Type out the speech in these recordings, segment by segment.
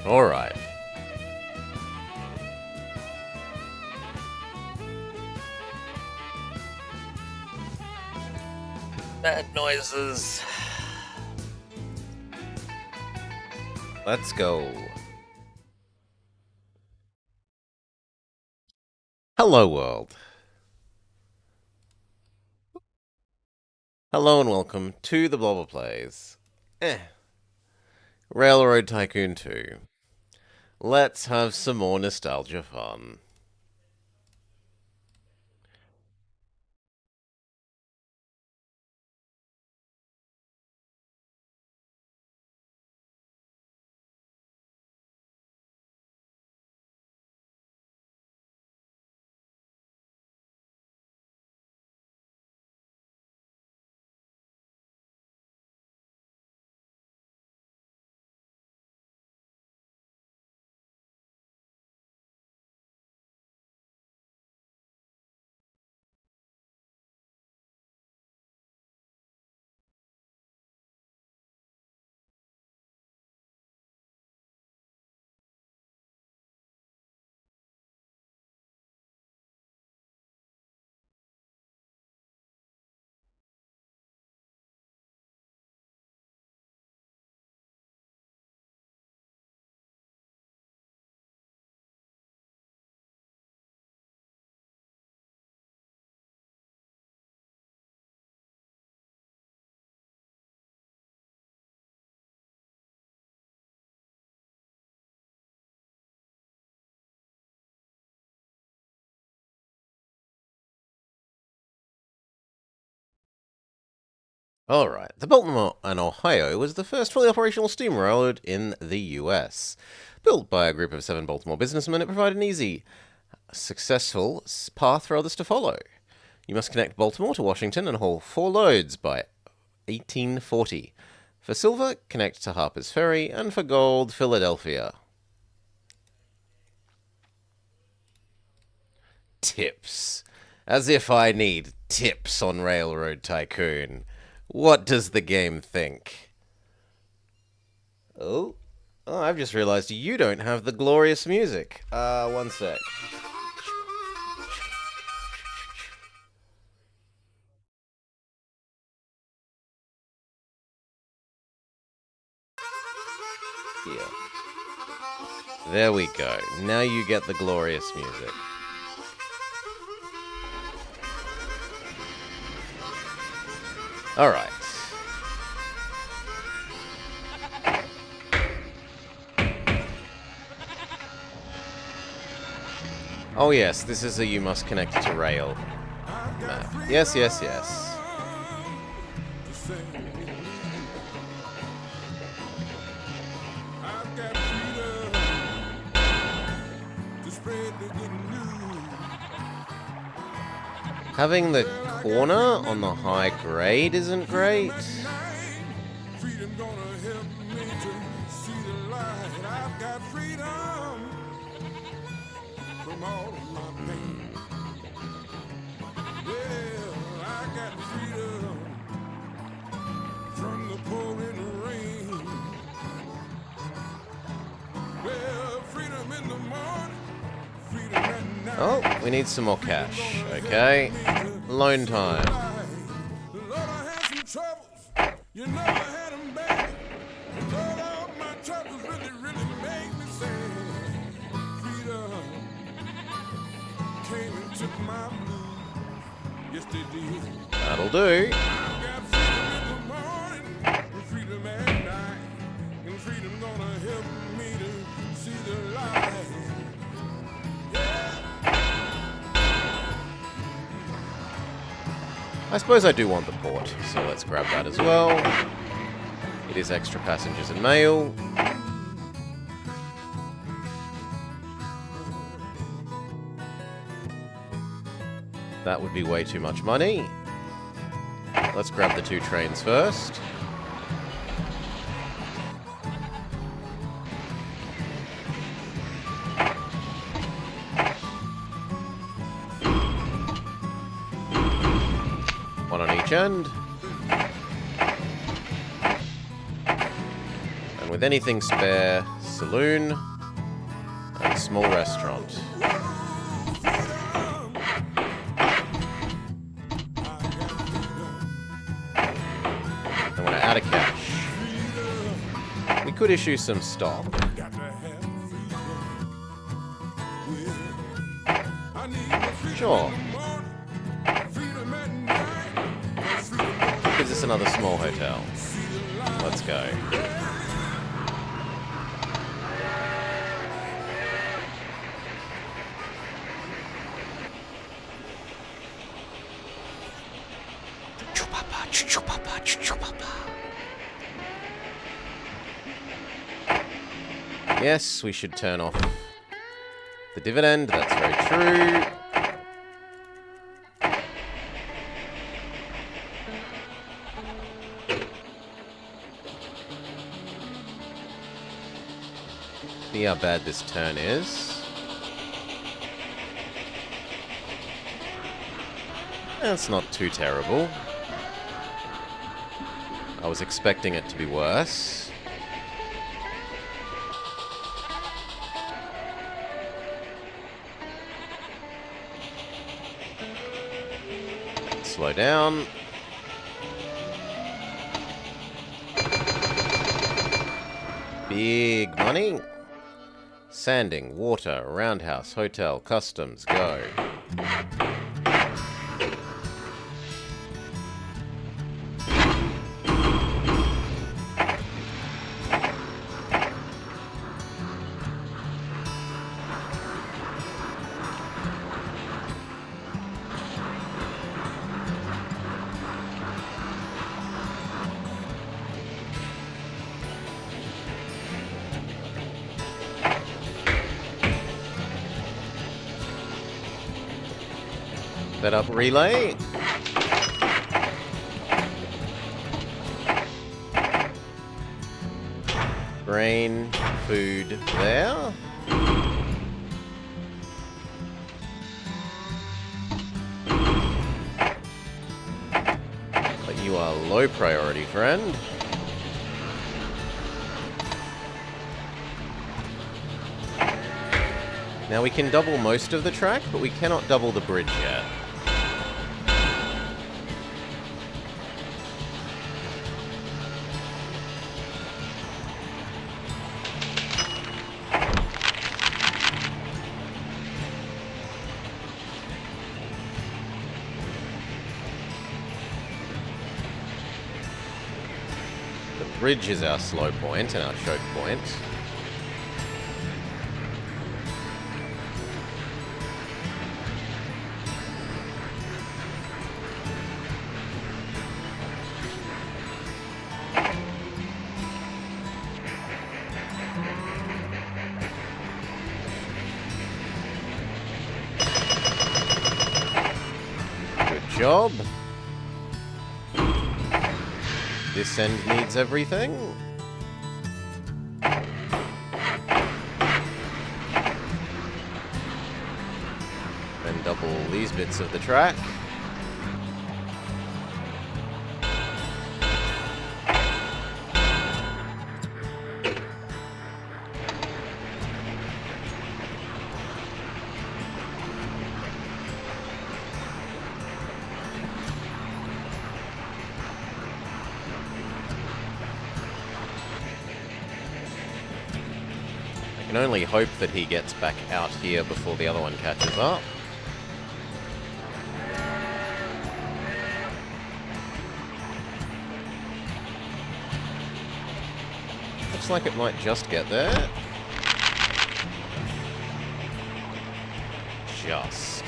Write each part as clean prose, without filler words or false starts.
Alright. Bad noises. Let's go. Hello, world. Hello and welcome to the Blobber Plays. Railroad Tycoon 2. Let's have some more nostalgia fun. Alright, the Baltimore and Ohio was the first fully operational steam railroad in the US. Built by a group of 7 Baltimore businessmen, it provided an easy, successful path for others to follow. You must connect Baltimore to Washington and haul 4 loads by 1840. For silver, connect to Harper's Ferry, and for gold, Philadelphia. Tips. As if I need tips on Railroad Tycoon. What does the game think? Oh, I've just realized you don't have the glorious music. One sec. Here. There we go. Now you get the glorious music. Alright. Oh yes, this is a you must connect to rail map. Yes, yes, yes. Having the corner on the high grade isn't great. Oh, we need some more cash. Okay. Loan time. That'll do. I suppose I do want the port, so let's grab that as well. It is extra passengers and mail. That would be way too much money. Let's grab the 2 trains first. One on each end. And And with anything spare, saloon and small restaurant. And we're out of cash. We could issue some stock. Sure. Gives us another small hotel. Let's go. Yes, we should turn off the dividend. That's very true. See how bad this turn is. That's not too terrible. I was expecting it to be worse. Slow down. Big money. Sanding, water, roundhouse, hotel, customs, go. Set up relay. Grain, food there. But you are low priority, friend. Now we can double most of the track, but we cannot double the bridge yet. Bridge is our slow point and our choke point. Good job. This end needs everything. Then double these bits of the track. I can only hope that he gets back out here before the other one catches up. Looks like it might just get there. Just.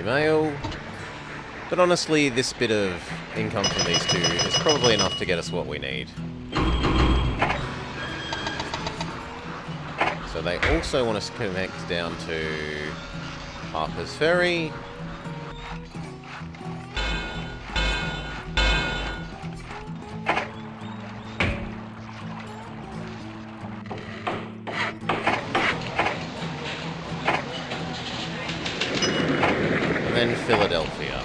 Mail. But honestly, this bit of income from these two is probably enough to get us what we need. So they also want us to connect down to Harper's Ferry. then Philadelphia.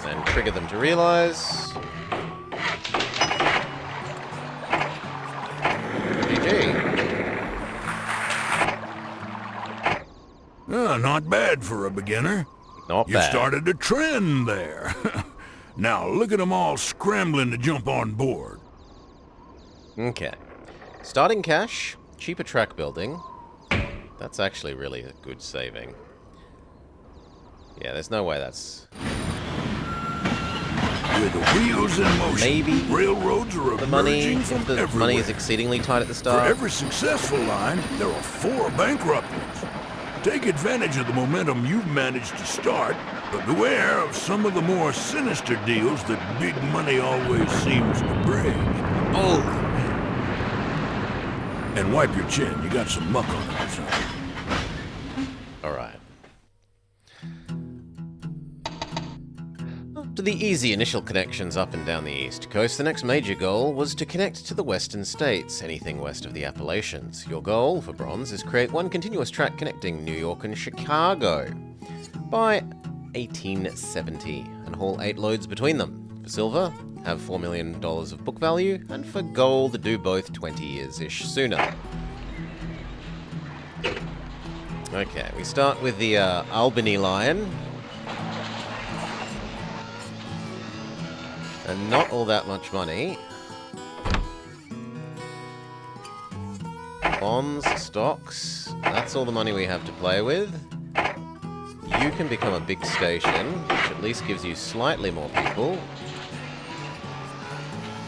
And trigger them to realize. Not bad for a beginner. Not You bad. started a trend there. Now look at them all scrambling to jump on board. Okay. Starting cash, cheaper track building. That's actually really a good saving. Yeah, there's no way that's... With wheels in motion, Maybe railroads are the money, emerging if from the everywhere. money is exceedingly tight at the For start. every successful line, there are 4 bankrupt ones. Take advantage of the momentum you've managed to start, but beware of some of the more sinister deals that big money always seems to bring. Oh! And wipe your chin, you got some muck on it or something. Alright. After the easy initial connections up and down the East Coast, the next major goal was to connect to the western states, anything west of the Appalachians. Your goal, for bronze, is create one continuous track connecting New York and Chicago by 1870, and haul 8 loads between them. For silver, have $4 million of book value, and for gold, do both 20 years-ish sooner. Okay, we start with the Albany line. And not all that much money. Bonds, stocks, that's all the money we have to play with. You can become a big station, which at least gives you slightly more people.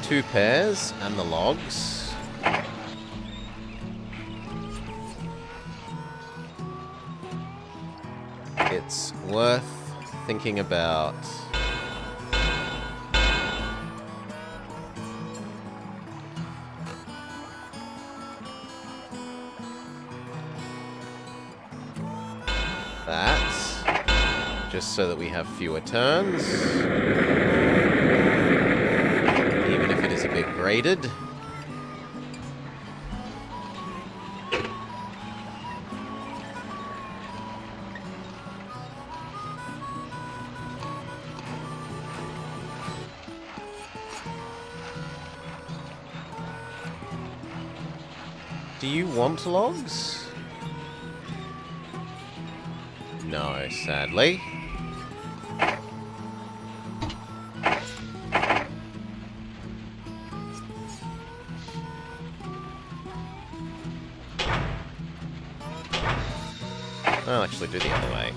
2 pairs, and the logs. It's worth thinking about... that, just so that we have fewer turns, even if it is a bit graded. Do you want logs? No, sadly. I'll actually do the other way.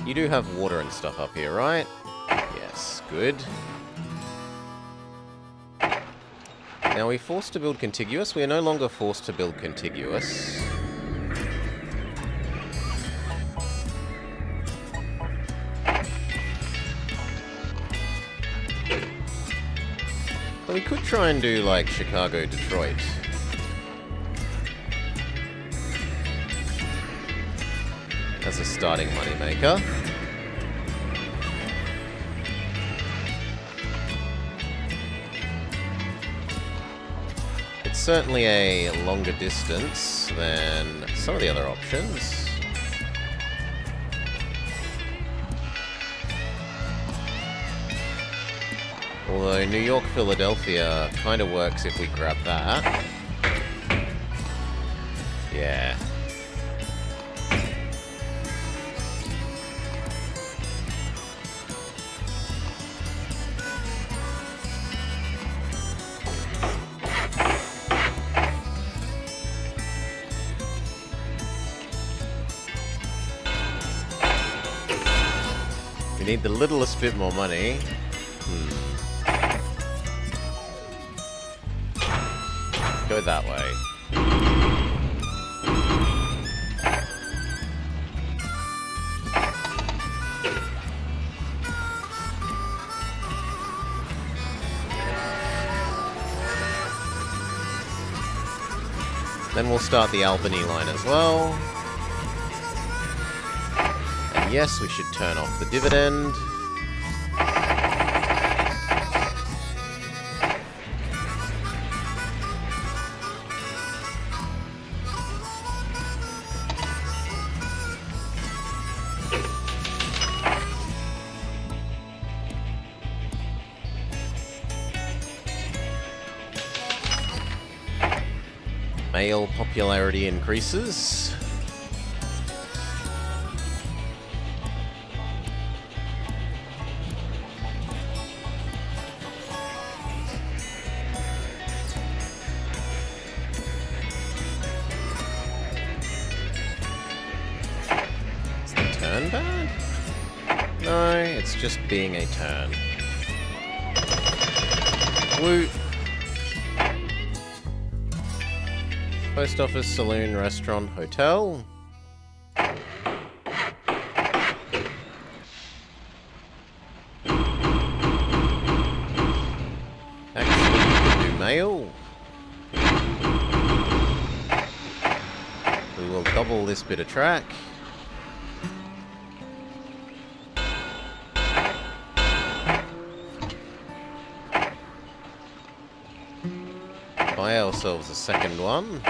You do have water and stuff up here, right? Yes, good. Now we're forced to build contiguous. We are no longer forced to build contiguous. But we could try and do, like, Chicago, Detroit. As a starting moneymaker. It's certainly a longer distance than some of the other options. Although New York, Philadelphia kind of works if we grab that. Yeah. We need the littlest bit more money. Go that way. Then we'll start the Albany line as well. Yes, we should turn off the dividend. Mail popularity increases. Is the turn bad? No, it's just being a turn. Woo. Post office, saloon, restaurant, hotel. Actually, you can do mail. We will double this bit of track. Buy ourselves a second one.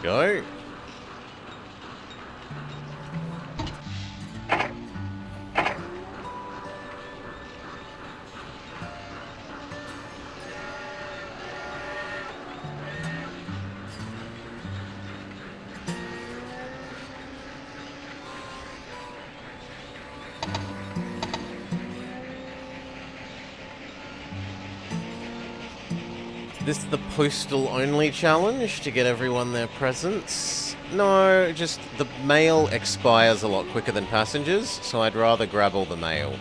Go. This is the postal only challenge to get everyone their presents. No, just the mail expires a lot quicker than passengers, so I'd rather grab all the mail.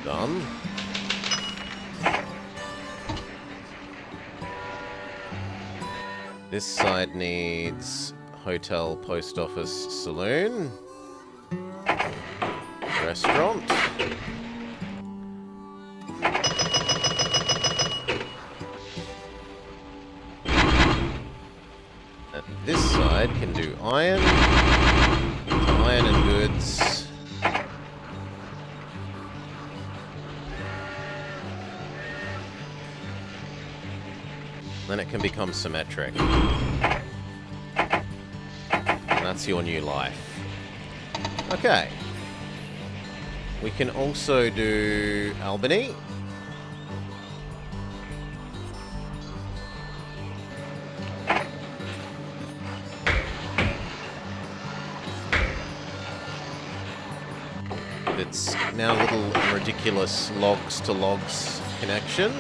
Done. This side needs hotel, post office, saloon, restaurant. And this side can do iron and goods. Then it can become symmetric. And that's your new life. Okay. We can also do Albany. With its now little ridiculous logs to logs connection.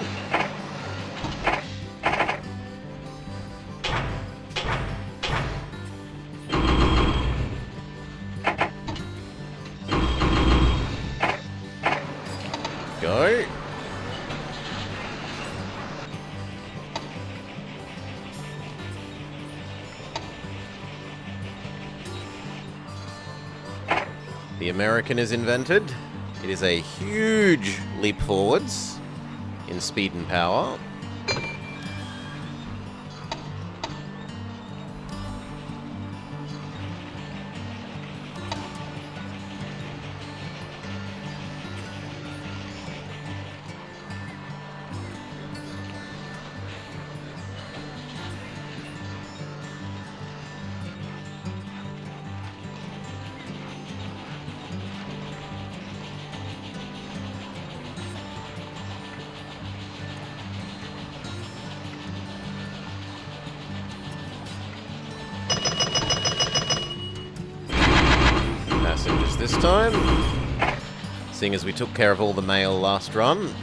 Go. The American is invented. It is a huge leap forwards in speed and power. Passengers this time, seeing as we took care of all the mail last run.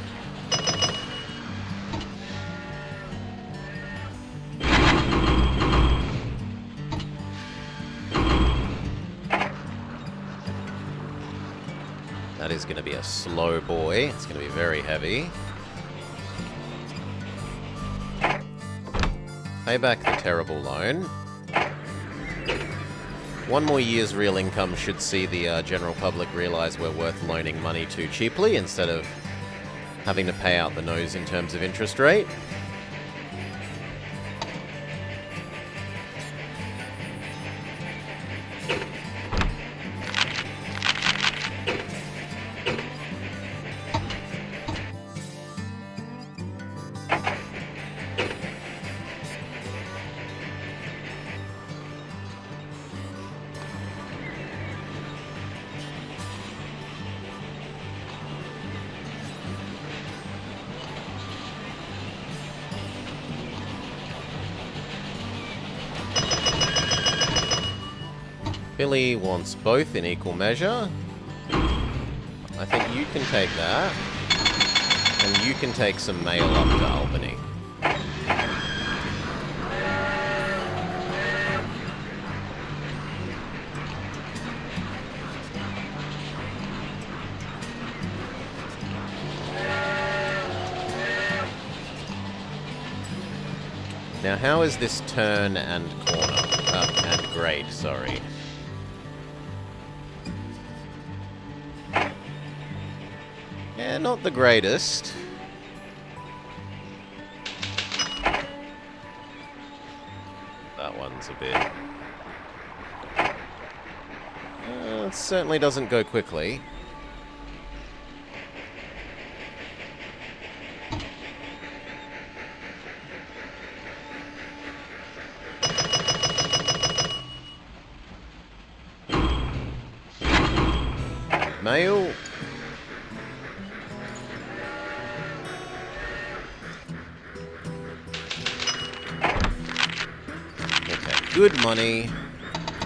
That is going to be a slow boy. It's going to be very heavy. Pay back the terrible loan. 1 more year's real income should see the general public realize we're worth loaning money too cheaply instead of having to pay out the nose in terms of interest rate. Billy wants both in equal measure. I think you can take that. And you can take some mail up to Albany. Now, how is this turn and corner? And grade, sorry. Yeah, not the greatest. That one's a bit... it certainly doesn't go quickly. Mail. Okay, good money.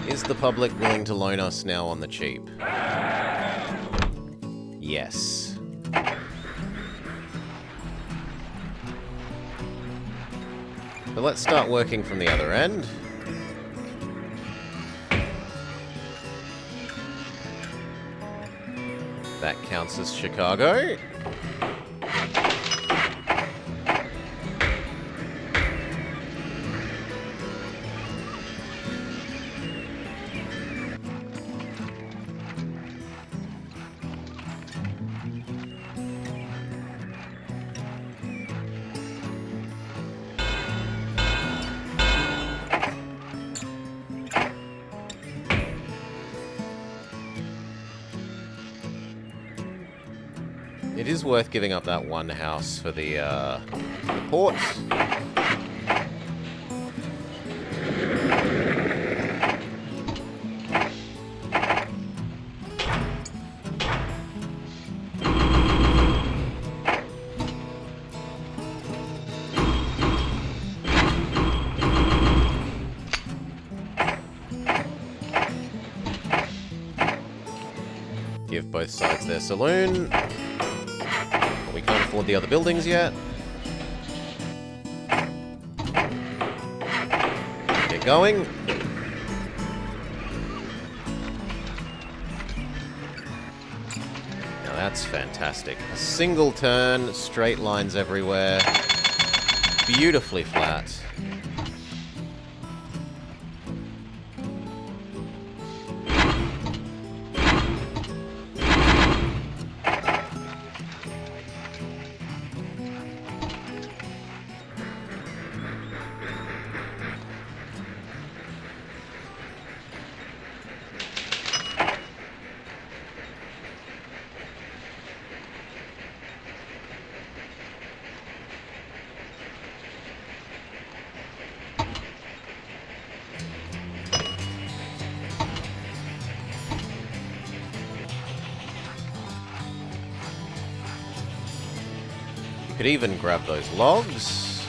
Is the public willing to loan us now on the cheap? Yes. But let's start working from the other end. That counts as Chicago. It is worth giving up that one house for the port. Give both sides their saloon. We can't afford the other buildings yet. Get going. Now that's fantastic. A single turn, straight lines everywhere. Beautifully flat. Could even grab those logs.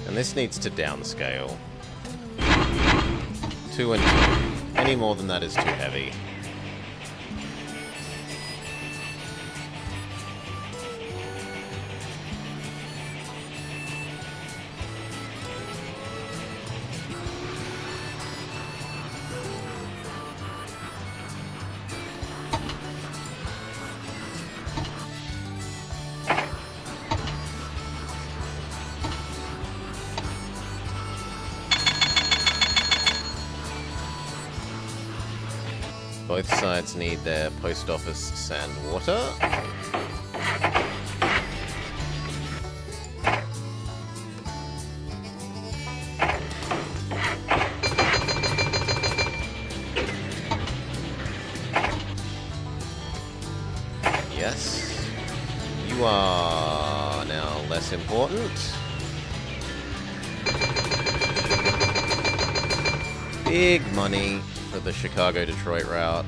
And this needs to downscale. 2 and 2. Any more than that is too heavy. Both sides need their post office sand water. Yes. You are now less important. Big money for the Chicago-Detroit route.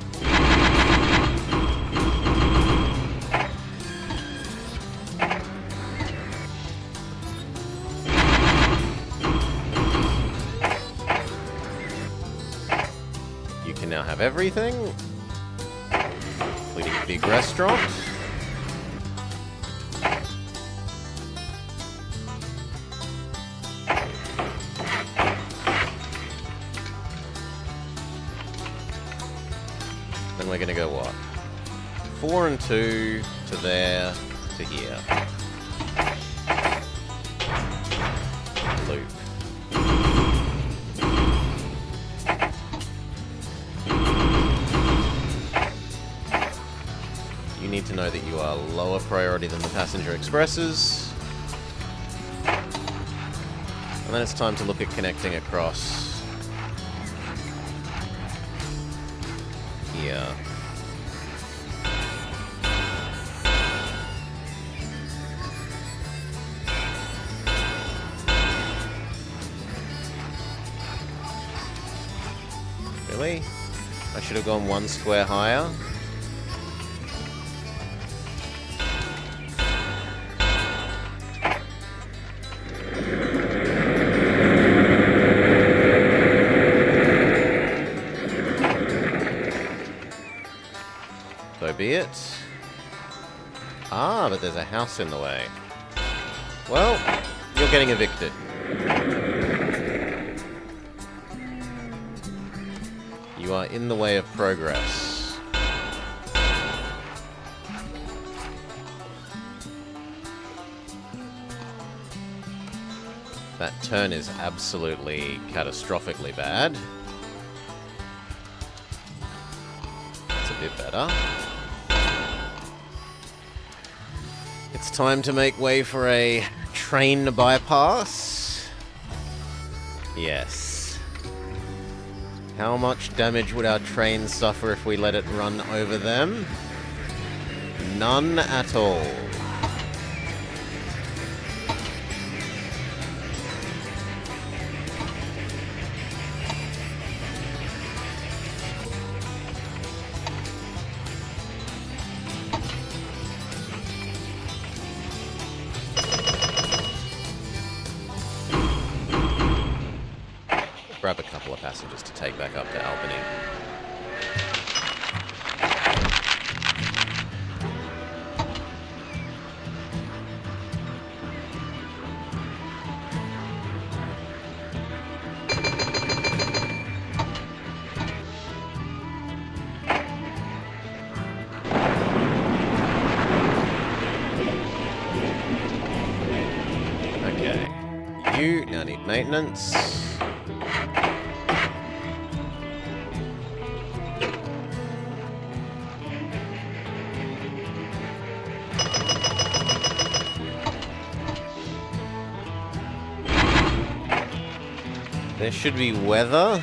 You can now have everything, including a big restaurant. Then we're gonna go what? 4 and 2 to there to here. Loop. You need to know that you are lower priority than the passenger expresses. And then it's time to look at connecting across here. Really? I should have gone 1 square higher. So be it. Ah, but there's a house in the way. Well, you're getting evicted. You are in the way of progress. That turn is absolutely catastrophically bad. That's a bit better. It's time to make way for a train bypass. Yes. How much damage would our train suffer if we let it run over them? None at all. Grab a couple of passengers to take back up to Albany. Okay. You now need maintenance. There should be weather.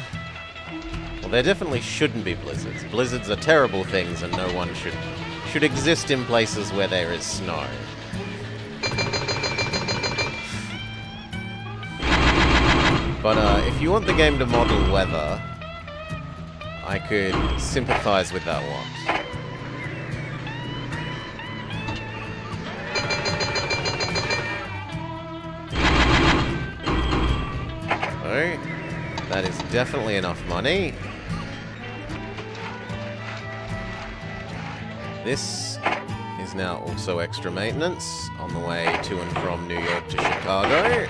Well, there definitely shouldn't be blizzards. Blizzards are terrible things, and no one should exist in places where there is snow. But if you want the game to model weather, I could sympathize with that one. So, That is definitely enough money. This is now also extra maintenance on the way to and from New York to Chicago.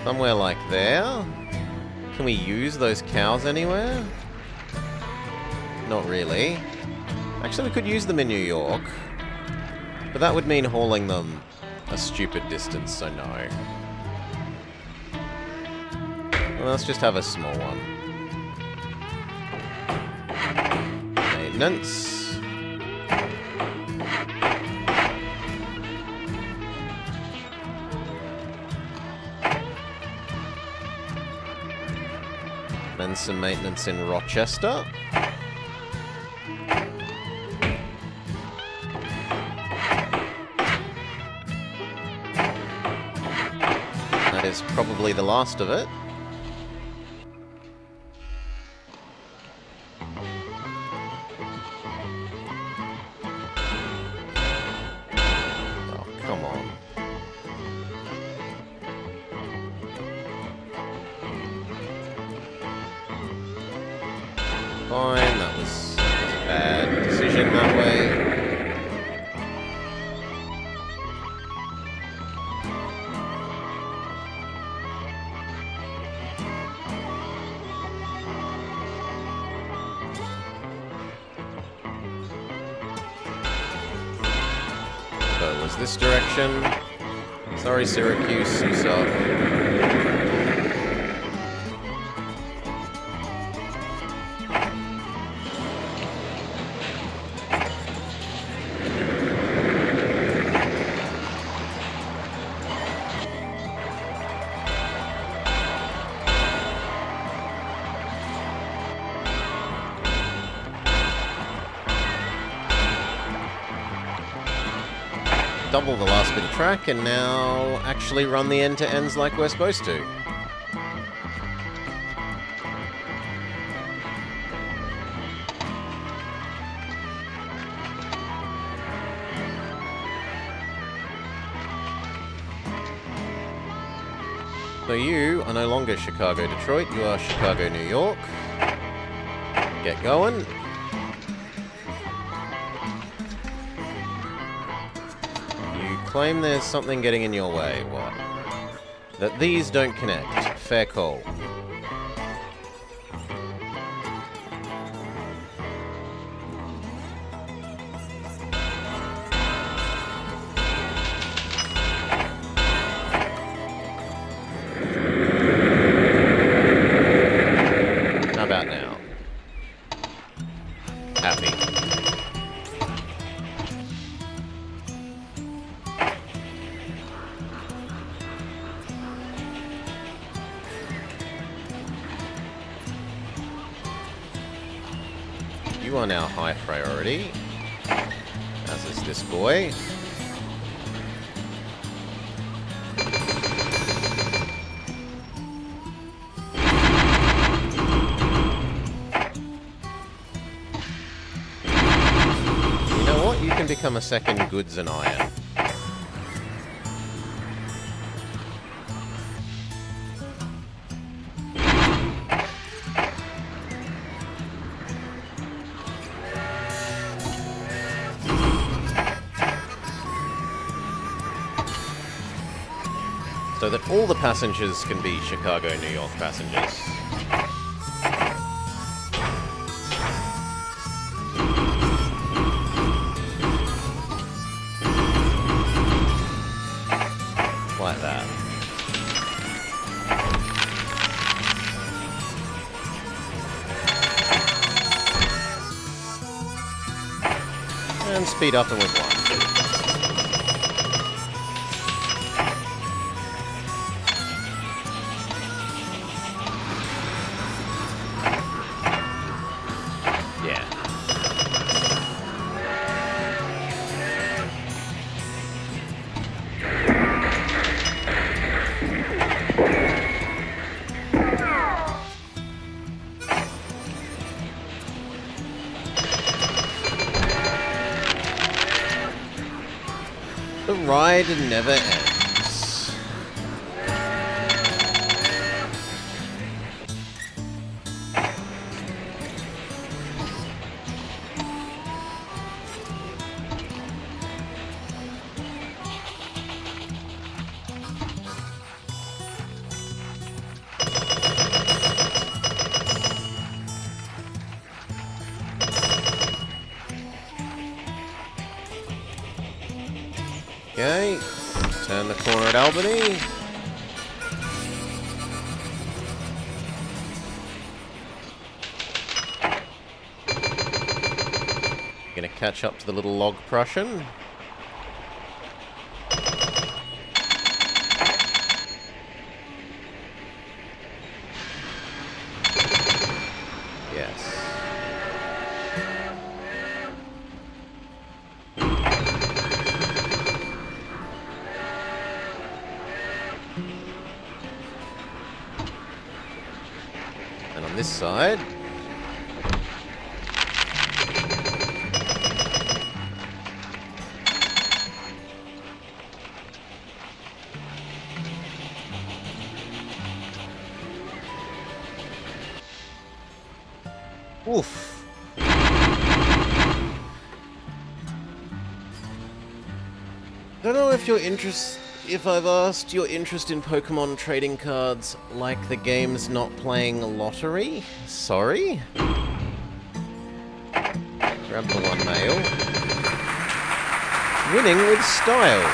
Somewhere like there. Can we use those cows anywhere? Not really. Actually, we could use them in New York. But that would mean hauling them a stupid distance, so no. Well, let's just have a small one. Maintenance. Then some maintenance in Rochester. That is probably the last of it. Oh, come on. Fine, that was a bad decision that way. So it was this direction. Sorry, Syracuse, you suck. Double the last bit of track and now actually run the end-to-ends like we're supposed to. So you are no longer Chicago, Detroit, you are Chicago, New York. Get going. Claim there's something getting in your way. What? That these don't connect. Fair call. How about now? Happy. You are now high priority, as is this boy. You know what? You can become a second goods and iron. So that all the passengers can be Chicago, New York passengers. Like that. And speed up and with one. The ride never ends. Okay, turn the corner at Albany. Gonna catch up to the little log Prussian. Yes. And on this side... Oof. Don't know if I've asked your interest in Pokemon trading cards like the game's not playing lottery. Sorry. Grab the one mail. Winning with style.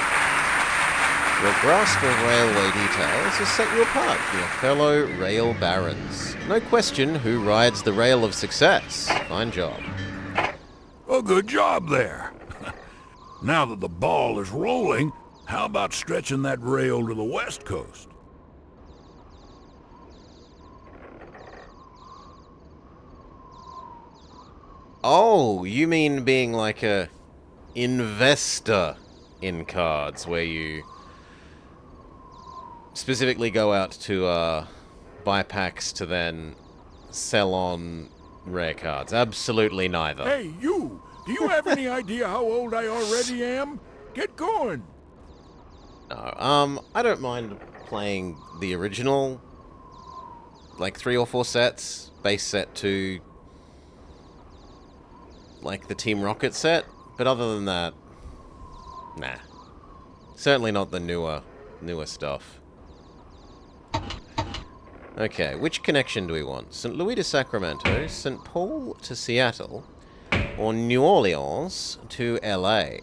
Your grasp of railway details has set you apart from your fellow rail barons. No question who rides the rail of success. Fine job. Oh, good job there. Now that the ball is rolling, how about stretching that rail to the west coast? Oh, you mean being like a investor in cards, where you specifically go out to buy packs to then sell on rare cards? Absolutely neither. Hey, you! Do you have any idea how old I already am? Get going! No, I don't mind playing the original, like 3 or 4 sets, base set to, like, the Team Rocket set, but other than that, nah. Certainly not the newer stuff. Okay, which connection do we want? St. Louis to Sacramento, St. Paul to Seattle, or New Orleans to LA? I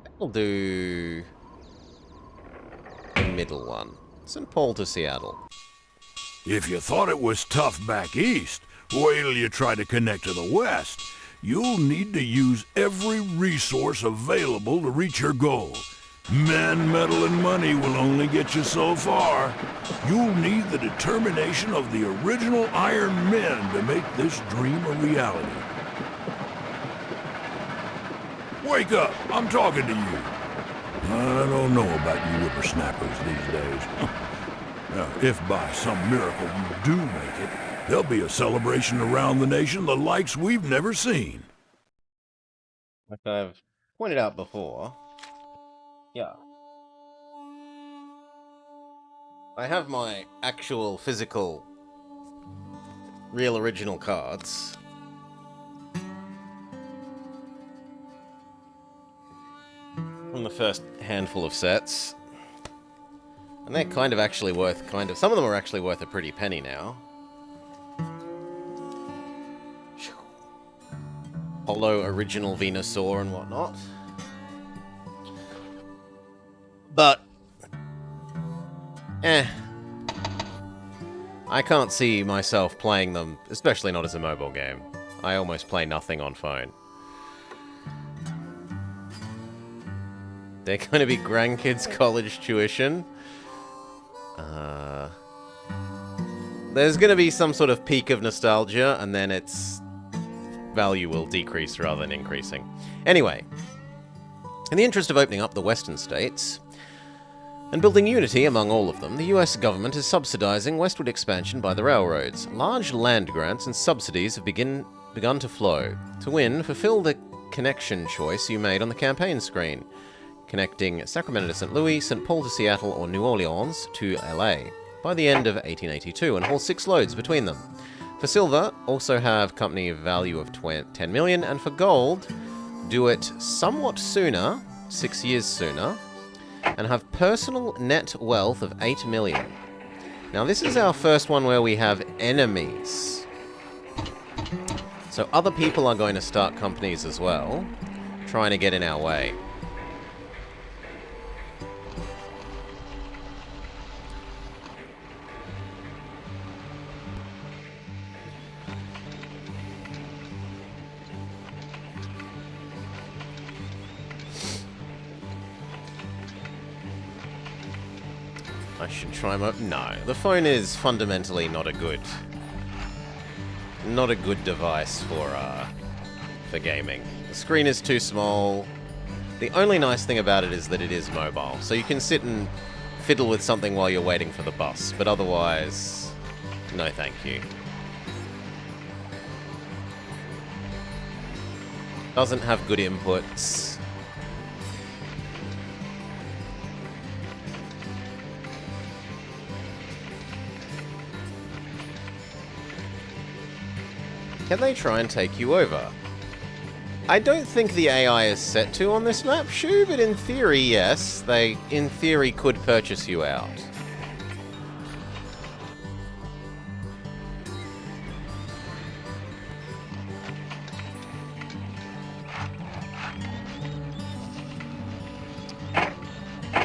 think we'll do the middle one. St. Paul to Seattle. If you thought it was tough back east, wait till you try to connect to the west. You'll need to use every resource available to reach your goal. Men, metal, and money will only get you so far. You'll need the determination of the original Iron Men to make this dream a reality. Wake up! I'm talking to you. I don't know about you whippersnappers these days. Now, if by some miracle you do make it, there'll be a celebration around the nation the likes we've never seen. Like I've pointed out before, yeah. I have my actual physical, real original cards. From the first handful of sets. And they're kind of actually worth some of them are actually worth a pretty penny now. Hollow original Venusaur and whatnot. But I can't see myself playing them, especially not as a mobile game. I almost play nothing on phone. They're going to be grandkids' college tuition. There's going to be some sort of peak of nostalgia, and then its value will decrease rather than increasing. Anyway, in the interest of opening up the western states, And building unity among all of them, the US government is subsidizing westward expansion by the railroads. Large land grants and subsidies have begun to flow. To win, fulfill the connection choice you made on the campaign screen, connecting Sacramento to St. Louis, St. Paul to Seattle, or New Orleans to LA by the end of 1882, and haul 6 loads between them. For silver, also have company value of 10 million, and for gold, do it somewhat sooner, 6 years sooner, and have personal net wealth of 8 million. Now this is our first one where we have enemies. So other people are going to start companies as well, trying to get in our way. I should try my... No, the phone is fundamentally not a good device for gaming. The screen is too small. The only nice thing about it is that it is mobile, so you can sit and fiddle with something while you're waiting for the bus, but otherwise, no thank you. Doesn't have good inputs. Can they try and take you over? I don't think the AI is set to on this map, Shu, but in theory, yes. They, in theory, could purchase you out.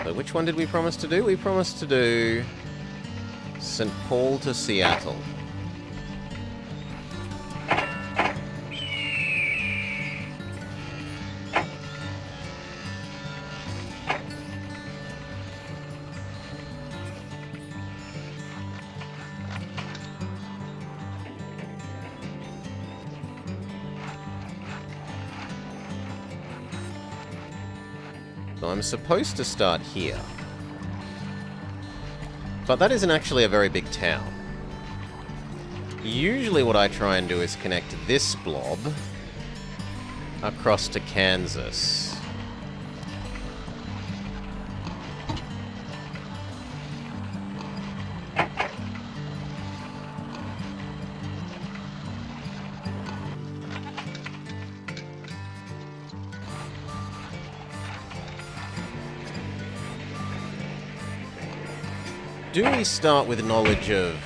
So which one did we promise to do? We promised to do St. Paul to Seattle. So I'm supposed to start here. But that isn't actually a very big town. Usually what I try and do is connect this blob across to Kansas. Do we start with knowledge of...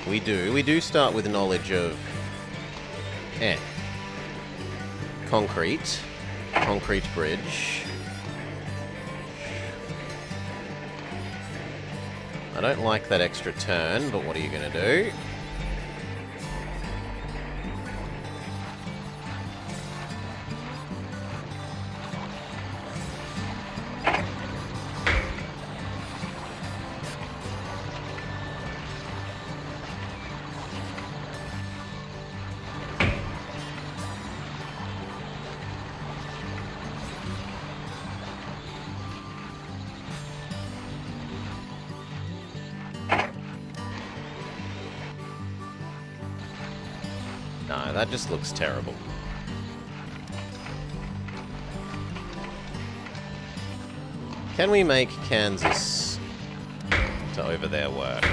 We do start with knowledge of... Concrete. Concrete bridge. I don't like that extra turn, but what are you going to do? No, that just looks terrible. Can we make Kansas to over there work?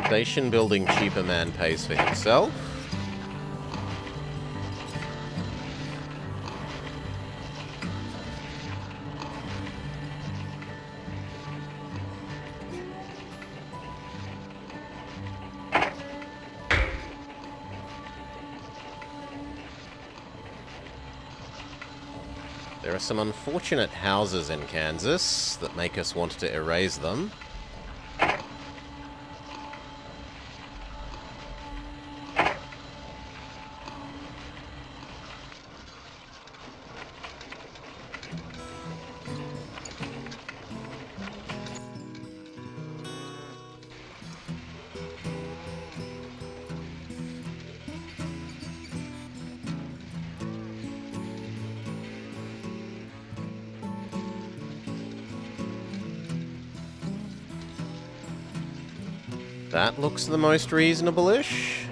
Station building cheaper man pays for himself. There are some unfortunate houses in Kansas that make us want to erase them. That looks the most reasonable-ish.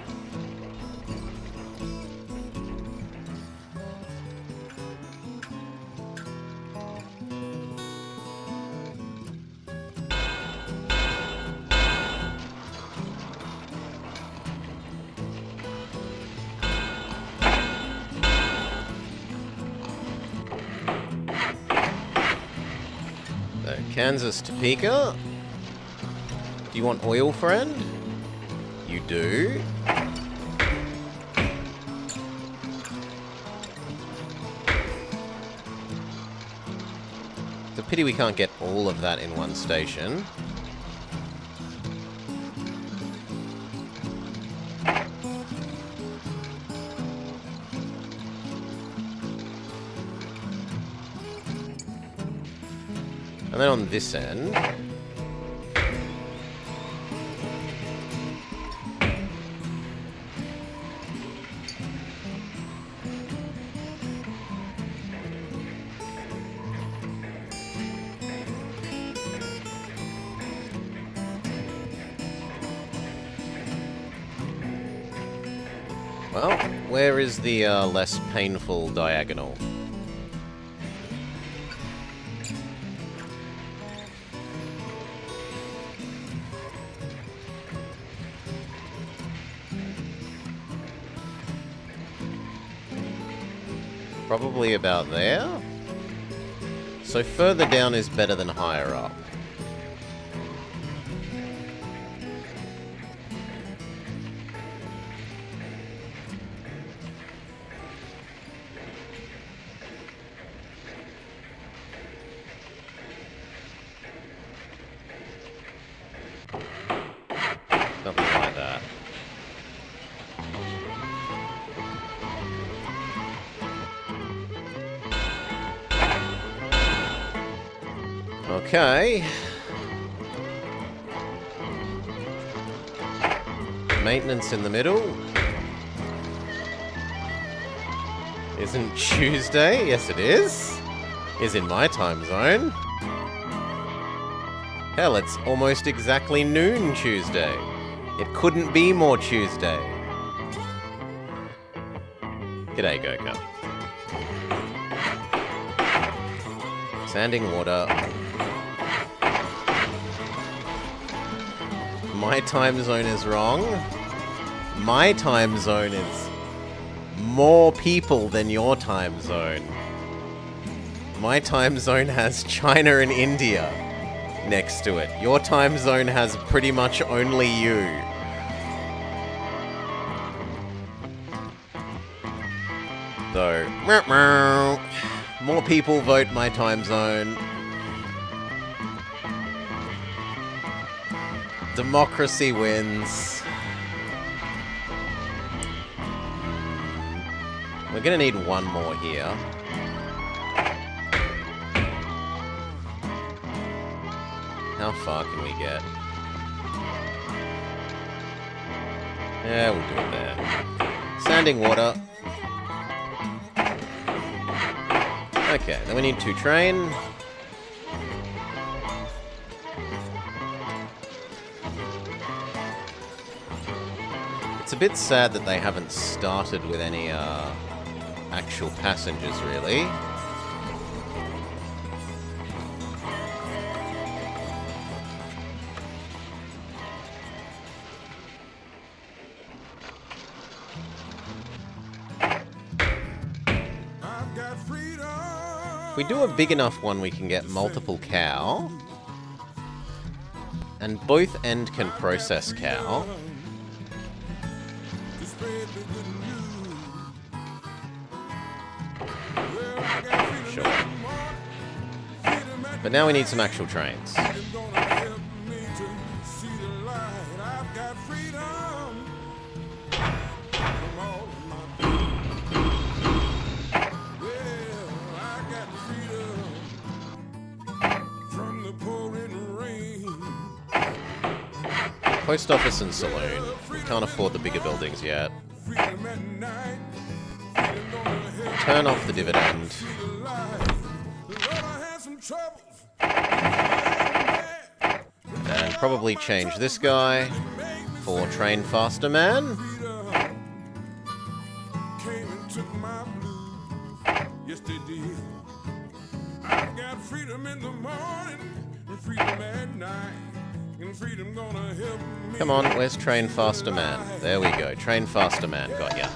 Kansas, Topeka. Do you want oil, friend? You do. It's a pity we can't get all of that in one station. And then on this end... Well, where is the less painful diagonal? Probably about there. So further down is better than higher up. Something like that. Okay. Maintenance in the middle. Isn't Tuesday? Yes, it is. Is in my time zone. Hell, it's almost exactly noon Tuesday. It couldn't be more Tuesday. G'day, Goka. Sanding water. My time zone is wrong. My time zone is more people than your time zone. My time zone has China and India next to it. Your time zone has pretty much only you. So, more people vote my time zone. Democracy wins. We're gonna need one more here. How far can we get? Yeah, we'll do it there. Sanding water. Okay, then we need 2 train. It's a bit sad that they haven't started with any actual passengers, really. If we do a big enough one, we can get multiple cow. And both end can process cow. Sure. But now we need some actual trains. Post office and saloon. Can't afford the bigger buildings yet. Turn off the dividend. And probably change this guy. for Train Faster Man. Came and took my blues. Yes, they did. I got freedom in the morning and freedom at night. And freedom gonna help me. Come on, where's Train Faster Man? There we go. Train Faster Man. Got ya.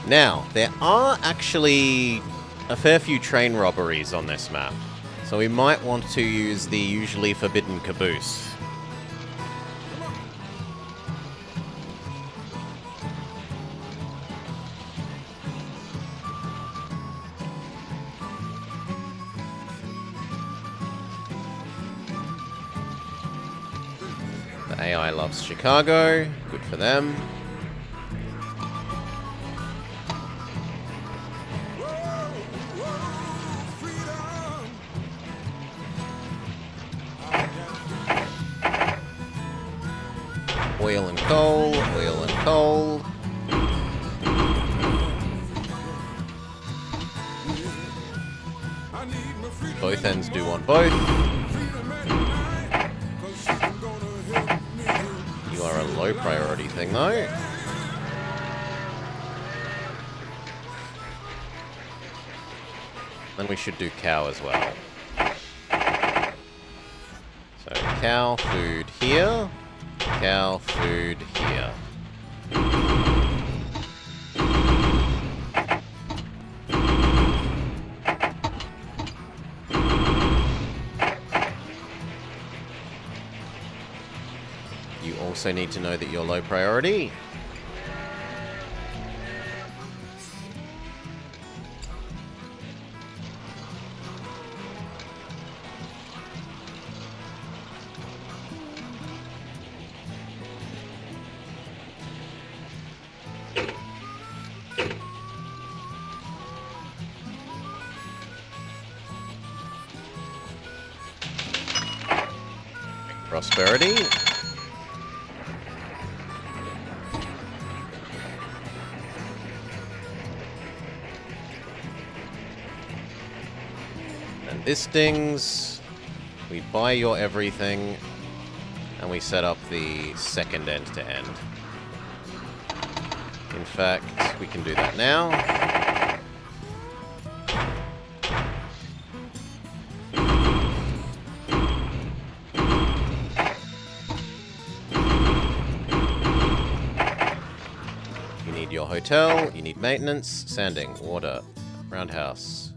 Now, there are actually a fair few train robberies on this map, so we might want to use the usually forbidden caboose. The AI loves Chicago. Good for them. Oil and coal, oil and coal. Both ends do want both. You are a low priority thing though. Then we should do cow as well. So cow, food here. Cow, food here. You also need to know that you're low priority. Prosperity. And this stings. We buy your everything. And we set up the second end to end. In fact, we can do that now. Your hotel, you need maintenance, sanding, water, roundhouse.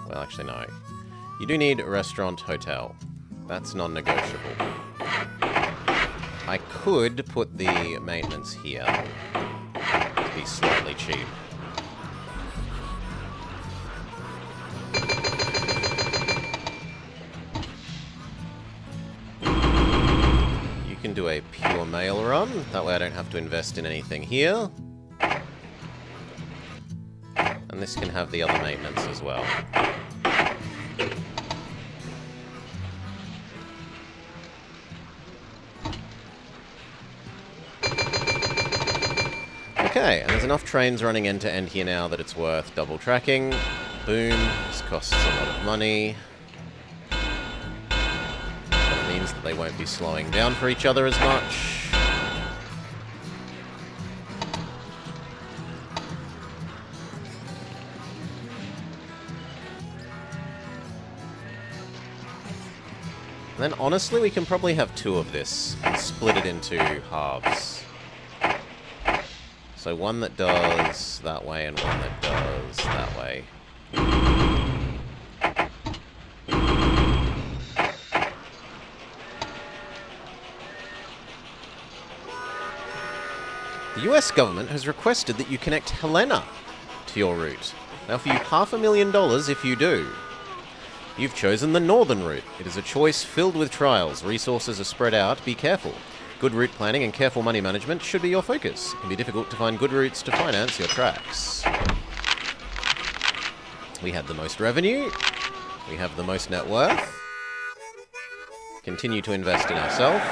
Well, actually, no. You do need a restaurant, hotel. That's non-negotiable. I could put the maintenance here to be slightly cheap. Can do a pure mail run. That way I don't have to invest in anything here. And this can have the other maintenance as well. Okay, and there's enough trains running end to end here now that it's worth double tracking. Boom. This costs a lot of money. That they won't be slowing down for each other as much. And then honestly, we can probably have two of this and split it into halves. So one that does that way and one that does that way. The US government has requested that you connect Helena to your route. They'll offer you $500,000 if you do. You've chosen the northern route. It is a choice filled with trials. Resources are spread out. Be careful. Good route planning and careful money management should be your focus. It can be difficult to find good routes to finance your tracks. We had the most revenue. We have the most net worth. Continue to invest in ourselves.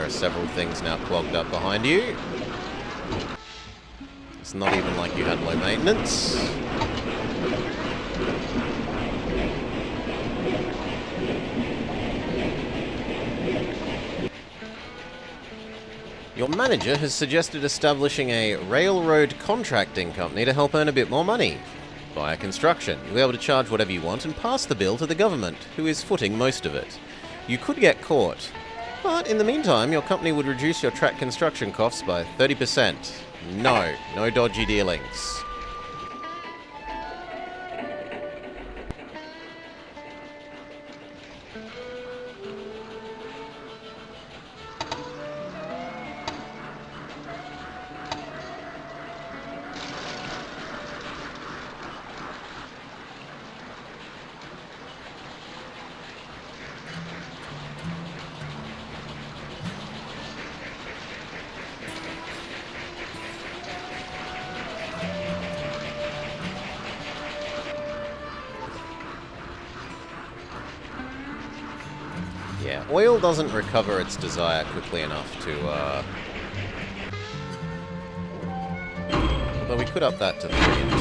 there are several things now clogged up behind you. It's not even like you had low maintenance. Your manager has suggested establishing a railroad contracting company to help earn a bit more money. Via construction, you'll be able to charge whatever you want and pass the bill to the government, who is footing most of it. You could get caught, but in the meantime, your company would reduce your track construction costs by 30%. No dodgy dealings. Yeah, oil doesn't recover its desire quickly enough to, although we could up that to 3 and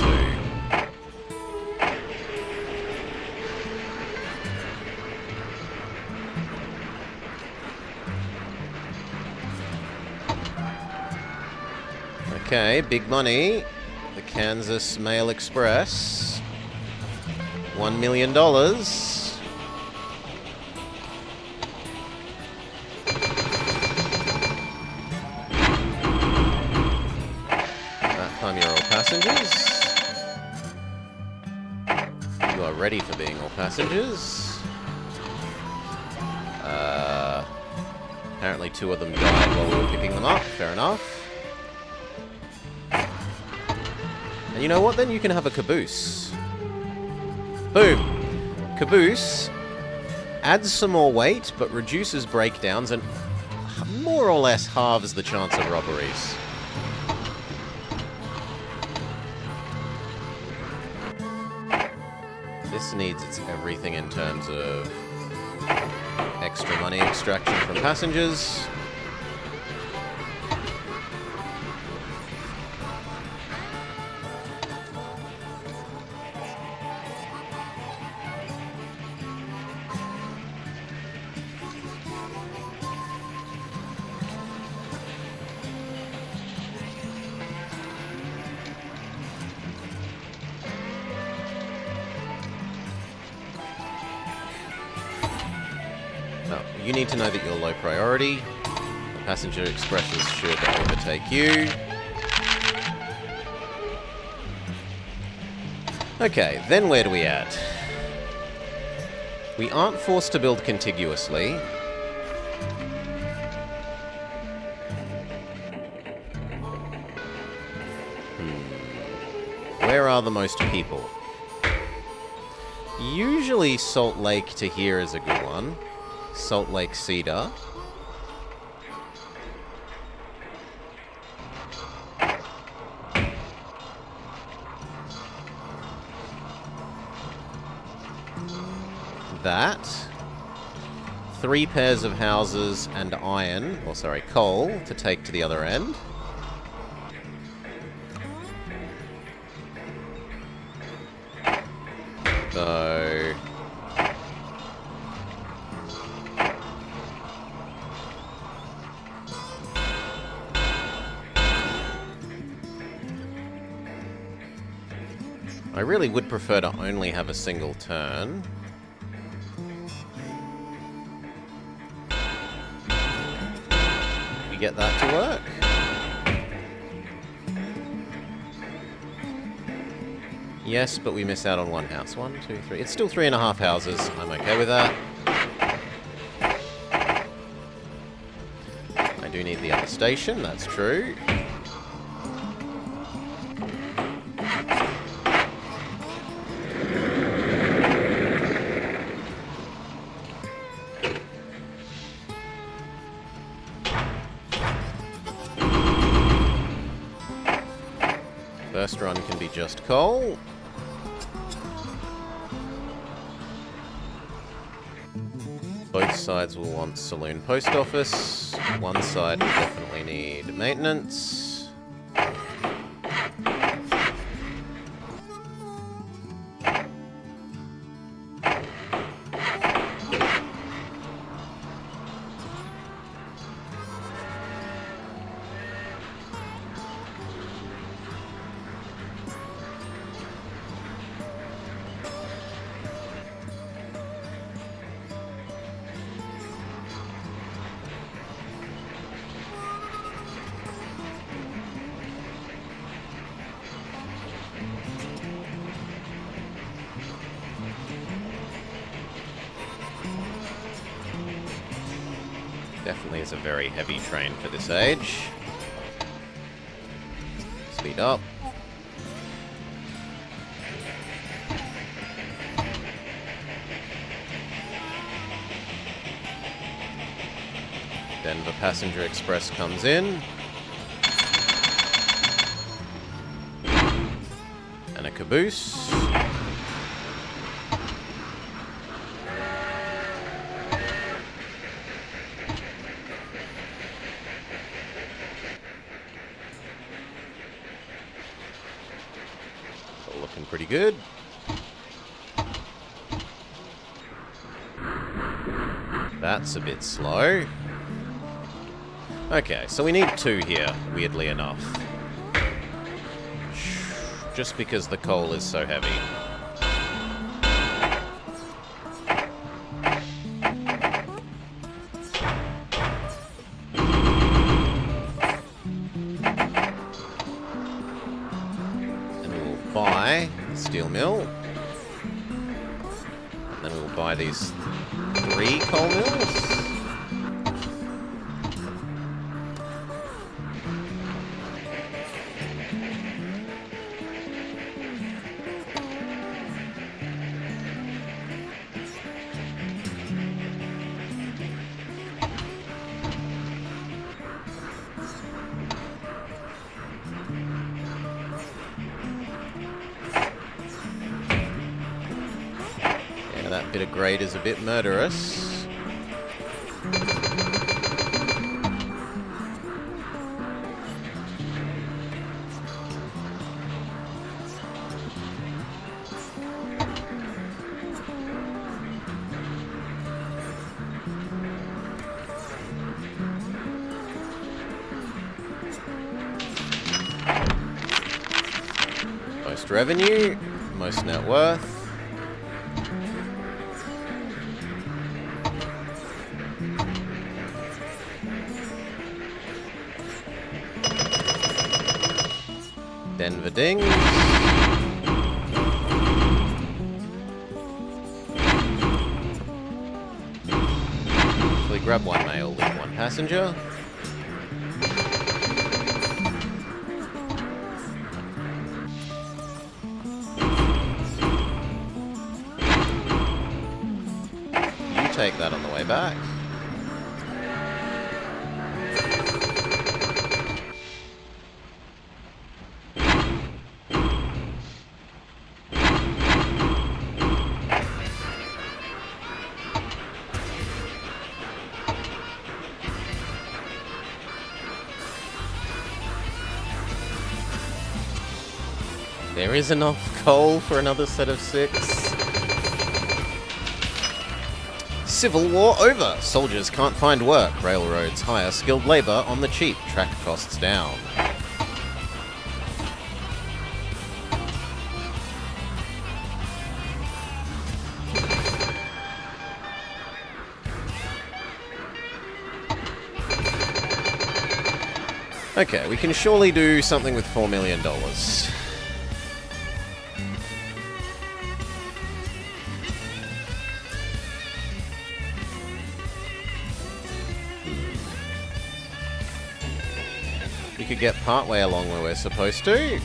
2. Okay, big money. The Kansas Mail Express. $1 million. You're all passengers. You are ready for being all passengers. Apparently 2 of them died while we were picking them up. Fair enough. And you know what? Then you can have a caboose. Boom. Caboose adds some more weight, but reduces breakdowns and more or less halves the chance of robberies. This needs its everything in terms of extra money extraction from passengers. You need to know that you're low priority. Passenger expresses should overtake you. Okay, then where do we add? We aren't forced to build contiguously. Where are the most people? Usually Salt Lake to here is a good one. Salt Lake Cedar. That. 3 pairs of houses and iron, or sorry, coal, to take to the other end. So... I really would prefer to only have a single turn. We get that to work. Yes, but we miss out on 1 house. 1, 2, 3. It's still 3.5 houses. I'm okay with that. I do need the other station, that's true. First run can be just coal. Both sides will want saloon post office. One side will definitely need maintenance. Definitely is a very heavy train for this age. Speed up. Denver Passenger Express comes in. And a caboose. Looking pretty good. That's a bit slow. Okay, so we need 2 here, weirdly enough. Just because the coal is so heavy. And we will buy the steel mill. And then we will buy these 3 coal mills. That bit of grade is a bit murderous. Most revenue, most net worth. Denver dings. So we grab 1 mail, leave 1 passenger. You take that on the way back. There is enough coal for another set of 6. Civil War over. Soldiers can't find work. Railroads hire skilled labor on the cheap. Track costs down. Okay, we can surely do something with $4 million. We could get partway along where we're supposed to.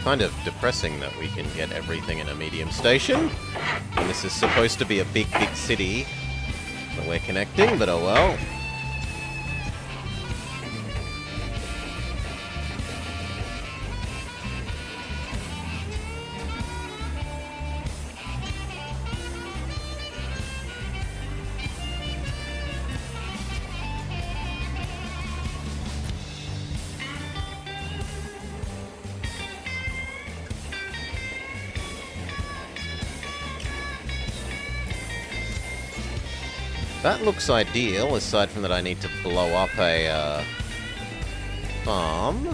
Kind of depressing that we can get everything in a medium station. And this is supposed to be a big, big city that we're connecting, but oh well. That looks ideal, aside from that I need to blow up a farm.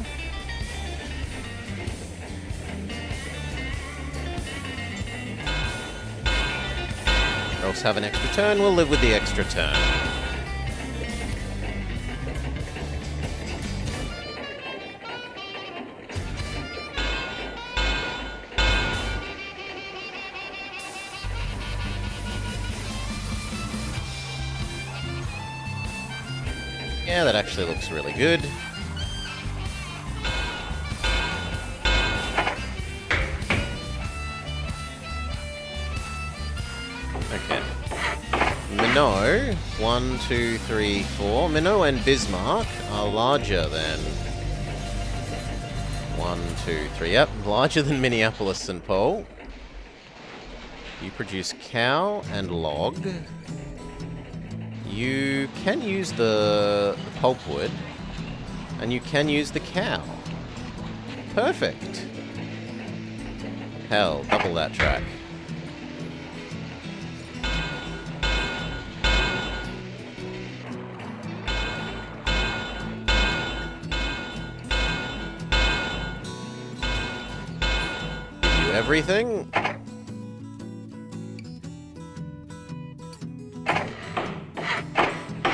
Or else have an extra turn. We'll live with the extra turn. Yeah, that actually looks really good. Okay. Minot, 1, 2, 3, 4. Minot and Bismarck are larger than 1, 2, 3. Yep, larger than Minneapolis St. Paul. You produce cow and log. You can use the pulpwood, and you can use the cow. Perfect. Hell, double that track. Give you everything.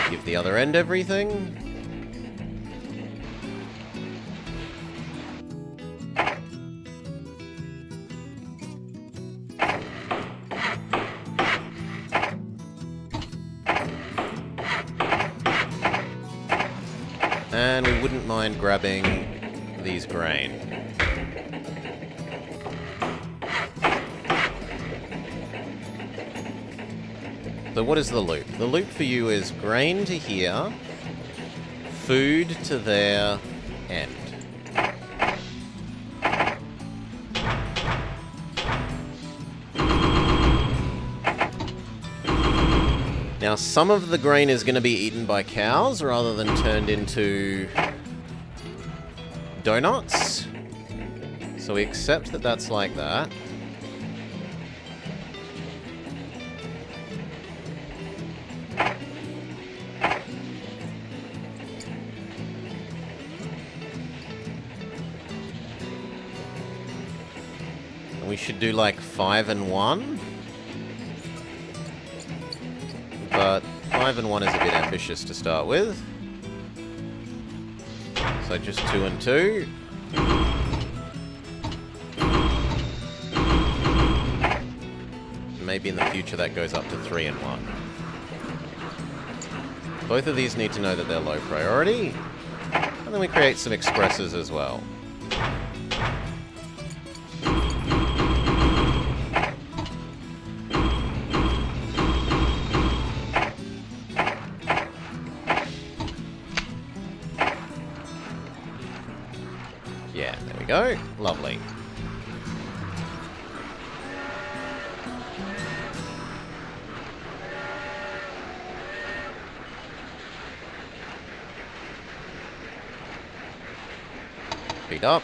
Give the other end everything. And we wouldn't mind grabbing these grain. So what is the loop? The loop for you is grain to here, food to their end. Now, some of the grain is going to be eaten by cows rather than turned into donuts. So we accept that that's like that. And we should do like 5 and 1. But 5 and 1 is a bit ambitious to start with. So just 2 and 2. Maybe in the future that goes up to 3 and 1. Both of these need to know that they're low priority. And then we create some expresses as well. Yeah, there we go. Lovely. Speed up.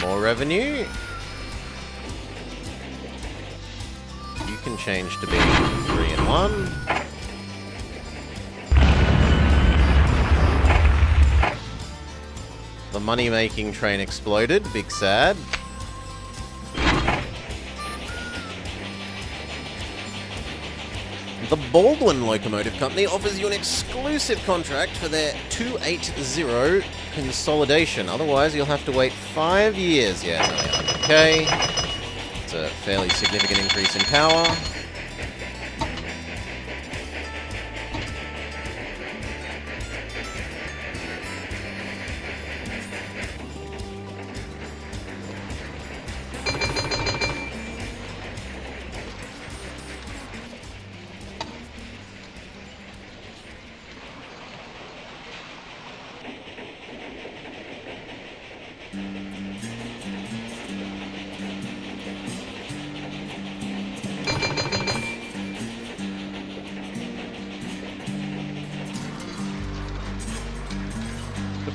More revenue. You can change to be 3 and 1. The money-making train exploded. Big sad. The Baldwin Locomotive Company offers you an exclusive contract for their 280 consolidation. Otherwise, you'll have to wait 5 years. Yeah, it's only 100k. It's a fairly significant increase in power.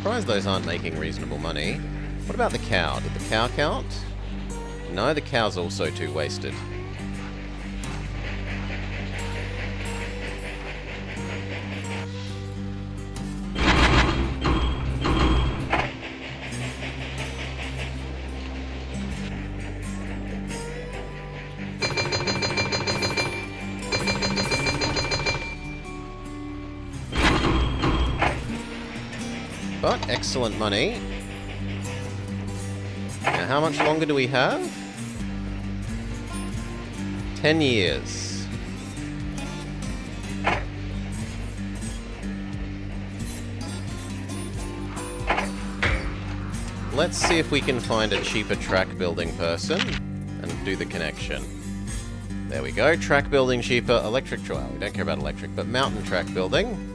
surprised those aren't making reasonable money. What about the cow? Did the cow count? No, the cow's also too wasted. But excellent money. Now, how much longer do we have? 10 years. Let's see if we can find a cheaper track building person and do the connection. There we go. Track building cheaper. Electric trail. We don't care about electric, but mountain track building.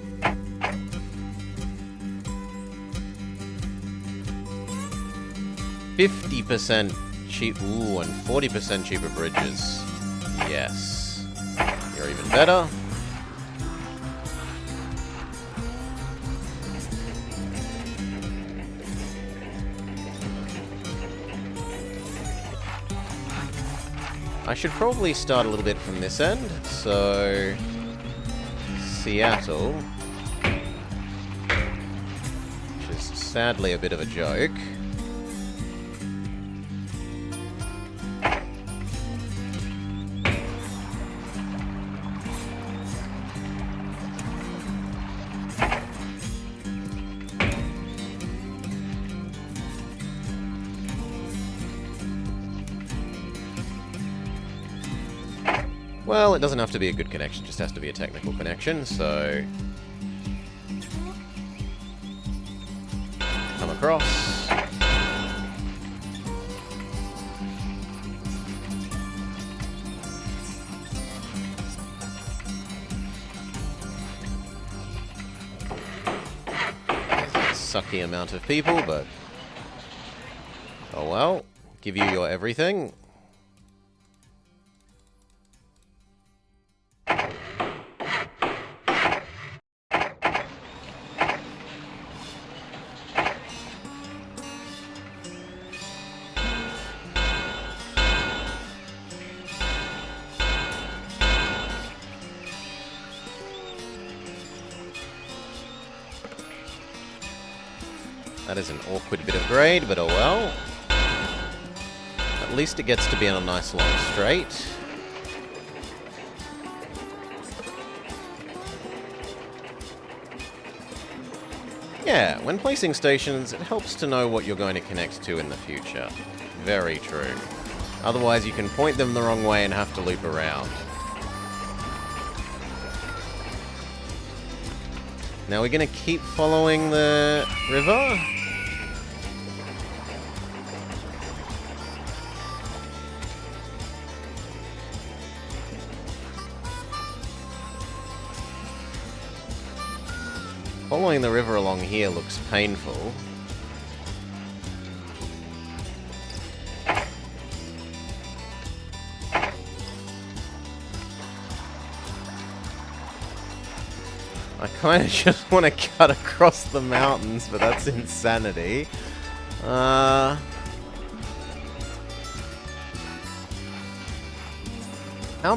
50% cheap. Ooh, and 40% cheaper bridges. Yes. You're even better. I should probably start a little bit from this end. So, Seattle, which is sadly a bit of a joke. Well, it doesn't have to be a good connection, it just has to be a technical connection, so... Come across. There's a sucky amount of people, but... Oh well, give you your everything. That is an awkward bit of grade, but oh well. At least it gets to be on a nice long straight. Yeah, when placing stations, it helps to know what you're going to connect to in the future. Very true. Otherwise, you can point them the wrong way and have to loop around. Now we're going to keep following the river. Following the river along here looks painful. I kind of just want to cut across the mountains, but that's insanity. How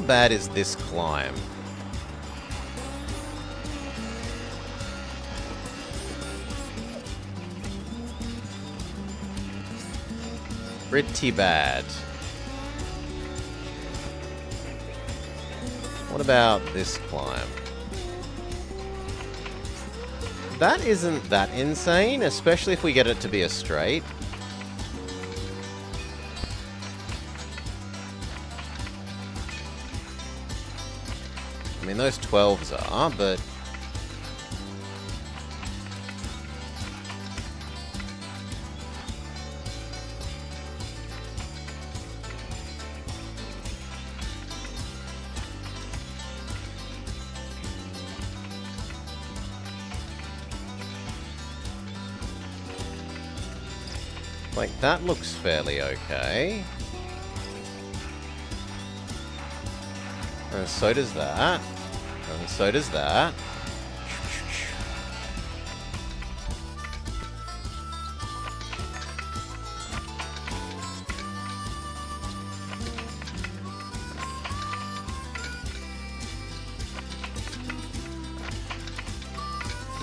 bad is this climb? Pretty bad. What about this climb? That isn't that insane, especially if we get it to be a straight. I mean, those 12s are, but... like, that looks fairly okay. And so does that. And so does that.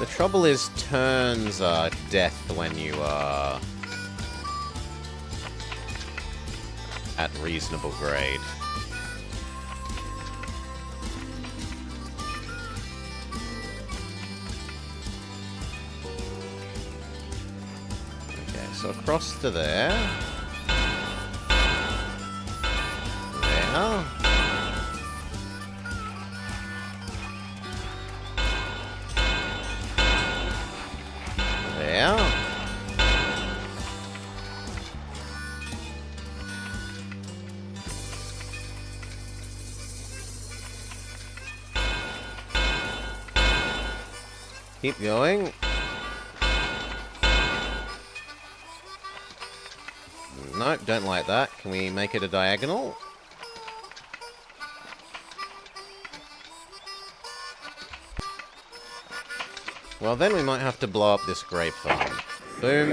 The trouble is, turns are death when you are at reasonable grade. Okay, so across to there. There. There. Keep going. Nope, don't like that. Can we make it a diagonal? Well, then we might have to blow up this grape farm. Boom.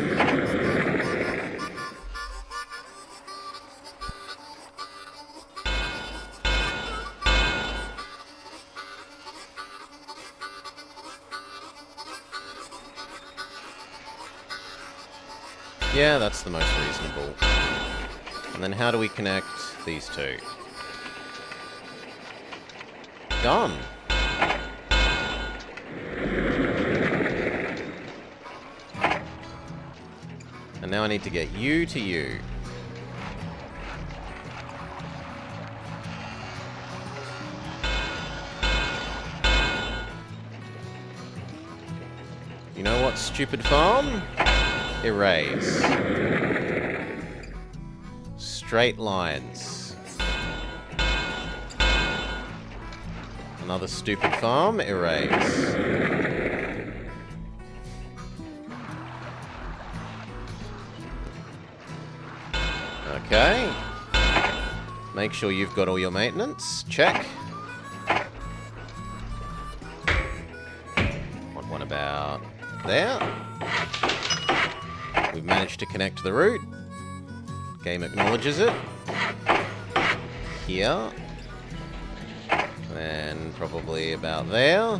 Yeah, that's the most reasonable. And then how do we connect these two? Done. And now I need to get you to you. You know what, stupid farm? Erase. Straight lines. Another stupid farm? Erase. Okay. Make sure you've got all your maintenance. Check. Want one about there. We've managed to connect the route. Game acknowledges it. Here. Then probably about there.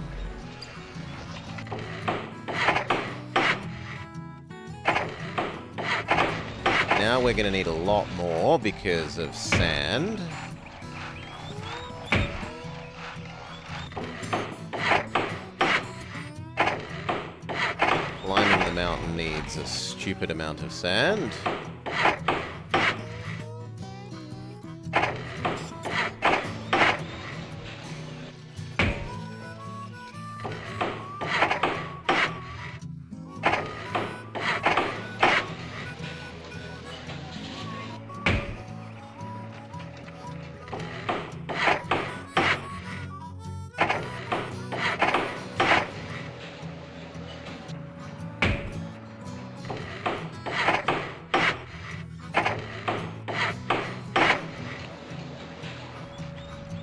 Now we're going to need a lot more because of sand. Climbing the mountain needs a stupid amount of sand.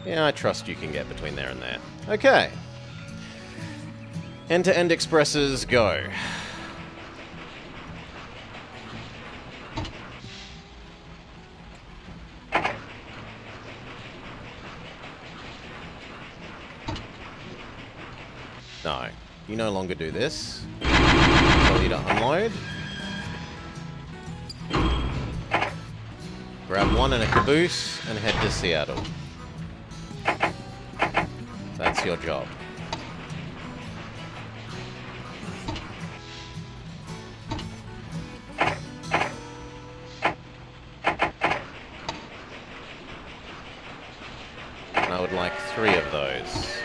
Yeah, I trust you can get between there and there. Okay. End-to-end expresses, go. No, you no longer do this. Tell you to unload. Grab one in a caboose and head to Seattle. That's your job. And I would like 3 of those.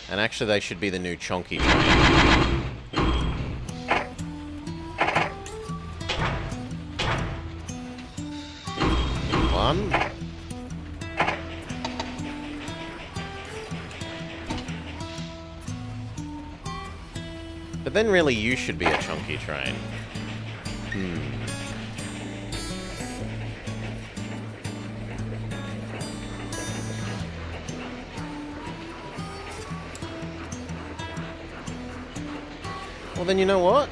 And actually, they should be the new chonky train. One. But then really you should be a chunky train. Well then you know what?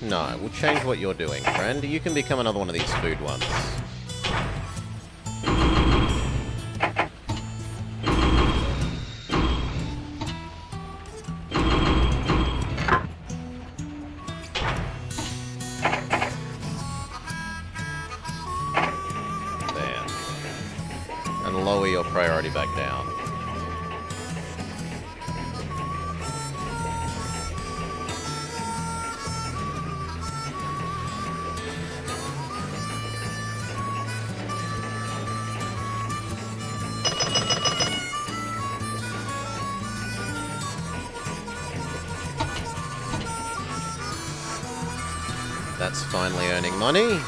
No, we'll change what you're doing, friend. You can become another one of these food ones. priority back down. That's finally earning money.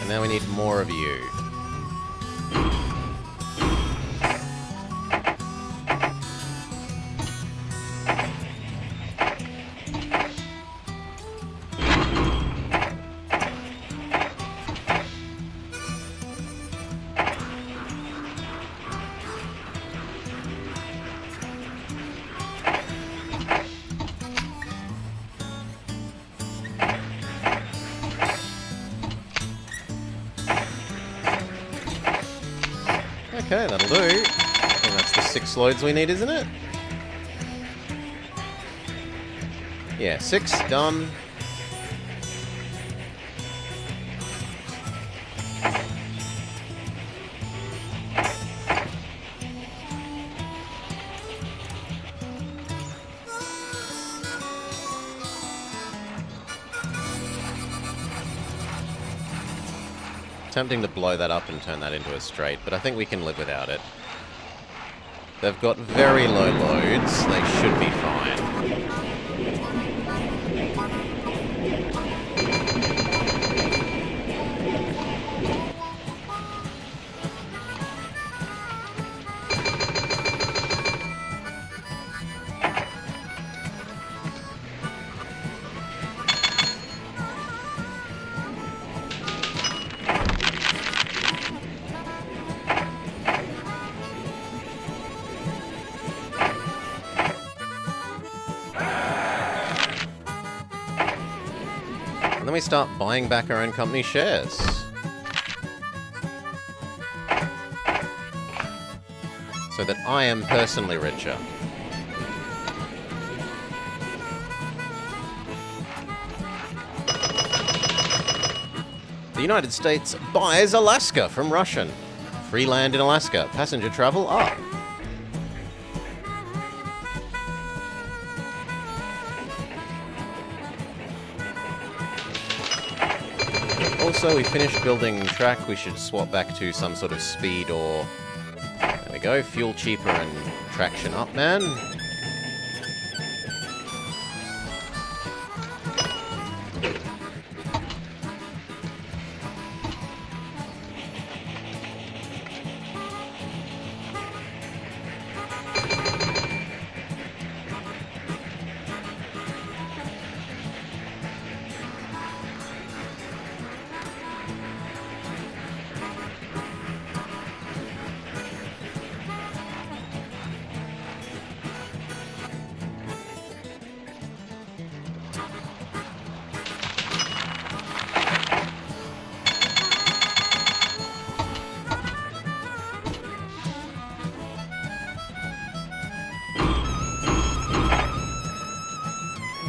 And now we need more of you. Okay, that'll do. I think that's the 6 loads we need, isn't it? Yeah, 6, done. Tempting to blow that up and turn that into a straight, but I think we can live without it. They've got very low loads. They should be fine. And then we start buying back our own company shares. So that I am personally richer. The United States buys Alaska from Russian. Free land in Alaska. Passenger travel up. Also, we finished building track. We should swap back to some sort of speed or... There we go. Fuel cheaper and traction up, man.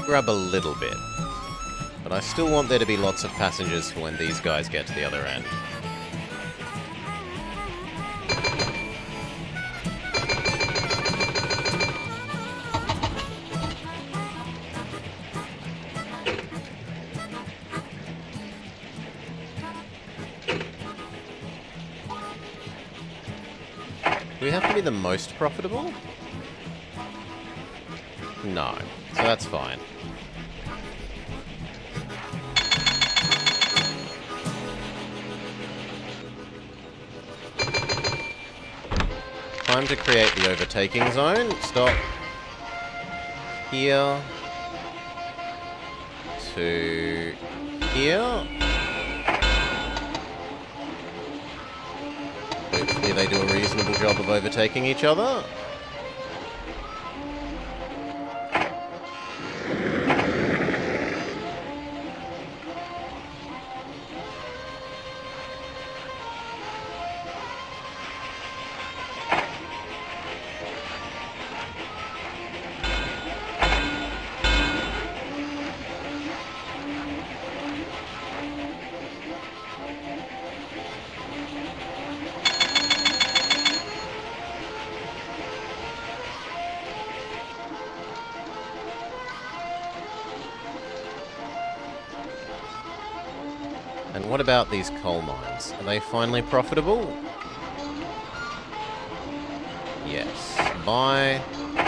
Grab a little bit. But I still want there to be lots of passengers for when these guys get to the other end. Do we have to be the most profitable? No. So that's fine. Time to create the overtaking zone. Stop. Here. To here. Hopefully they do a reasonable job of overtaking each other. And what about these coal mines? Are they finally profitable? Yes. Buy,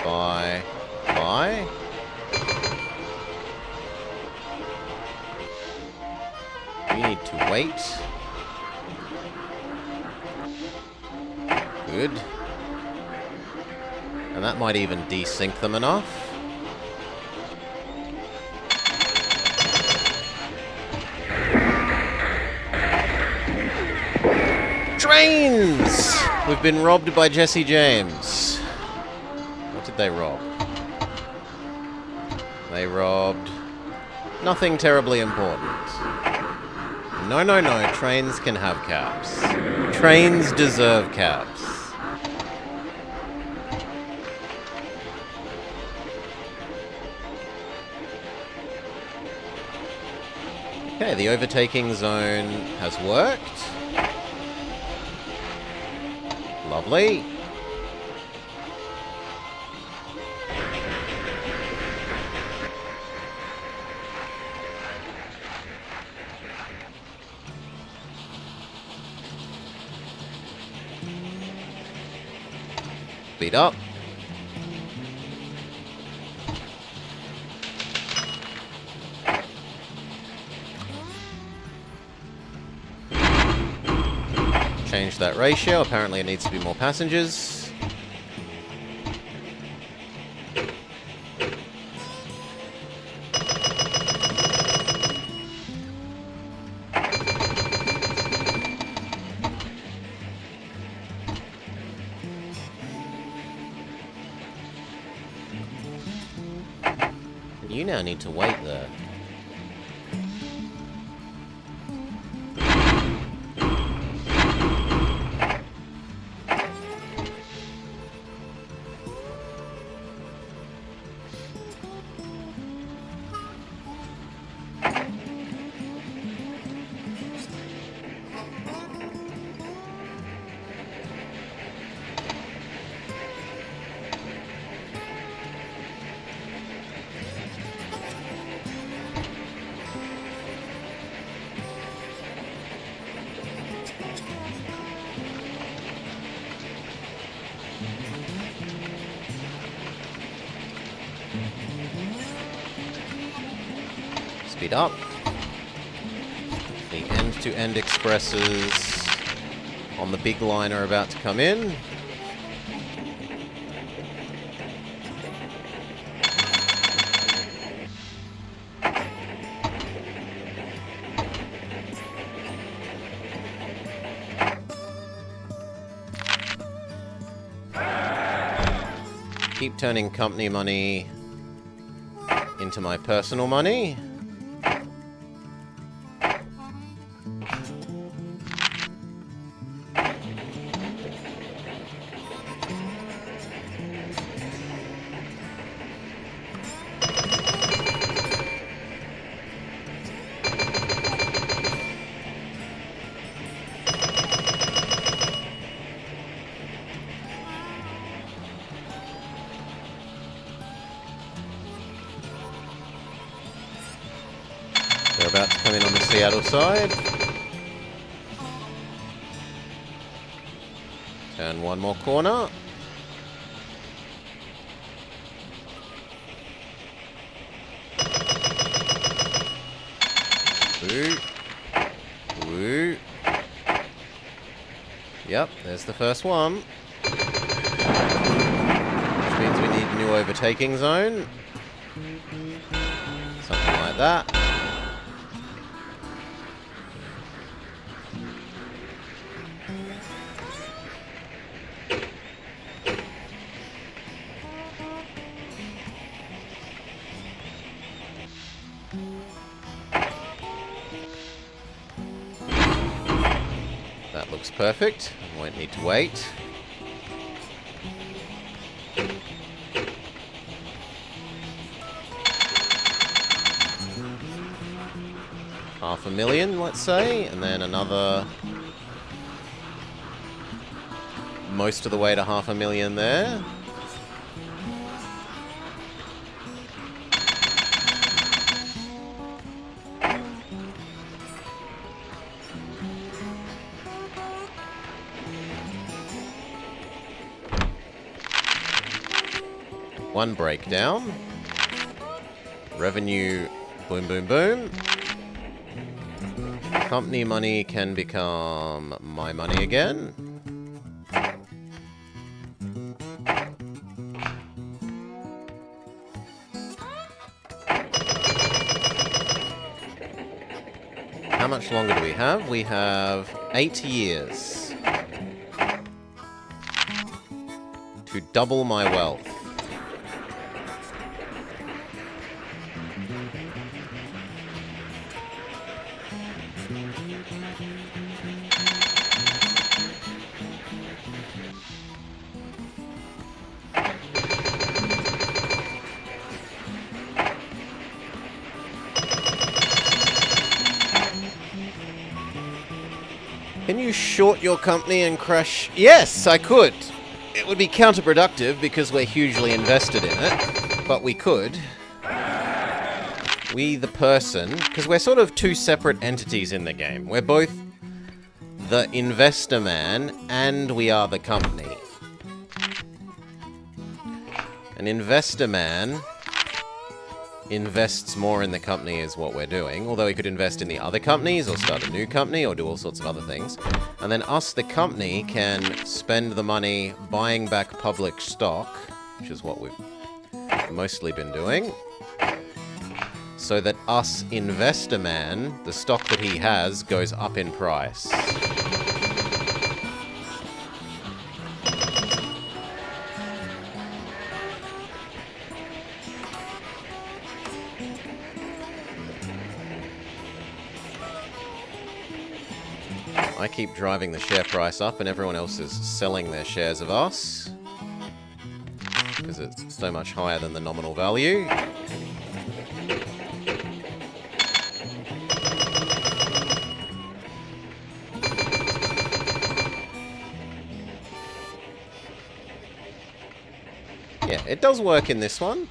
buy, buy. We need to wait. Good. And that might even desync them enough. Trains! We've been robbed by Jesse James. What did they rob? They robbed nothing terribly important. No, no, no. Trains can have cabs. Trains deserve cabs. Okay, the overtaking zone has worked. Lovely. Speed up. Change that ratio. Apparently it needs to be more passengers. You now need to wait there. Speed up. The end-to-end expresses on the big line are about to come in. Keep turning company money into my personal money. They're about to come in on the Seattle side. Turn one more corner. Woo. Woo. Yep, there's the first one. Which means we need a new overtaking zone. Something like that. That looks perfect. Won't need to wait. $500,000, let's say, and then another most of the way to $500,000 there. One breakdown. Revenue, boom, boom, boom. Company money can become my money again. How much longer do we have? We have 8 years to double my wealth. Can you short your company and crash? Yes, I could. It would be counterproductive because we're hugely invested in it, but we could. We, the person, because we're sort of two separate entities in the game. We're both the investor man and we are the company. An investor man invests more in the company is what we're doing, although he could invest in the other companies or start a new company or do all sorts of other things. And then us, the company, can spend the money buying back public stock, which is what we've mostly been doing, so that us, investor man, the stock that he has goes up in price. I keep driving the share price up and everyone else is selling their shares of us because it's so much higher than the nominal value. Yeah, it does work in this one.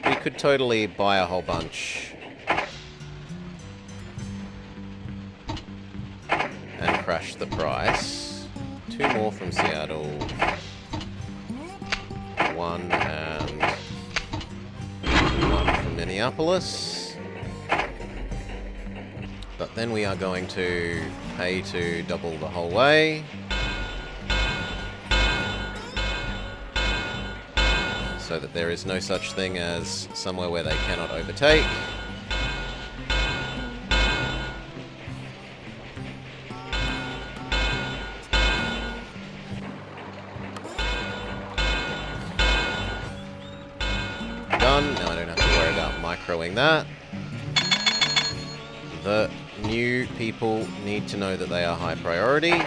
We could totally buy a whole bunch and crash the price. 2 more from Seattle. 1 and 1 from Minneapolis. But then we are going to pay to double the whole way. So that there is no such thing as somewhere where they cannot overtake. Done. Now I don't have to worry about microing that. The new people need to know that they are high priority.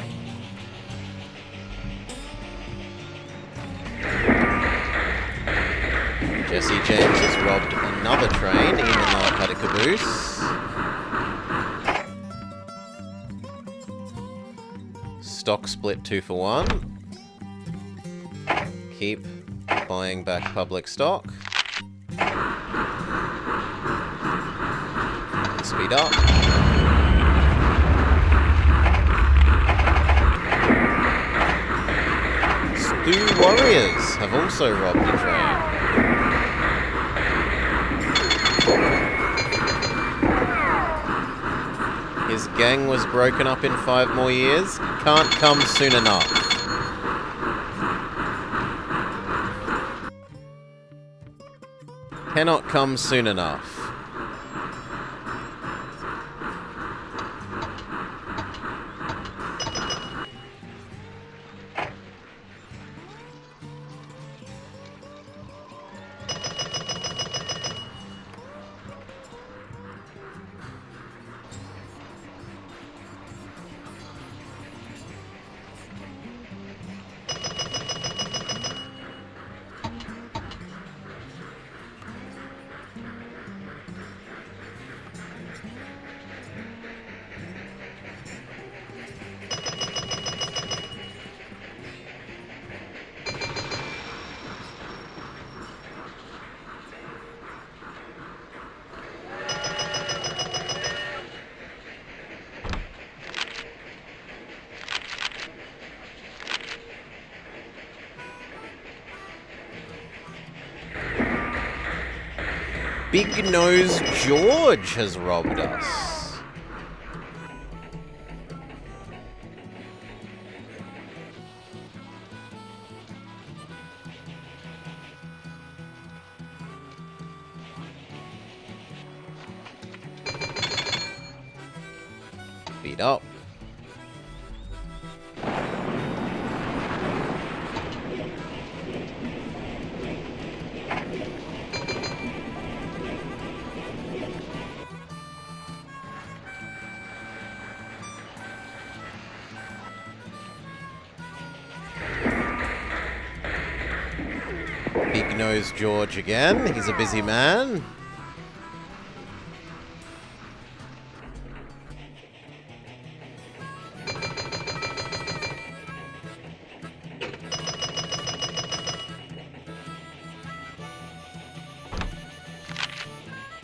Jesse James has robbed another train, even though it had a caboose. Stock split 2 for 1. Keep buying back public stock. Speed up. Stu Warriors have also robbed the train. His gang was broken up in 5 more years. Can't come soon enough. Cannot come soon enough. Big Nose George has robbed us. Beat up. Big Nose George again. He's a busy man.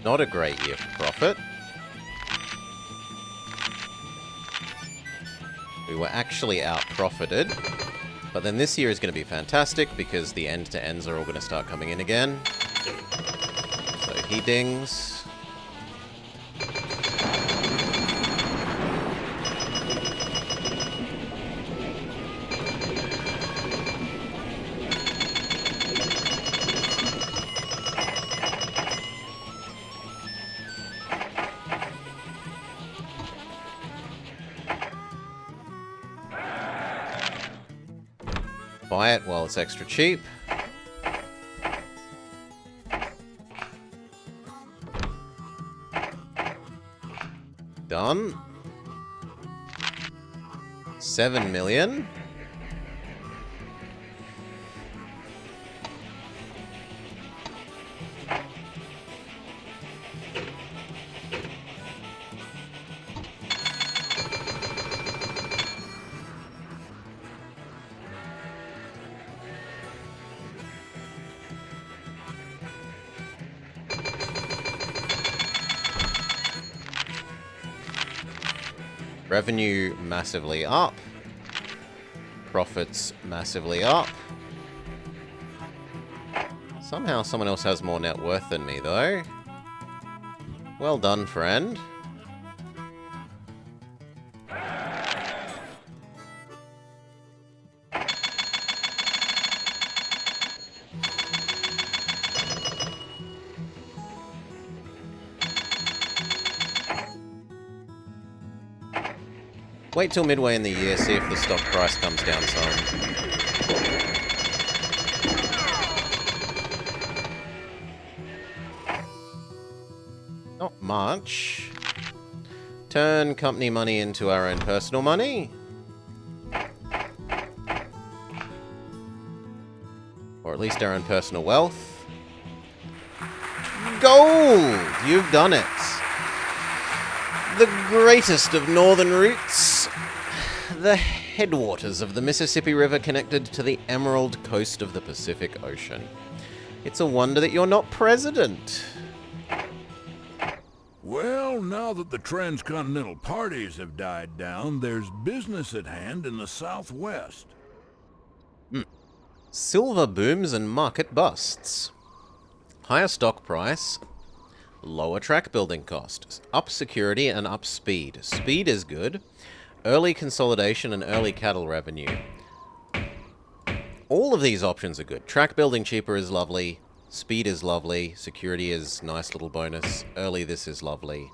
Not a great year for profit. We were actually out-profited. But then this year is going to be fantastic because the end-to-ends are all going to start coming in again. So he dings. Buy it while it's extra cheap. Done. 7 million. Revenue massively up. Profits massively up. Somehow someone else has more net worth than me, though. Well done, friend. Wait till midway in the year, see if the stock price comes down some. Not much. Turn company money into our own personal money. Or at least our own personal wealth. Gold! You've done it. The greatest of northern routes. The headwaters of the Mississippi River connected to the emerald coast of the Pacific Ocean. It's a wonder that you're not president. Well, now that the transcontinental parties have died down, there's business at hand in the Southwest. Silver booms and market busts. Higher stock price. Lower track building costs. Up security and up speed. Speed is good. Early consolidation and early cattle revenue. All of these options are good. Track building cheaper is lovely. Speed is lovely. Security is nice little bonus. Early this is lovely.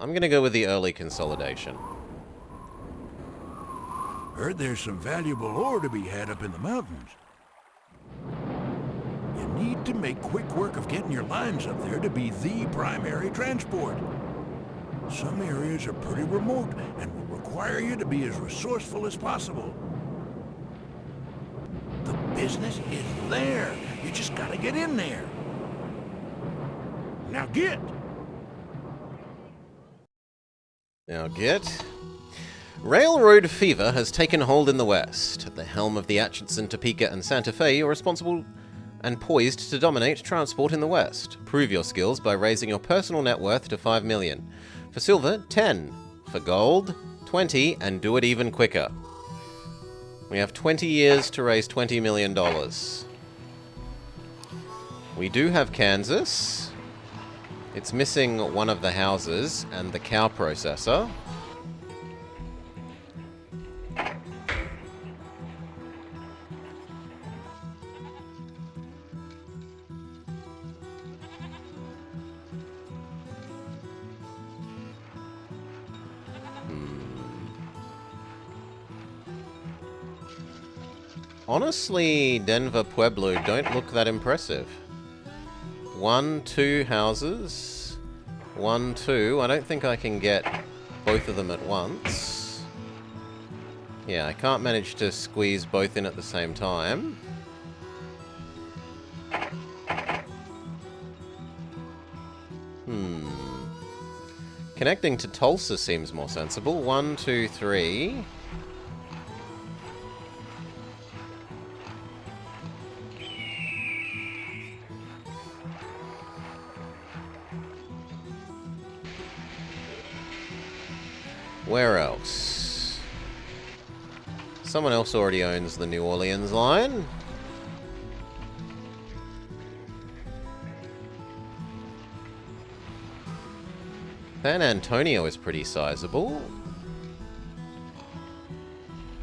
I'm going to go with the early consolidation. Heard there's some valuable ore to be had up in the mountains. You need to make quick work of getting your lines up there to be the primary transport. Some areas are pretty remote and will require you to be as resourceful as possible. The business is there. You just gotta get in there. Now get! Now get. Railroad fever has taken hold in the West. At the helm of the Atchison, Topeka, and Santa Fe, you're responsible and poised to dominate transport in the West. Prove your skills by raising your personal net worth to 5 million. For silver, 10. For gold, 20, and do it even quicker. We have 20 years to raise $20 million. We do have Kansas. It's missing one of the houses and the cow processor. Honestly, Denver Pueblo don't look that impressive. 1, 2 houses. 1, 2. I don't think I can get both of them at once. Yeah, I can't manage to squeeze both in at the same time. Connecting to Tulsa seems more sensible. 1, 2, 3. Where else? Someone else already owns the New Orleans line. San Antonio is pretty sizable.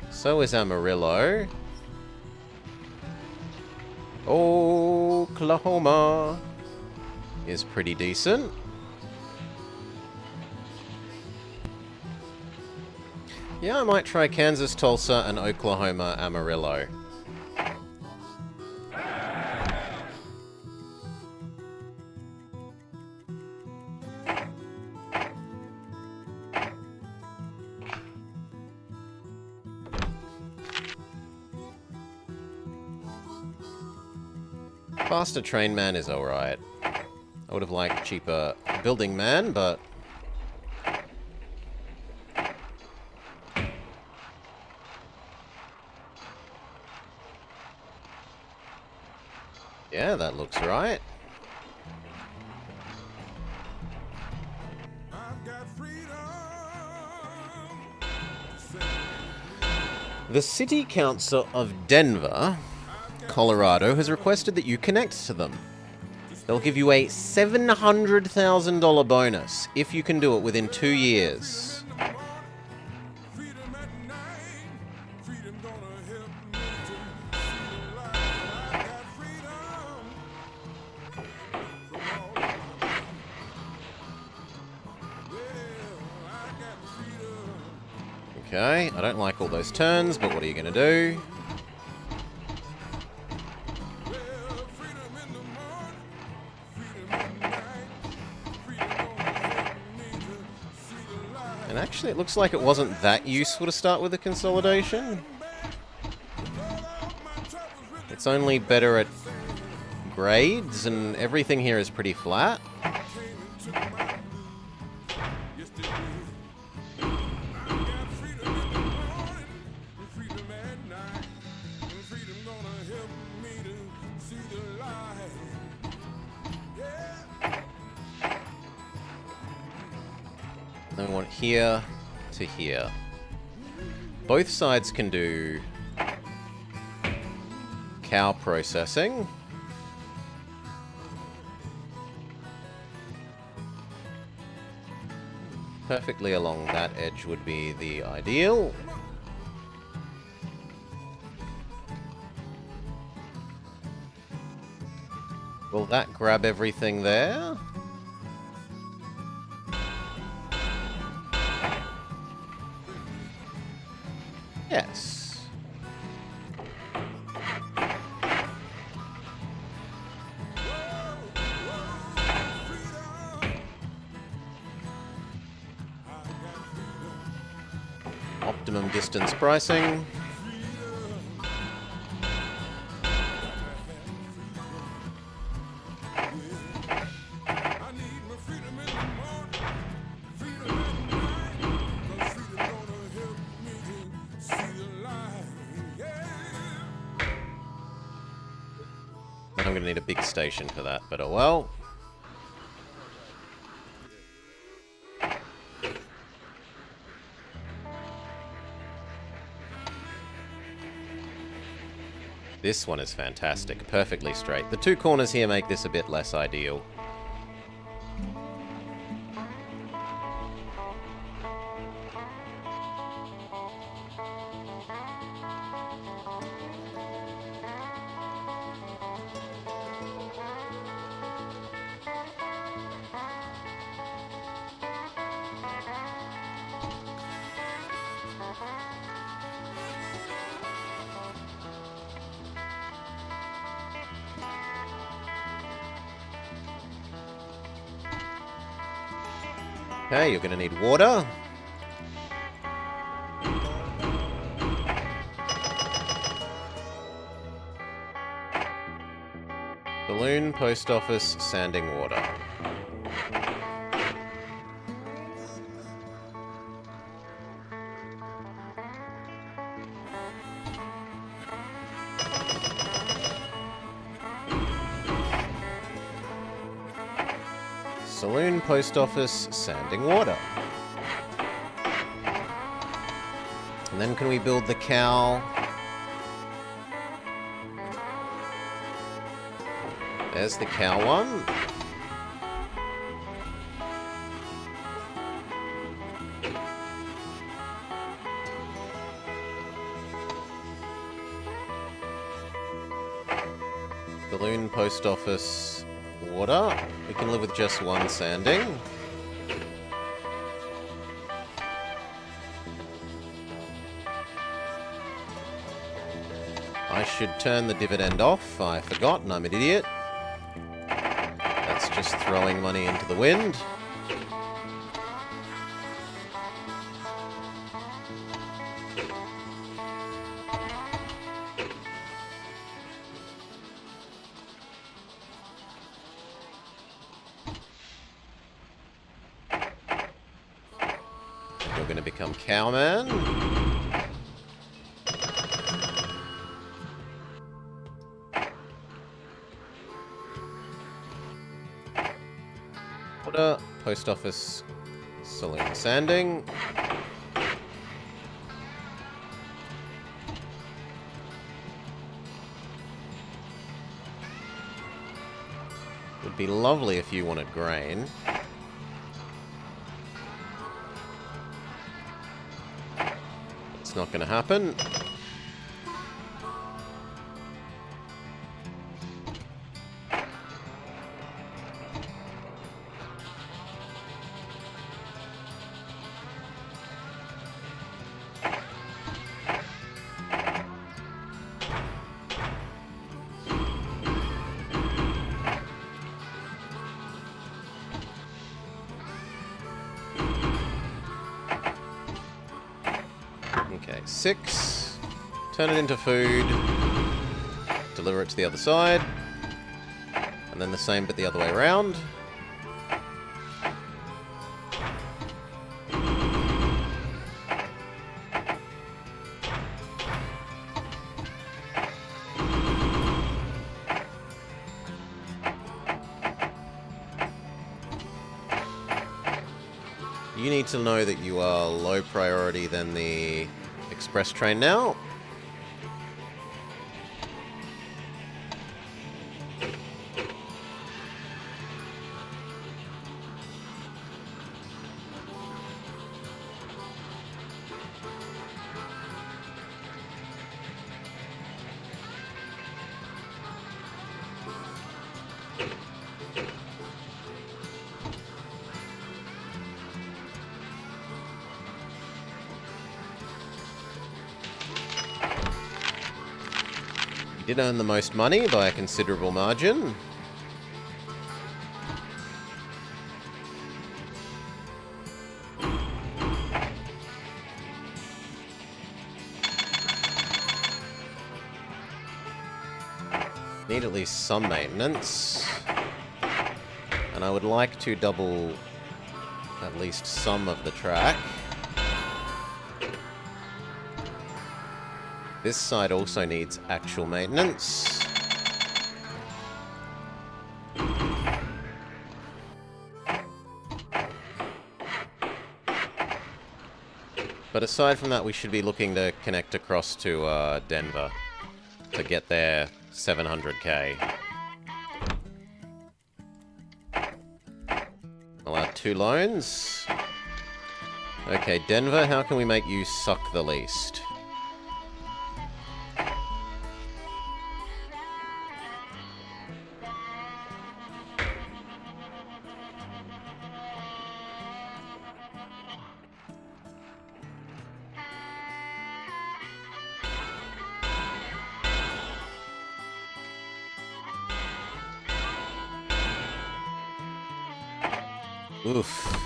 So is Amarillo. Oklahoma is pretty decent. Yeah, I might try Kansas, Tulsa, and Oklahoma, Amarillo. Faster train man is alright. I would have liked cheaper building man, but... yeah, that looks right. The City Council of Denver, Colorado, has requested that you connect to them. They'll give you a $700,000 bonus if you can do it within 2 years. Okay, I don't like all those turns, but what are you going to do? And actually, it looks like it wasn't that useful to start with the consolidation. It's only better at grades, and everything here is pretty flat. Then we want here to here. Both sides can do cow processing. Perfectly along that edge would be the ideal. Will that grab everything there? Yes. Optimum distance pricing. I'm going to need a big station for that, but oh well. This one is fantastic, perfectly straight. The two corners here make this a bit less ideal. Okay, you're going to need water. Balloon, post office, sanding water. Saloon, post office, sanding water. And then can we build the cow? There's the cow one. Balloon, post office, water. We can live with just one sanding. I should turn the dividend off. I forgot, and I'm an idiot. That's just throwing money into the wind. You're going to become cowman. Water, post office, saloon sanding. Would be lovely if you wanted grain. It's not going to happen. Okay, 6. Turn it into food. Deliver it to the other side. And then the same but the other way around. You need to know that you are low priority than the express train now. Did earn the most money by a considerable margin. Need at least some maintenance. And I would like to double at least some of the track. This side also needs actual maintenance. But aside from that, we should be looking to connect across to Denver. to get their 700k. Allow 2 loans. Okay, Denver, how can we make you suck the least? Oof.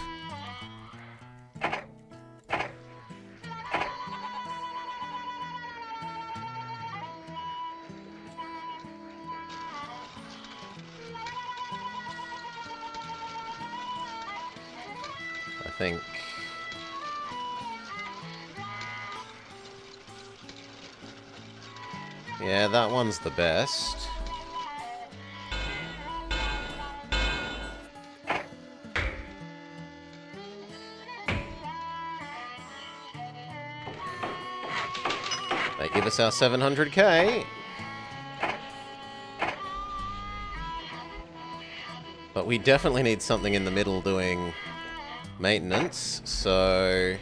I think... yeah, that one's the best. They give us our 700k. But we definitely need something in the middle doing maintenance, so...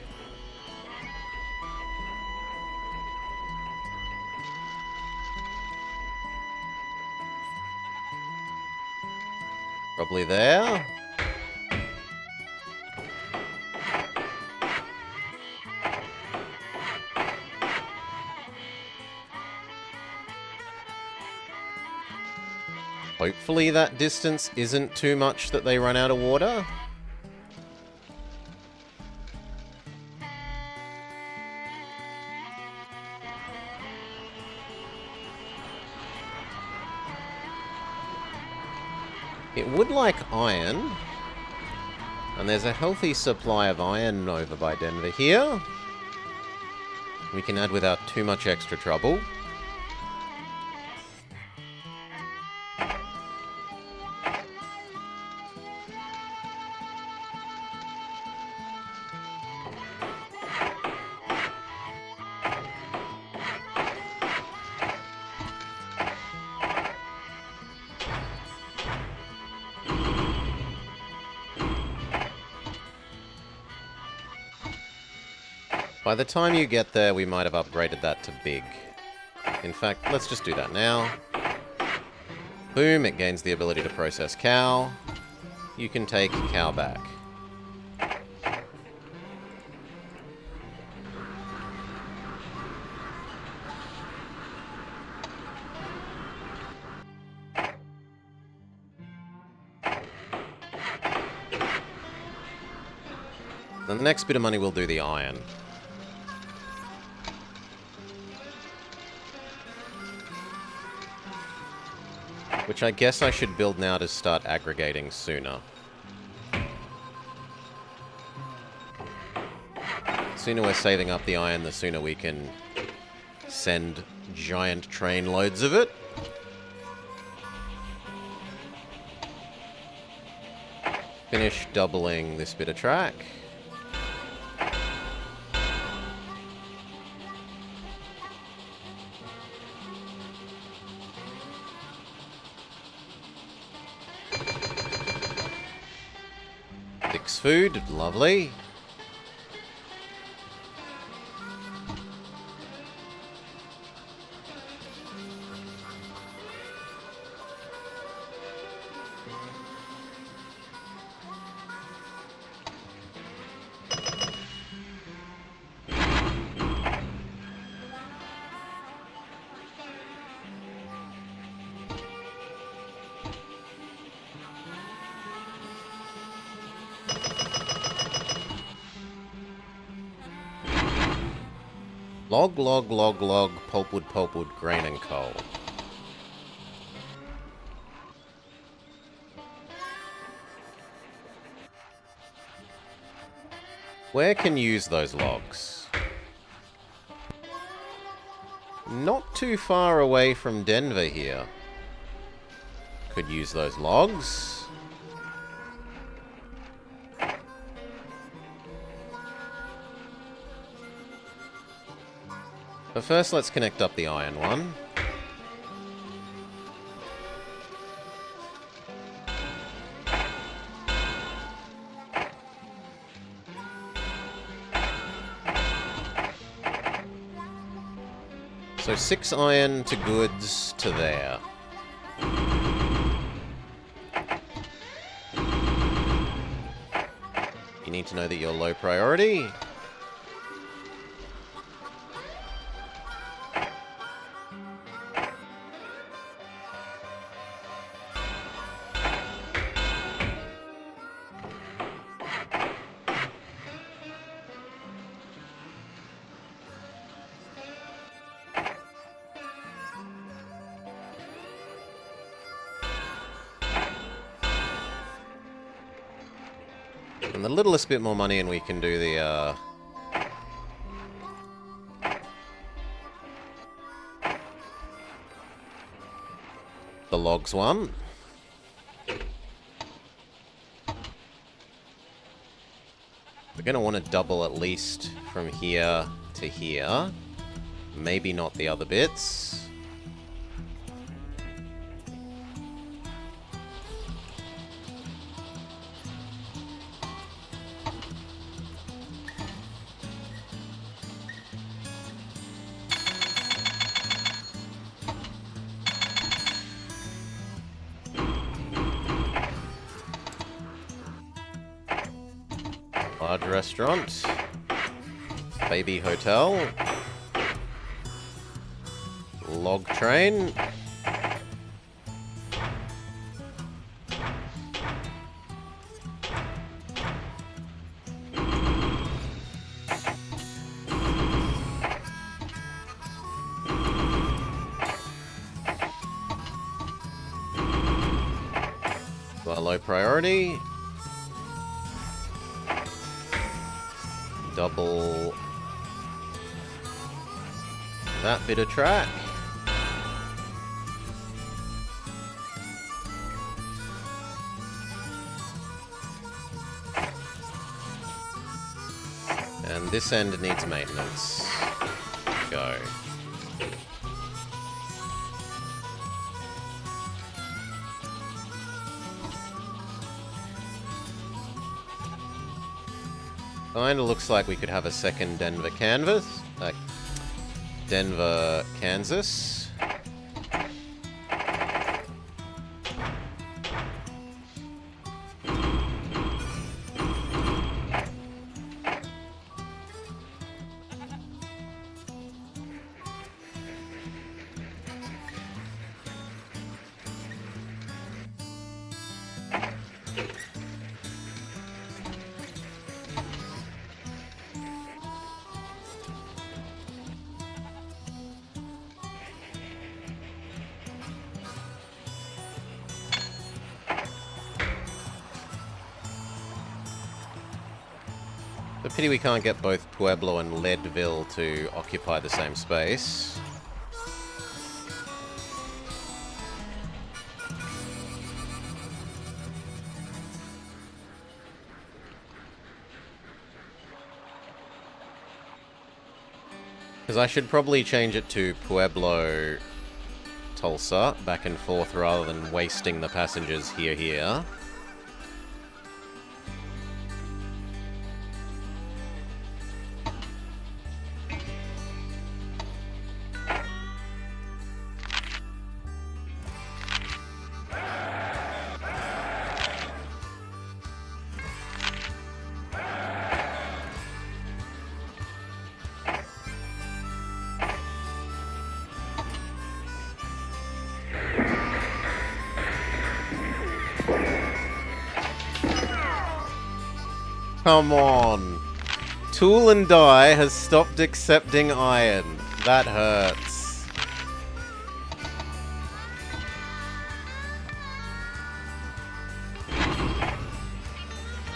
probably there. Hopefully that distance isn't too much that they run out of water. It would like iron. And there's a healthy supply of iron over by Denver here. We can add without too much extra trouble. By the time you get there, we might have upgraded that to big. In fact, let's just do that now. Boom, it gains the ability to process cow. You can take cow back. Then the next bit of money will do the iron. Which I guess I should build now to start aggregating sooner. The sooner we're saving up the iron, the sooner we can send giant train loads of it. Finish doubling this bit of track. Food, lovely. Log, log, log, log, pulpwood, grain and coal. Where can use those logs? Not too far away from Denver here. Could use those logs. But first, let's connect up the iron one. So 6 iron to goods to there. You need to know that you're low priority. And the littlest bit more money and we can do the logs one. We're going to want to double at least from here to here. Maybe not the other bits. Large restaurant. Baby hotel. Log train. Well, low priority. Double that bit of track. And this end needs maintenance. Go. Kinda looks like we could have a second Denver canvas. Denver, Kansas. The pity we can't get both Pueblo and Leadville to occupy the same space. Because I should probably change it to Pueblo, Tulsa, back and forth rather than wasting the passengers here. Come on. Tool and Die has stopped accepting iron. That hurts.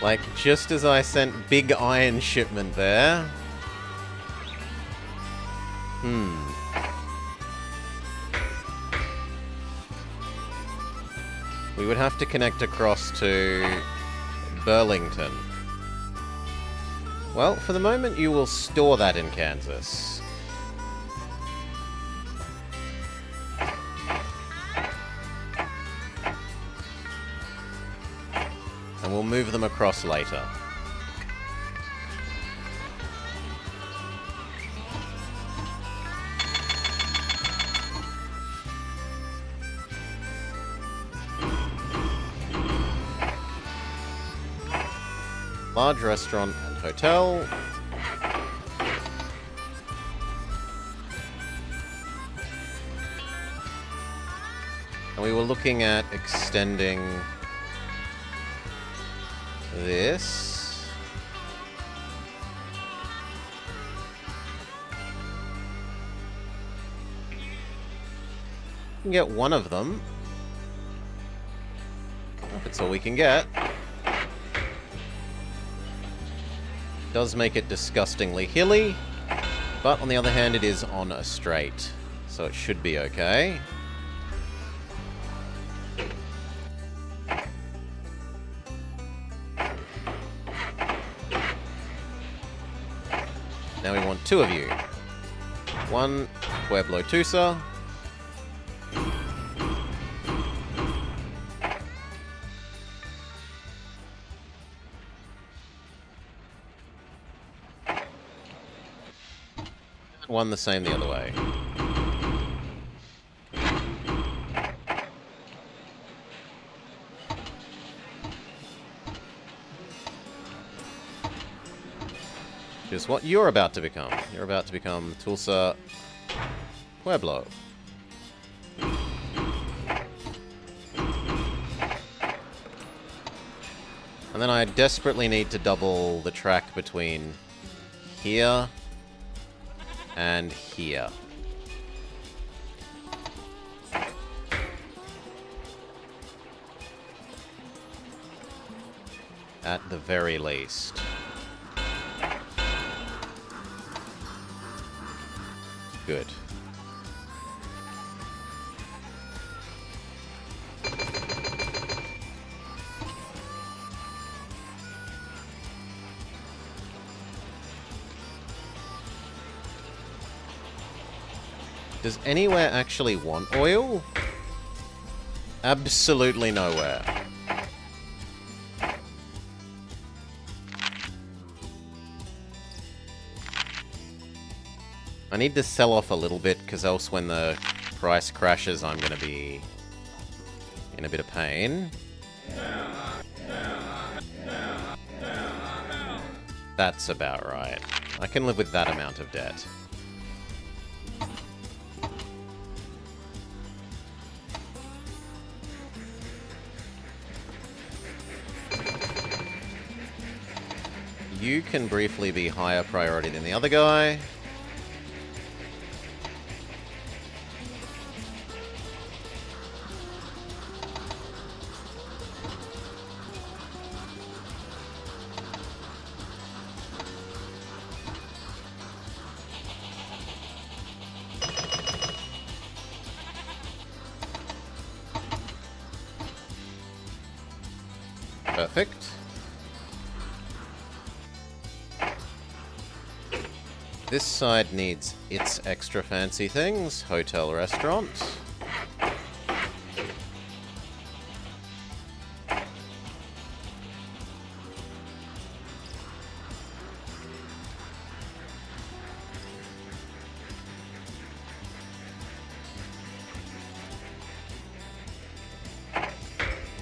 Like, just as I sent big iron shipment there. We would have to connect across to Burlington. Well, for the moment, you will store that in Kansas. And we'll move them across later. Large restaurant and hotel. And we were looking at extending this. We can get one of them. That's all we can get. Does make it disgustingly hilly, but on the other hand, it is on a straight, so it should be okay. Now we want two of you. One Pueblo Tusa. One the same the other way. Which is what you're about to become. You're about to become Tulsa Pueblo. And then I desperately need to double the track between here and here. At the very least. Good. Does anywhere actually want oil? Absolutely nowhere. I need to sell off a little bit, because else when the price crashes, I'm going to be in a bit of pain. That's about right. I can live with that amount of debt. You can briefly be higher priority than the other guy. Perfect. This side needs its extra fancy things. Hotel, restaurant.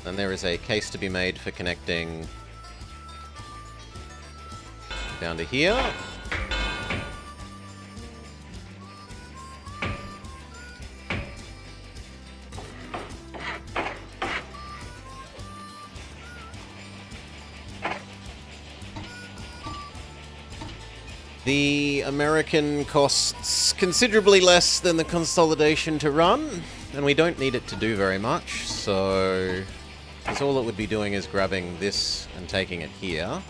And there is a case to be made for connecting down to here. The American costs considerably less than the consolidation to run, and we don't need it to do very much, so because all it would be doing is grabbing this and taking it here.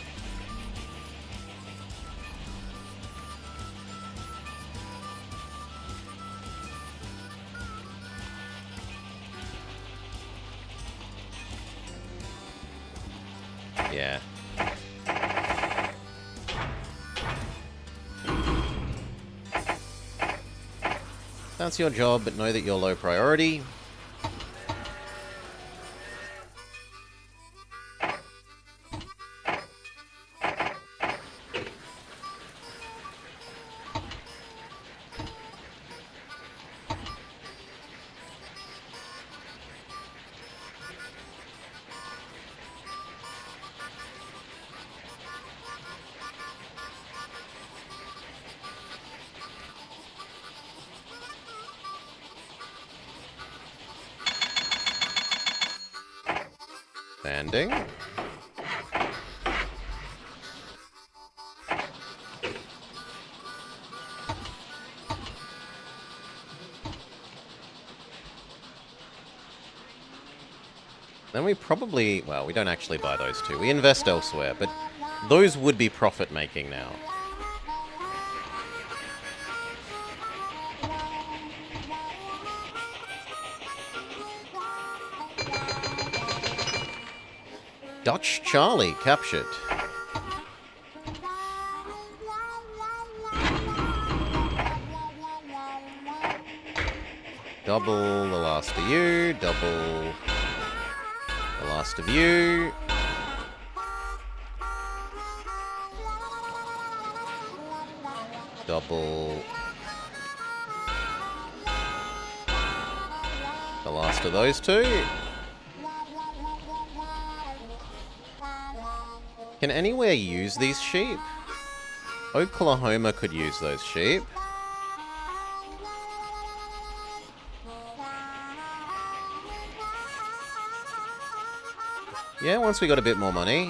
Yeah. That's your job, but know that you're low priority. expanding. Then we probably... Well, we don't actually buy those two. We invest elsewhere, but those would be profit-making now. Dutch Charlie captured. Double the last of you, double the last of you. Double the last of those two. Can anywhere use these sheep? Oklahoma could use those sheep. Yeah, once we got a bit more money.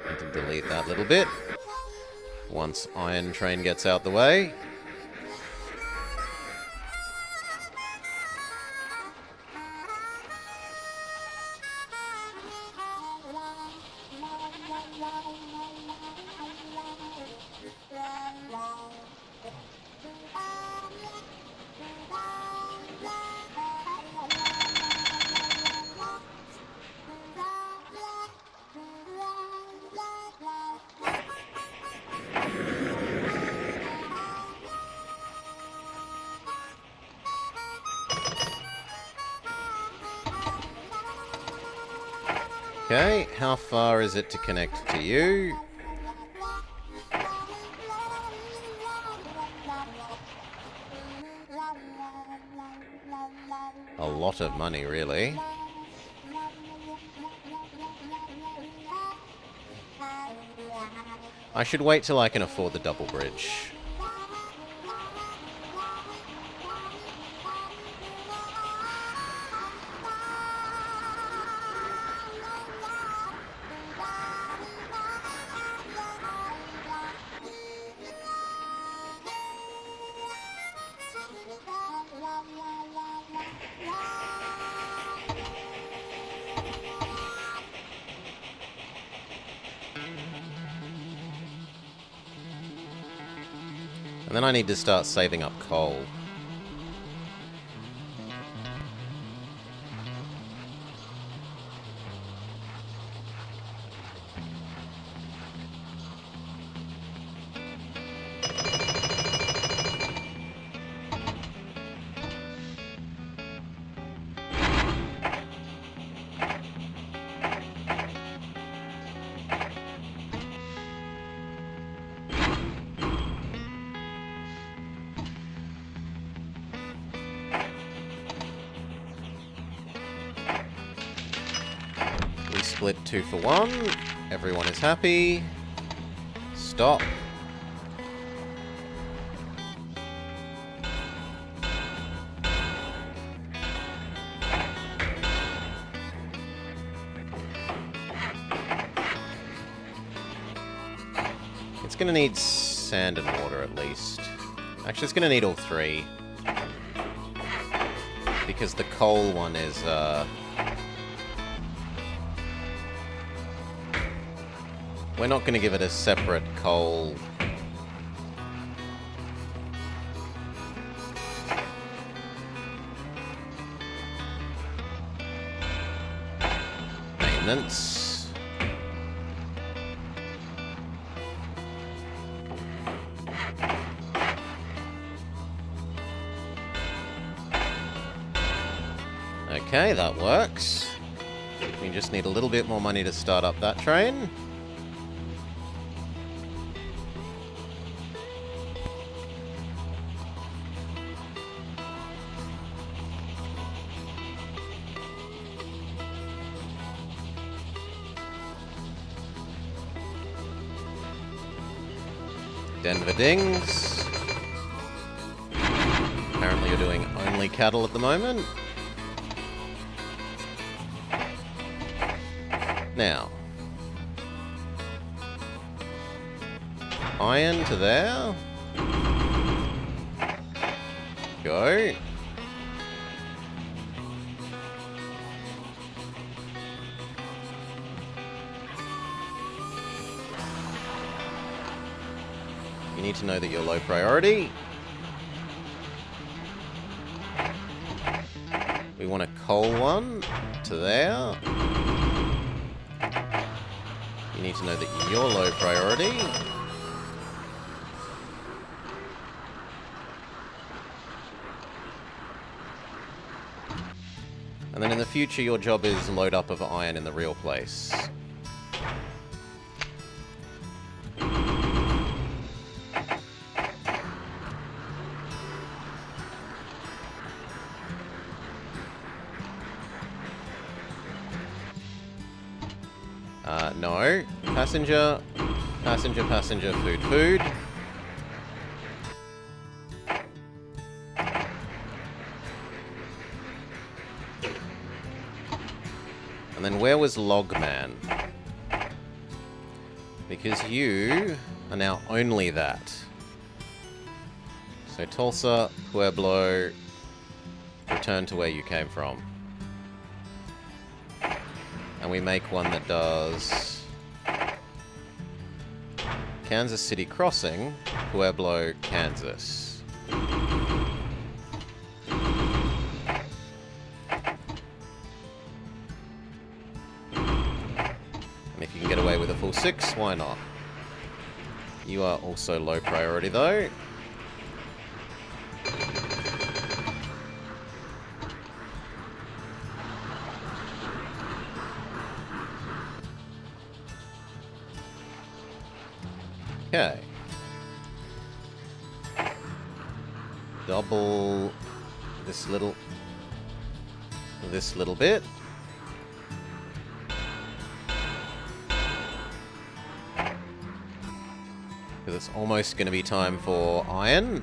Need to delete that little bit. Once Iron Train gets out the way. Okay, how far is it to connect to you? A lot of money, really. I should wait till I can afford the double bridge. And then I need to start saving up coal. Split 2 for 1. Everyone is happy. Stop. It's going to need sand and water at least. Actually, it's going to need all three. Because the coal one is, we're not going to give it a separate coal. Maintenance. Okay, that works. We just need a little bit more money to start up that train. Denver Dings. doing only cattle at the moment. Now, iron to there. Go. You need to know that you're low priority. We want a coal one to there. You need to know that you're low priority. And then in the future, your job is load up of iron in the real place. No. Passenger, passenger, passenger, food, food. And then where was Logman? Because you are now only that. So Tulsa, Pueblo, return to where you came from. And we make one that does Kansas City Crossing, Pueblo, Kansas. And if you can get away with a full 6, why not? You are also low priority though. Okay. Double this little bit. Because it's almost going to be time for iron.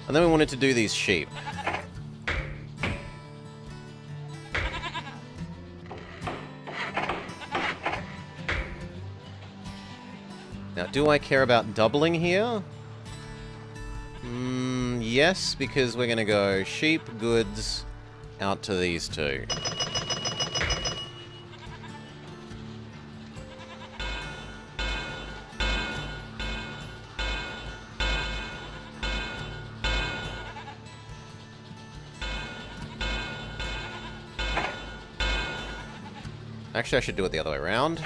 And then we wanted to do these sheep. Now, do I care about doubling here? Yes, because we're going to go sheep, goods, out to these two. Actually, I should do it the other way around.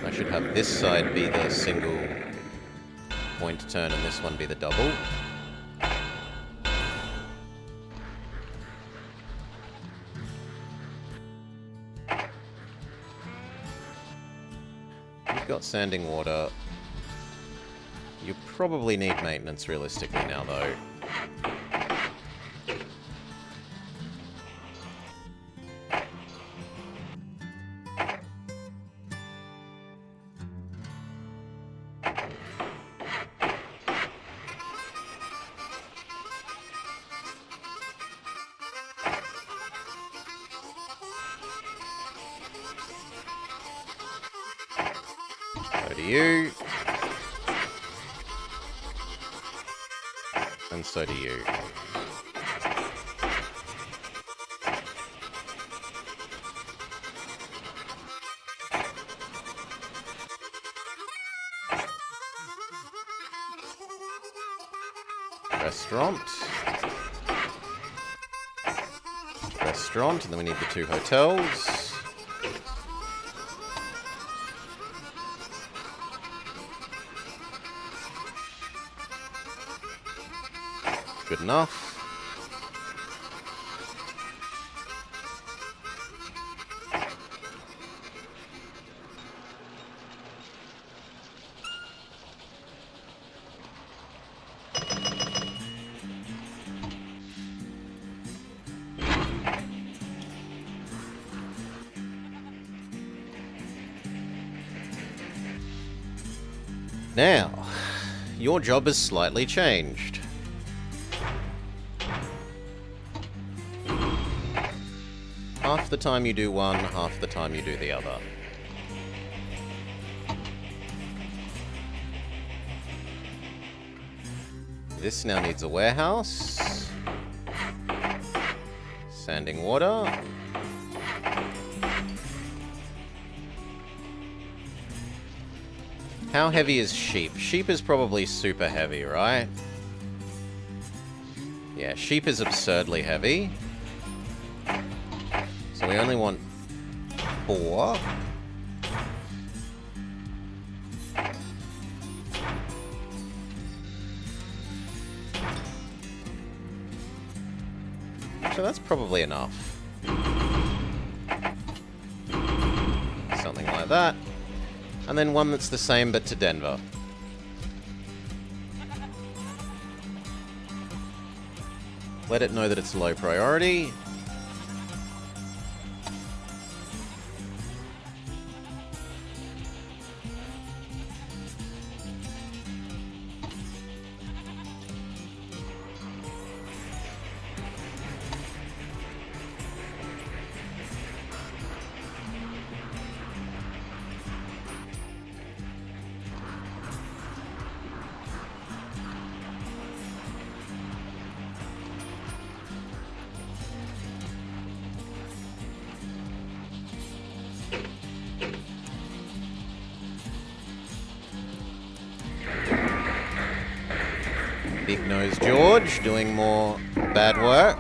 I should have this side be the single point turn and this one be the double. You've got standing water. You probably need maintenance realistically now, though. So do you. And so do you. Restaurant. Restaurant, and then we need the 2 hotels. Good enough. Now, your job is slightly changed. Half the time you do one, half the time you do the other. This now needs a warehouse. Sanding water. How heavy is sheep? Sheep is probably super heavy, right? Yeah, sheep is absurdly heavy. So we only want 4. So that's probably enough. Something like that. And then one that's the same but to Denver. Let it know that it's low priority. Big Nose George doing more bad work.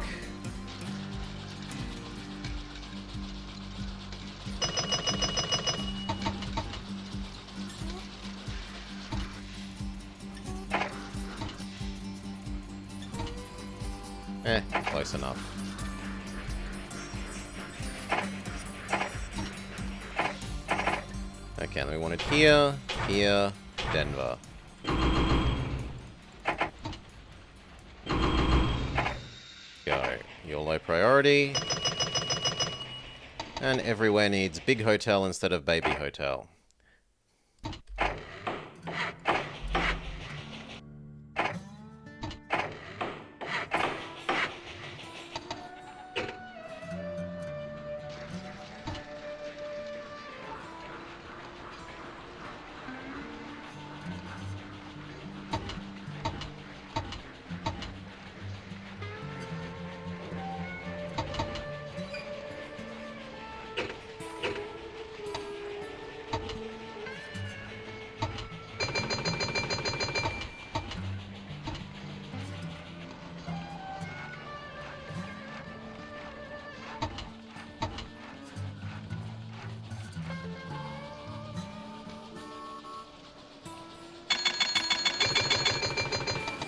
Close enough. Okay, and we wanted here, here, Denver. Go. You're low priority. And everywhere needs big hotel instead of baby hotel.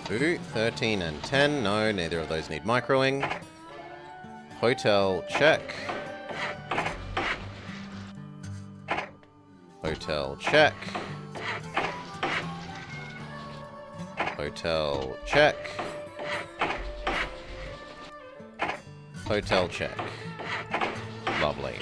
Ooh, 13 and 10. No, neither of those need microing. Hotel, check. Hotel, check. Hotel, check. Hotel, check. Lovely.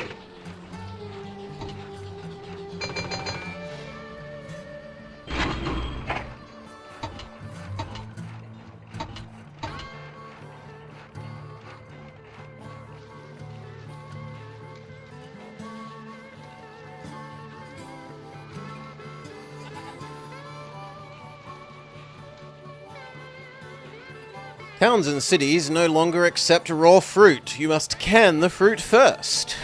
Towns and cities no longer accept raw fruit. You must can the fruit first.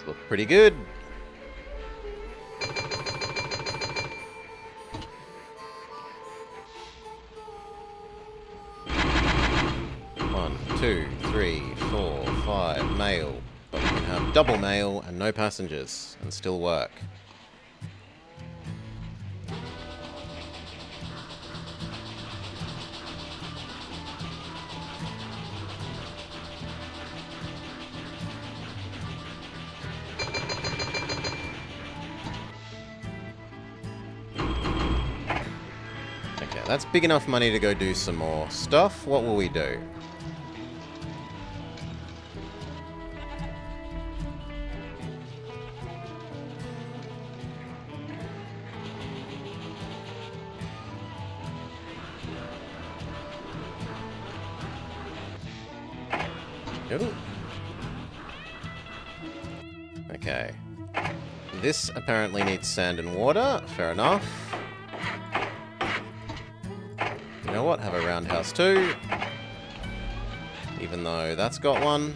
Look pretty good. 1, 2, 3, 4, 5 mail. But we can have double mail and no passengers and still work. Okay, that's big enough money to go do some more stuff. What will we do? Ooh. Okay. This apparently needs sand and water. Fair enough. You know what? Have a roundhouse too. Even though that's got one.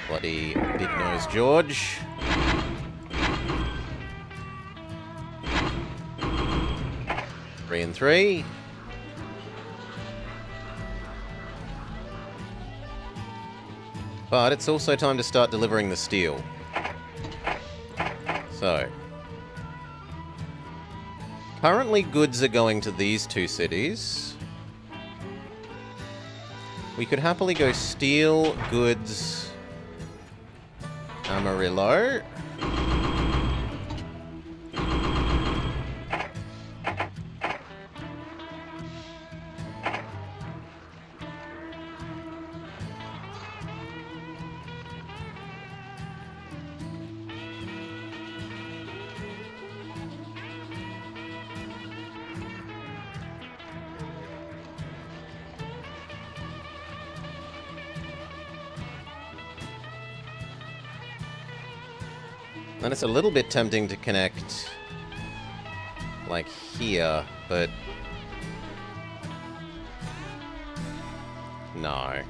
Bloody big nose George. Three and three. But it's also time to start delivering the steel. So, currently goods are going to these two cities. We could happily go steel, goods, Amarillo. And it's a little bit tempting to connect, like, here, but... no.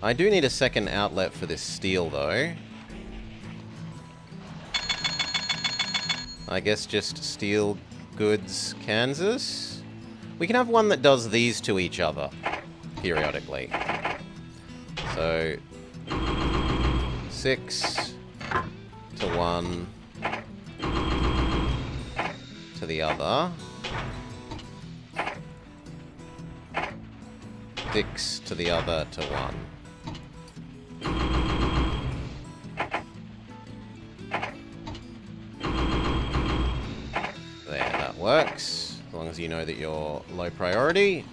I do need a second outlet for this steel, though. I guess just steel, goods, Kansas? We can have one that does these to each other, periodically. So... 6 to one to the other. 6 to the other to one. There, that works. As long as you know that you're low priority.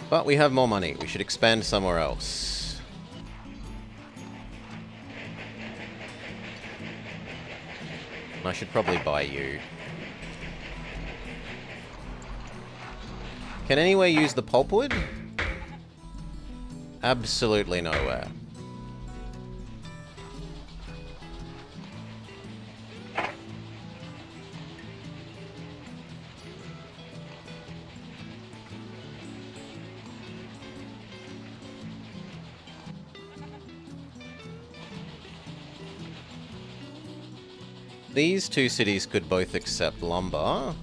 But we have more money. We should expand somewhere else. I should probably buy you. Can anywhere use the pulpwood? Absolutely nowhere. These two cities could both accept lumber.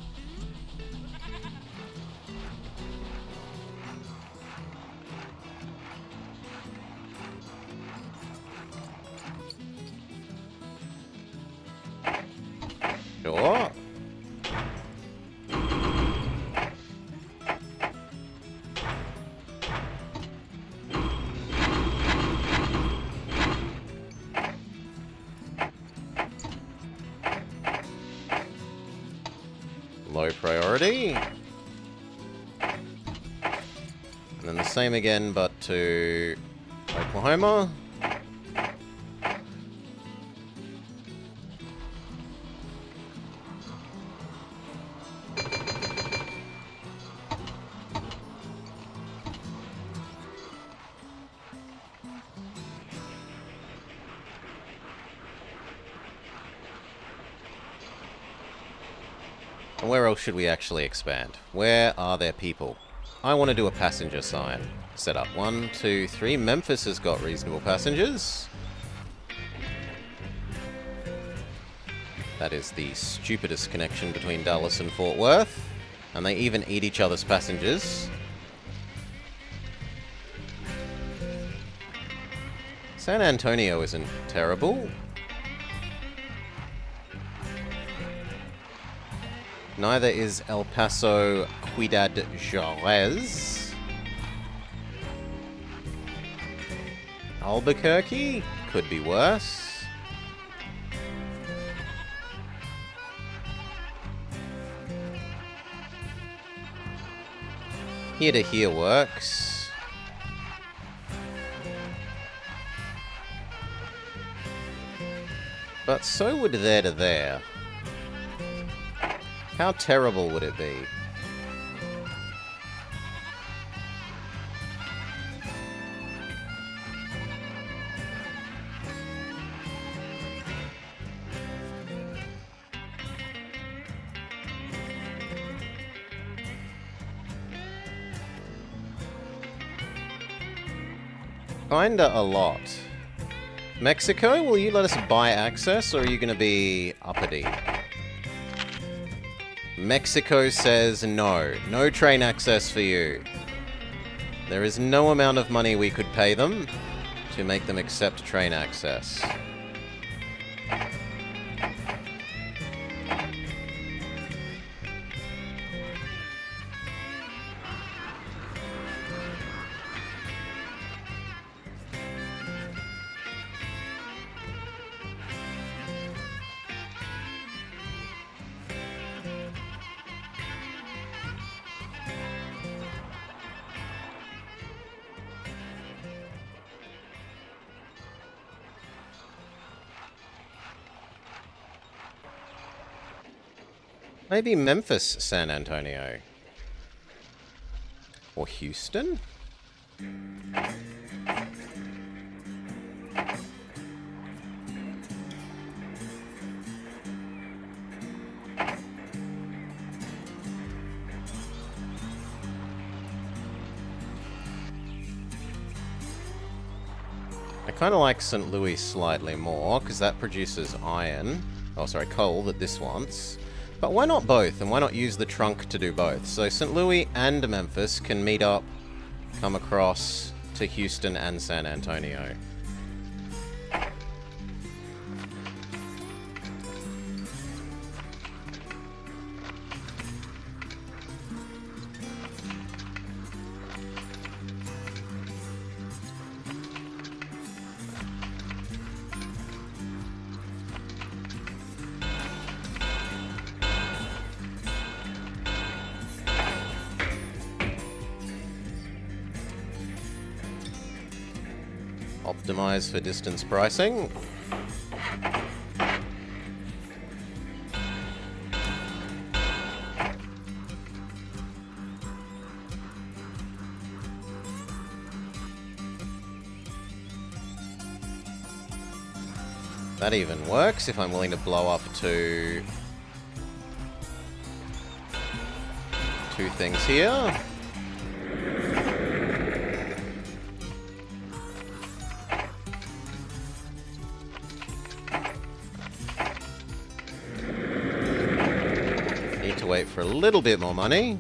Sure. Low priority. And then the same again, but to Oklahoma. And where else should we actually expand? Where are there people? I want to do a passenger sign. Set up 1, 2, 3. Memphis has got reasonable passengers. That is the stupidest connection between Dallas and Fort Worth. And they even eat each other's passengers. San Antonio isn't terrible. Neither is El Paso Ciudad Juarez. Albuquerque could be worse. Here to here works. But so would there to there. How terrible would it be? Kinda a lot. Mexico, will you let us buy access, or are you going to be uppity? Mexico says no. No train access for you. There is no amount of money we could pay them to make them accept train access. Maybe Memphis, San Antonio. Or Houston? I kind of like St. Louis slightly more, because that produces iron. Oh, sorry, coal that this wants. But why not both? And why not use the trunk to do both? So St. Louis and Memphis can meet up, come across to Houston and San Antonio. Optimize for distance pricing. That even works if I'm willing to blow up to 2 things here. Need to wait for a little bit more money.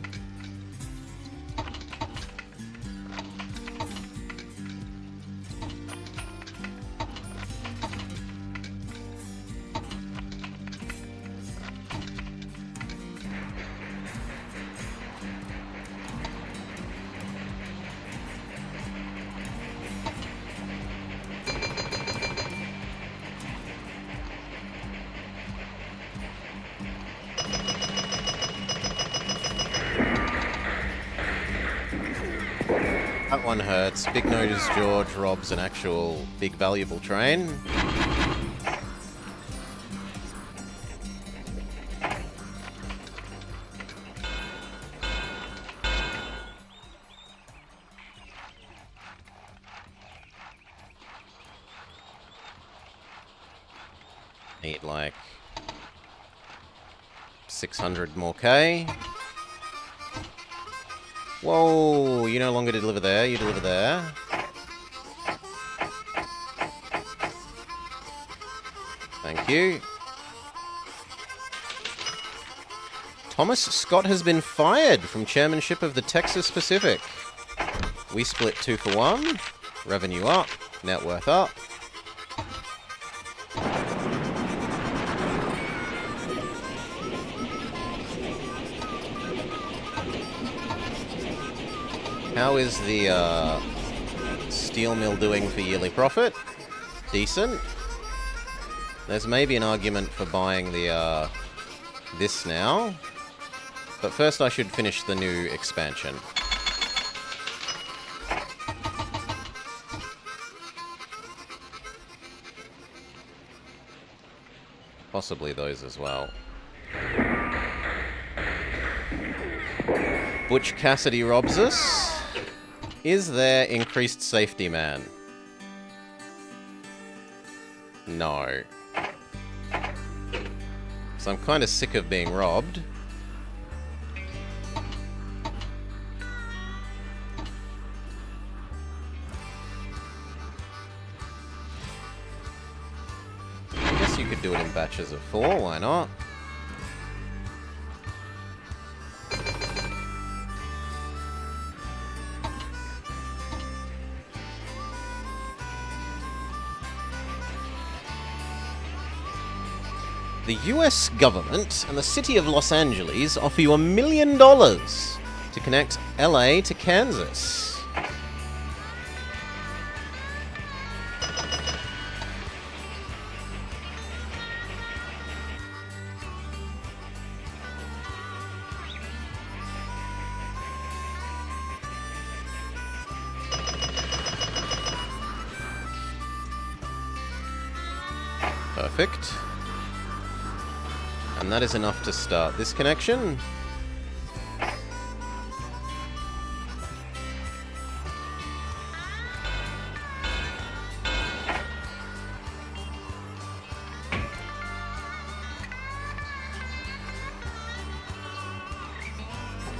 That one hurts. Big Nose George robs an actual big valuable train. Need like 600 more K. Whoa, you no longer deliver there, you deliver there. Thank you. Thomas Scott has been fired from chairmanship of the Texas Pacific. We split 2 for 1. Revenue up. Net worth up. How is the steel mill doing for yearly profit? Decent. There's maybe an argument for buying the this now. But first I should finish the new expansion. Possibly those as well. Butch Cassidy robs us. Is there increased safety, man? No. So I'm kind of sick of being robbed. I guess you could do it in batches of 4, why not? The US government and the city of Los Angeles offer you $1 million to connect LA to Kansas. Perfect. And that is enough to start this connection.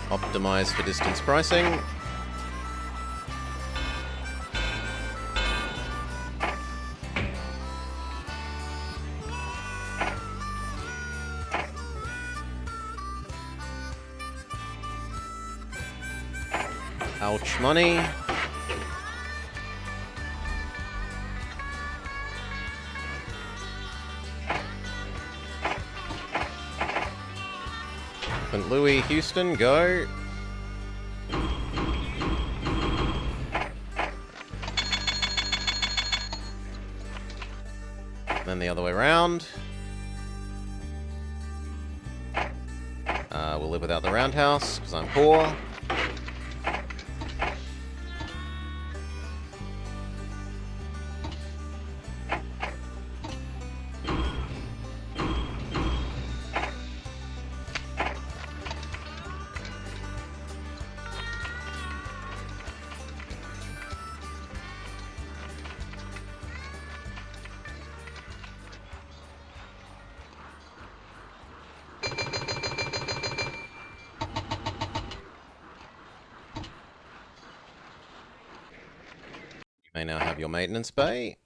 Optimize for distance pricing. Ouch money. St. Louis, Houston, go. Then the other way around. We'll live without the roundhouse, because I'm poor. You may now have your maintenance bay.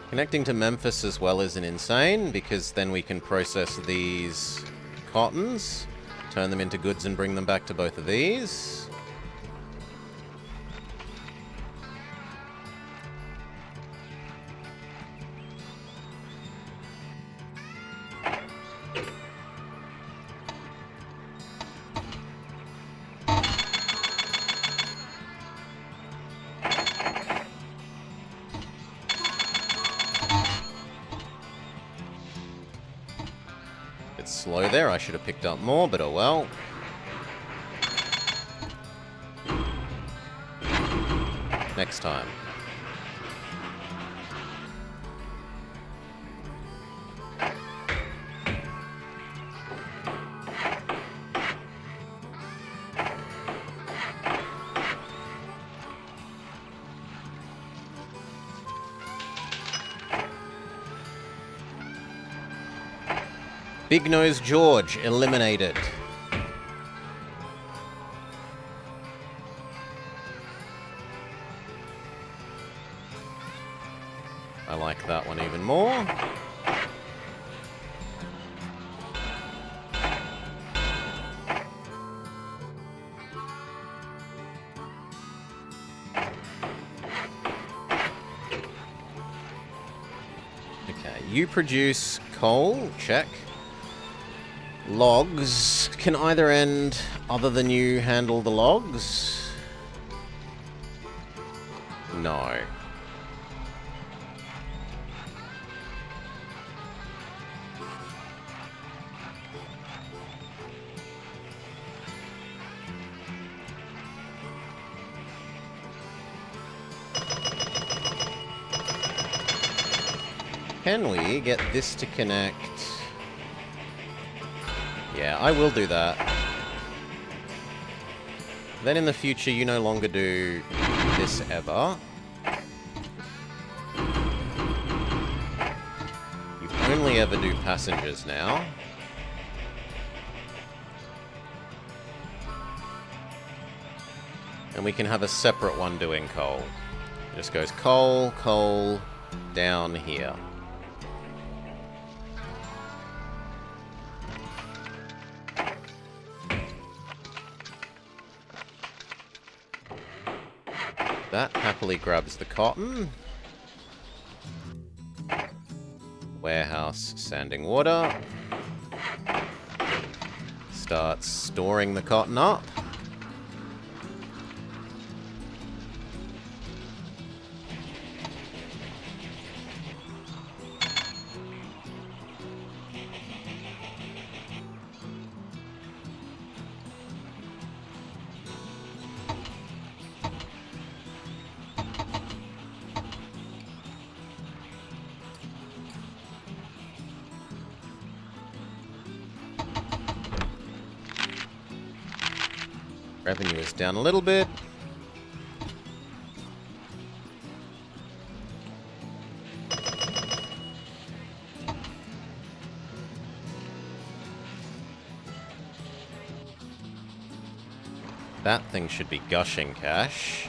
Connecting to Memphis as well isn't insane, because then we can process these cottons, turn them into goods and bring them back to both of these. Slow there, I should have picked up more, but oh well. Next time. Big Nose George eliminated. I like that one even more. Okay, you produce coal, check. Logs. Can either end other than you handle the logs? No. Can we get this to connect? Yeah, I will do that. Then in the future, you no longer do this ever. You only ever do passengers now. And we can have a separate one doing coal. It just goes coal, coal, down here. That happily grabs the cotton. Warehouse sanding water. Starts storing the cotton up. Revenue is down a little bit. That thing should be gushing cash.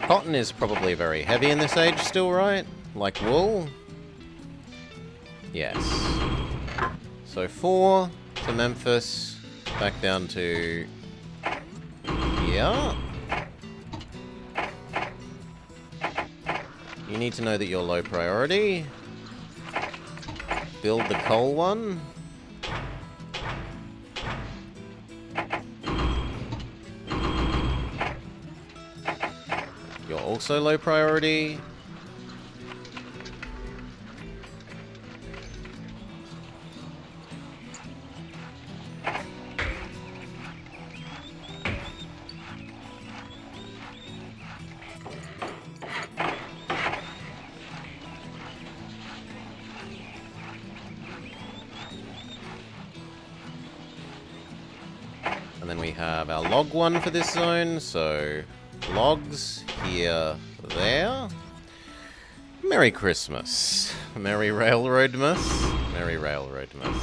Cotton is probably very heavy in this age still, right? Like wool? Yes. So 4 to Memphis, back down to here. You need to know that you're low priority. Build the coal one. You're also low priority. And then we have our log one for this zone, so logs here, there. Merry Christmas. Merry Railroadmas. Merry Railroadmas.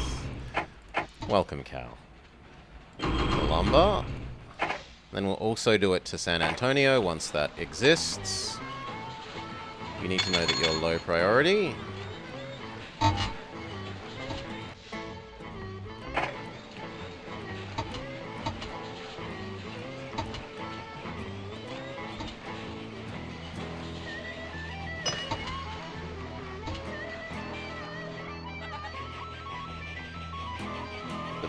Welcome, Cal. The lumber. Then we'll also do it to San Antonio once that exists. You need to know that you're low priority.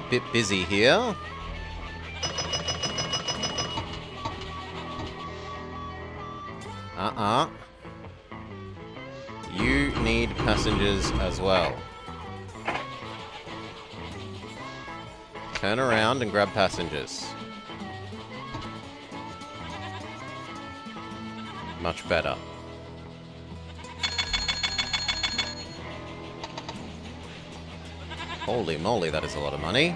Bit busy here. You need passengers as well. Turn around and grab passengers. Much better. Holy moly, that is a lot of money.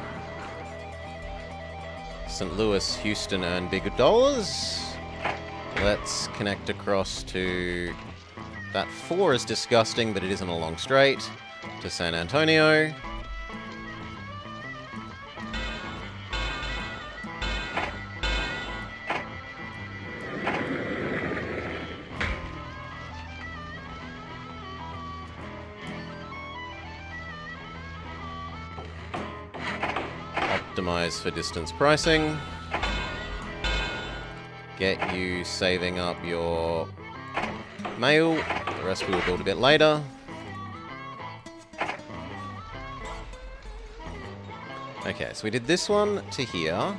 St. Louis, Houston earn bigger dollars. Let's connect across to... That 4 is disgusting, but it isn't a long straight. To San Antonio. Optimize for distance pricing. Get you saving up your mail. The rest we will build a bit later. Okay, so we did this one to here.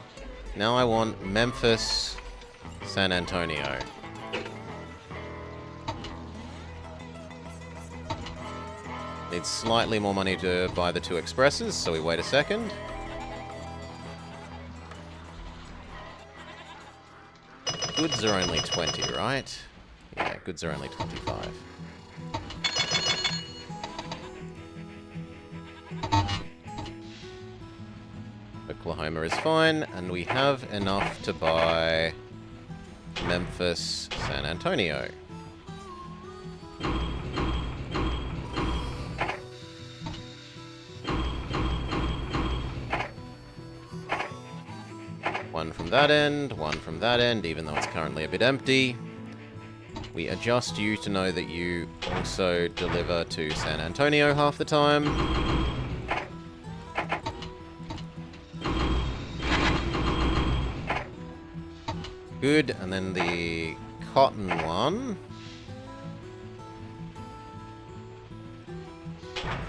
Now I want Memphis, San Antonio. Need slightly more money to buy the 2 expresses, so we wait a second. Goods are only 20, right? Yeah, goods are only 25. Oklahoma is fine, and we have enough to buy Memphis, San Antonio. One from that end, one from that end, even though it's currently a bit empty. We adjust you to know that you also deliver to San Antonio half the time. Good, and then the cotton one.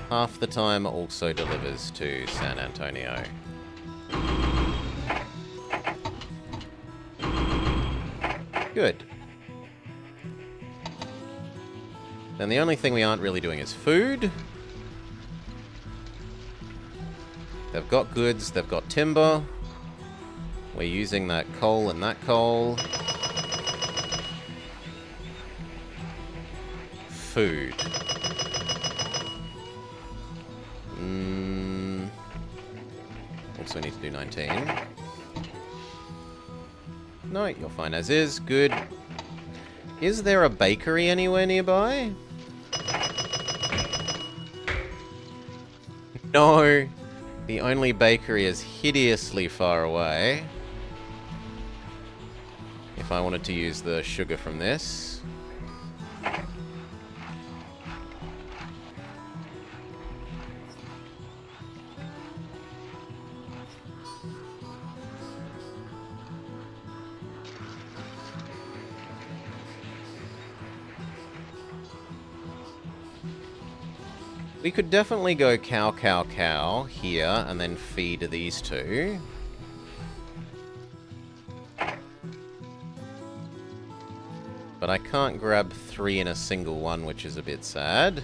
Half the time also delivers to San Antonio. Good. Then the only thing we aren't really doing is food. They've got goods, they've got timber. We're using that coal and that coal. Food. Also need to do 19. No, you're fine as is. Good. Is there a bakery anywhere nearby? No. The only bakery is hideously far away. If I wanted to use the sugar from this. We could definitely go cow, cow, cow here and then feed these 2. But I can't grab 3 in a single one, which is a bit sad.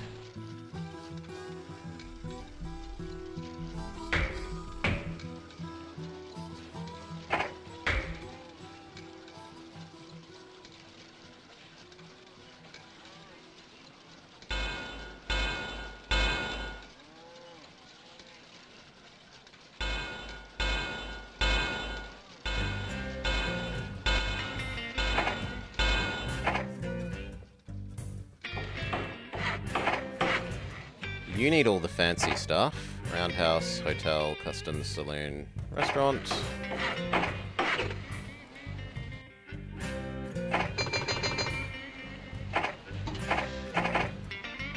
You need all the fancy stuff. Roundhouse, hotel, customs, saloon, restaurant.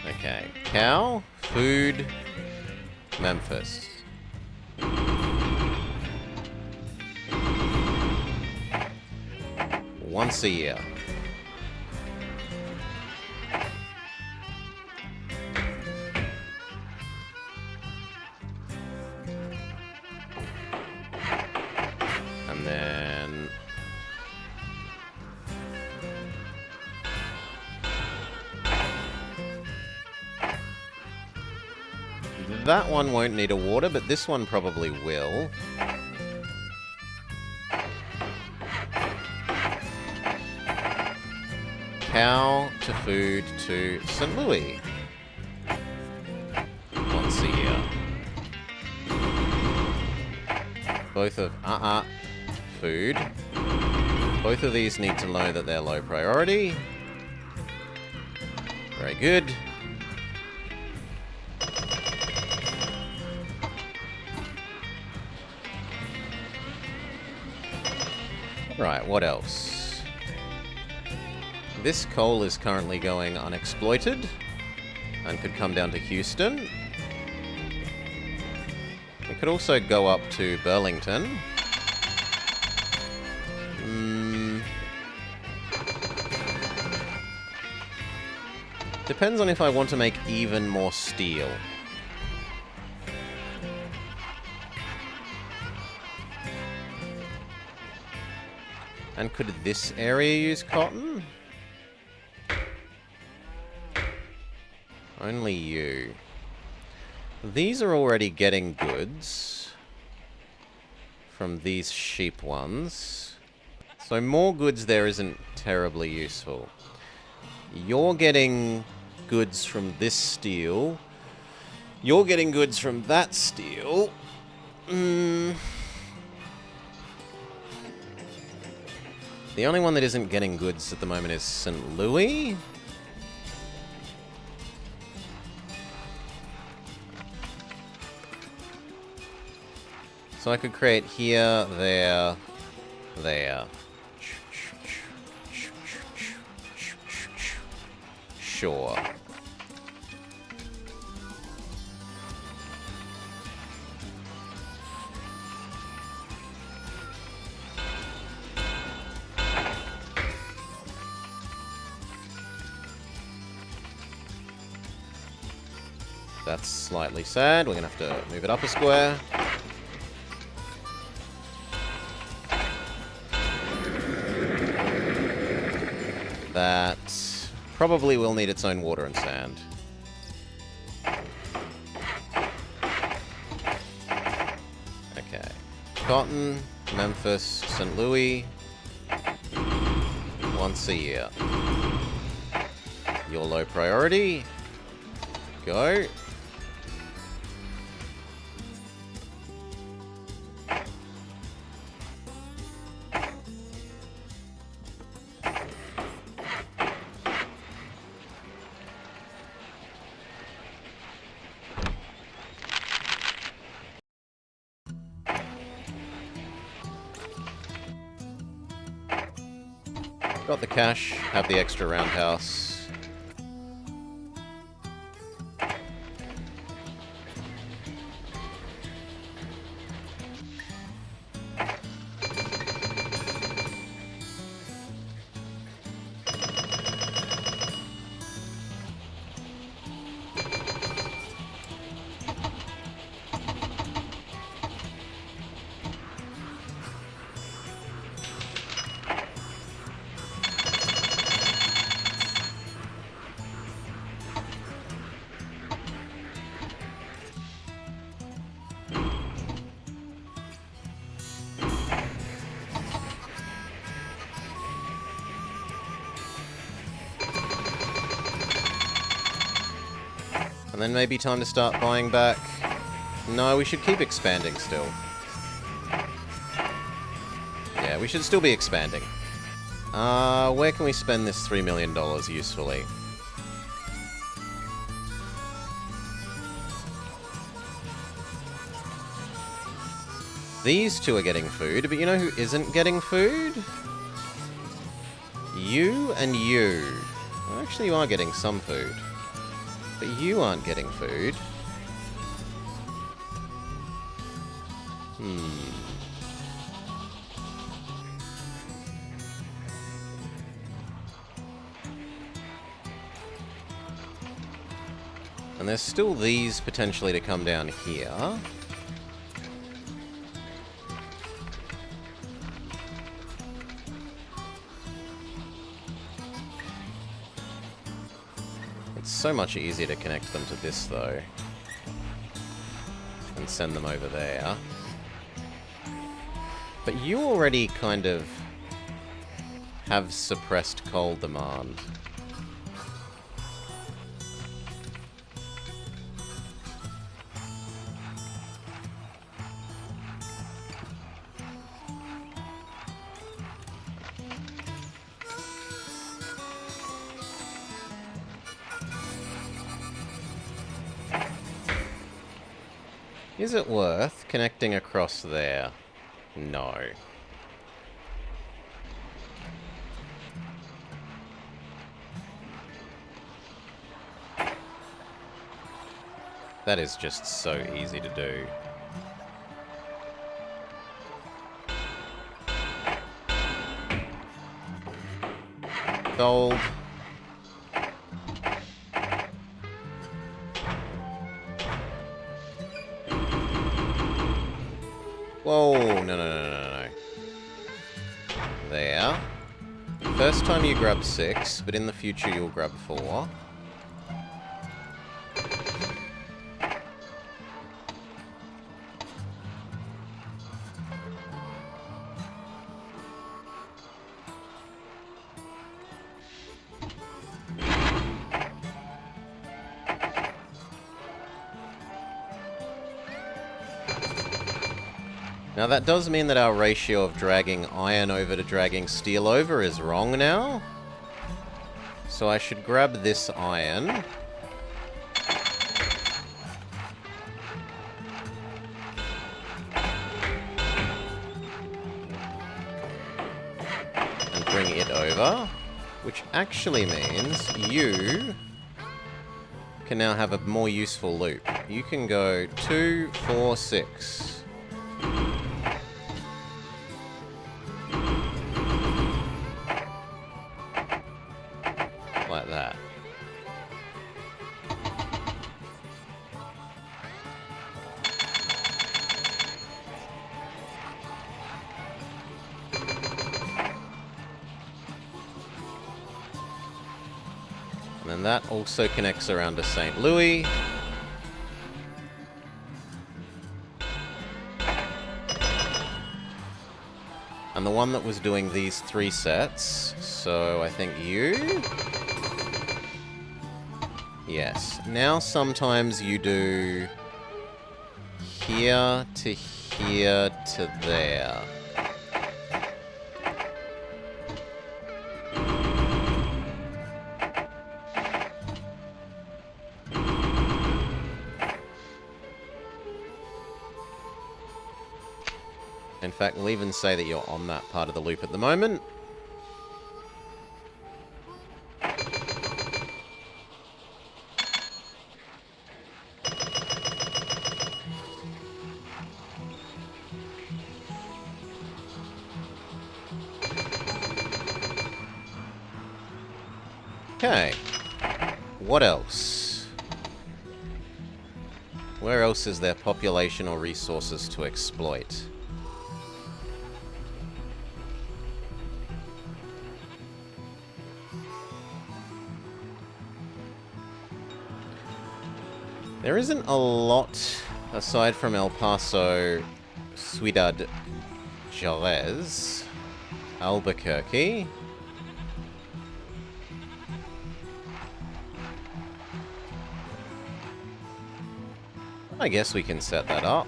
Okay. Cow, food, Memphis. Once a year. And then... that one won't need a water, but this one probably will. Cow to food to St. Louis. Once a year. Both of food. Both of these need to know that they're low priority. Very good. Right, what else? This coal is currently going unexploited and could come down to Houston. It could also go up to Burlington. Depends on if I want to make even more steel. And could this area use cotton? Only you. These are already getting goods from these sheep ones. So more goods there isn't terribly useful. You're getting goods from this steel. You're getting goods from that steel. The only one that isn't getting goods at the moment is St. Louis. So I could create here, there, there. Sure. That's slightly sad. We're gonna have to move it up a square. That probably will need its own water and sand. Okay. Cotton, Memphis, St. Louis. Once a year. Your low priority. Go. Got the cash, have the extra roundhouse. And then maybe time to start buying back. No, we should keep expanding still. Yeah, we should still be expanding. Where can we spend this $3 million usefully? These two are getting food, but you know who isn't getting food? You and you. Well, actually, you are getting some food. But you aren't getting food. And there's still these potentially to come down here. It's so much easier to connect them to this, though. and send them over there. But you already kind of have suppressed coal demand. Is it worth connecting across there? No. That is just so easy to do. Gold. Whoa, no. There. First time you grab 6, but in the future you'll grab 4. Now that does mean that our ratio of dragging iron over to dragging steel over is wrong now. So I should grab this iron. And bring it over. Which actually means you can now have a more useful loop. You can go 2, 4, 6. Like that. And then that also connects around to St. Louis. And the one that was doing these 3 sets, so I think you? Yes. Now sometimes you do here to here to there. In fact, we'll even say that you're on that part of the loop at the moment. Okay. What else? Where else is there population or resources to exploit? There isn't a lot aside from El Paso, Ciudad Juarez, Albuquerque. I guess we can set that up.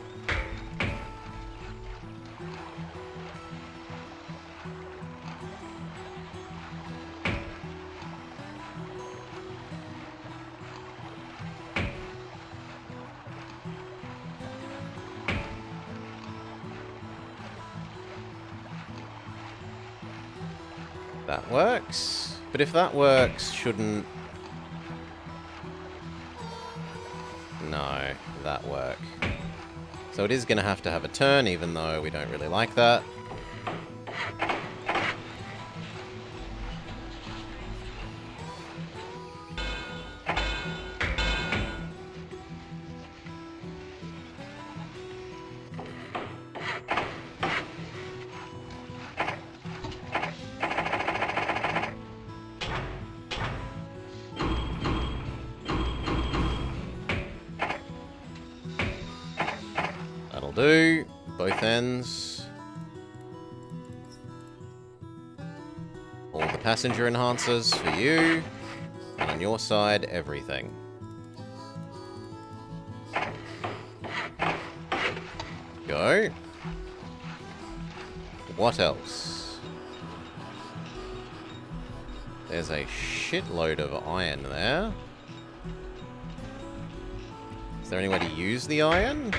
That works. But if that works, shouldn't... No, that work. So it is going to have a turn, even though we don't really like that. do. Both ends. All the passenger enhancers for you. And on your side, everything. Go. What else? There's a shitload of iron there. Is there any way to use the iron?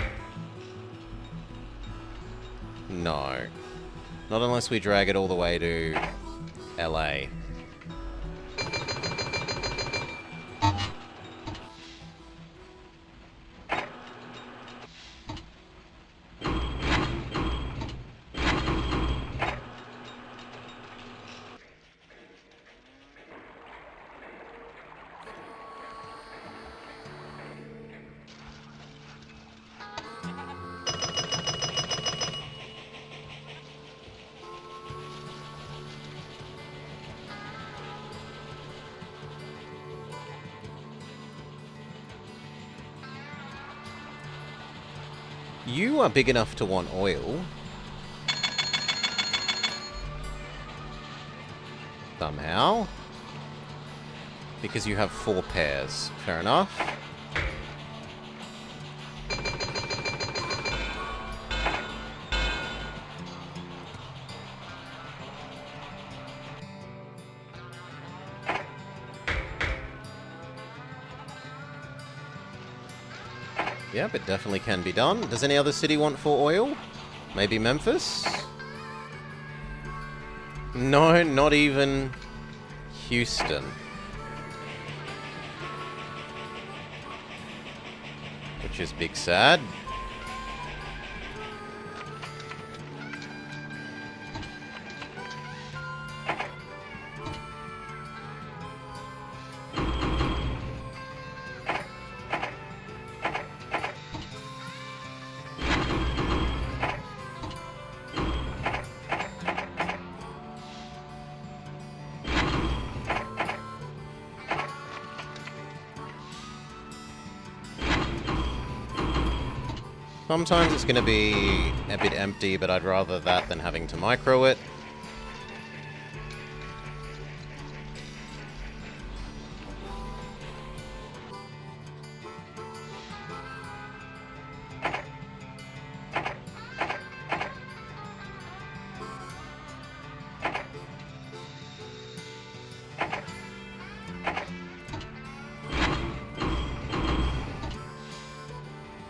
No. Not unless we drag it all the way to LA. You are big enough to want oil. Somehow. Because you have 4 pairs. Fair enough. Yep, it definitely can be done. Does any other city want 4 oil? Maybe Memphis? No, not even Houston. Which is big sad. Sometimes it's going to be a bit empty, but I'd rather that than having to micro it.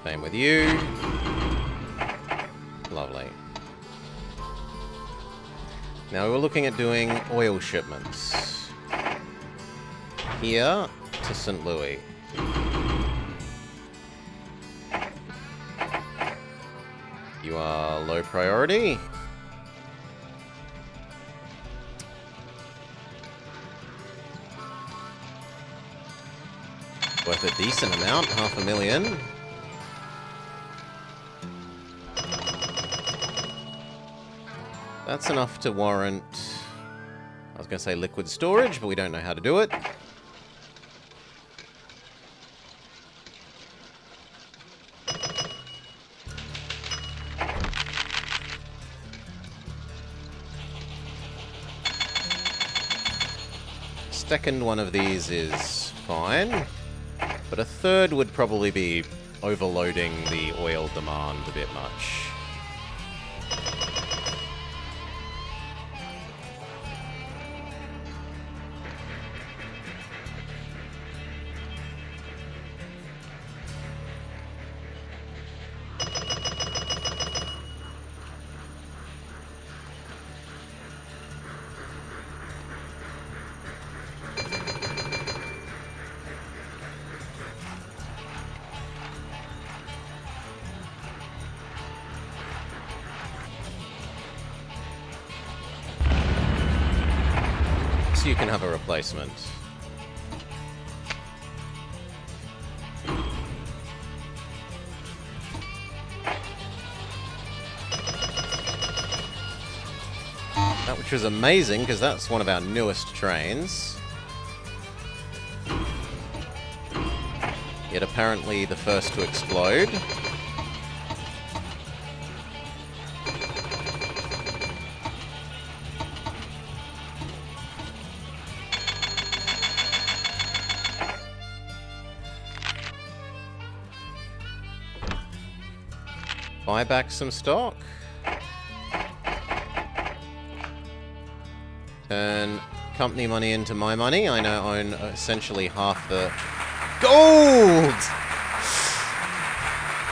Same with you. Lovely. Now we were looking at doing oil shipments. Here to St. Louis. You are low priority. Worth a decent amount, 500,000. That's enough to warrant, I was going to say liquid storage, but we don't know how to do it. Second one of these is fine, but a third would probably be overloading the oil demand a bit much. So you can have a replacement. That which was amazing, because that's one of our newest trains. Yet apparently the first to explode. buy back some stock. Turn company money into my money. I now own essentially half the gold!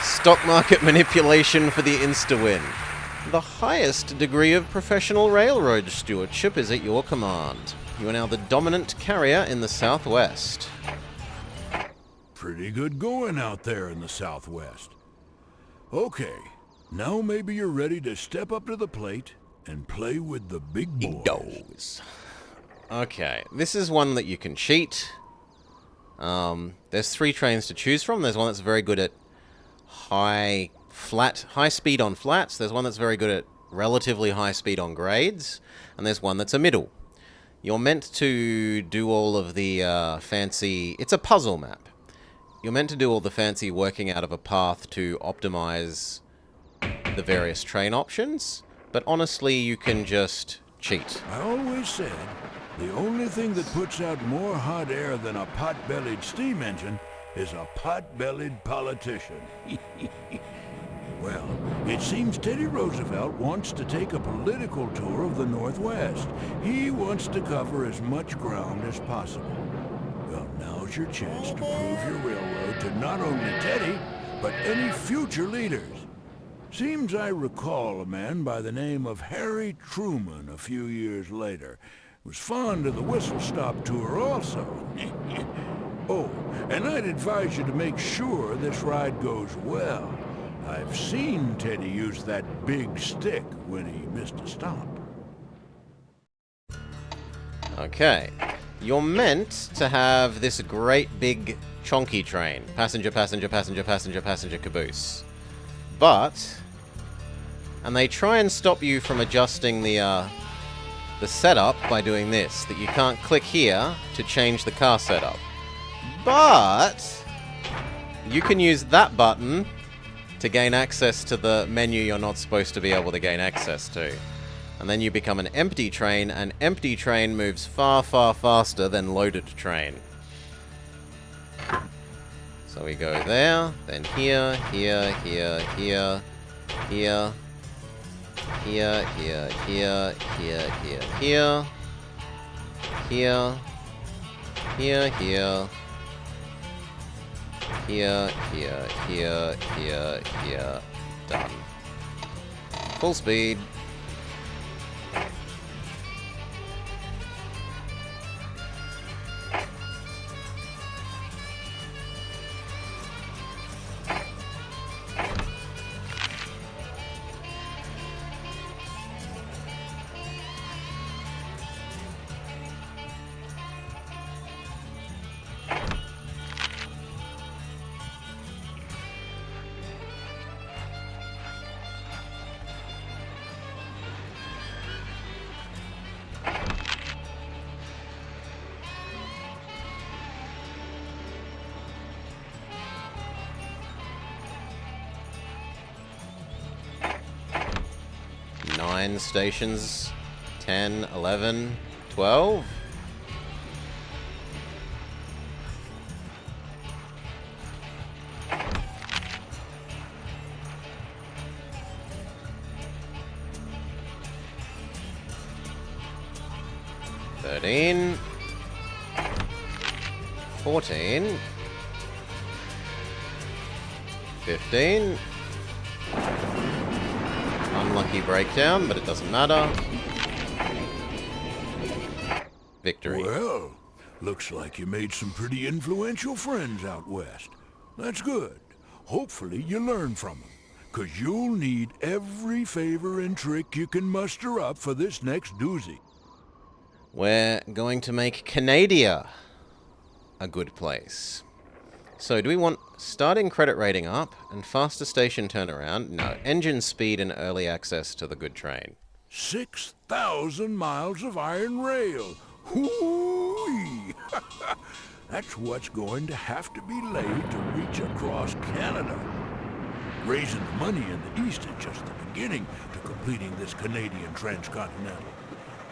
Stock market manipulation for the insta-win. The highest degree of professional railroad stewardship is at your command. You are now the dominant carrier in the Southwest. Pretty good going out there in the Southwest. Okay, now maybe you're ready to step up to the plate and play with the big boys. Okay, this is one that you can cheat. There's 3 trains to choose from. There's one that's very good at high speed on flats. There's one that's very good at relatively high speed on grades. And there's one that's a middle. You're meant to do all of the fancy... It's a puzzle map. You're meant to do all the fancy working out of a path to optimize the various train options. But honestly, you can just cheat. I always said, the only thing that puts out more hot air than a pot-bellied steam engine is a pot-bellied politician. Well, it seems Teddy Roosevelt wants to take a political tour of the Northwest. He wants to cover as much ground as possible. Well, now's your chance to prove your railroad to not only Teddy, but any future leaders. Seems I recall a man by the name of Harry Truman a few years later. Was fond of the whistle-stop tour also. Oh, and I'd advise you to make sure this ride goes well. I've seen Teddy use that big stick when he missed a stop. Okay. You're meant to have this great big chonky train. Passenger, passenger, passenger, passenger, passenger caboose. But... And they try and stop you from adjusting the setup by doing this. That you can't click here to change the car setup. But... You can use that button to gain access to the menu you're not supposed to be able to gain access to. And then you become an empty train. An empty train moves far, far faster than loaded train. So we go there, then here, here, here, here, here, here, here, here, here, here, here, here, here, here, here, here, here, here, here, done. Full speed. Nine stations, 10, 11, 12. Thirteen, 14, 15. Unlucky breakdown, but it doesn't matter. Victory. Well, looks like you made some pretty influential friends out west. That's good. Hopefully you learn from them, 'cause you'll need every favor and trick you can muster up for this next doozy. We're going to make Canada a good place. So do we want starting credit rating up and faster station turnaround? No. Engine speed and early access to the good train. 6,000 miles of iron rail. Hoo-wee! That's what's going to have to be laid to reach across Canada. Raising the money in the East is just the beginning to completing this Canadian transcontinental.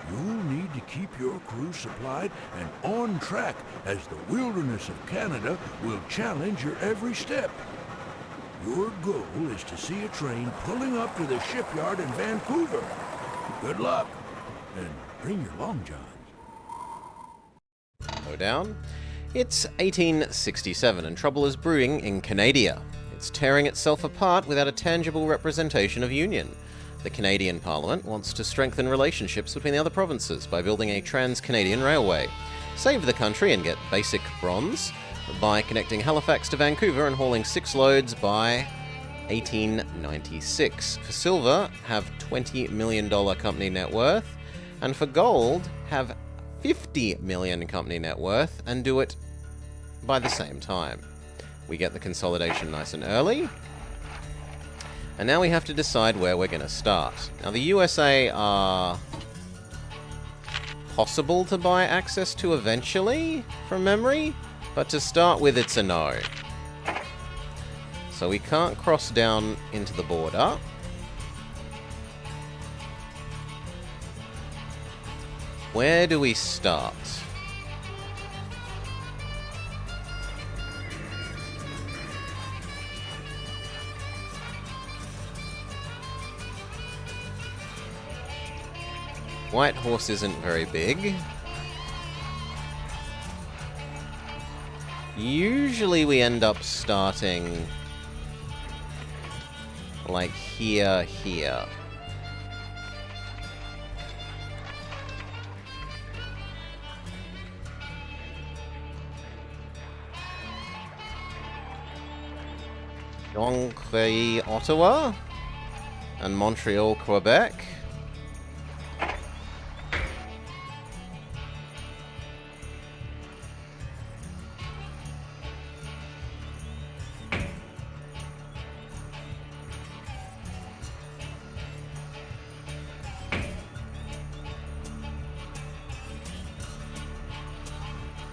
You'll need to keep your crew supplied and on track, as the wilderness of Canada will challenge your every step. Your goal is to see a train pulling up to the shipyard in Vancouver. Good luck, and bring your long johns. Go down. It's 1867 and trouble is brewing in Canada. It's tearing itself apart without a tangible representation of union. The Canadian Parliament wants to strengthen relationships between the other provinces by building a trans-Canadian railway, save the country and get basic bronze by connecting Halifax to Vancouver and hauling 6 loads by 1896. For silver, have $20 million company net worth, and for gold, have $50 million company net worth, and do it by the same time. We get the consolidation nice and early. And now we have to decide where we're going to start. Now, the USA are possible to buy access to eventually, from memory, but to start with, it's a no. So we can't cross down into the border. Where do we start? Whitehorse isn't very big. Usually we end up starting like here. Jonquière, Ottawa, and Montreal, Quebec.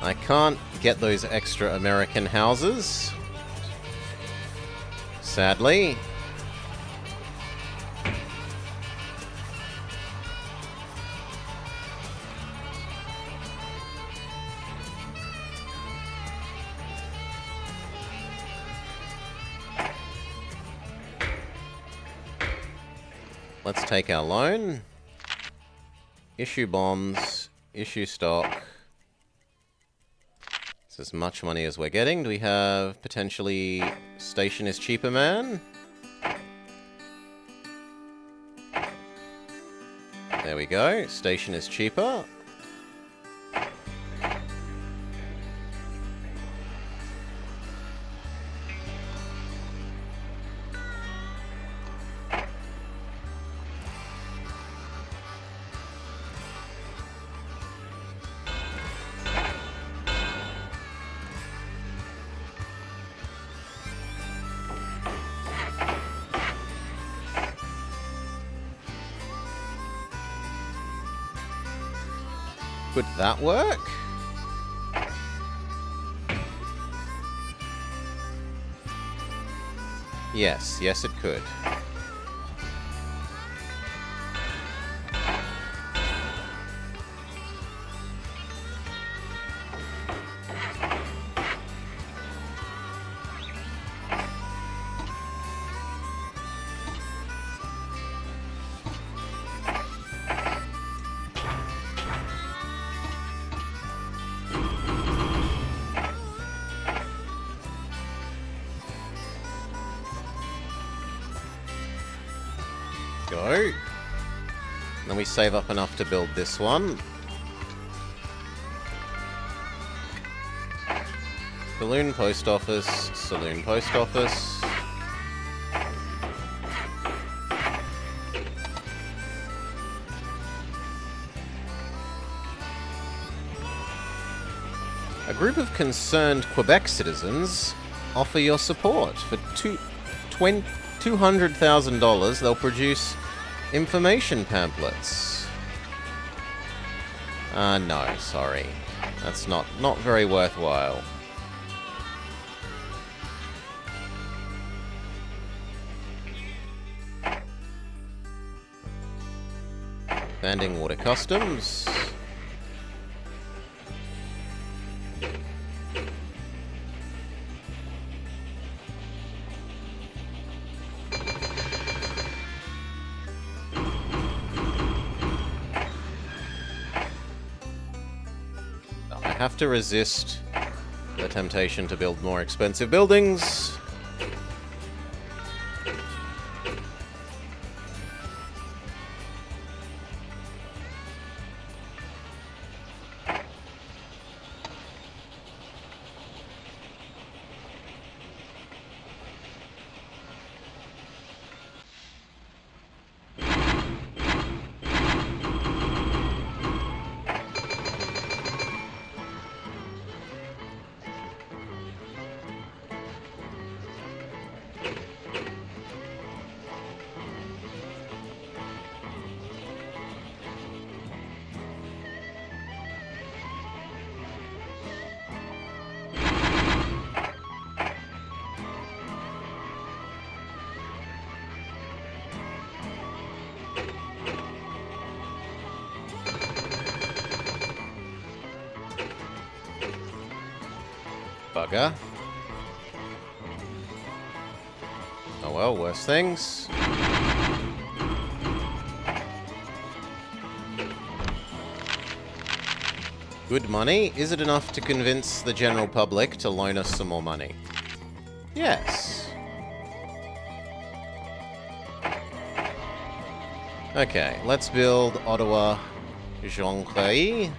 I can't get those extra American houses, sadly. Let's take our loan, issue bonds, issue stock. It's as much money as we're getting. Do we have potentially station is cheaper man? There we go. Station is cheaper. Could that work? Yes, it could. Go. Then we save up enough to build this one. Saloon post office, saloon post office. A group of concerned Quebec citizens offer your support. For $200,000, they'll produce information pamphlets. No, sorry. That's not very worthwhile. Banding water customs. have to resist the temptation to build more expensive buildings. Bugger. Oh well, worse things. Good money. Is it enough to convince the general public to loan us some more money? Yes. Okay, let's build Ottawa Jonquet.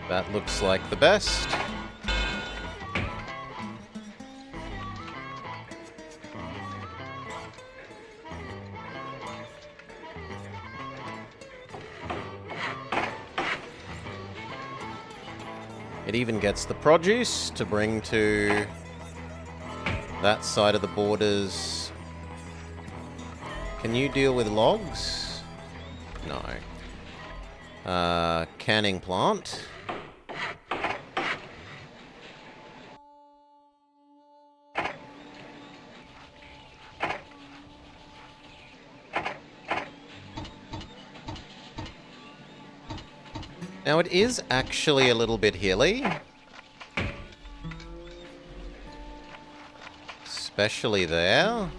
That looks like the best. It even gets the produce to bring to that side of the borders. Can you deal with logs? No. Canning plant. Now it is actually a little bit hilly. Especially there.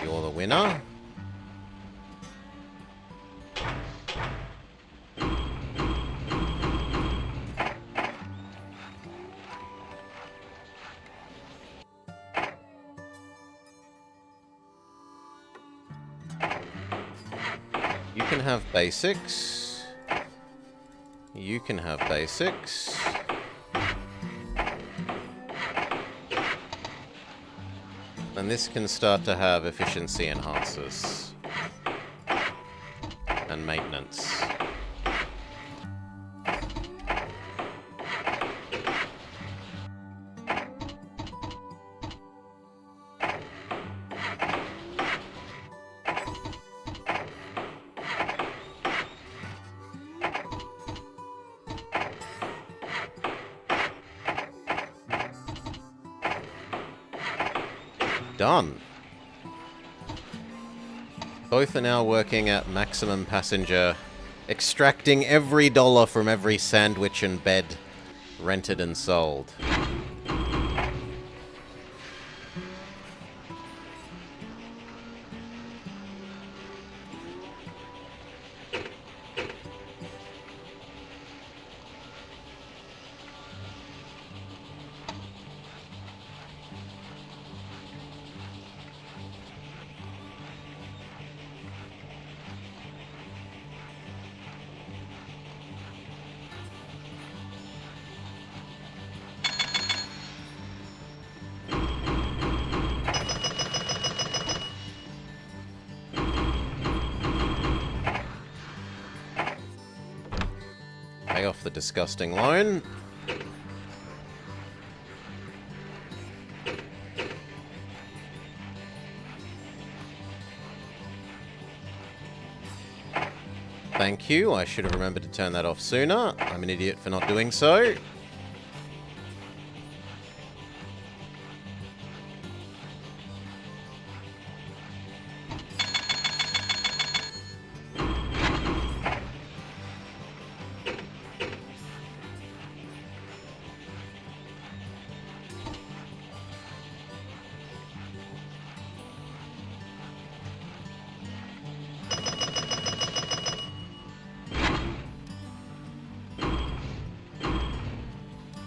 You're the winner. You can have basics. You can have basics. And this can start to have efficiency enhancers. And maintenance. Done. Both are now working at maximum passenger, extracting every dollar from every sandwich and bed rented and sold. Pay off the disgusting loan. Thank you. I should have remembered to turn that off sooner. I'm an idiot for not doing so.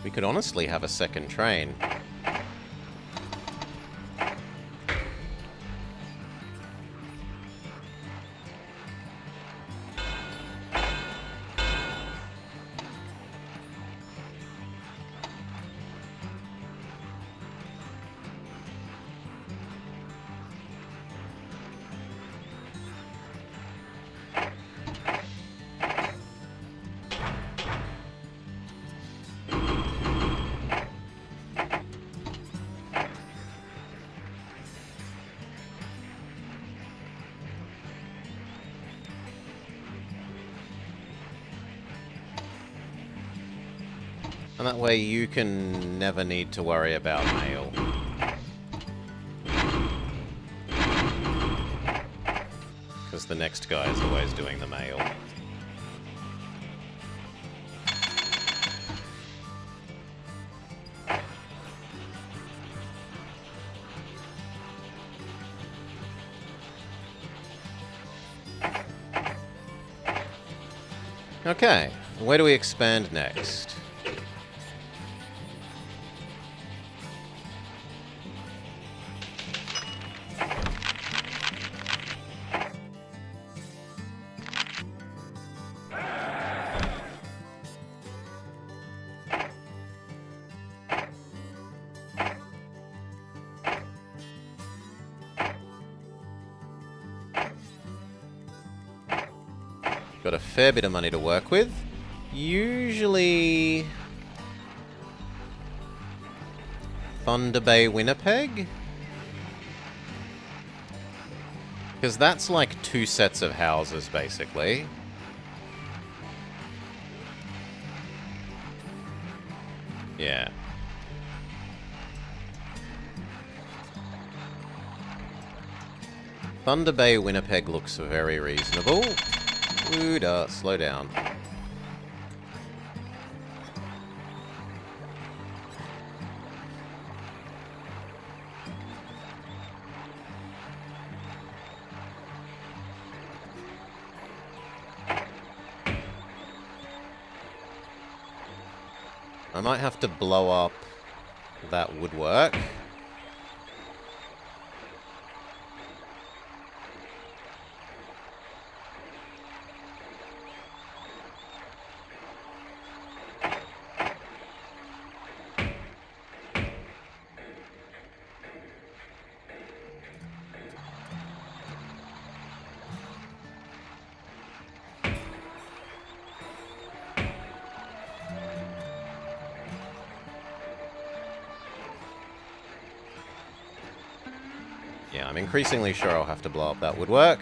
We could honestly have a second train. And that way you can never need to worry about mail. Because the next guy is always doing the mail. Okay, where do we expand next? Got a fair bit of money to work with. Usually Thunder Bay, Winnipeg? Because that's like 2 sets of houses, basically. Yeah. Thunder Bay, Winnipeg looks very reasonable. Ooh, slow down. I might have to blow up that woodwork. Yeah, I'm increasingly sure I'll have to blow up that woodwork.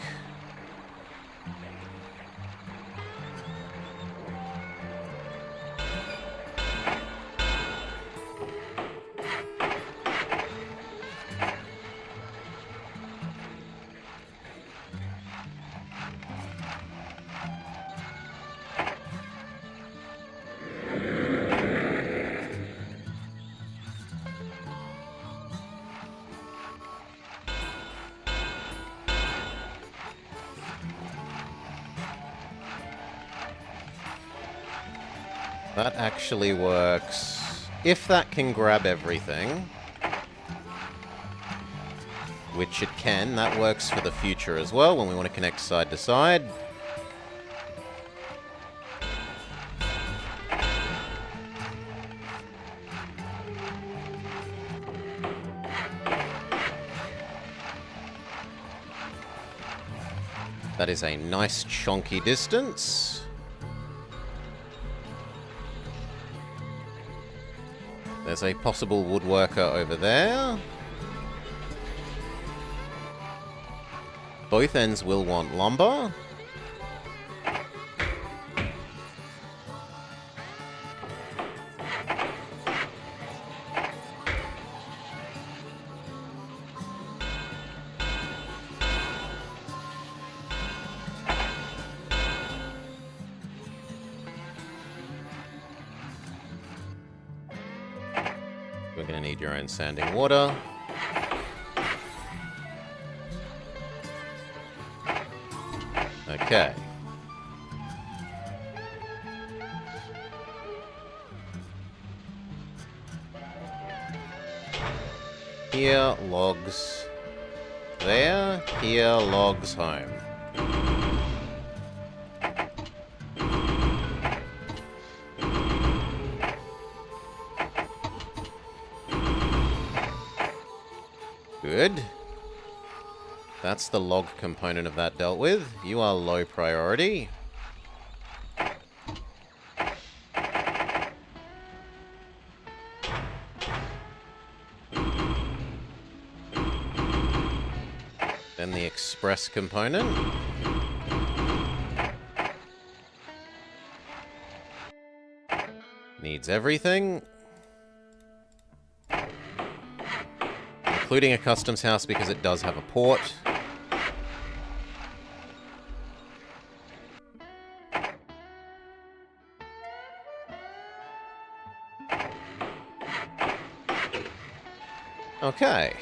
That actually works. If that can grab everything, which it can, that works for the future as well, when we want to connect side to side. That is a nice chonky distance. There's a possible woodworker over there. Both ends will want lumber. We're going to need your own sanding water. Okay. Here, logs. There, here, logs home. Good. That's the log component of that dealt with. You are low priority. Then the express component. Needs everything. Including a customs house because it does have a port. Okay.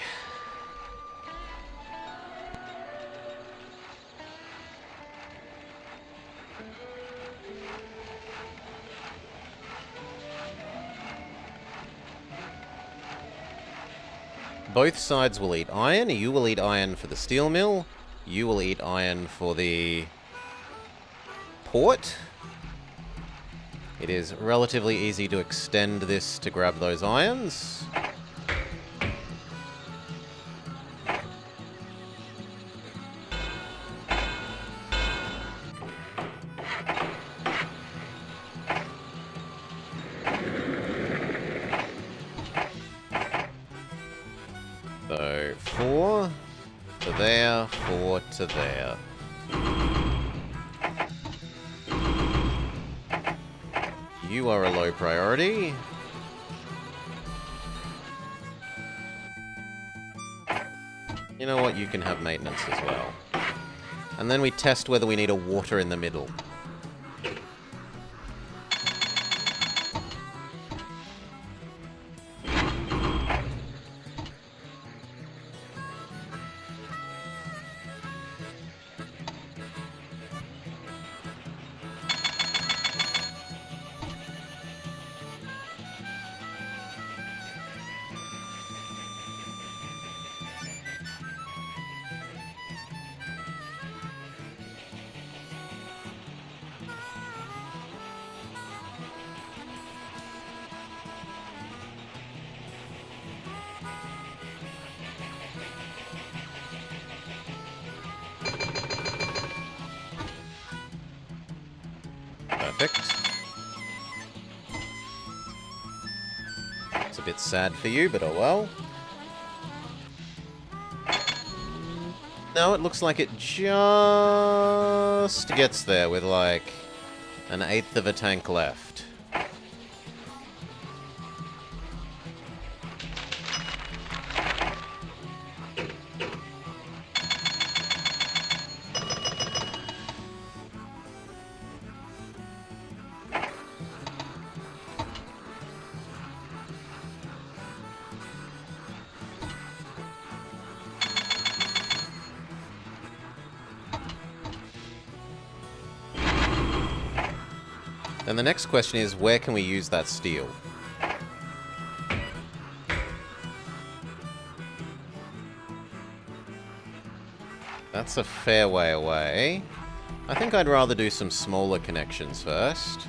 Both sides will eat iron. You will eat iron for the steel mill. You will eat iron for the port. It is relatively easy to extend this to grab those irons. So, 4 to there, 4 to there. You are a low priority. You know what? You can have maintenance as well. And then we test whether we need a water in the middle. Perfect. It's a bit sad for you, but oh well. No, it looks like it just gets there with like an eighth of a tank left. And the next question is, where can we use that steel? That's a fair way away. I think I'd rather do some smaller connections first.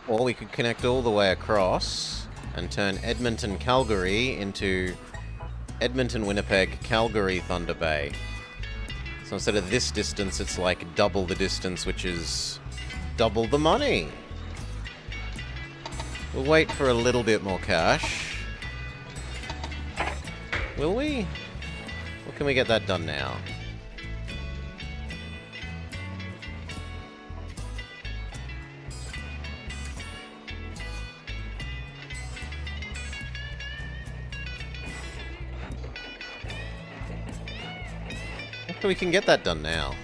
Or we could connect all the way across and turn Edmonton, Calgary into Edmonton, Winnipeg, Calgary, Thunder Bay. So instead of this distance, it's like double the distance, which is double the money. We'll wait for a little bit more cash. Will we? Or can we get that done now? So we can get that done now.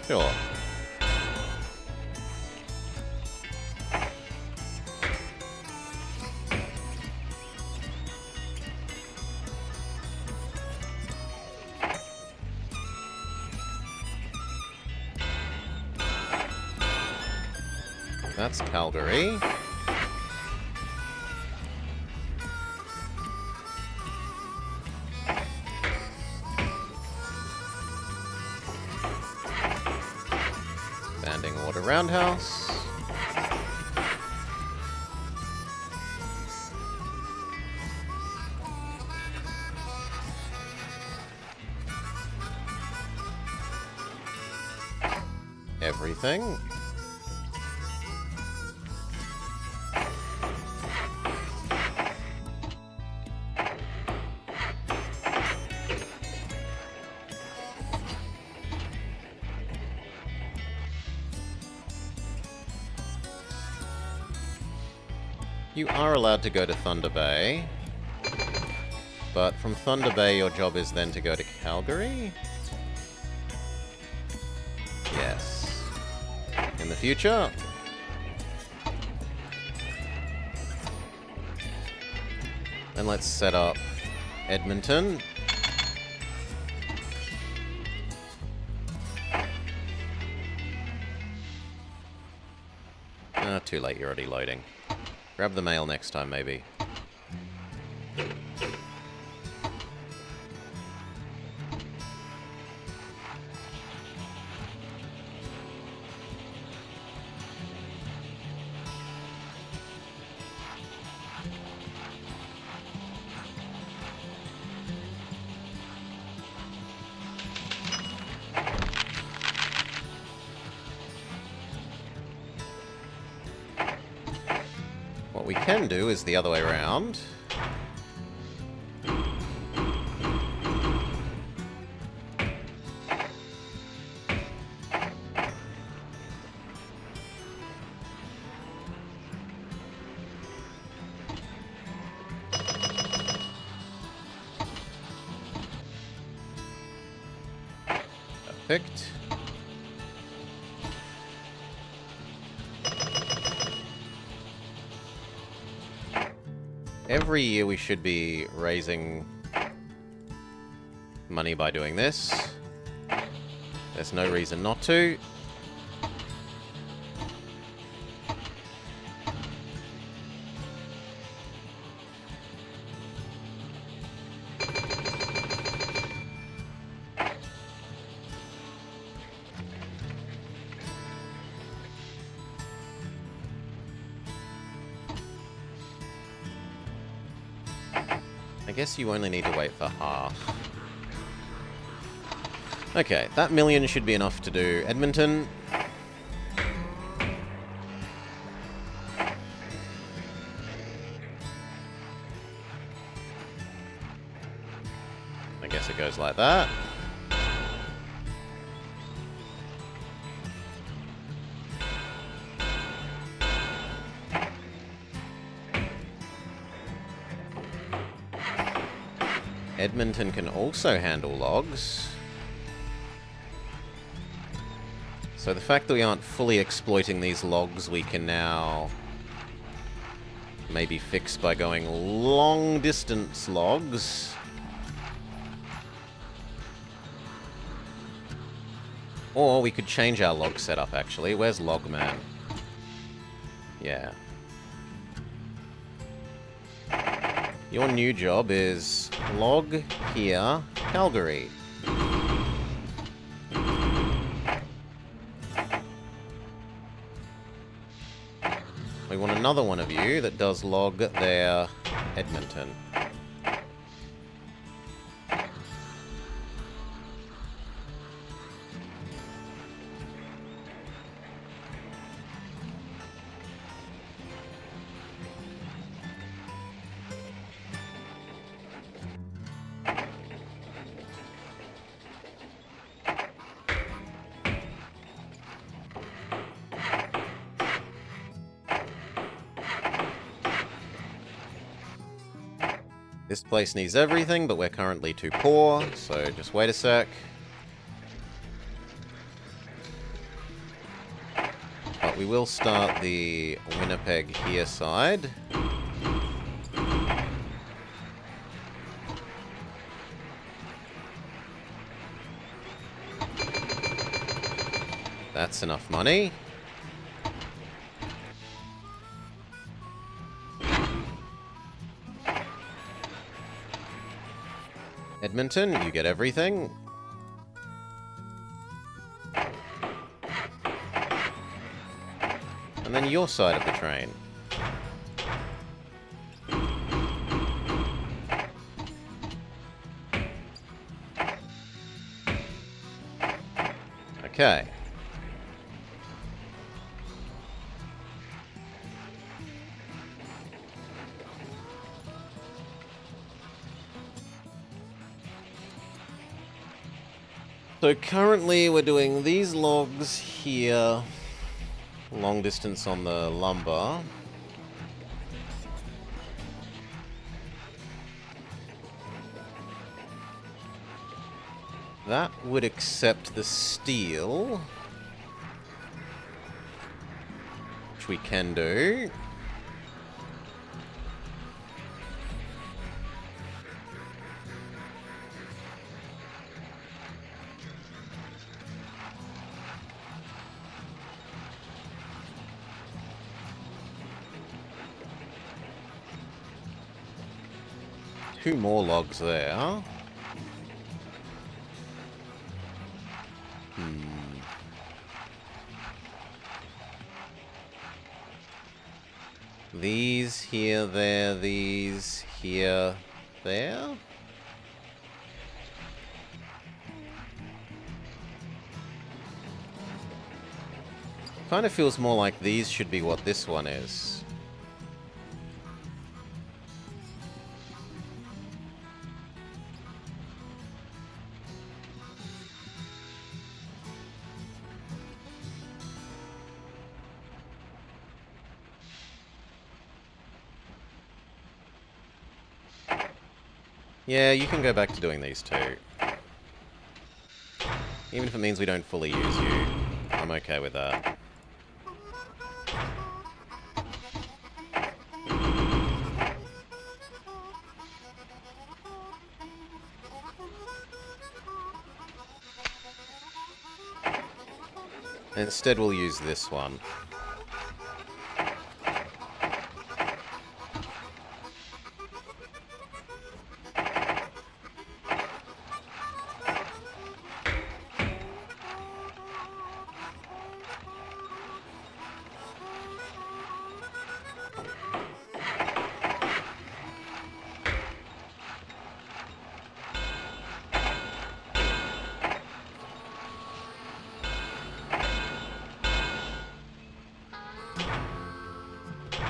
Sure. That's Calgary. Banding Water Roundhouse. Everything. You are allowed to go to Thunder Bay, but from Thunder Bay your job is then to go to Calgary? Yes. In the future? Then let's set up Edmonton. Too late, you're already loading. Grab the mail next time, maybe. What we can do is the other way around. Perfect. Every year we should be raising money by doing this. There's no reason not to. I guess you only need to wait for half. Okay, that million should be enough to do Edmonton. I guess it goes like that. Edmonton can also handle logs. So the fact that we aren't fully exploiting these logs, we can now maybe fix by going long distance logs. Or we could change our log setup, actually. Where's Logman? Yeah. Your new job is log here, Calgary. We want another one of you that does log there, Edmonton. This place needs everything, but we're currently too poor, so just wait a sec. But we will start the Winnipeg here side. That's enough money. Edmonton, you get everything. And then your side of the train. Okay. So currently we're doing these logs here. Long distance on the lumber. That would accept the steel. Which we can do. Two more logs there. These here, there, these here, there. Kind of feels more like these should be what this one is. Yeah, you can go back to doing these two. Even if it means we don't fully use you, I'm okay with that. Instead, we'll use this one.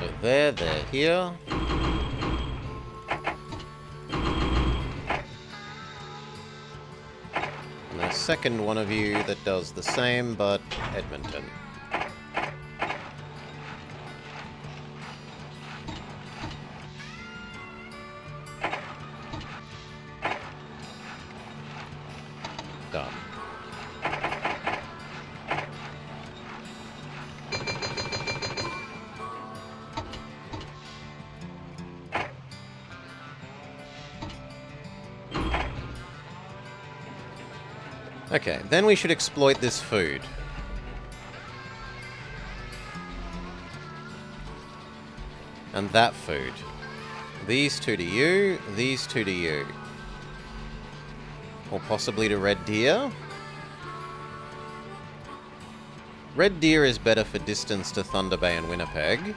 So they're here. And a second one of you that does the same, but Edmonton. Done. Okay, then we should exploit this food. And that food. These two to you, these two to you. Or possibly to Red Deer. Red Deer is better for distance to Thunder Bay and Winnipeg.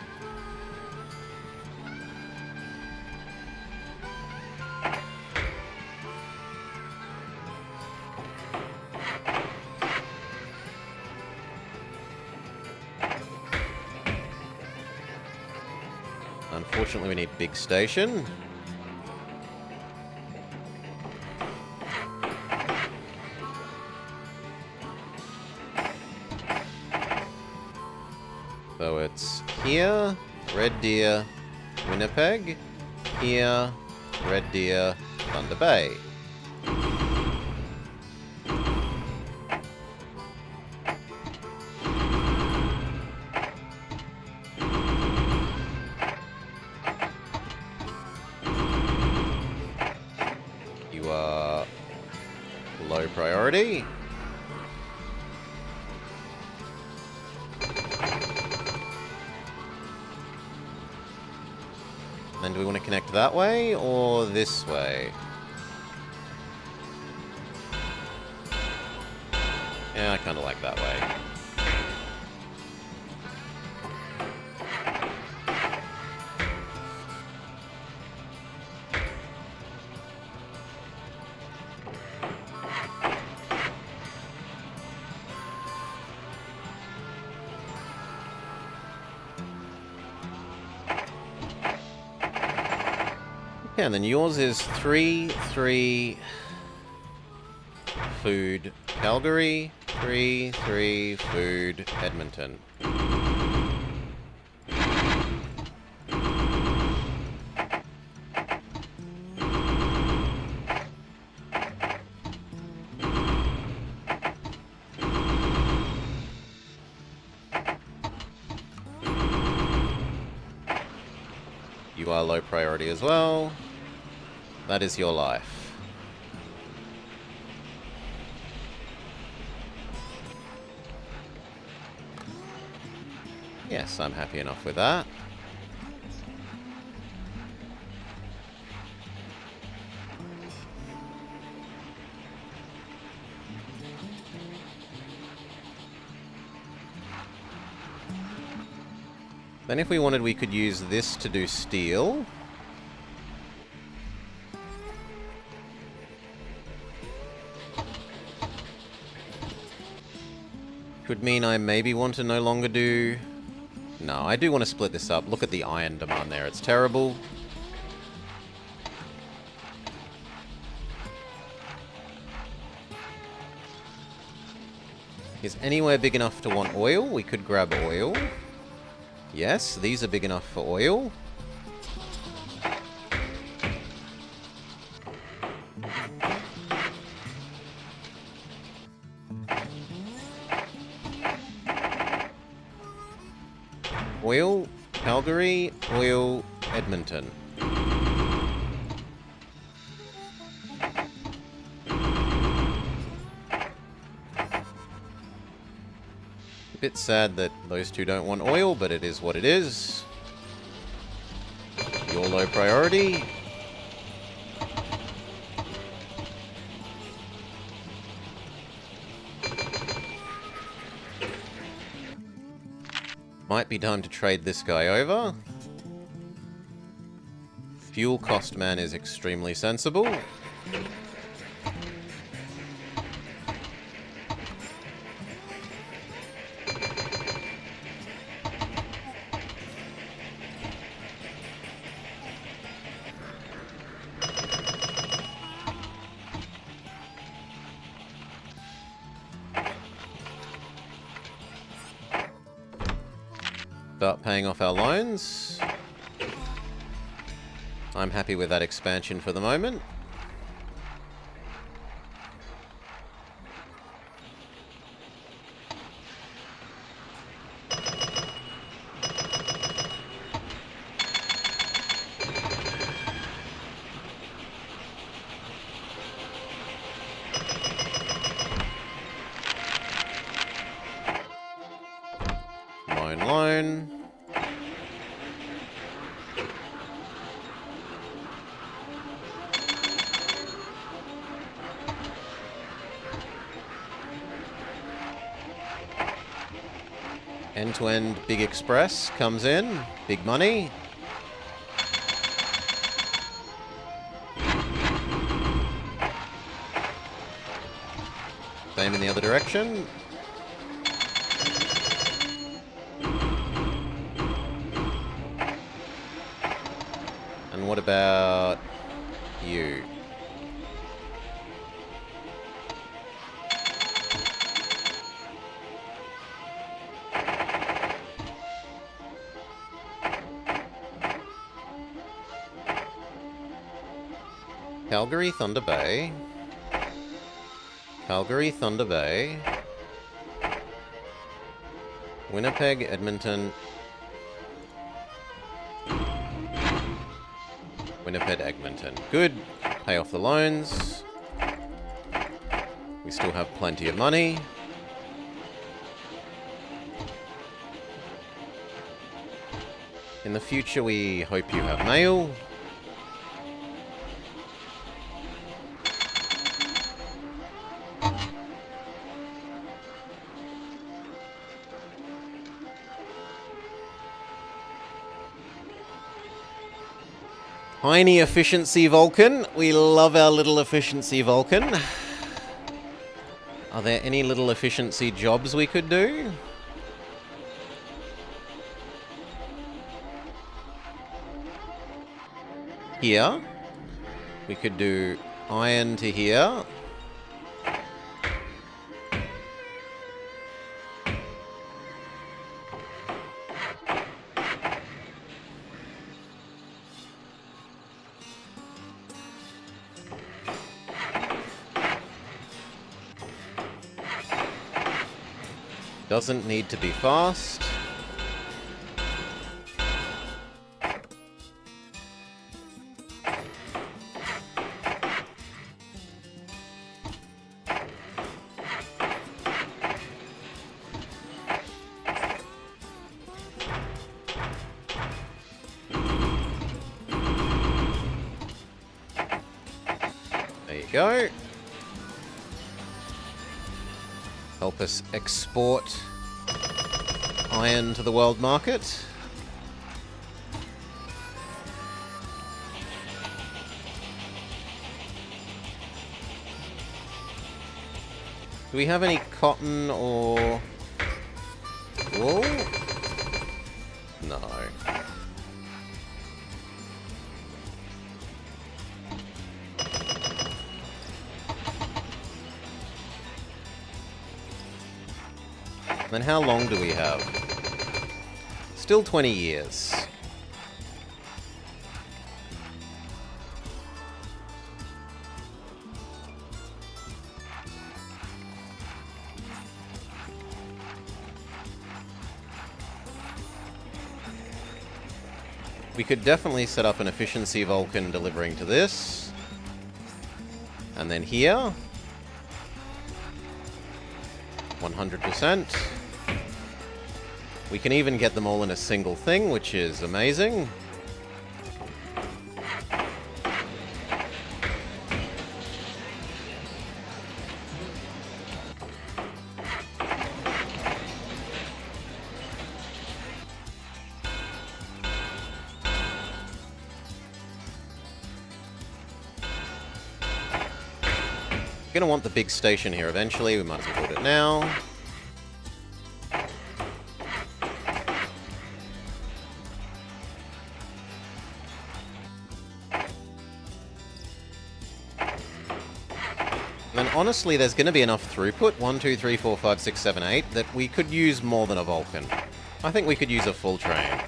Unfortunately, we need Big Station. So it's here, Red Deer, Winnipeg, here, Red Deer, Thunder Bay. You are low priority. And do we want to connect that way or this way? Yeah, I kind of like that way. Yeah, and then yours is 3-3 food Calgary, 3-3 food Edmonton. You are low priority as well. That is your life. Yes, I'm happy enough with that. Then if we wanted, we could use this to do steel. Could mean I maybe want to no longer do... No, I do want to split this up. Look at the iron demand there. It's terrible. Is anywhere big enough to want oil? We could grab oil. Yes, these are big enough for oil. Oil, Calgary, oil, Edmonton. Bit sad that those two don't want oil, but it is what it is. Your low priority. Might be time to trade this guy over. Fuel cost man is extremely sensible. Start paying off our loans. I'm happy with that expansion for the moment. Loan. End-to-end Big Express comes in. Big money. Same in the other direction. And what about you? Calgary, Thunder Bay. Calgary, Thunder Bay. Winnipeg, Edmonton. Winnipeg, Edmonton. Good. Pay off the loans. We still have plenty of money. In the future, we hope you have mail. Tiny efficiency Vulcan. We love our little efficiency Vulcan. Are there any little efficiency jobs we could do? Here. We could do iron to here. Doesn't need to be fast. There you go. Help us export iron to the world market. Do we have any cotton or wool? No. Then how long do we have? Still 20 years. We could definitely set up an efficiency Vulcan delivering to this. And then here. 100%. We can even get them all in a single thing, which is amazing. Gonna want the big station here eventually. We might as well build it now. And honestly, there's going to be enough throughput, 1, 2, 3, 4, 5, 6, 7, 8, that we could use more than a Vulcan. I think we could use a full train.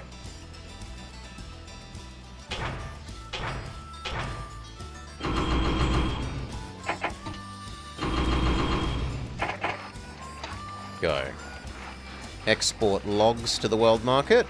Go. Export logs to the world market.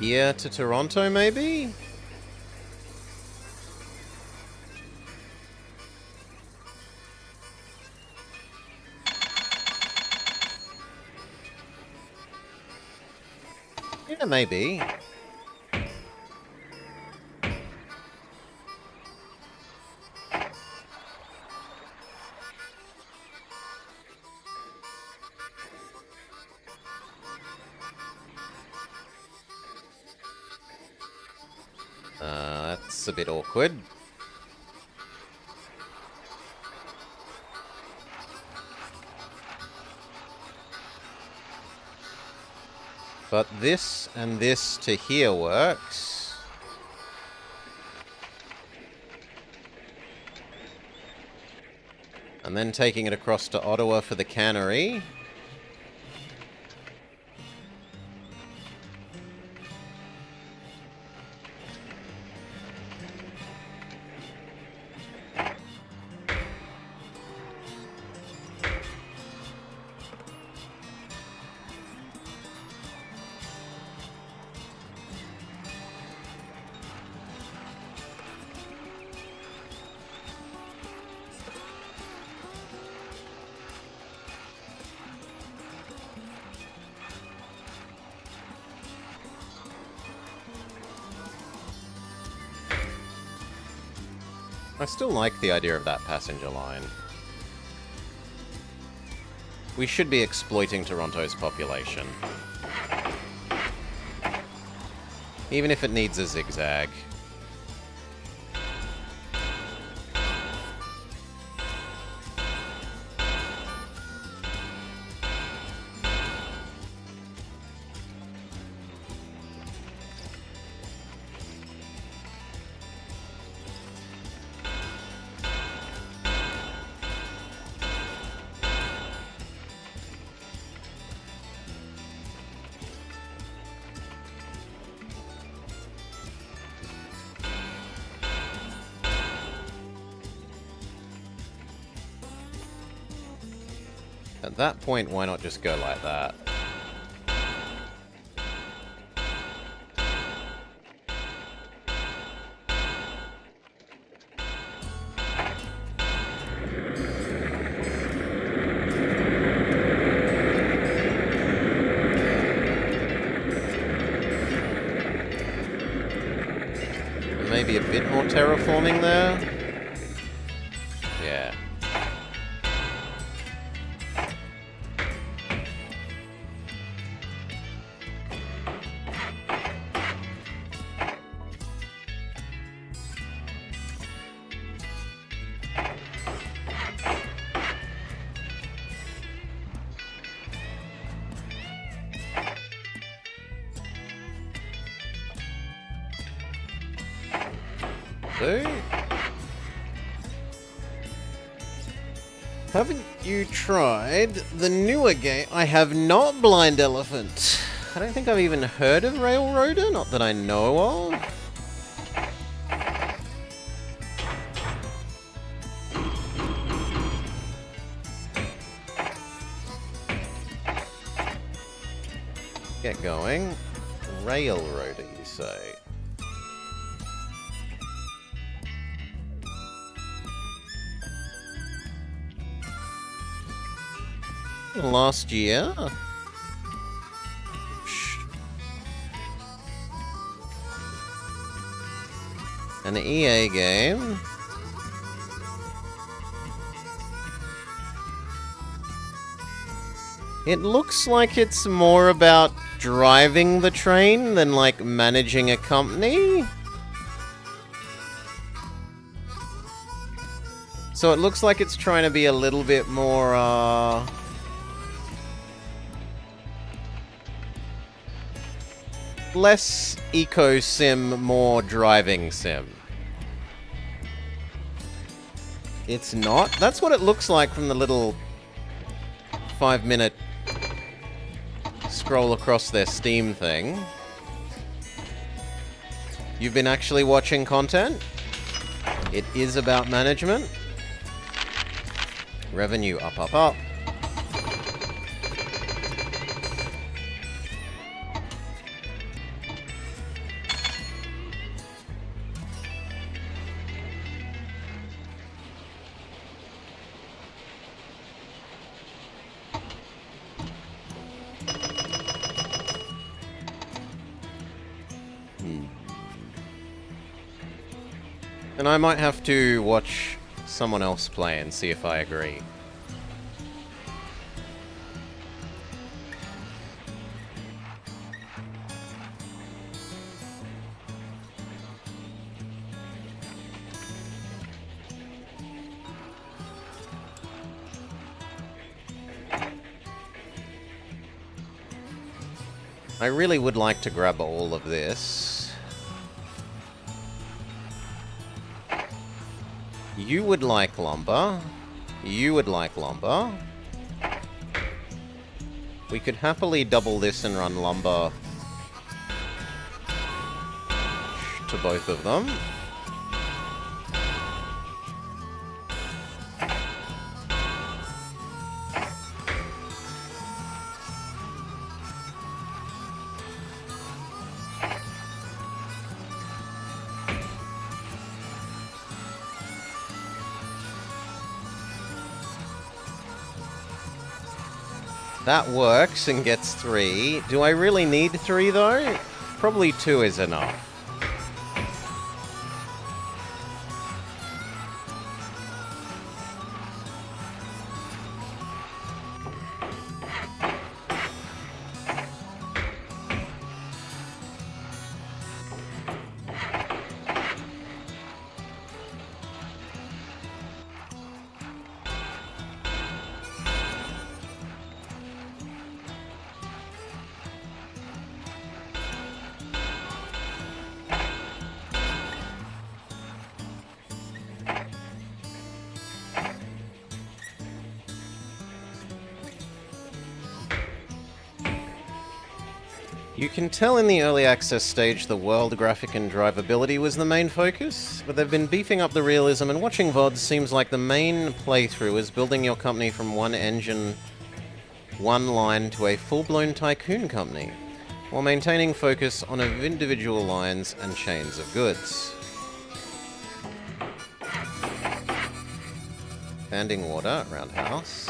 Here to Toronto, maybe? Yeah, maybe. That's a bit awkward. But this and this to here works. And then taking it across to Ottawa for the cannery. I still like the idea of that passenger line. We should be exploiting Toronto's population. Even if it needs a zigzag. At that point, why not just go like that? Maybe a bit more terraforming there? Yeah. Haven't you tried the newer game? I have not, Blind Elephant. I don't think I've even heard of Railroader, not that I know of. Get going. Railroader, you say? Last year? An EA game? It looks like it's more about driving the train than, like, managing a company. So it looks like it's trying to be a little bit more, less eco-sim, more driving sim. It's not? That's what it looks like from the little 5-minute scroll across their Steam thing. You've been actually watching content? It is about management. Revenue up, up, up. And I might have to watch someone else play and see if I agree. I really would like to grab all of this. You would like lumber. You would like lumber. We could happily double this and run lumber to both of them. That works and gets 3. Do I really need 3, though? Probably 2 is enough. You can tell in the early access stage the world graphic and drivability was the main focus, but they've been beefing up the realism, and watching VODs seems like the main playthrough is building your company from one engine, one line to a full-blown tycoon company, while maintaining focus on individual lines and chains of goods. Expanding water, roundhouse.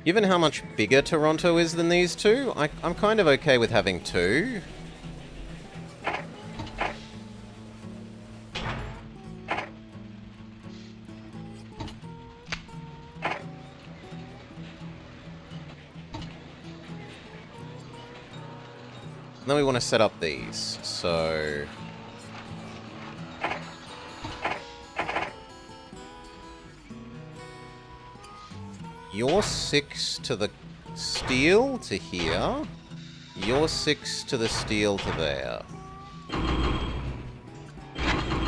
Given how much bigger Toronto is than these two, I'm kind of okay with having 2. Then we want to set up these, so... You're 6 to the steel to here. You're 6 to the steel to there.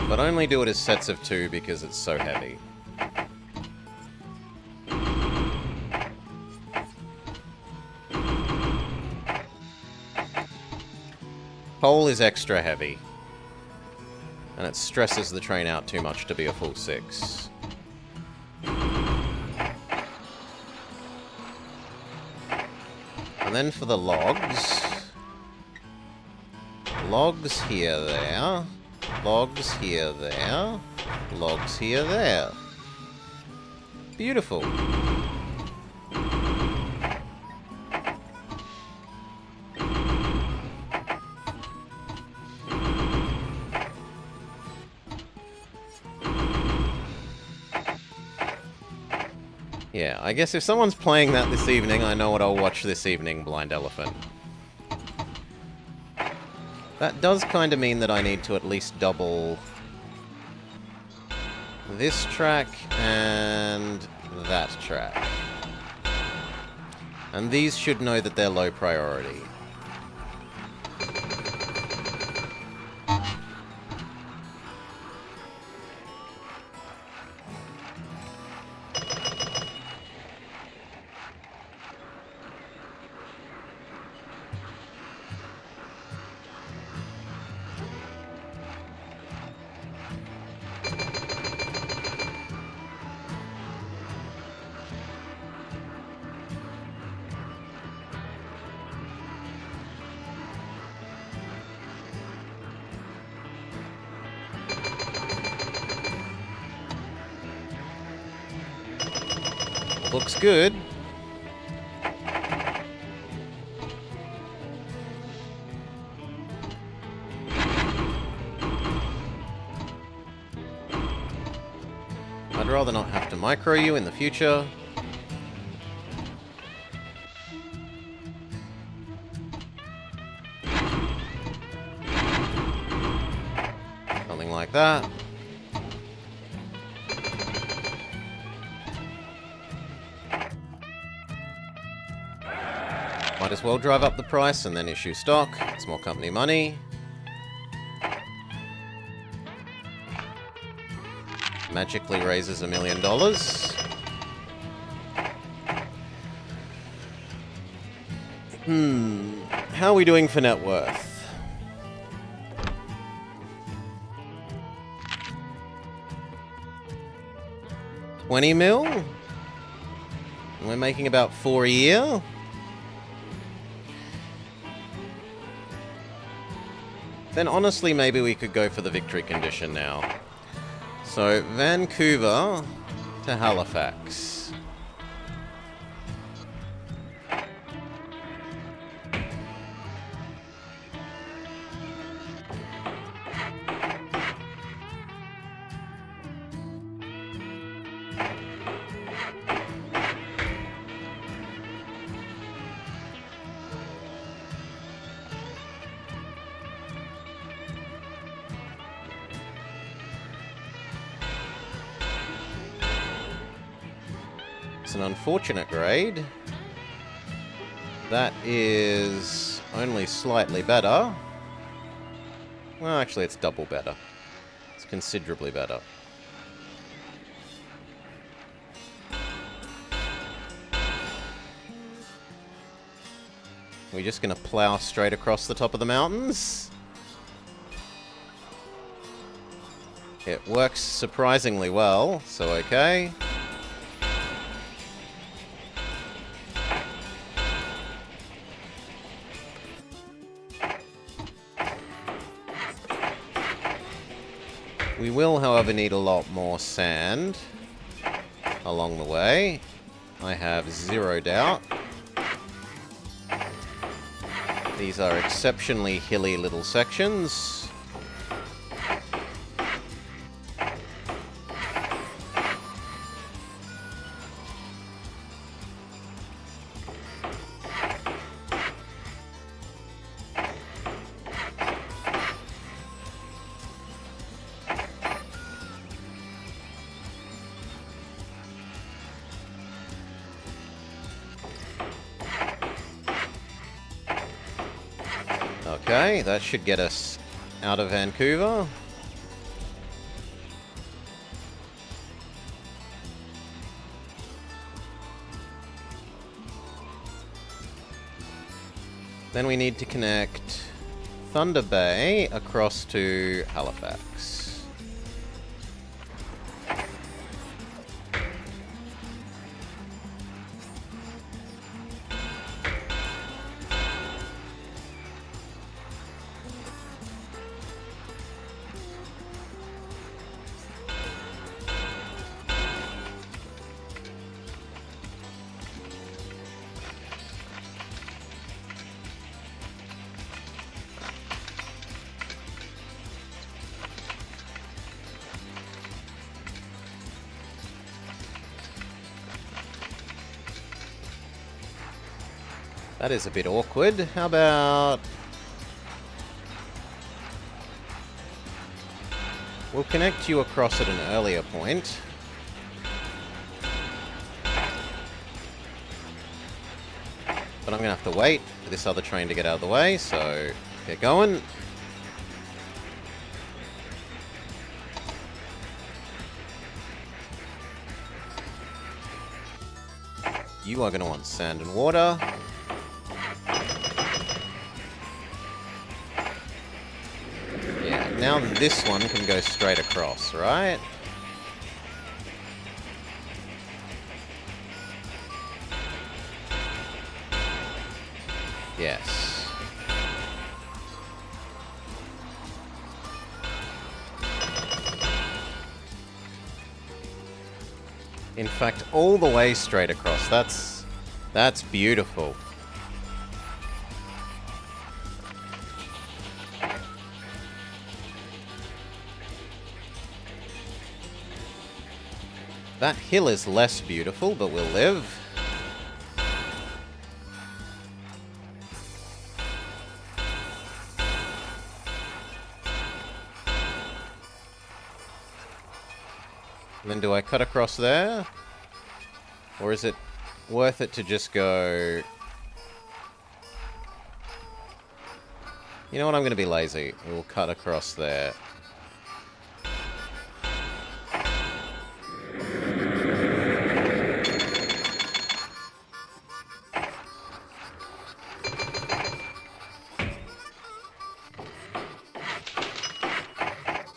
But only do it as sets of 2 because it's so heavy. Coal is extra heavy. And it stresses the train out too much to be a full 6. And then for the logs. Logs here, there. Logs here, there. Logs here, there. Beautiful. Yeah, I guess if someone's playing that this evening, I know what I'll watch this evening, Blind Elephant. That does kind of mean that I need to at least double this track and that track. And these should know that they're low priority. Looks good. I'd rather not have to micro you in the future. like that. Might as well drive up the price and then issue stock. It's more company money. Magically raises $1 million. How are we doing for net worth? $20 mil? We're making about 4 a year? Then honestly, maybe we could go for the victory condition now. So, Vancouver to Halifax. It's an unfortunate grade. That is only slightly better. Well, actually, it's double better. It's considerably better. We're just going to plow straight across the top of the mountains. It works surprisingly well, so okay. We will, however, need a lot more sand along the way. I have zero doubt. These are exceptionally hilly little sections. Okay, that should get us out of Vancouver. Then we need to connect Thunder Bay across to Halifax. That is a bit awkward. How about... we'll connect you across at an earlier point. But I'm going to have to wait for this other train to get out of the way, so get going. You are going to want sand and water. Now this one can go straight across, right? Yes. In fact, all the way straight across. That's beautiful. That hill is less beautiful, but will live. Then do I cut across there? Or is it worth it to just go... You know what, I'm going to be lazy. We'll cut across there.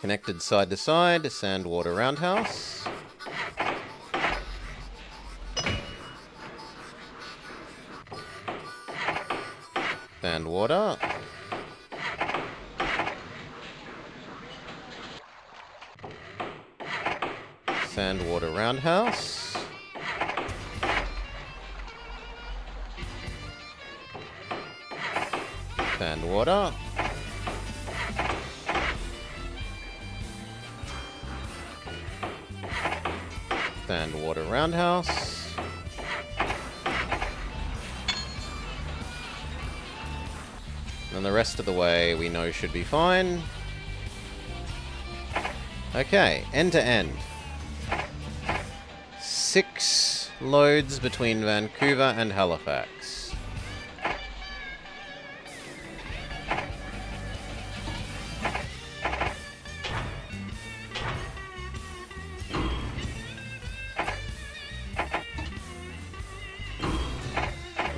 Connected side to side, sand water roundhouse. Sand water. Sand water roundhouse. Sand water. Sand water roundhouse. And the rest of the way we know should be fine. Okay, end to end. 6 loads between Vancouver and Halifax.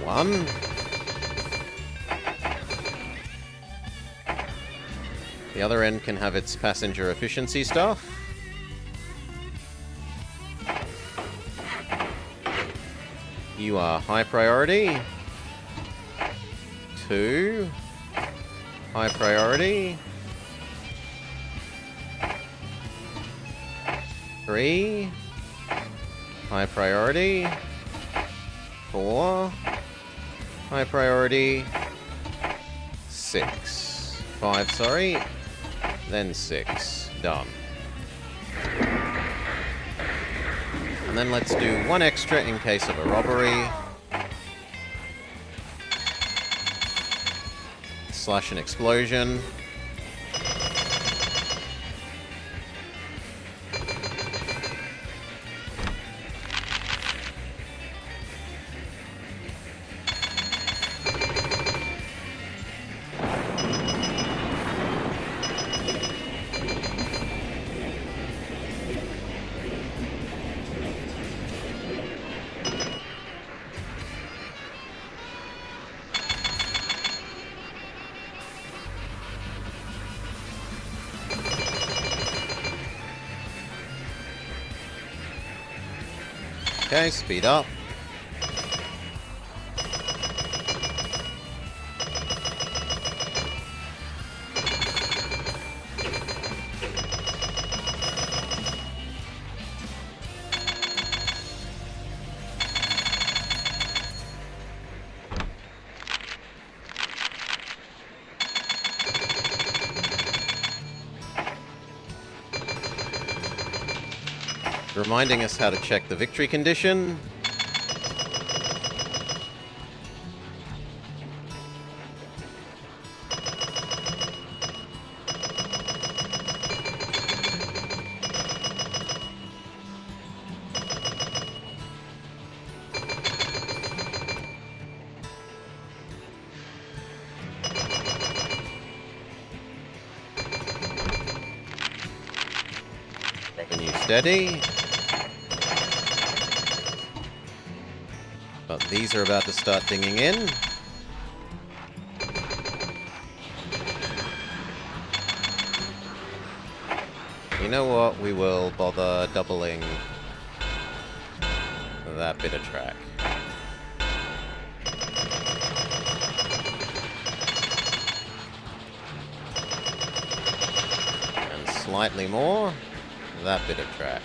One. The other end can have its passenger efficiency stuff. You are high priority. 2. High priority. 3. High priority. 4. High priority. 6. 5, sorry. Then 6. Done. And then let's do 1 extra in case of a robbery. / an explosion. Okay, speed up. Reminding us how to check the victory condition. Revenue steady. But these are about to start dinging in. You know what? We will bother doubling that bit of track. And slightly more, that bit of track.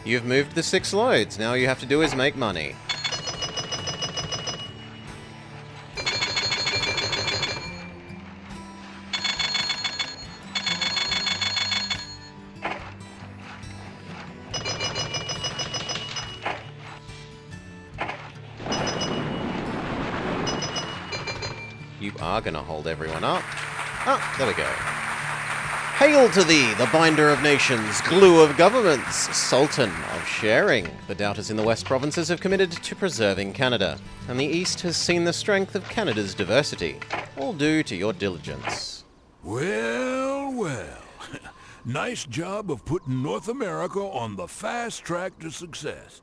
You've moved the 6 loads. Now all you have to do is make money. are going to hold everyone up. Oh, there we go. Hail to thee, the binder of nations, glue of governments, sultan of sharing. The doubters in the West provinces have committed to preserving Canada, and the East has seen the strength of Canada's diversity, all due to your diligence. Well, well. Nice job of putting North America on the fast track to success.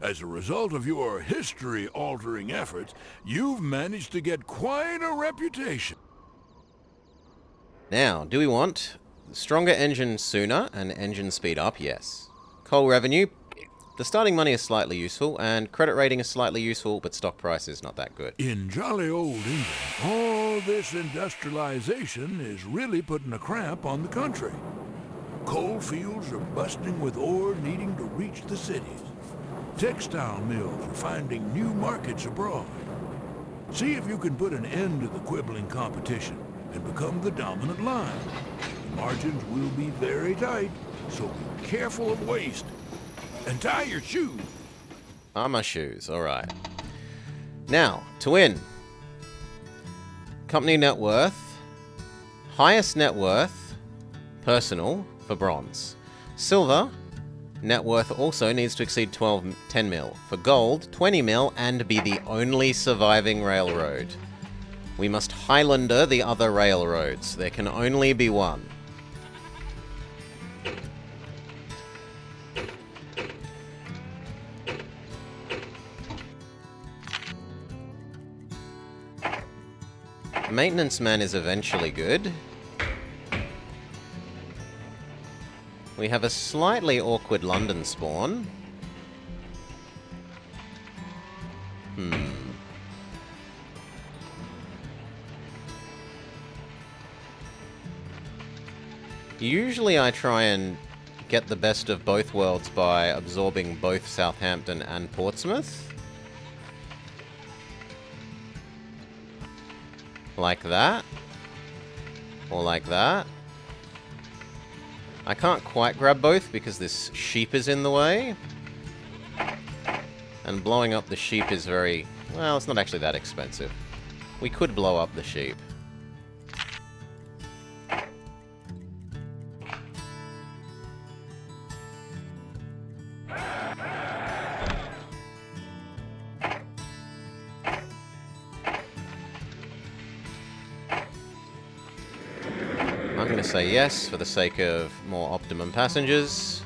As a result of your history-altering efforts, you've managed to get quite a reputation. Now, do we want stronger engine sooner and engine speed up? Yes. Coal revenue, the starting money is slightly useful, and credit rating is slightly useful, but stock price is not that good. In jolly old England, all this industrialization is really putting a cramp on the country. Coal fields are busting with ore needing to reach the cities. Textile mills are finding new markets abroad. See if you can put an end to the quibbling competition and become the dominant line. The margins will be very tight, so be careful of waste. And tie your shoes. Ah, my shoes, alright. Now, to win. Company net worth. Highest net worth. Personal for bronze. Silver. Net worth also needs to exceed 10 mil. For gold, 20 mil and be the only surviving railroad. We must Highlander the other railroads. There can only be one. Maintenance man is eventually good. We have a slightly awkward London spawn. Usually I try and get the best of both worlds by absorbing both Southampton and Portsmouth. Like that. Or like that. I can't quite grab both because this sheep is in the way. And blowing up the sheep is very... well, it's not actually that expensive. We could blow up the sheep. I'm going to say yes for the sake of more optimum passengers.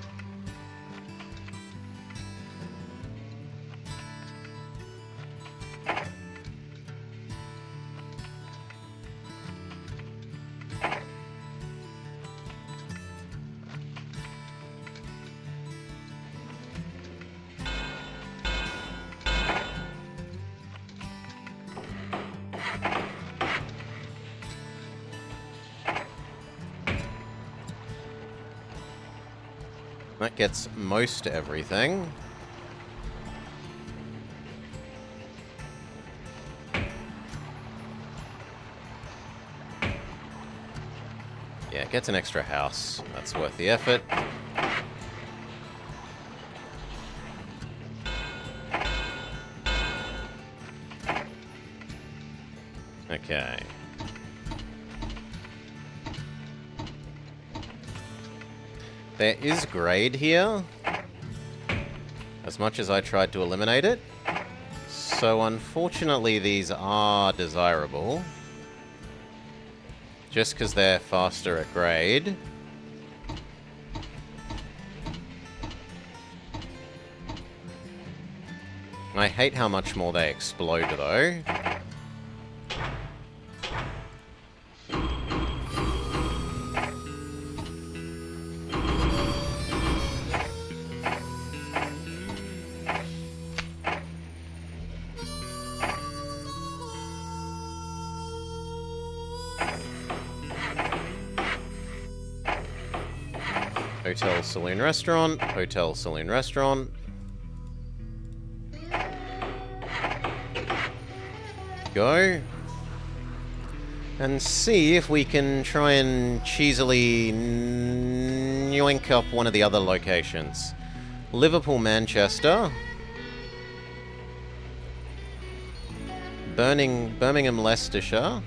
That gets most everything. Yeah, it gets an extra house. That's worth the effort. Okay. There is grade here, as much as I tried to eliminate it. So unfortunately these are desirable. Just because they're faster at grade. I hate how much more they explode though. Hotel, saloon, restaurant. Hotel, saloon, restaurant. Go. And see if we can try and cheesily yoink up one of the other locations. Liverpool, Manchester. Birmingham, Leicestershire.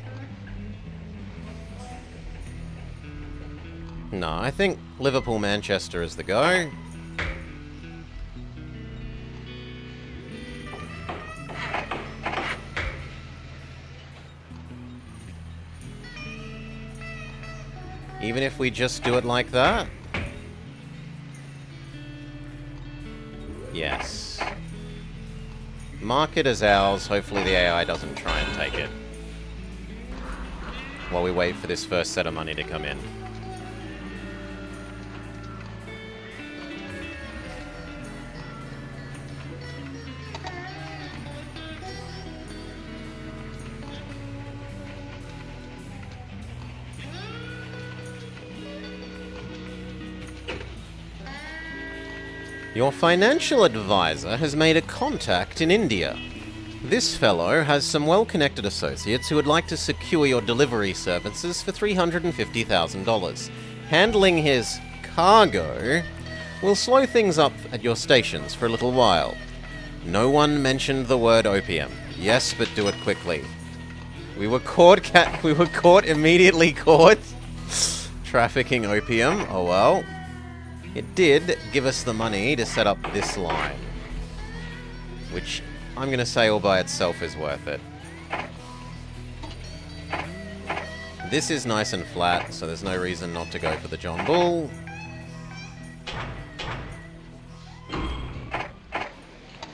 No, I think Liverpool-Manchester is the go. Even if we just do it like that? Yes. Mark it as ours. Hopefully the AI doesn't try and take it. While we wait for this first set of money to come in. Your financial advisor has made a contact in India. This fellow has some well-connected associates who would like to secure your delivery services for $350,000. Handling his cargo will slow things up at your stations for a little while. No one mentioned the word opium. Yes, but do it quickly. We were caught, immediately caught. Trafficking opium, oh well. It did give us the money to set up this line, which I'm going to say all by itself is worth it. This is nice and flat, so there's no reason not to go for the John Bull.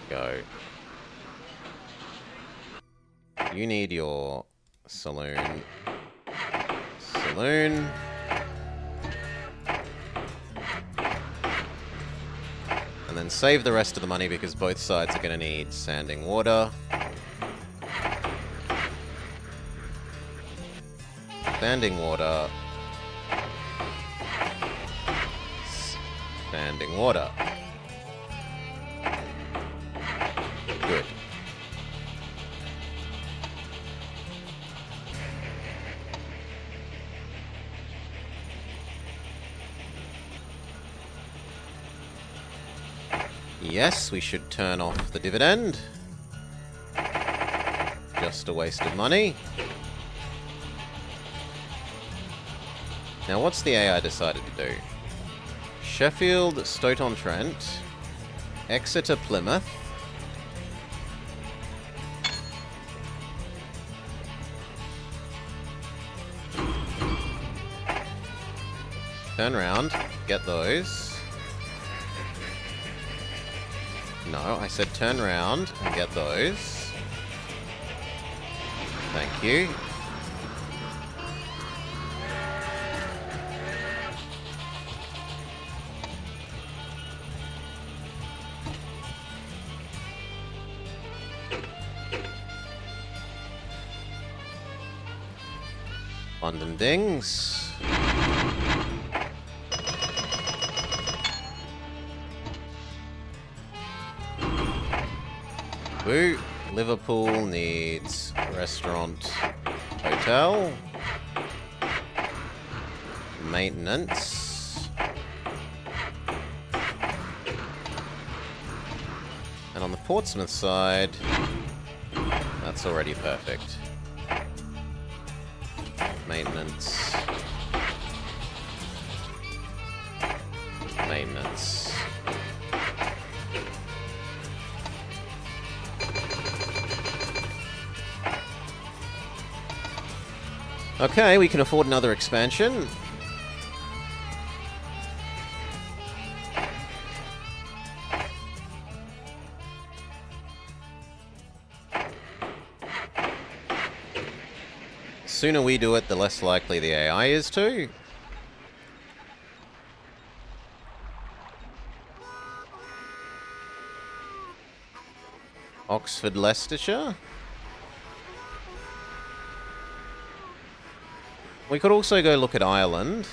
Go. You need your saloon. Saloon. And then save the rest of the money because both sides are going to need sanding water. Sanding water. Sanding water. Good. Yes, we should turn off the dividend. Just a waste of money. Now, what's the AI decided to do? Sheffield, Stoke-on-Trent, Exeter, Plymouth. Turn around, get those. No, I said turn around and get those. Thank you. London Dings. Boo. Liverpool needs restaurant, hotel, maintenance, and on the Portsmouth side, that's already perfect. Maintenance, maintenance. Okay, we can afford another expansion. Sooner we do it, the less likely the AI is to. Oxford, Leicestershire. We could also go look at Ireland.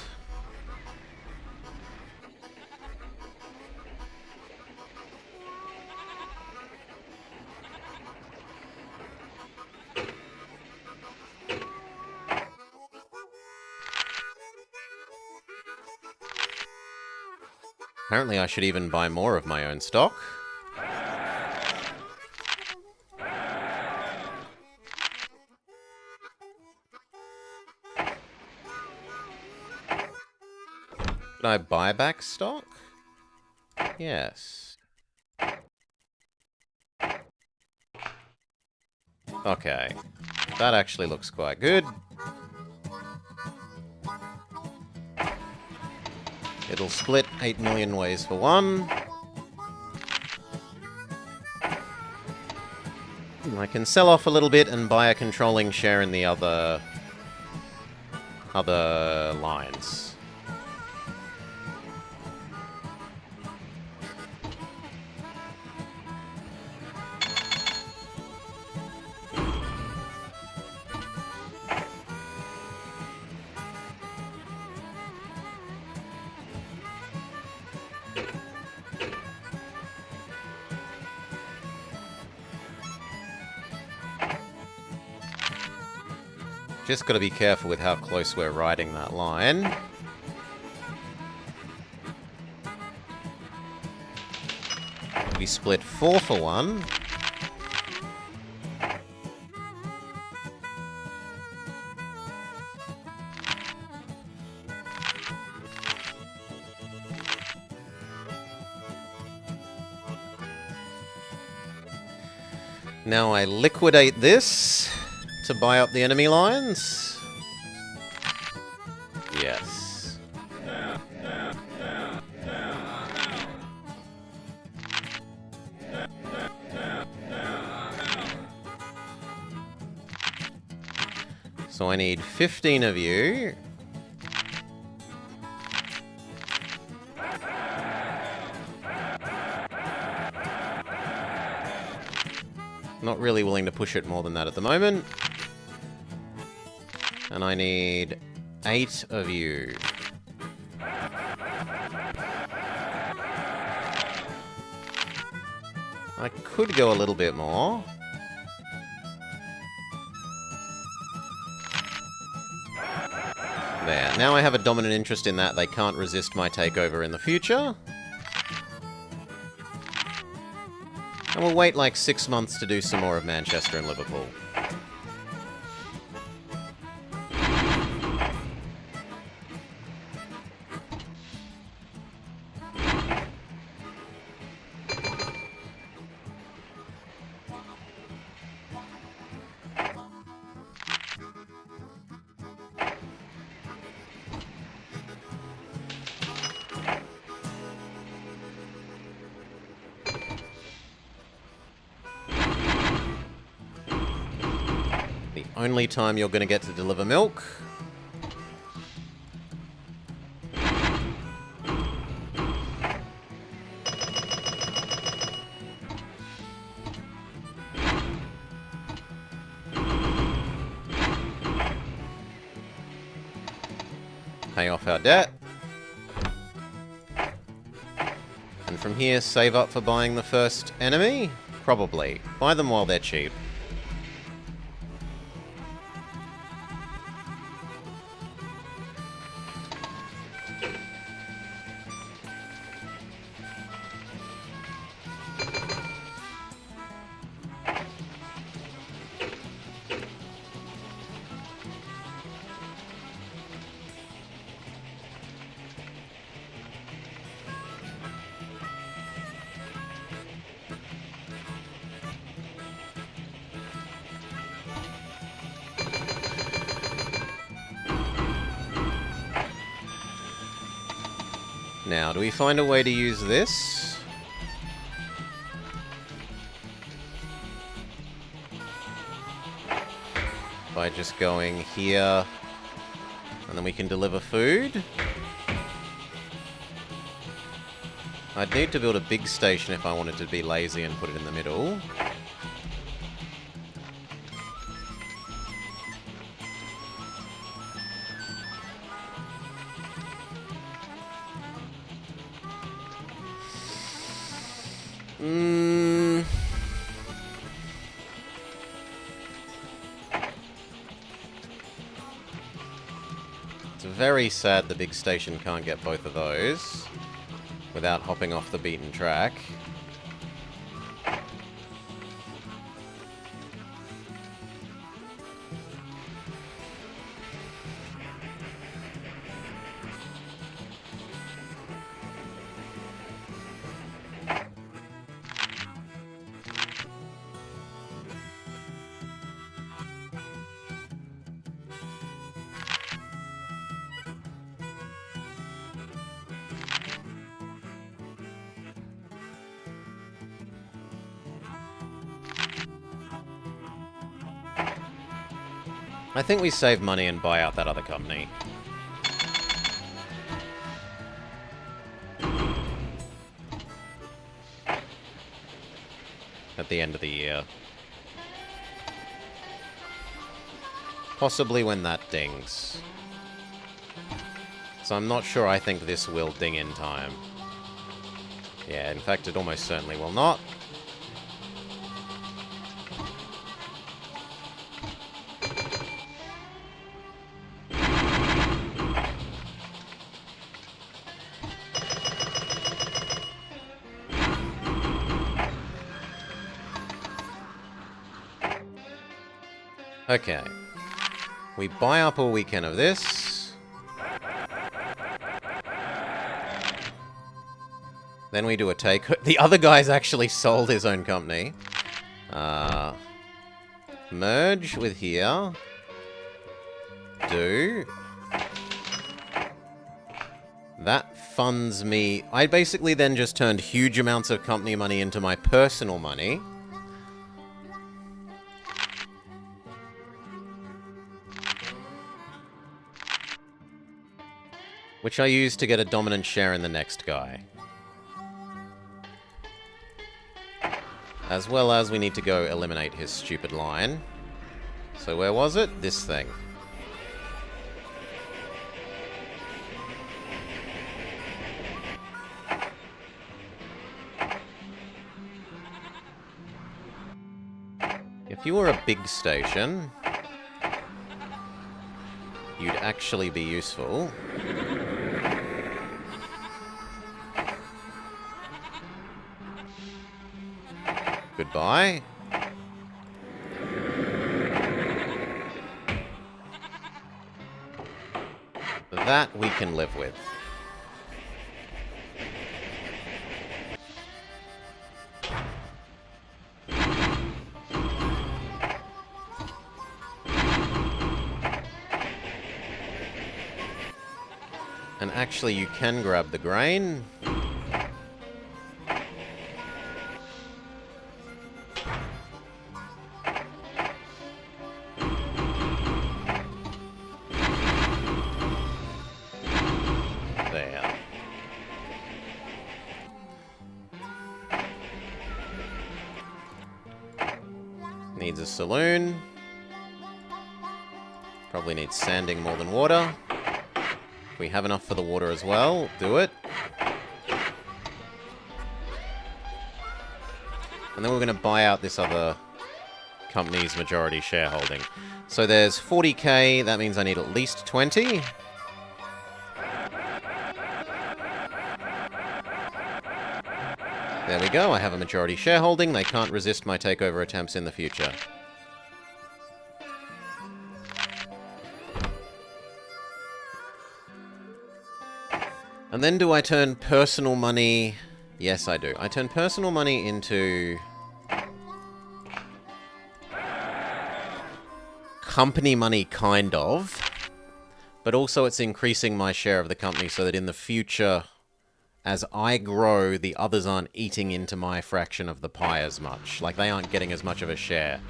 Apparently I should even buy more of my own stock. Can I buy back stock? Yes. Okay. That actually looks quite good. It'll split 8 million ways for one. I can sell off a little bit and buy a controlling share in the other lines. Just gotta be careful with how close we're riding that line. We split 4 for 1. Now I liquidate this to buy up the enemy lines. Yes. So I need 15 of you. Not really willing to push it more than that at the moment. And I need 8 of you. I could go a little bit more. There. Now I have a dominant interest in that. They can't resist my takeover in the future. And we'll wait like 6 months to do some more of Manchester and Liverpool. Only time you're going to get to deliver milk. Pay off our debt. And from here, save up for buying the first enemy? Probably. Buy them while they're cheap. Now, do we find a way to use this? By just going here, and then we can deliver food. I'd need to build a big station if I wanted to be lazy and put it in the middle. It's very sad the big station can't get both of those without hopping off the beaten track. I think we save money and buy out that other company. At the end of the year. Possibly when that dings. So I'm not sure I think this will ding in time. Yeah, in fact, it almost certainly will not. Okay. We buy up all we can of this. Then we do a take. The other guy's actually sold his own company. Merge with here. Do. That funds me. I basically then just turned huge amounts of company money into my personal money. Which I use to get a dominant share in the next guy. As well as we need to go eliminate his stupid line. So where was it? This thing. If you were a big station, you'd actually be useful. Goodbye. That we can live with. And actually, you can grab the grain. There. Needs a saloon. Probably needs sanding more than water. If we have enough for the water as well, do it. And then we're going to buy out this other company's majority shareholding. So there's 40k, that means I need at least 20. There we go, I have a majority shareholding. They can't resist my takeover attempts in the future. And then do I turn personal money... Yes, I do. I turn personal money into... company money, kind of. But also it's increasing my share of the company so that in the future, as I grow, the others aren't eating into my fraction of the pie as much. Like, they aren't getting as much of a share.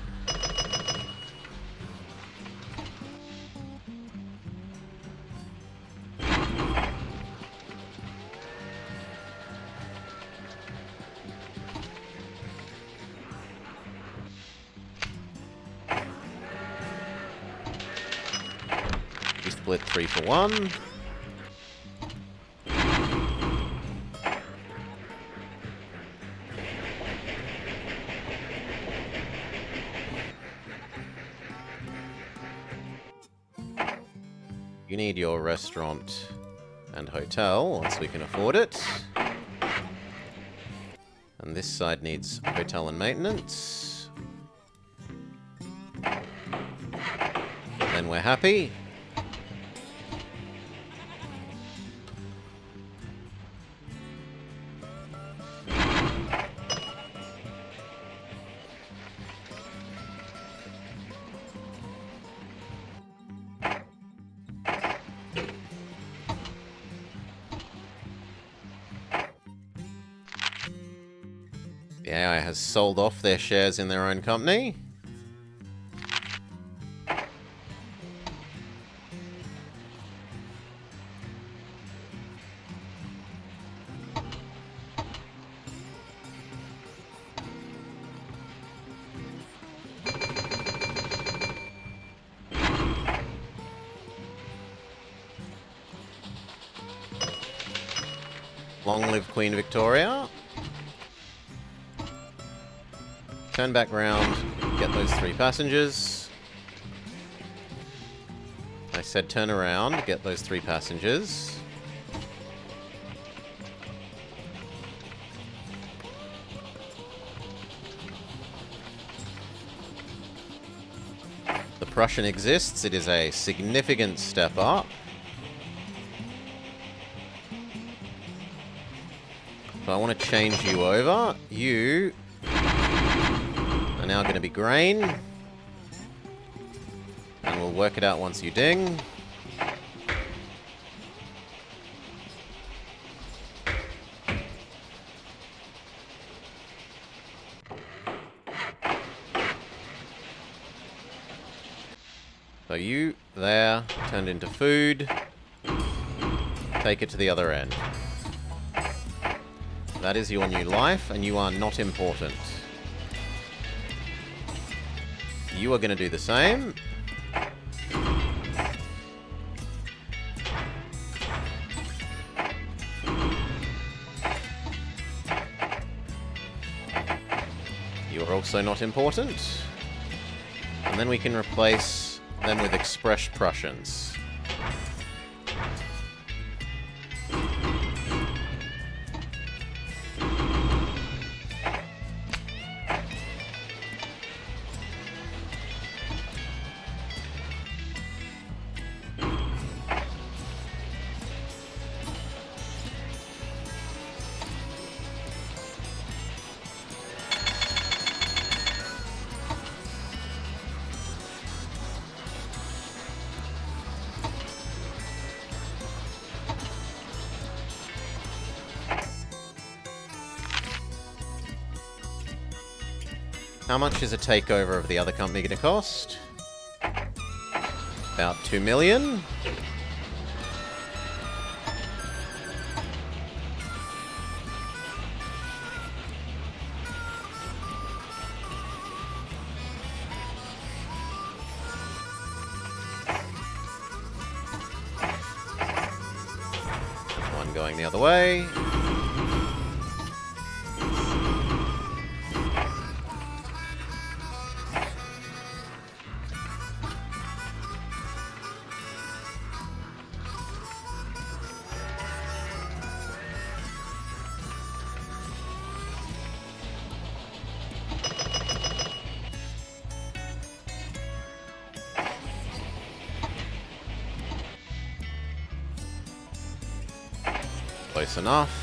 We split 3 for 1. You need your restaurant and hotel once we can afford it. And this side needs hotel and maintenance. Then we're happy. The AI has sold off their shares in their own company. Long live Queen Victoria. Turn back round, get those 3 passengers. I said turn around, get those 3 passengers. The Prussian exists, it is a significant step up. So I want to change you over. You are now going to be grain. And we'll work it out once you ding. So you, there, turned into food. Take it to the other end. That is your new life, and you are not important. You are going to do the same. You are also not important. And then we can replace them with Express Prussians. How much is a takeover of the other company going to cost? About 2 million. One going the other way. Close enough.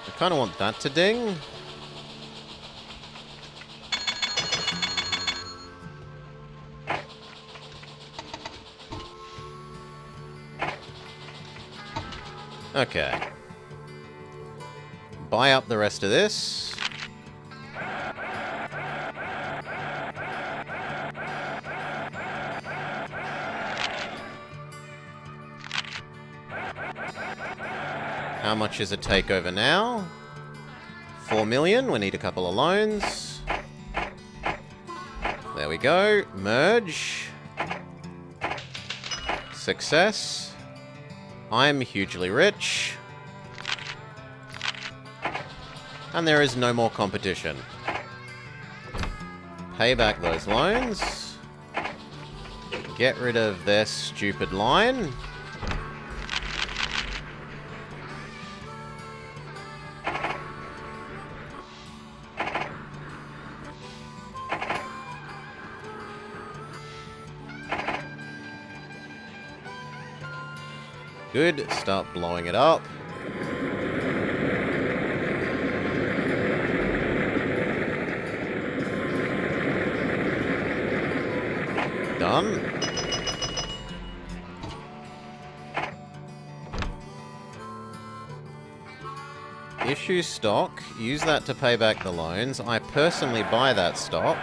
I kind of want that to ding. Okay. Buy up the rest of this. How much is a takeover now? 4 million. We need a couple of loans. There we go. Merge. Success. I'm hugely rich. And there is no more competition. Pay back those loans. Get rid of their stupid line. Good. Start blowing it up. Done. Issue stock. Use that to pay back the loans. I personally buy that stock.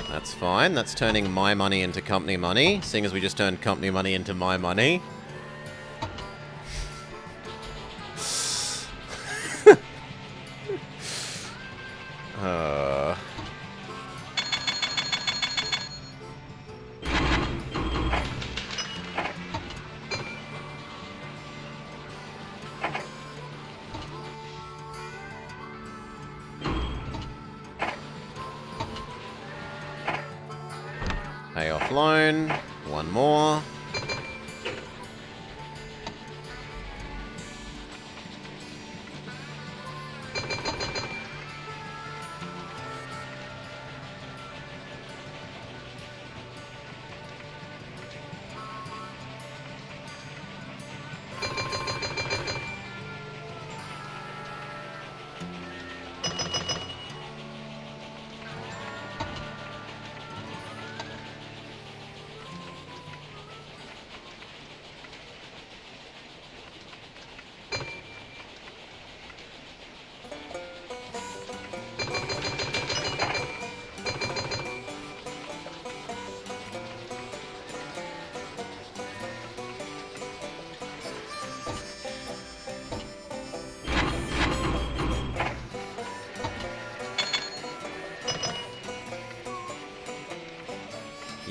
That's fine. That's turning my money into company money, seeing as we just turned company money into my money. Pay off loan. One more.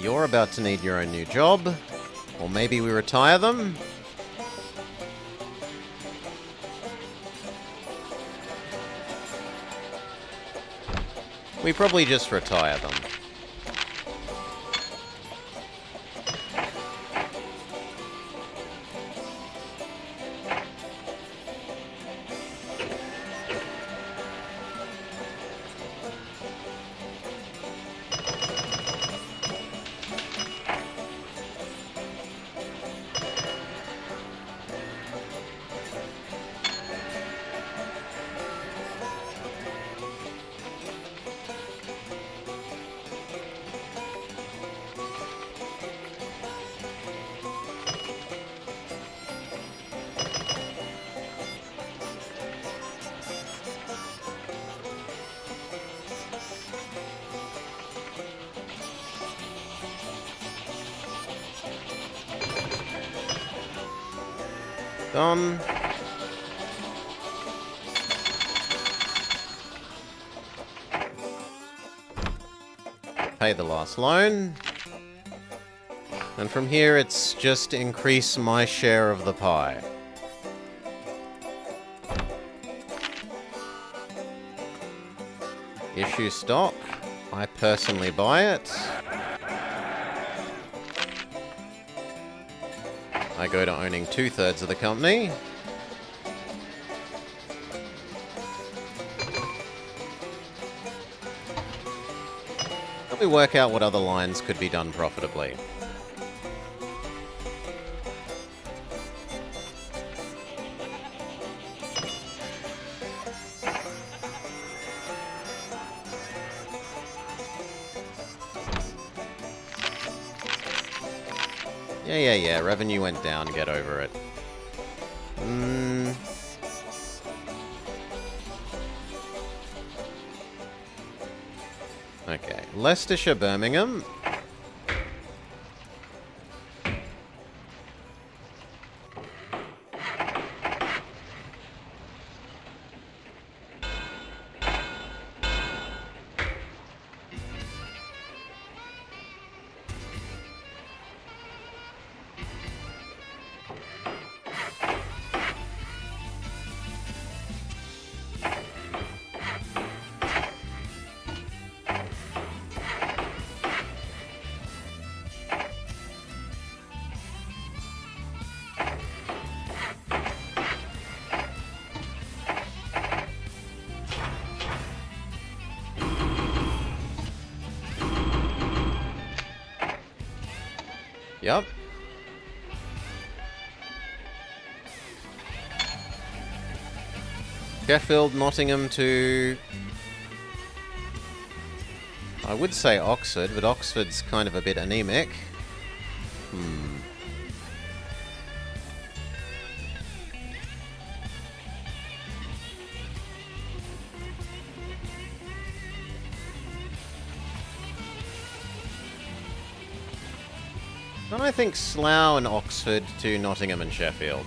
You're about to need your own new job. Or maybe we retire them? We probably just retire them. Done. Pay the last loan. And from here, it's just increase my share of the pie. Issue stock. I personally buy it. I go to owning 2/3 of the company. Let me work out what other lines could be done profitably. Yeah. Revenue went down. Get over it. Okay. Leicestershire, Birmingham. Yep. Sheffield, Nottingham to... I would say Oxford, but Oxford's kind of a bit anemic. Then I think Slough and Oxford to Nottingham and Sheffield.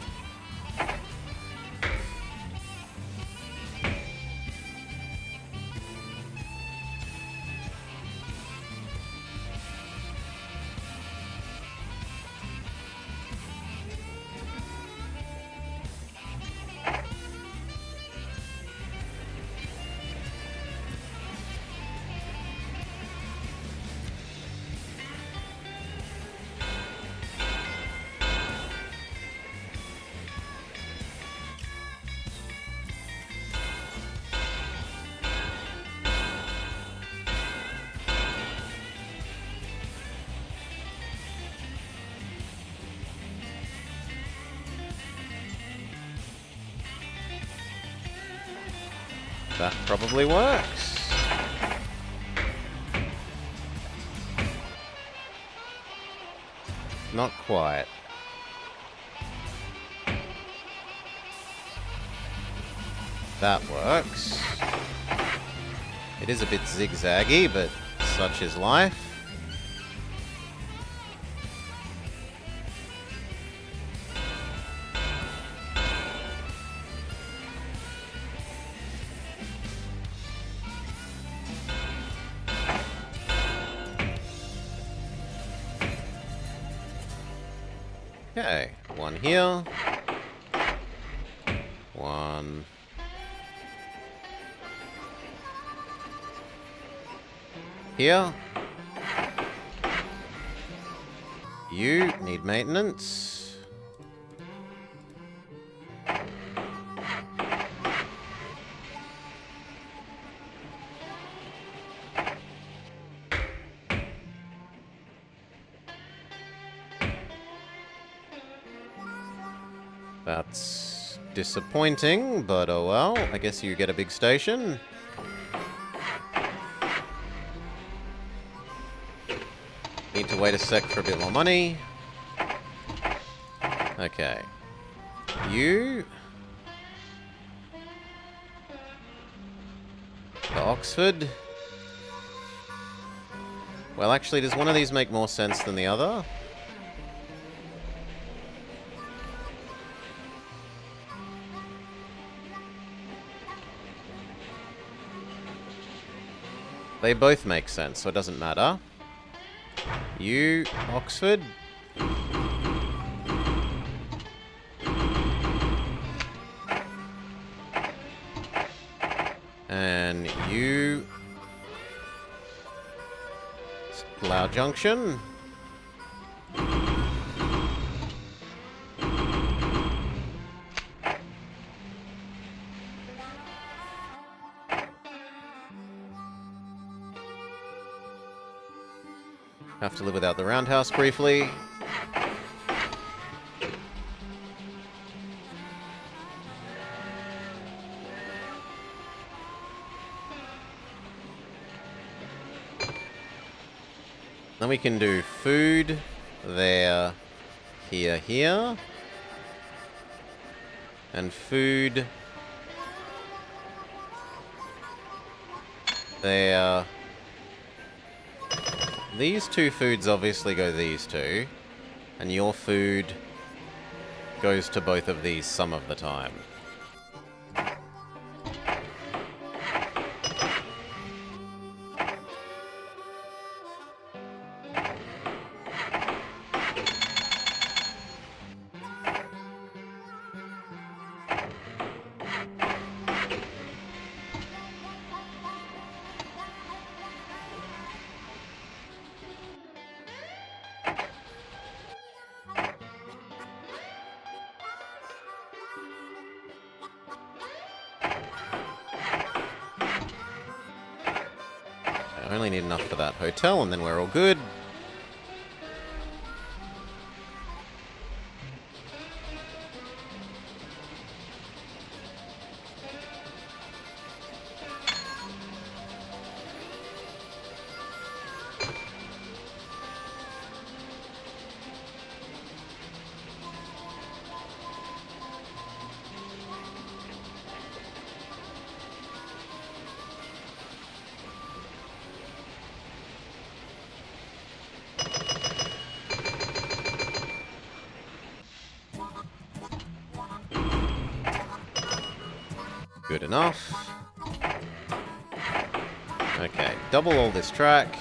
That probably works. Not quite. That works. It is a bit zigzaggy, but such is life. Okay, one here. One. Here. You need maintenance. That's disappointing, but oh well. I guess you get a big station. Need to wait a sec for a bit more money. Okay. You... to Oxford. Well, actually, does one of these make more sense than the other? They both make sense, so it doesn't matter. You, Oxford. And you... Slough Junction. Have to live without the roundhouse briefly. Then we can do food there, here, here. And food there. These two foods obviously go these two. And your food goes to both of these some of the time. I only need enough for that hotel, and then we're all good. enough. Okay, double all this track.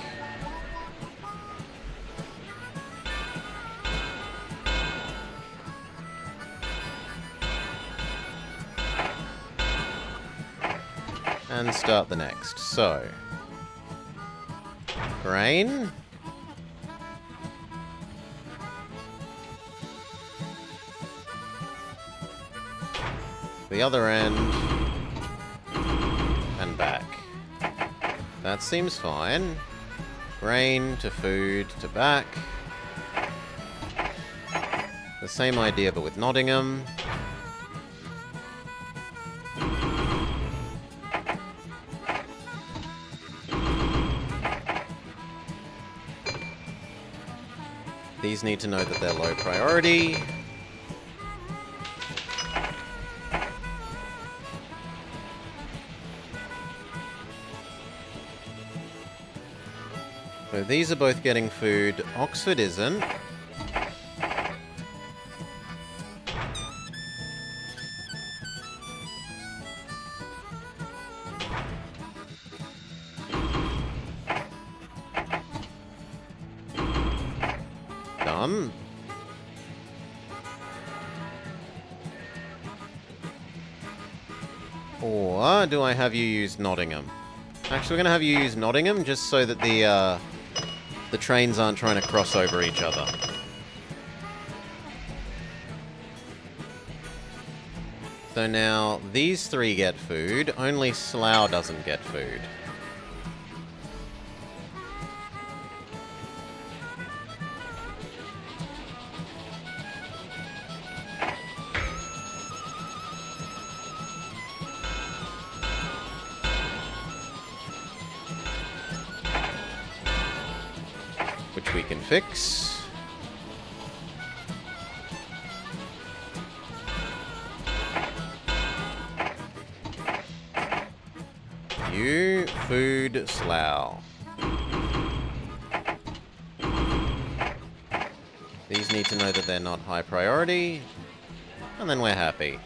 And start the next. So, grain. The other end. And back. That seems fine. Grain to food to back. The same idea but with Nottingham. These need to know that they're low priority. So these are both getting food. Oxford isn't. Done. Or do I have you use Nottingham? Actually, we're going to have you use Nottingham just so that the trains aren't trying to cross over each other. So now, these three get food, only Slough doesn't get food. Which we can fix. You, food, Slough. These need to know that they're not high priority. And then we're happy.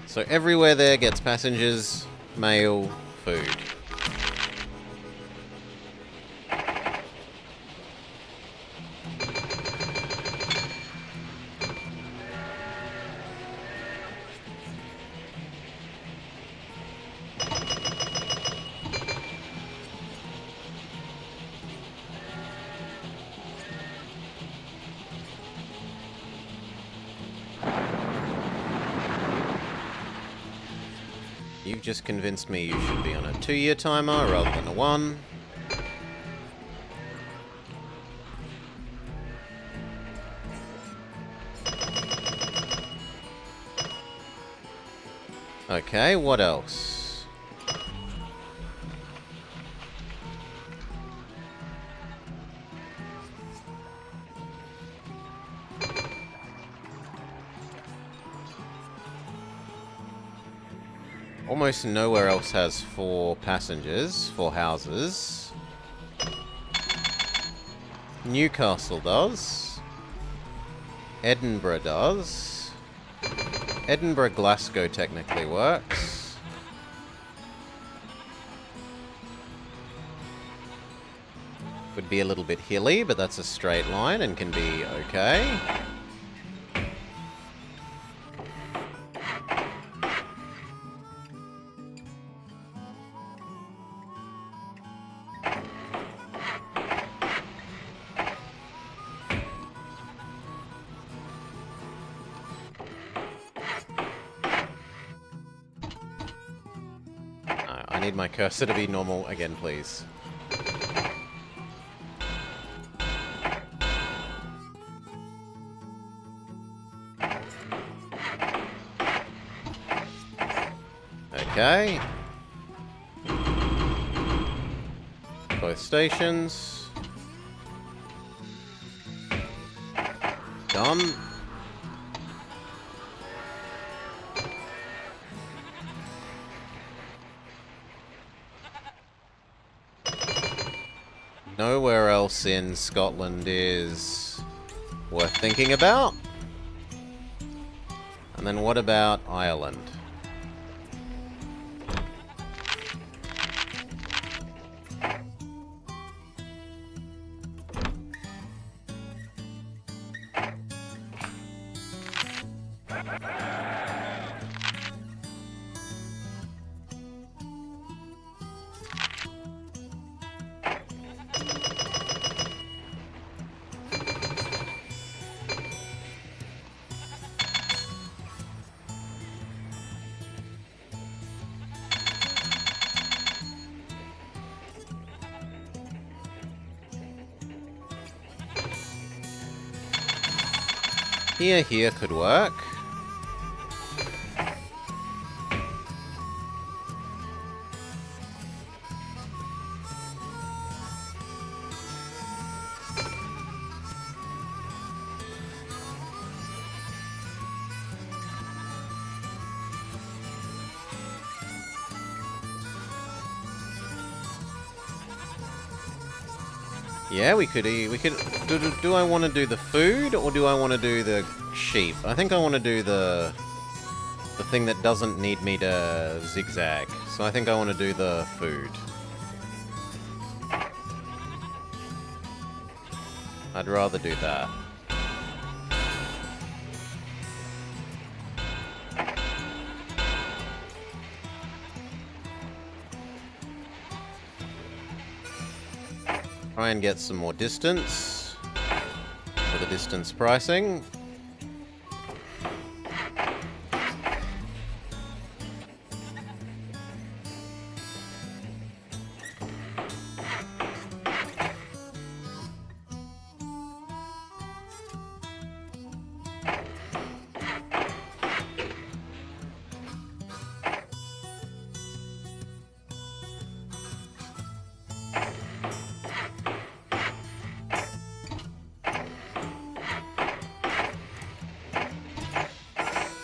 So everywhere there gets passengers, mail, food. You've just convinced me you should be on a 2-year timer rather than a 1. Okay, what else? Almost nowhere else has 4 passengers, 4 houses. Newcastle does. Edinburgh does. Edinburgh Glasgow technically works. Would be a little bit hilly, but that's a straight line and can be okay. I need my cursor to be normal again, please. Okay. Both stations. Done. Nowhere else in Scotland is worth thinking about. And then what about Ireland? Here could work. Yeah, we could. Do I want to do the food or do I want to do the sheep? I think I want to do the thing that doesn't need me to zigzag. So I think I want to do the food. I'd rather do that. Try and get some more distance for the distance pricing.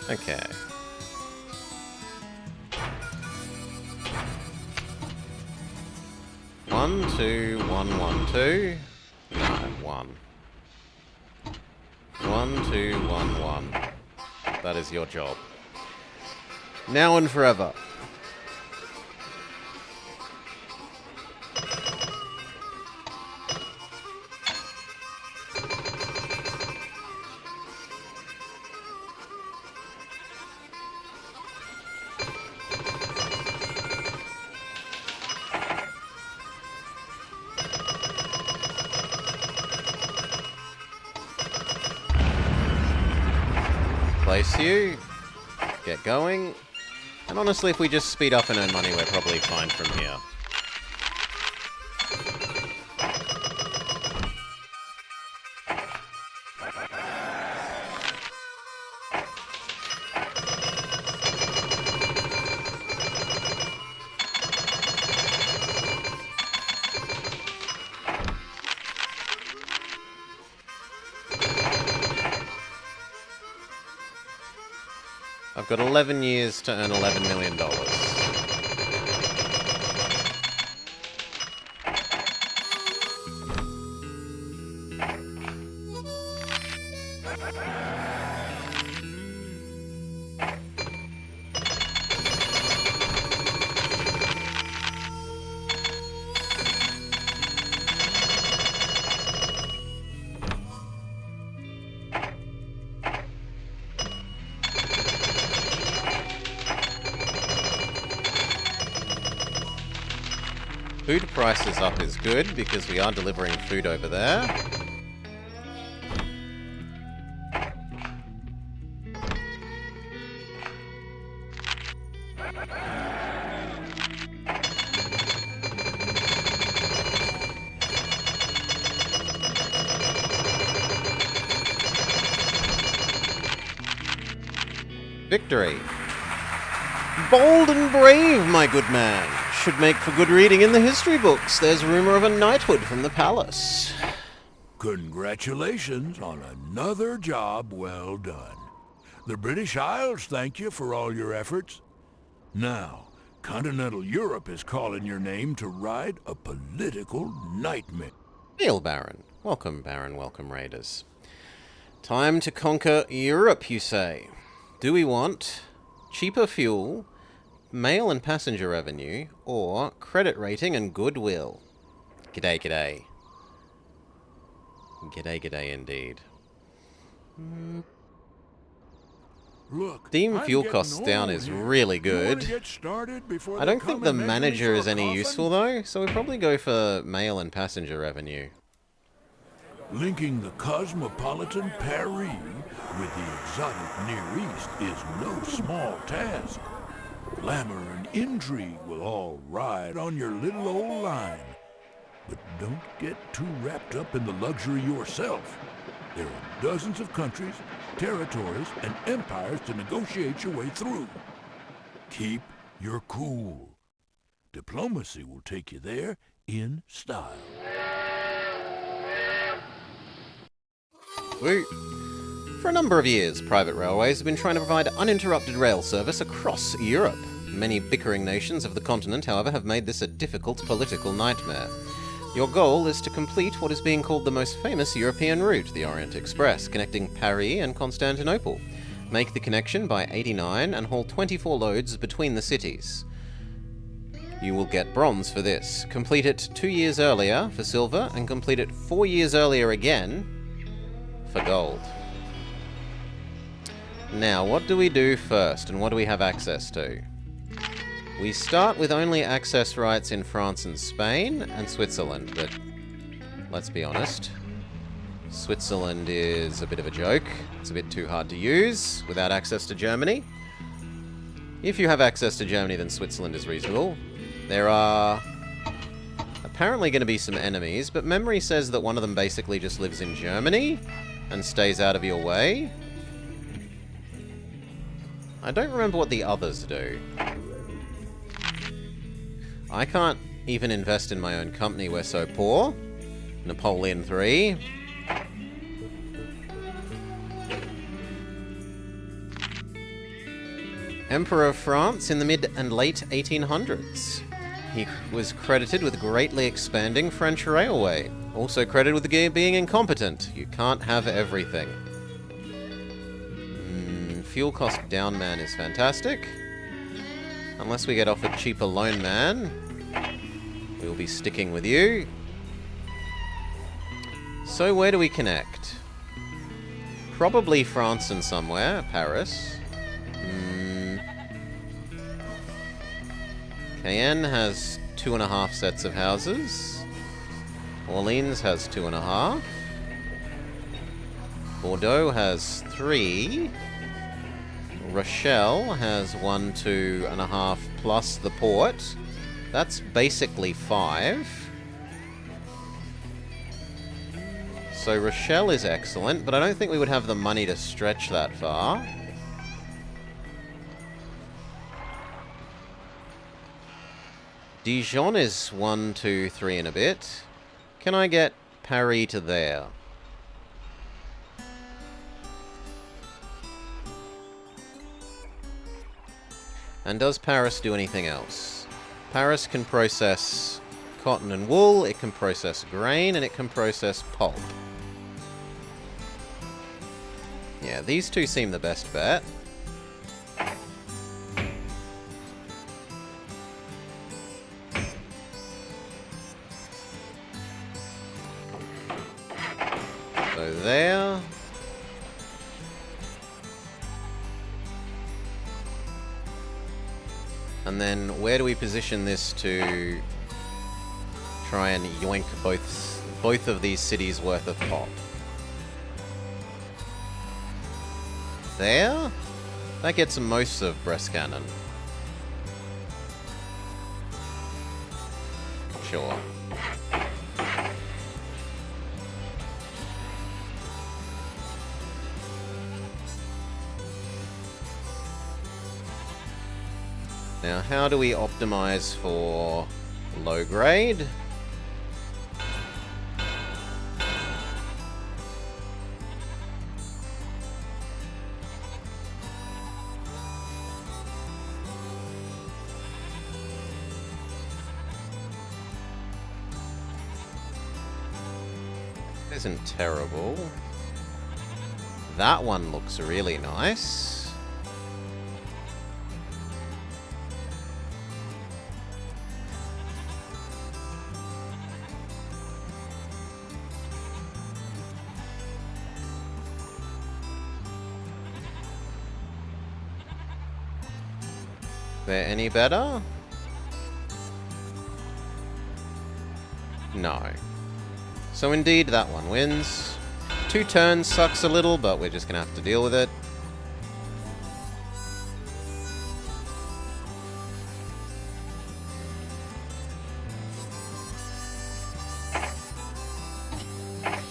Okay. One, two, one, one, two. No, one. 1, 2, 1, 1. That is your job. Now and forever. Place you. Get going. And honestly, if we just speed up and earn money, we're probably fine from here. I've got 11 years to earn $11 million. Food prices up is good because we are delivering food over there. Victory. Bold and brave, my good man. Should make for good reading in the history books. There's rumor of a knighthood from the palace. Congratulations on another job well done. The British Isles thank you for all your efforts. Now, continental Europe is calling your name to ride a political nightmare. Hail, Baron. Welcome, Baron. Welcome, Raiders. Time to conquer Europe, you say. Do we want cheaper fuel, mail and passenger revenue, or credit rating and goodwill? G'day, g'day. G'day, g'day indeed. Look, Steam I'm fuel getting costs down old is here. really You wanna good. get started before I they don't come think the and measure me manager for is a any coffin? useful though, so we probably go for mail and passenger revenue. Linking the cosmopolitan Paris with the exotic Near East is no small task. Glamour and intrigue will all ride on your little old line. But don't get too wrapped up in the luxury yourself. There are dozens of countries, territories, and empires to negotiate your way through. Keep your cool. Diplomacy will take you there in style. Woo. For a number of years, private railways have been trying to provide uninterrupted rail service across Europe. Many bickering nations of the continent, however, have made this a difficult political nightmare. Your goal is to complete what is being called the most famous European route, the Orient Express, connecting Paris and Constantinople. Make the connection by 89 and haul 24 loads between the cities. You will get bronze for this. Complete it 2 years earlier for silver, and complete it 4 years earlier again for gold. Now, what do we do first, and what do we have access to? We start with only access rights in France and Spain and Switzerland, but let's be honest, Switzerland is a bit of a joke. It's a bit too hard to use without access to Germany. If you have access to Germany, then Switzerland is reasonable. There are apparently going to be some enemies, but memory says that one of them basically just lives in Germany and stays out of your way. I don't remember what the others do. I can't even invest in my own company, we're so poor. Napoleon III. Emperor of France in the mid and late 1800s. He was credited with greatly expanding French railway. Also credited with being incompetent. You can't have everything. Fuel cost down man is fantastic. Unless we get offered cheaper loan man, we'll be sticking with you. So where do we connect? Probably France and somewhere. Paris. Cayenne has 2.5 sets of houses. Orleans has 2.5. Bordeaux has 3. Rochelle has 1, 2.5 plus the port. That's basically 5. So Rochelle is excellent, but I don't think we would have the money to stretch that far. Dijon is 1, 2, 3 and a bit. Can I get Paris to there? And does Paris do anything else? Paris can process cotton and wool, it can process grain, and it can process pulp. Yeah, these two seem the best bet. So there. And then where do we position this to try and yoink both of these cities worth of pop? There? That gets most of breast cannon. Sure. Now, how do we optimize for low grade? Isn't terrible. That one looks really nice. They're any better? No. So indeed, that one wins. 2 turns sucks a little, but we're just gonna have to deal with it.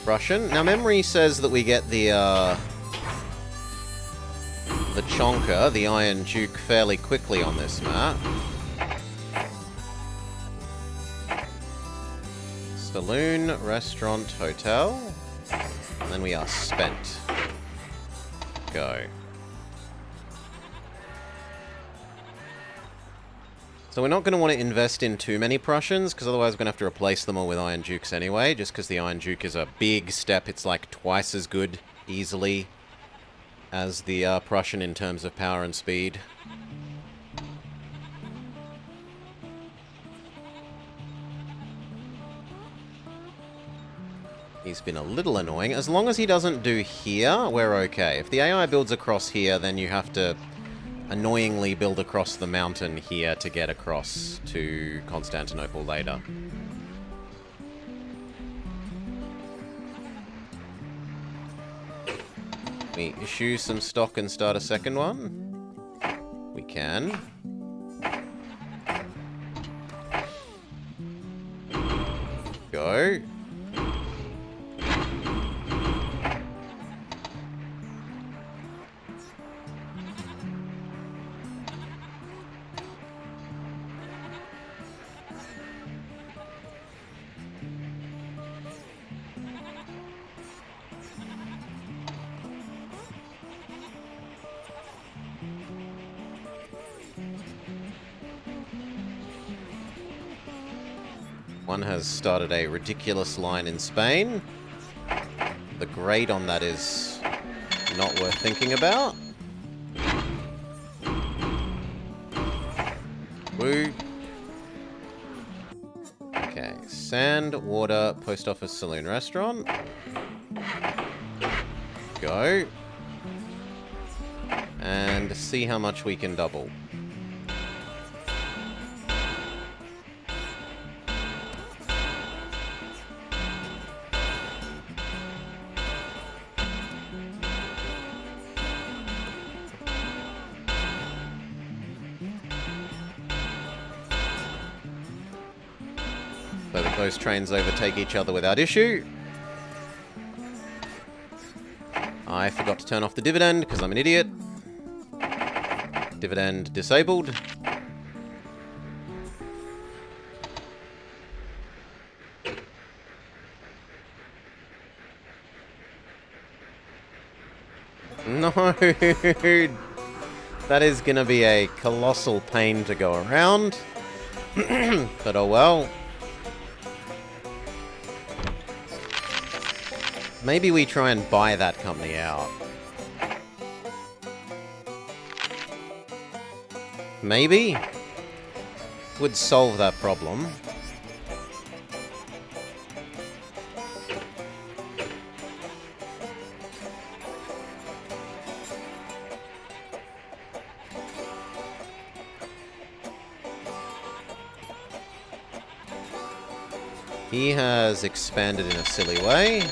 Russian. Now, memory says that we get the Chonka, the Iron Duke, fairly quickly on this map. Saloon, restaurant, hotel. And then we are spent. Go. So we're not going to want to invest in too many Prussians, because otherwise we're going to have to replace them all with Iron Dukes anyway, just because the Iron Duke is a big step. It's like twice as good, easily, as the Prussian in terms of power and speed. He's been a little annoying. As long as he doesn't do here, we're okay. If the AI builds across here, then you have to annoyingly build across the mountain here to get across to Constantinople later. We issue some stock and start a second one? We can. Go. One has started a ridiculous line in Spain. The grade on that is not worth thinking about. Woo. Okay, sand, water, post office, saloon, restaurant. Go. And see how much we can double. So that those trains overtake each other without issue. I forgot to turn off the dividend because I'm an idiot. Dividend disabled. No! That is going to be a colossal pain to go around. But oh well. Maybe we try and buy that company out. Maybe? Would solve that problem. He has expanded in a silly way.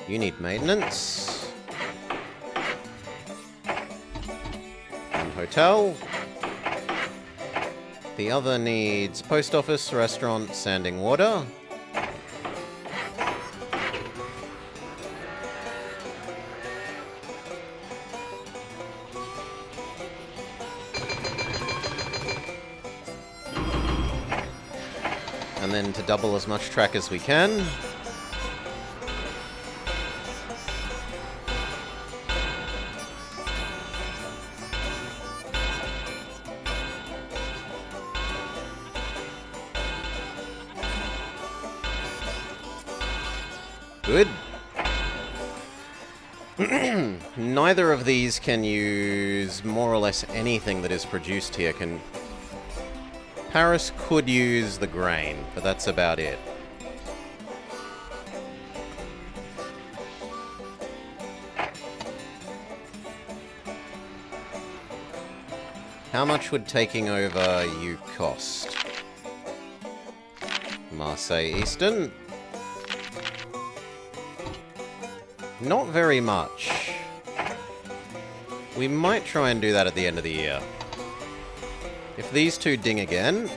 You need maintenance. And hotel. The other needs post office, restaurant, sanding, water. And then to double as much track as we can. Good. Neither of these can use more or less anything that is produced here. Paris could use the grain, but that's about it. How much would taking over you cost? Marseille Eastern. Not very much. We might try and do that at the end of the year. If these two ding again,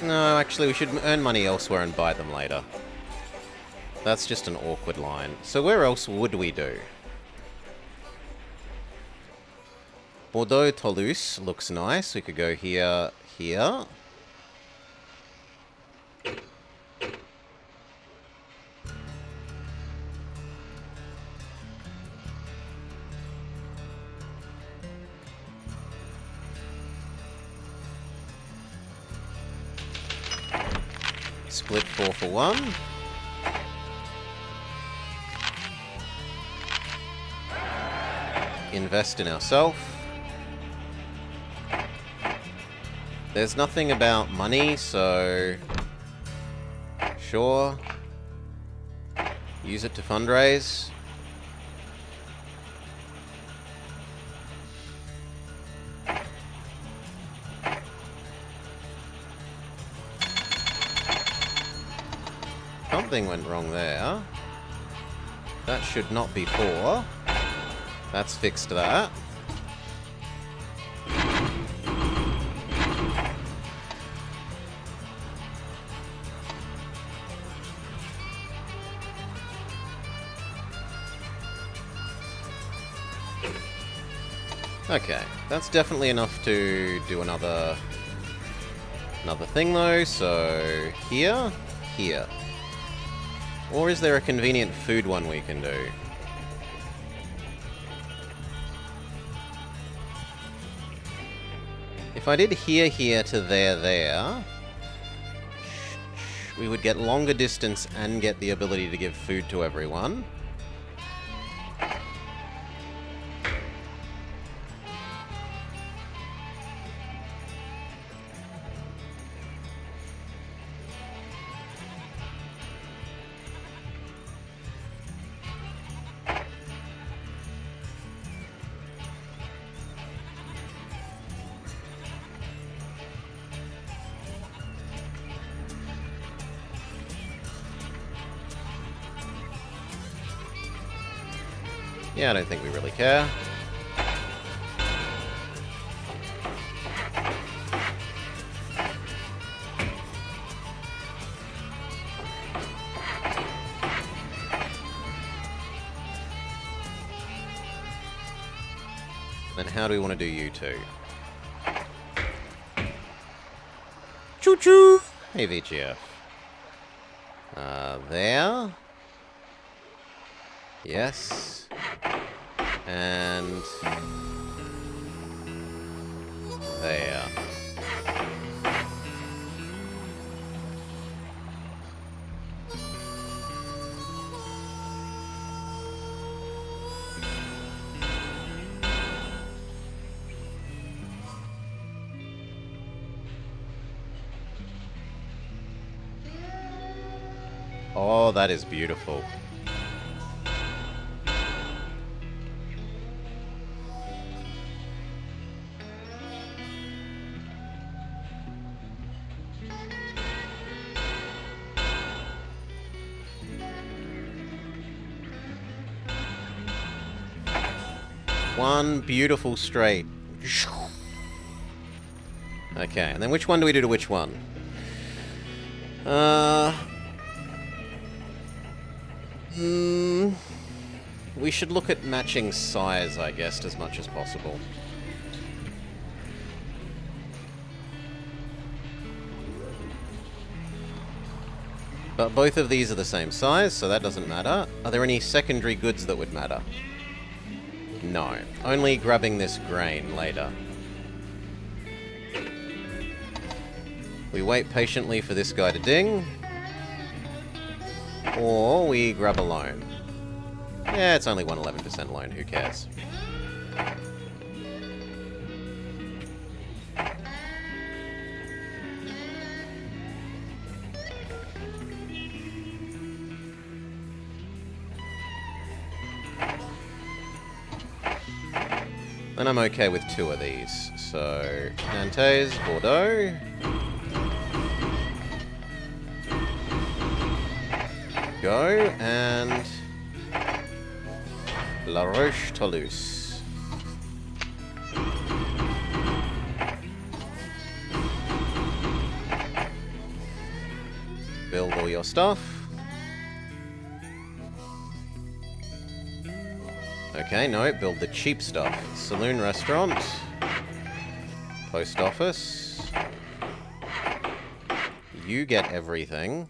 No, actually, we should earn money elsewhere and buy them later. That's just an awkward line. So where else would we do? Bordeaux Toulouse looks nice. We could go here, here. Split 4 for 1. Invest in ourselves. There's nothing about money, so... Sure. Use it to fundraise. Something went wrong there. That should not be 4. That's fixed that. Okay, that's definitely enough to do another thing though, so here, here. Or is there a convenient food one we can do? If I did here, here to there, there, we would get longer distance and get the ability to give food to everyone. Yeah, I don't think we really care. Then how do we want to do you two? Choo-choo! Hey, VGF. There. Yes. And... there. Oh, that is beautiful. One beautiful straight. Okay, and then which one do we do to which one? We should look at matching size, I guess, as much as possible. But both of these are the same size, so that doesn't matter. Are there any secondary goods that would matter? No. Only grabbing this grain later. We wait patiently for this guy to ding. Or we grab a loan. Yeah, it's only 111% loan, who cares? And I'm okay with 2 of these. So, Nantes, Bordeaux. Go, and La Roche-Toulouse. your stuff. Okay, no, build the cheap stuff. Saloon, restaurant. Post office. You get everything.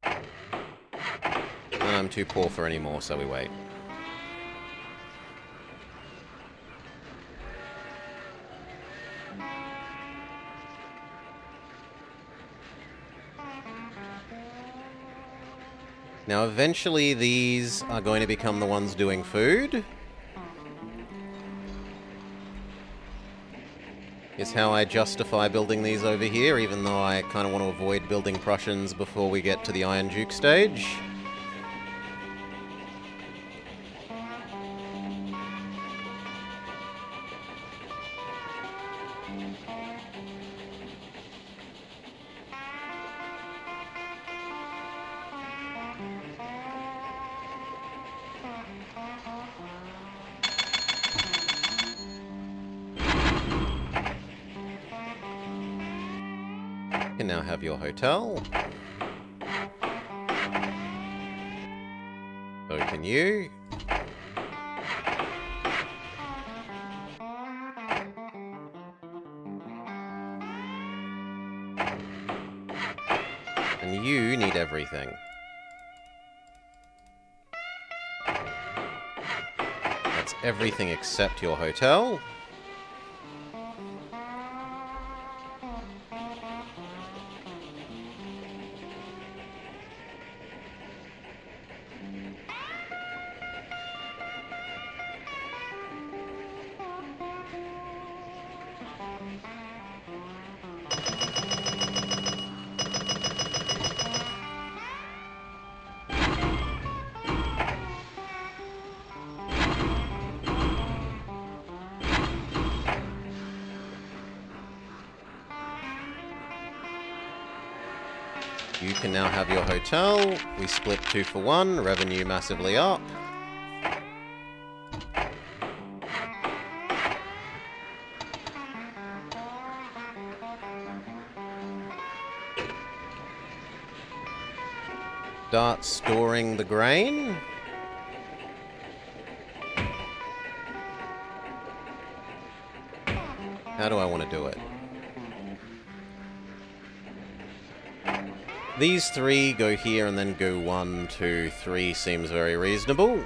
And I'm too poor for any more, so we wait. Now, eventually, these are going to become the ones doing food. Is how I justify building these over here, even though I kind of want to avoid building Prussians before we get to the Iron Duke stage. You can now have your hotel. So can you. And you need everything. That's everything except your hotel. You can now have your hotel. We split 2 for 1, revenue massively up. Start storing the grain. How do I want to do it? These 3 go here and then go 1, 2, 3 seems very reasonable.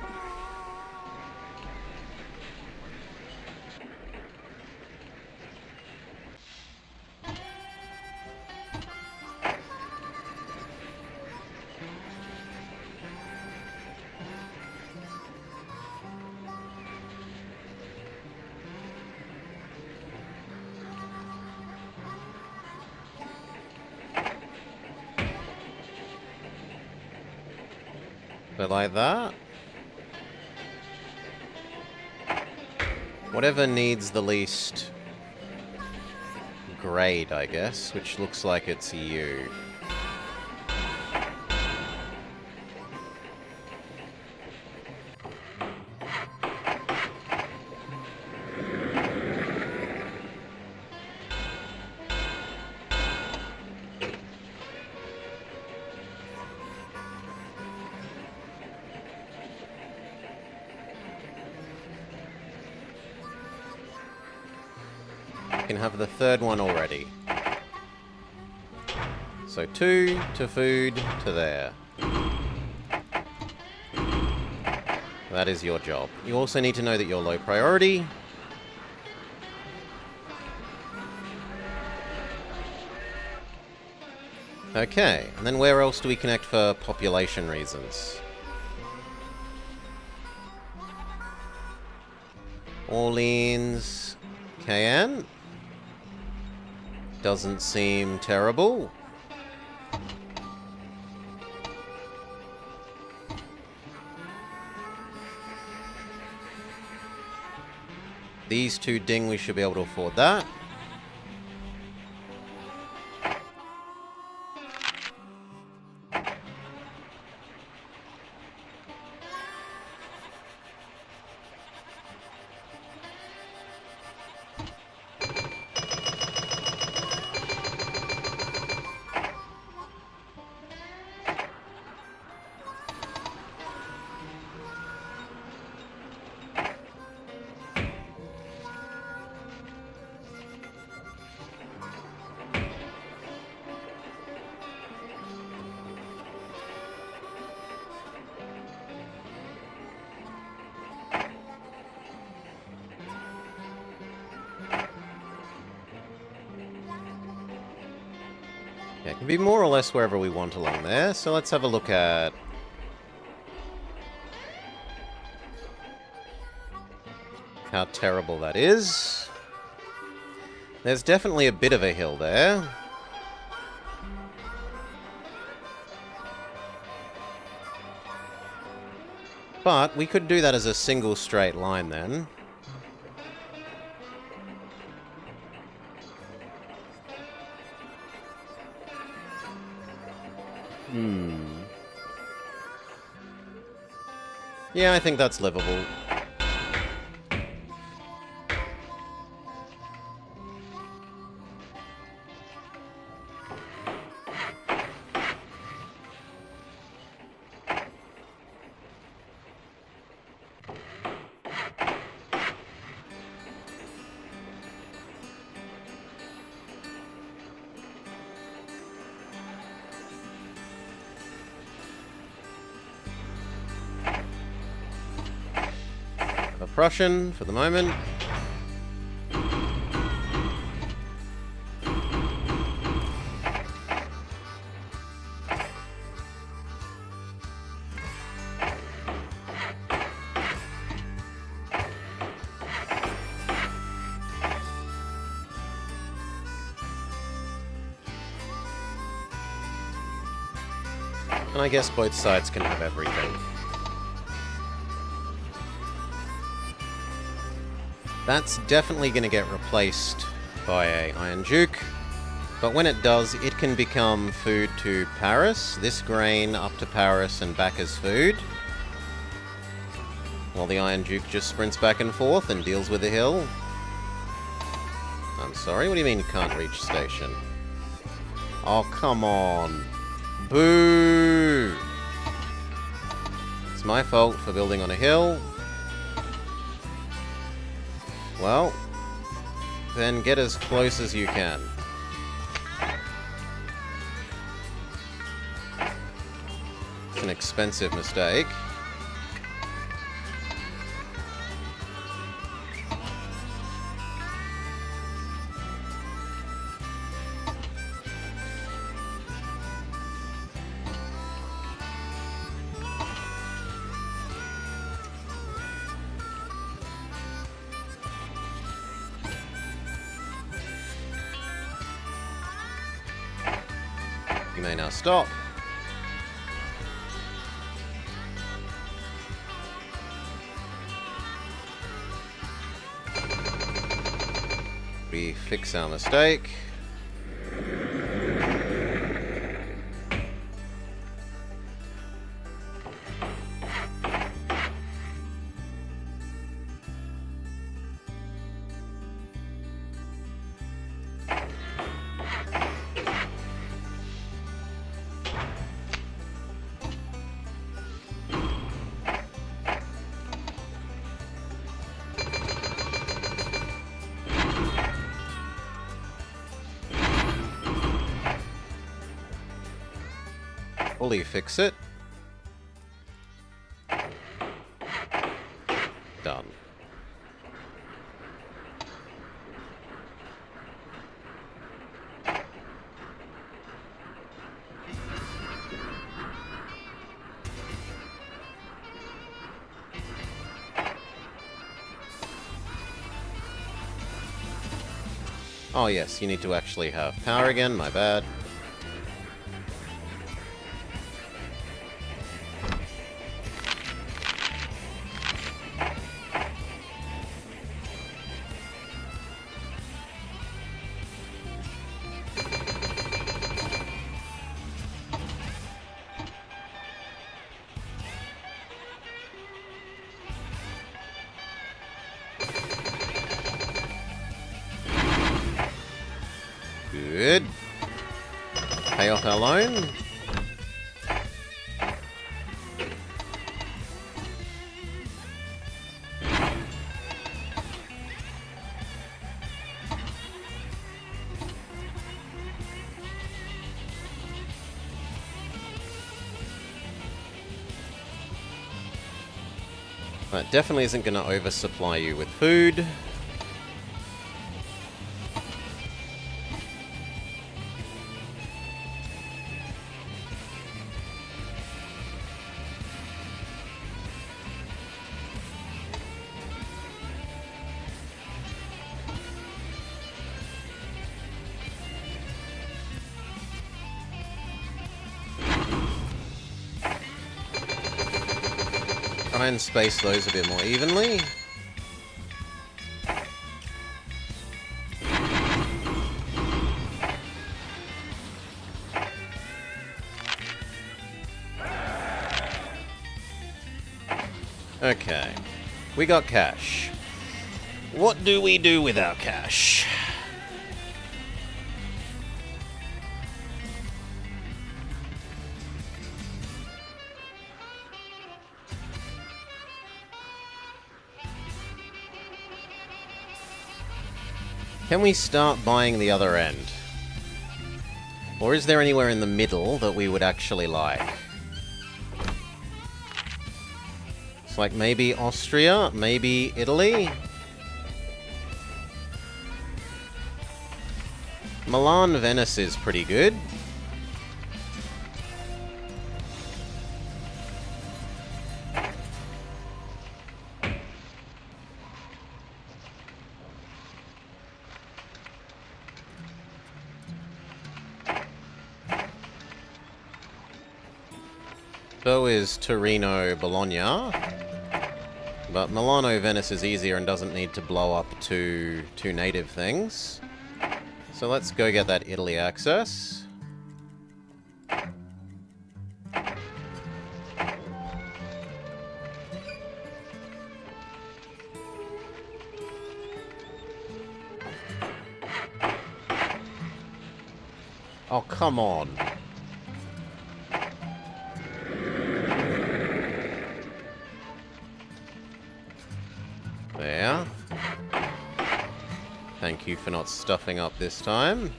So like that. Whatever needs the least grade, I guess, which looks like it's you. Can have the 3rd one already. So 2 to food to there. That is your job. You also need to know that you're low priority. Okay, and then where else do we connect for population reasons? Orleans, Cayenne. Doesn't seem terrible. These 2 ding, we should be able to afford that. Okay, it can be more or less wherever we want along there, so let's have a look at how terrible that is. There's definitely a bit of a hill there. But we could do that as a single straight line then. Yeah, I think that's livable. A Prussian for the moment. And I guess both sides can have everything. That's definitely going to get replaced by a Iron Duke. But when it does, it can become food to Paris. This grain up to Paris and back as food. While the Iron Duke just sprints back and forth and deals with the hill. I'm sorry, what do you mean you can't reach station? Oh, come on. Boo! It's my fault for building on a hill. Well, then get as close as you can. It's an expensive mistake. You may now stop. We fix our mistake. Fully fix it. Done. Oh yes, you need to actually have power again, my bad. Good. Pay off our loan. That definitely isn't going to oversupply you with food. try and space those a bit more evenly. Okay, we got cash. What do we do with our cash? Can we start buying the other end? Or is there anywhere in the middle that we would actually like? It's like maybe Austria, maybe Italy? Milan, Venice is pretty good. So is Torino, Bologna. But Milano, Venice is easier and doesn't need to blow up two native things. So let's go get that Italy access. Oh, come on. There. Thank you for not stuffing up this time.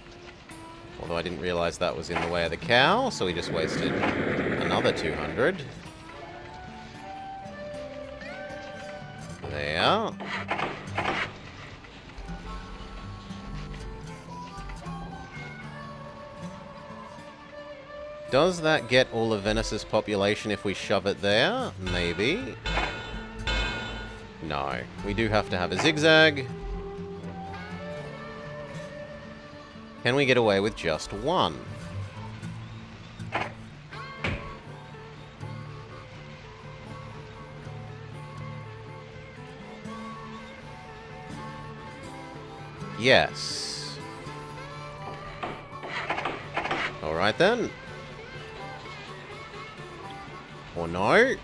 Although I didn't realize that was in the way of the cow, so we just wasted another 200. There. Does that get all of Venice's population if we shove it there? Maybe. No. We do have to have a zigzag. Can we get away with just one? Yes. Alright then. Or no?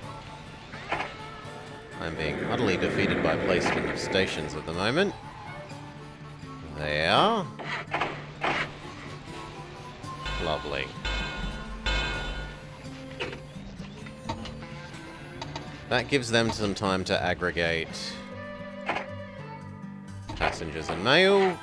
I'm being utterly defeated by placement of stations at the moment. There. Lovely. That gives them some time to aggregate passengers and mail.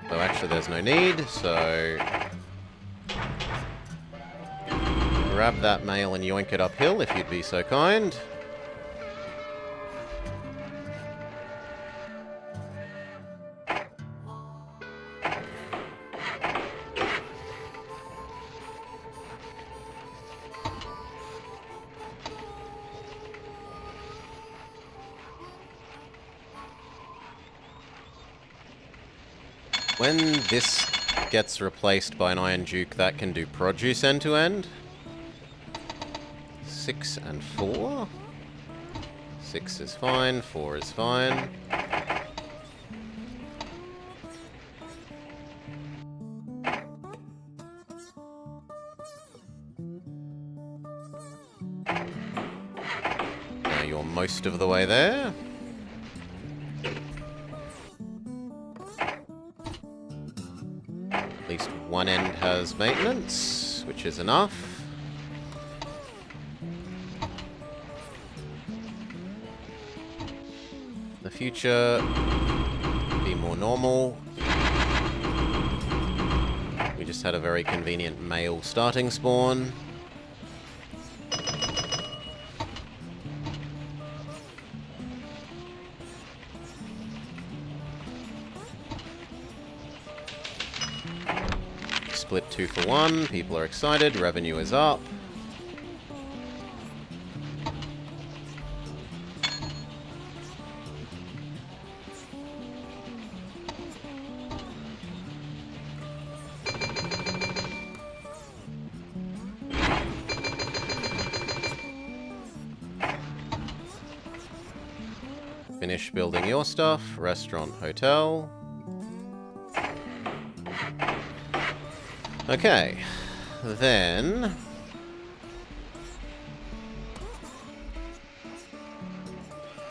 Though actually there's no need, so grab that mail and yoink it uphill if you'd be so kind. When this gets replaced by an Iron Duke, that can do produce end-to-end. 6 and 4. 6 is fine, 4 is fine. Now you're most of the way there. At least one end has maintenance, which is enough. The future be more normal. We just had a very convenient male starting spawn. Split 2 for 1. People are excited. Revenue is up. Finish building your stuff. Restaurant, hotel. Okay. Then...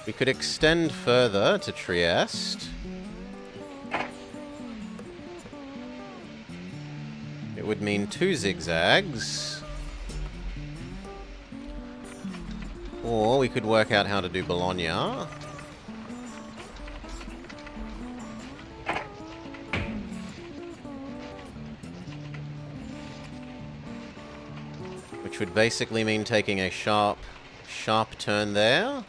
we could extend further to Trieste. It would mean 2 zigzags. Or we could work out how to do Bologna. Which would basically mean taking a sharp turn there.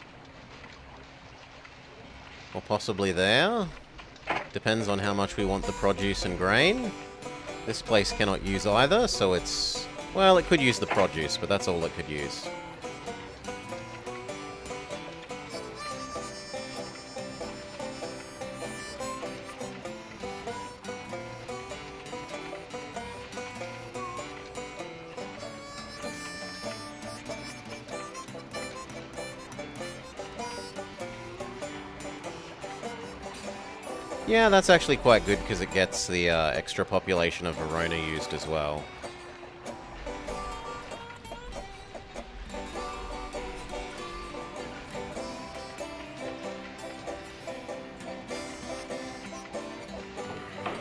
Or possibly there. Depends on how much we want the produce and grain. This place cannot use either, so it's... well, it could use the produce, but that's all it could use. Yeah, that's actually quite good because it gets the extra population of Verona used as well.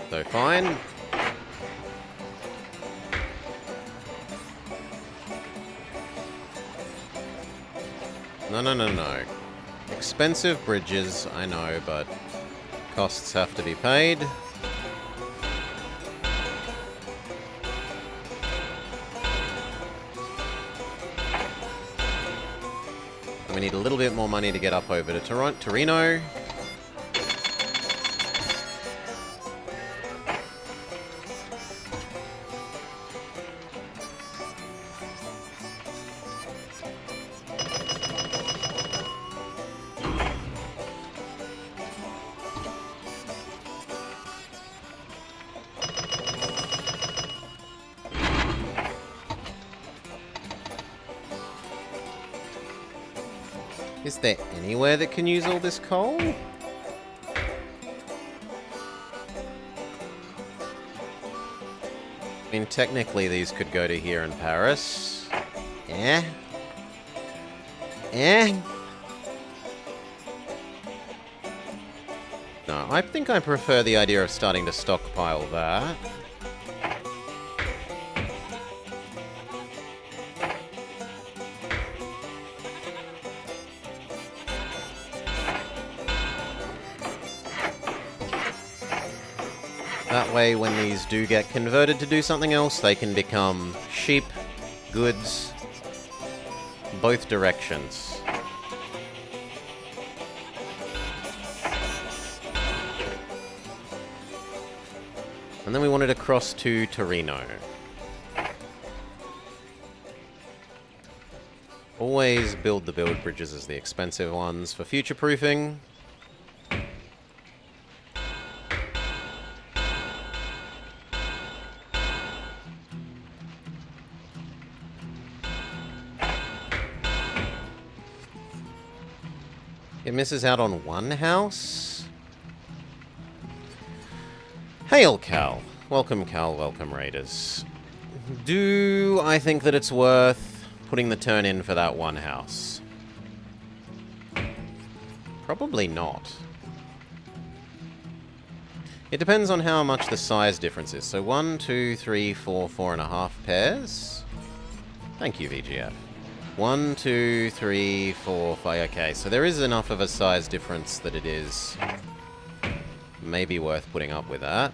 So fine. No. Expensive bridges, I know, but... costs have to be paid. And we need a little bit more money to get up over to Torino. Is there anywhere that can use all this coal? I mean, technically these could go to here in Paris. Eh? No, I think I prefer the idea of starting to stockpile that. That way, when these do get converted to do something else, they can become sheep, goods, both directions. And then we wanted to cross to Torino. Always build the build bridges as the expensive ones for future-proofing. It misses out on one house? Hail, Cal. Welcome, Cal. Welcome, Raiders. Do I think that it's worth putting the turn in for that one house? Probably not. It depends on how much the size difference is. So 1, 2, 3, 4, 4.5 pairs. Thank you, VGF. 1, 2, 3, 4, 5. Okay, so there is enough of a size difference that it is maybe worth putting up with that.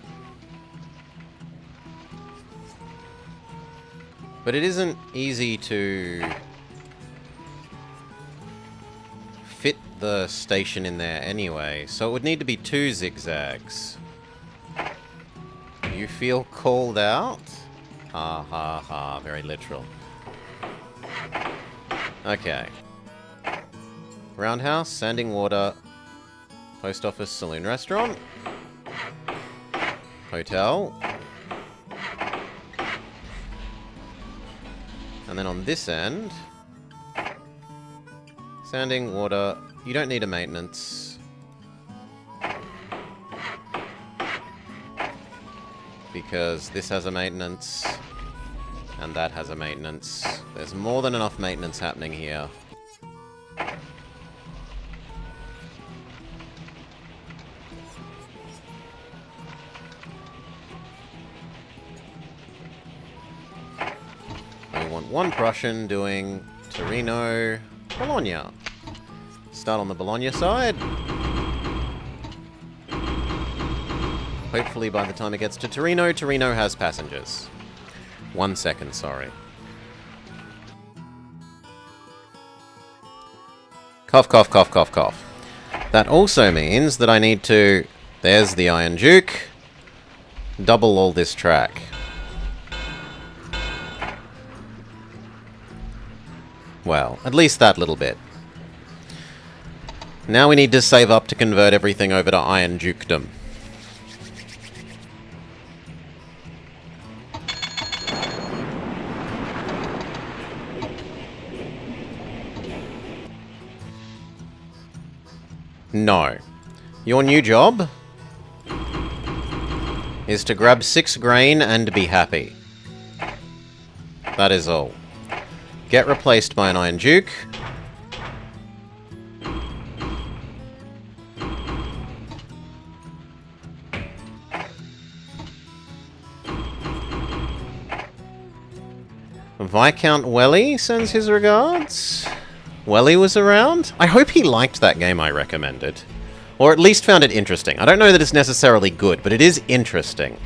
But it isn't easy to fit the station in there anyway, so it would need to be 2 zigzags. You feel called out? Ha ha ha, very literal. Okay. Roundhouse, Sanding Water, Post Office, Saloon Restaurant, Hotel. And then on this end, Sanding Water, you don't need a maintenance. because this has a maintenance, and that has a maintenance. There's more than enough maintenance happening here. I want one Prussian doing Torino, Bologna. Start on the Bologna side. Hopefully by the time it gets to Torino, Torino has passengers. 1 second, sorry. Cough, cough, cough, cough, cough. That also means that I need to... There's the Iron Duke. Double all this track. Well, at least that little bit. Now we need to save up to convert everything over to Iron Dukedom. No. Your new job is to grab 6 grain and be happy. That is all. Get replaced by an Iron Duke. Viscount Welly sends his regards. Welly was around? I hope he liked that game I recommended. Or at least found it interesting. I don't know that it's necessarily good, but it is interesting.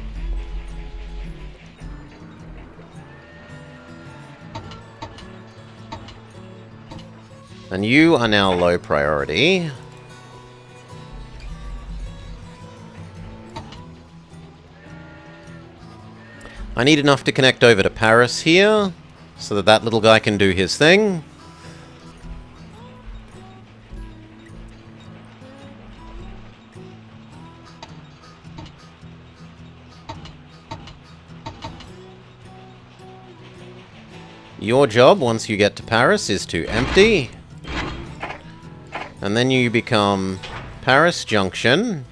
And you are now low priority. I need enough to connect over to Paris here, so that that little guy can do his thing. Your job, once you get to Paris, is to empty. And then you become Paris Junction,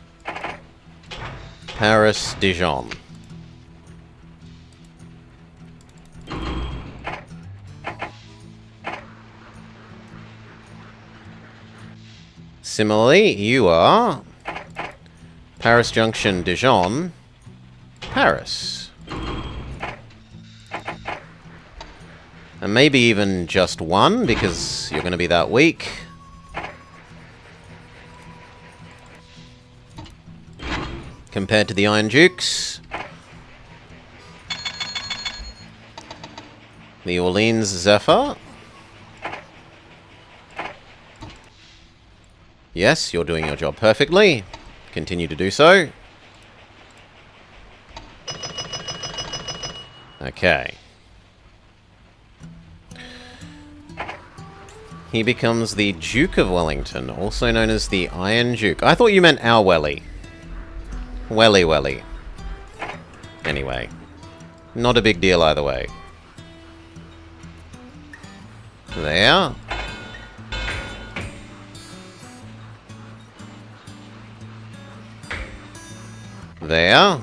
Paris Dijon. Similarly, you are Paris Junction, Dijon, Paris. And maybe even just one, because you're going to be that weak. Compared to the Iron Dukes. The Orleans Zephyr. Yes, you're doing your job perfectly. Continue to do so. Okay. He becomes the Duke of Wellington, also known as the Iron Duke. I thought you meant our Welly. Welly. Anyway. Not a big deal either way. There. There.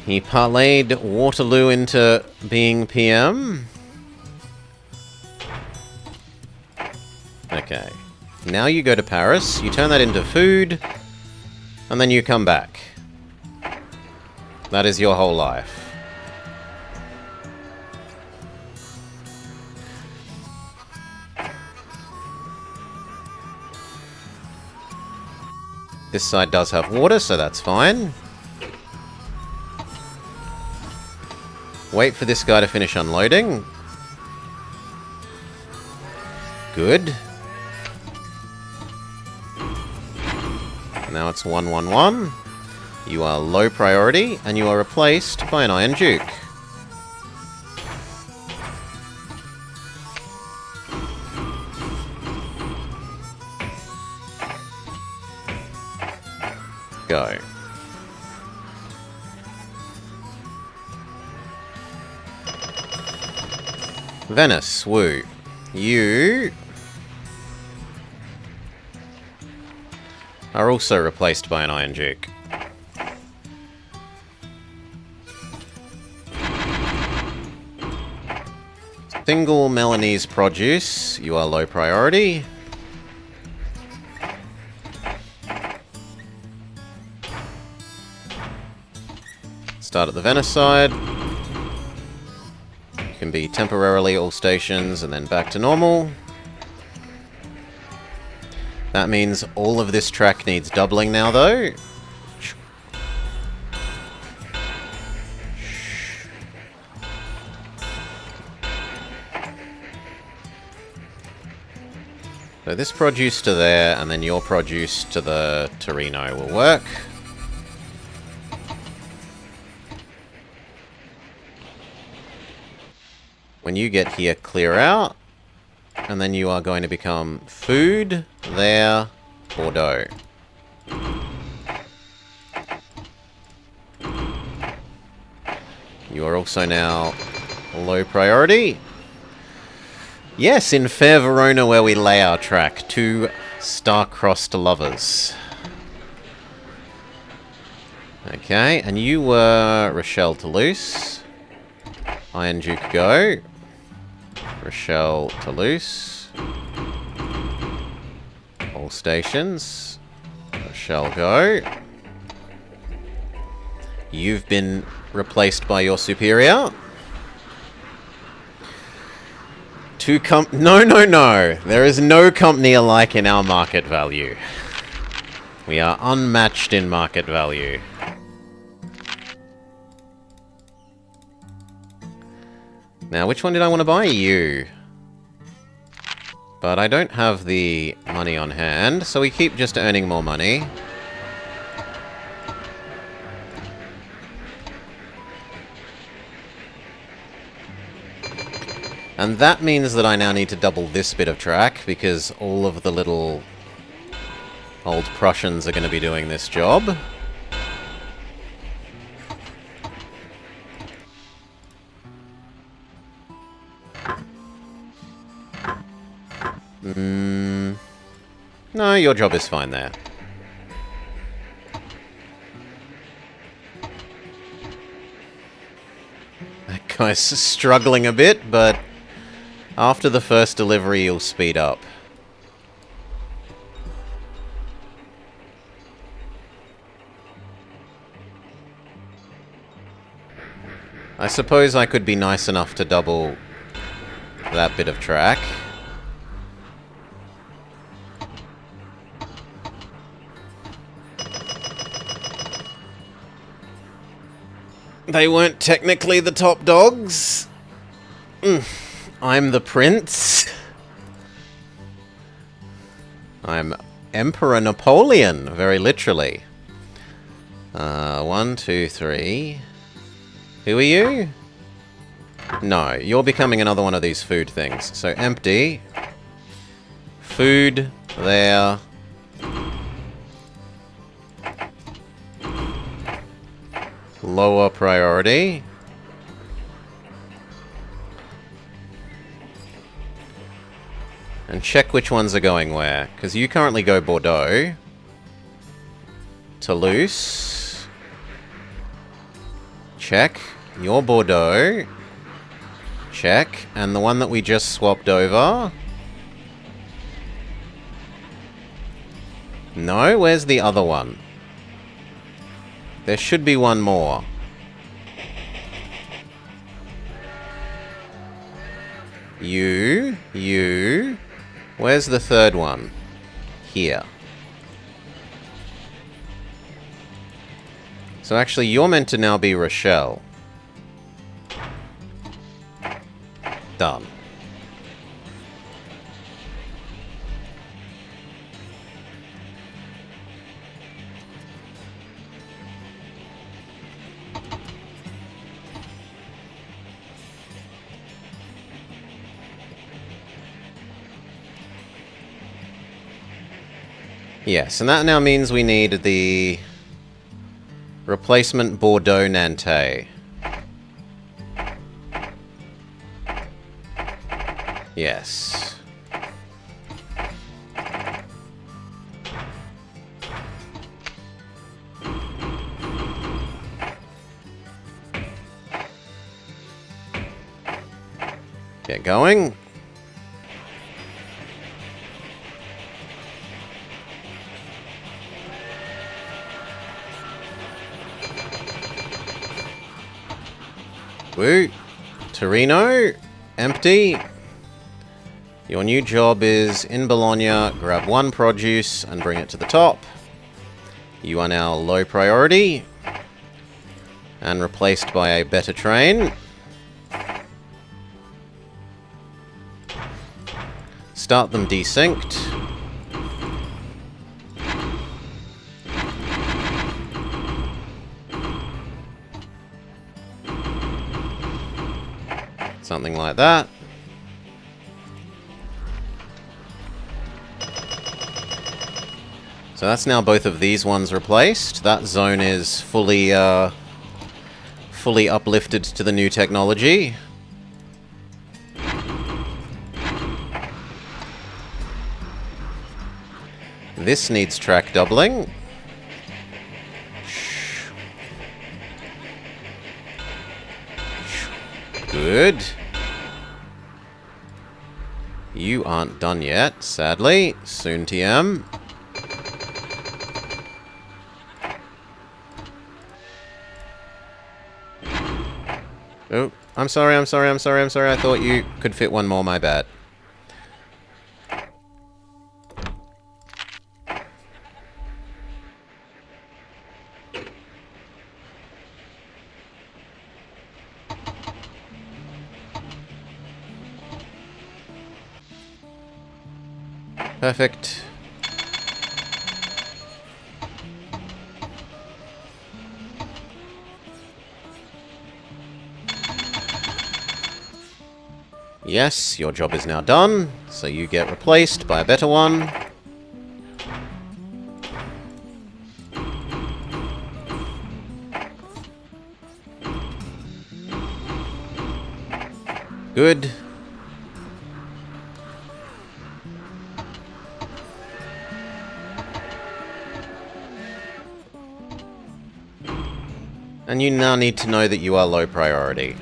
He parlayed Waterloo into being PM. Okay. Now you go to Paris, you turn that into food, and then you come back. That is your whole life. This side does have water, so that's fine. Wait for this guy to finish unloading. Good. Now it's 111. You are low priority, and you are replaced by an Iron Duke. Go. Venice, woo. You are also replaced by an Iron Duke. Single Melanese produce. You are low priority. Start at the Venice side. Can be temporarily all stations and then back to normal. That means all of this track needs doubling now, though. So this produce to there, and then your produce to the Torino will work. When you get here, clear out. And then you are going to become food, there, Bordeaux. You are also now low priority. Yes, in fair Verona where we lay our track. Two star-crossed lovers. Okay, and you were Rochelle Toulouse. Iron Duke go. Rochelle Toulouse. All stations. Rochelle go. You've been replaced by your superior. No. There is no company alike in our market value. We are unmatched in market value. Now, which one did I want to buy? You. But I don't have the money on hand, so we keep just earning more money. And that means that I now need to double this bit of track, because all of the little old Prussians are going to be doing this job. No, your job is fine there. That guy's struggling a bit, but after the first delivery, you'll speed up. I suppose I could be nice enough to double that bit of track. They weren't technically the top dogs. I'm the prince. I'm Emperor Napoleon, very literally. 1, 2, 3. Who are you? No, you're becoming another one of these food things. So empty. Food, there. Lower priority. And check which ones are going where. Because you currently go Bordeaux. Toulouse. Check. You're Bordeaux. Check. And the one that we just swapped over. No, where's the other one? There should be one more. You. Where's the third one? Here. So actually, you're meant to now be Rochelle. Done. Yes, and that now means we need the replacement Bordeaux Nantais. Yes. Get going. Woo. Torino. Empty. Your new job is in Bologna. Grab one produce and bring it to the top. You are now low priority. And replaced by a better train. Start them desynced. Something like that. So that's now both of these ones replaced. That zone is fully uplifted to the new technology. This needs track doubling. Good. You aren't done yet, sadly. Soon TM. Oh, I'm sorry. I thought you could fit one more, my bad. Perfect. Yes, your job is now done, so you get replaced by a better one. Good. And you now need to know that you are low priority.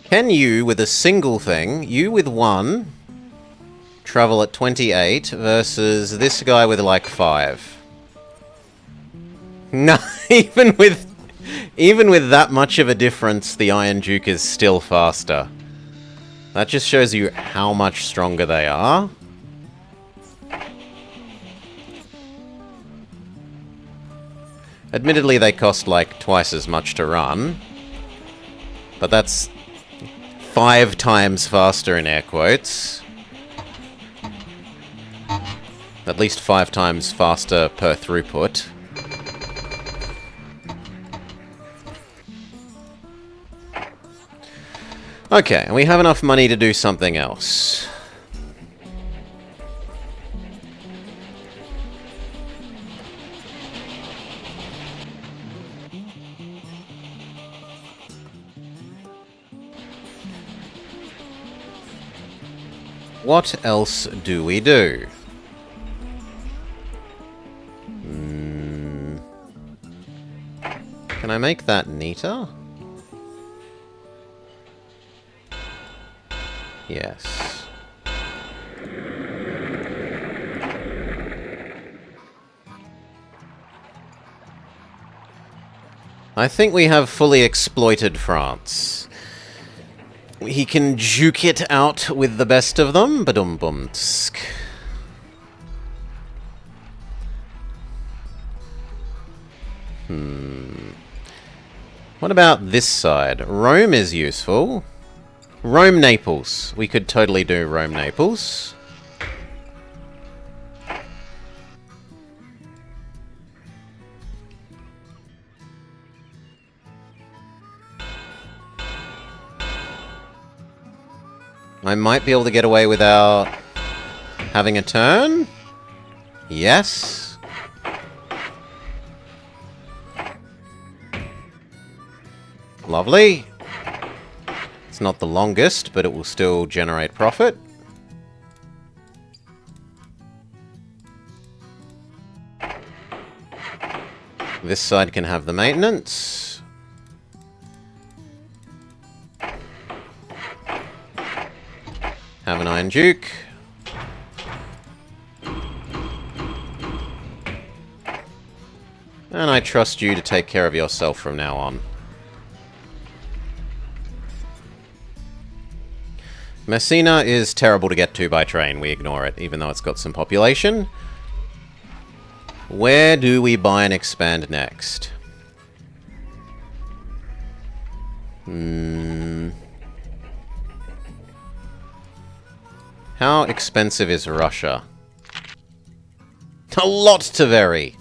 Can you, with a single thing, you with one, travel at 28 versus this guy with like 5? No, even with that much of a difference, the Iron Duke is still faster. That just shows you how much stronger they are. Admittedly, they cost like twice as much to run, but that's 5 times faster in air quotes. At least 5 times faster per throughput. Okay, and we have enough money to do something else. What else do we do? Can I make that neater? Yes. I think we have fully exploited France. He can juke it out with the best of them. Badum-bum-tsk. What about this side? Rome is useful. Rome-Naples. We could totally do Rome-Naples. I might be able to get away without having a turn. Yes. Lovely. It's not the longest, but it will still generate profit. This side can have the maintenance. Grand Duke. And I trust you to take care of yourself from now on. Messina is terrible to get to by train. We ignore it, even though it's got some population. Where do we buy and expand next? How expensive is Russia? A lot to vary.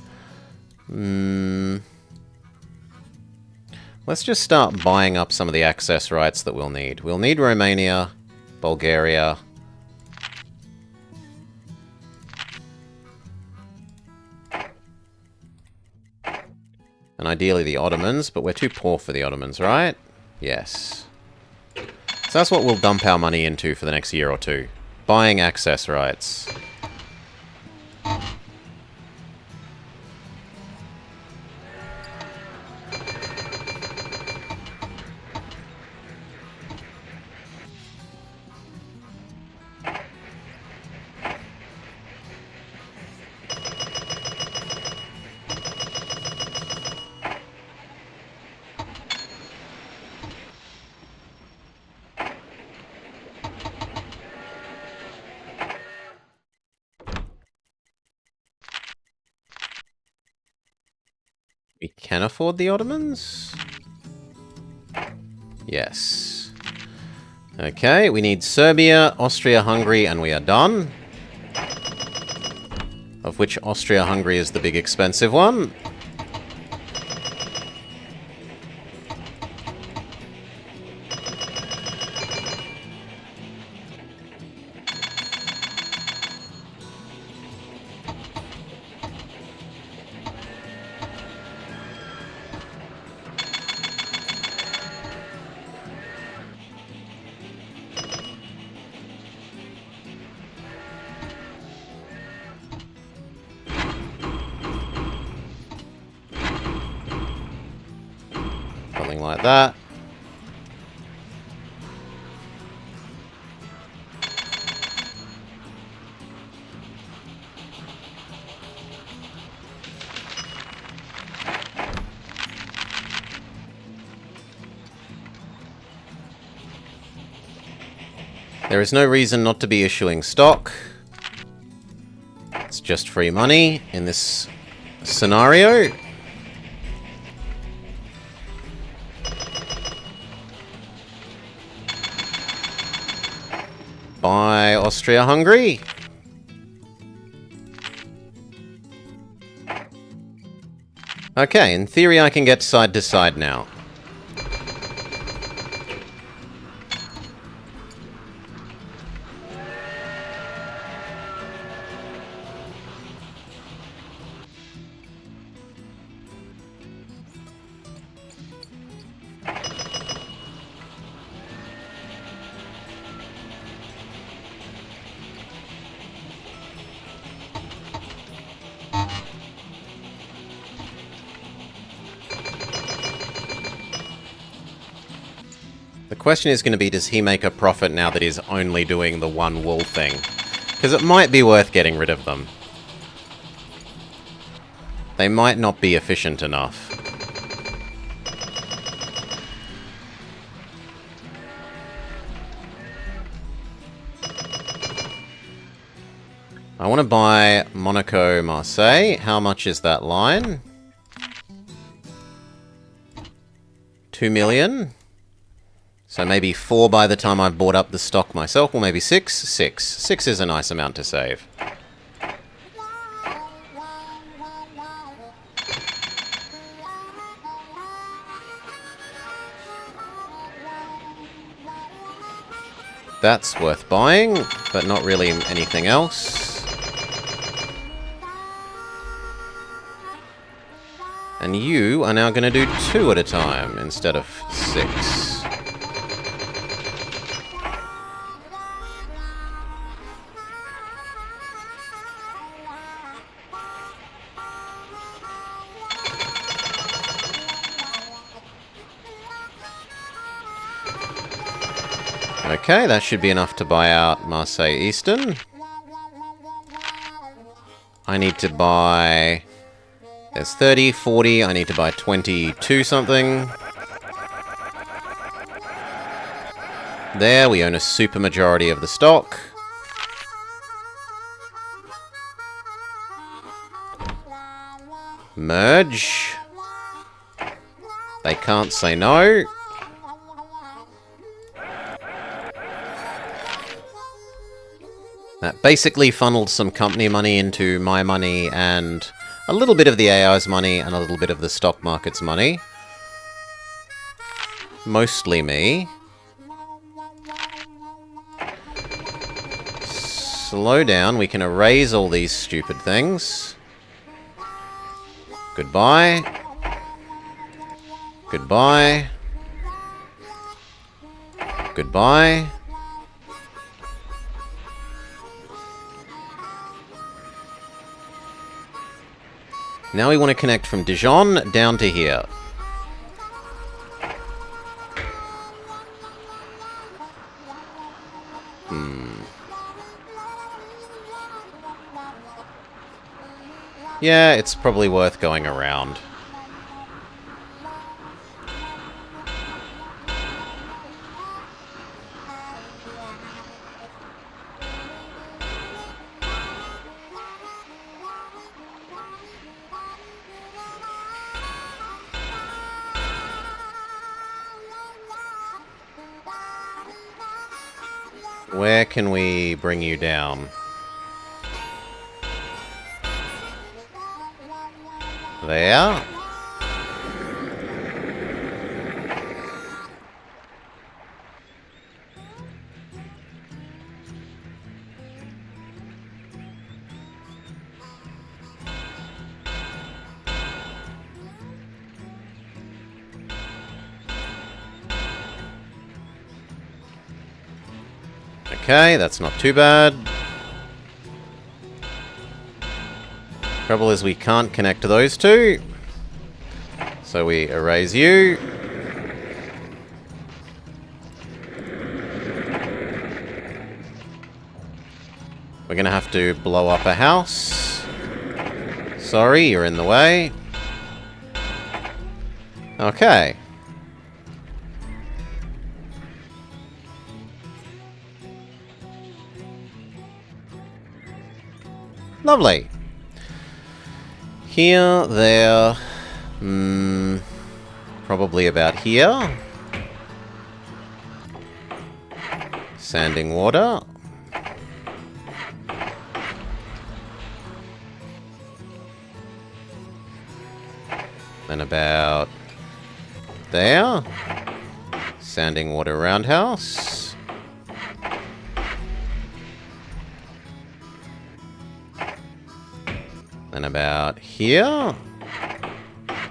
Let's just start buying up some of the access rights that we'll need. We'll need Romania, Bulgaria. And ideally the Ottomans, but we're too poor for the Ottomans, right? Yes. So that's what we'll dump our money into for the next year or two. Buying access rights. We can afford the Ottomans? Yes. Okay, we need Serbia, Austria-Hungary, and we are done. Of which Austria-Hungary is the big expensive one. Something like that. There is no reason not to be issuing stock. It's just free money in this scenario. Buy Austria-Hungary. Okay, in theory I can get side to side now. The question is going to be, does he make a profit now that he's only doing the one wool thing? Because it might be worth getting rid of them. They might not be efficient enough. I want to buy Monaco, Marseille. How much is that line? 2 million. So maybe 4 by the time I've bought up the stock myself, or maybe 6? 6. 6 is a nice amount to save. That's worth buying, but not really anything else. And you are now going to do 2 at a time instead of 6. Okay, that should be enough to buy out Marseille Eastern. I need to buy... There's 30, 40, I need to buy 22 something. There, we own a super majority of the stock. Merge. They can't say no. That basically funneled some company money into my money and a little bit of the AI's money and a little bit of the stock market's money. Mostly me. Slow down, we can erase all these stupid things. Goodbye. Goodbye. Goodbye. Now we want to connect from Dijon down to here. Yeah, it's probably worth going around. Where can we bring you down? There. Okay, that's not too bad. Trouble is we can't connect to those two. So we erase you. We're gonna have to blow up a house. Sorry, you're in the way. Okay. Lovely. Here, there, probably about here. Sanding water. Then about there. Sanding water roundhouse. Then about here.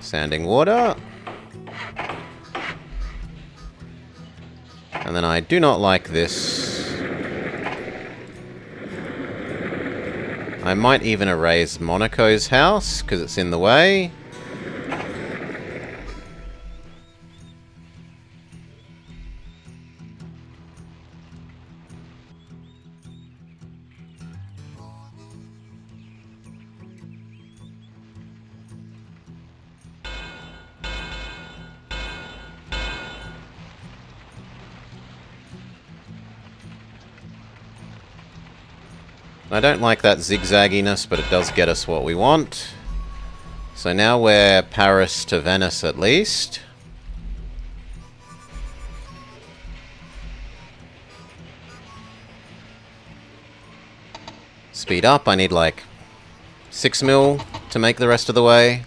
Sanding water. And then I do not like this. I might even erase Monaco's house, because it's in the way. I don't like that zigzagginess, but it does get us what we want. So now we're Paris to Venice at least. Speed up, I need like 6 mil to make the rest of the way.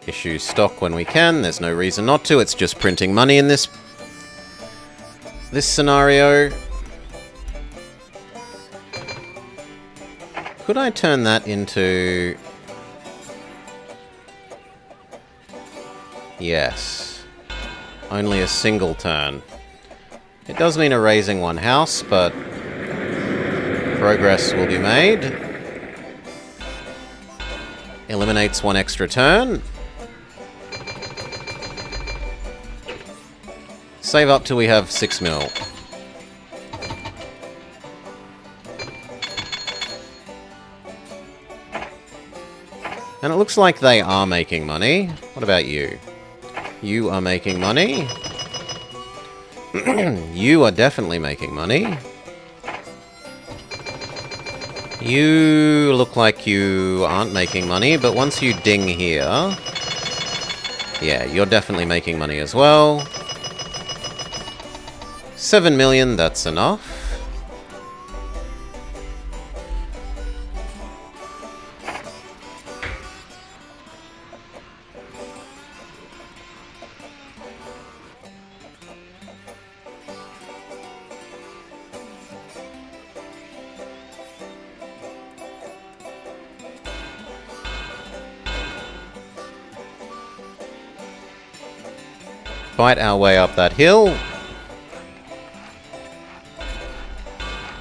Issue stock when we can. There's no reason not to. It's just printing money in this scenario. Could I turn that into... Yes. Only a single turn. It does mean erasing one house, but progress will be made. Eliminates one extra turn. Save up till we have 6 mil. And it looks like they are making money. What about you? You are making money. You are definitely making money. You look like you aren't making money, but once you ding here... Yeah, you're definitely making money as well. 7 million, that's enough. Fight our way up that hill.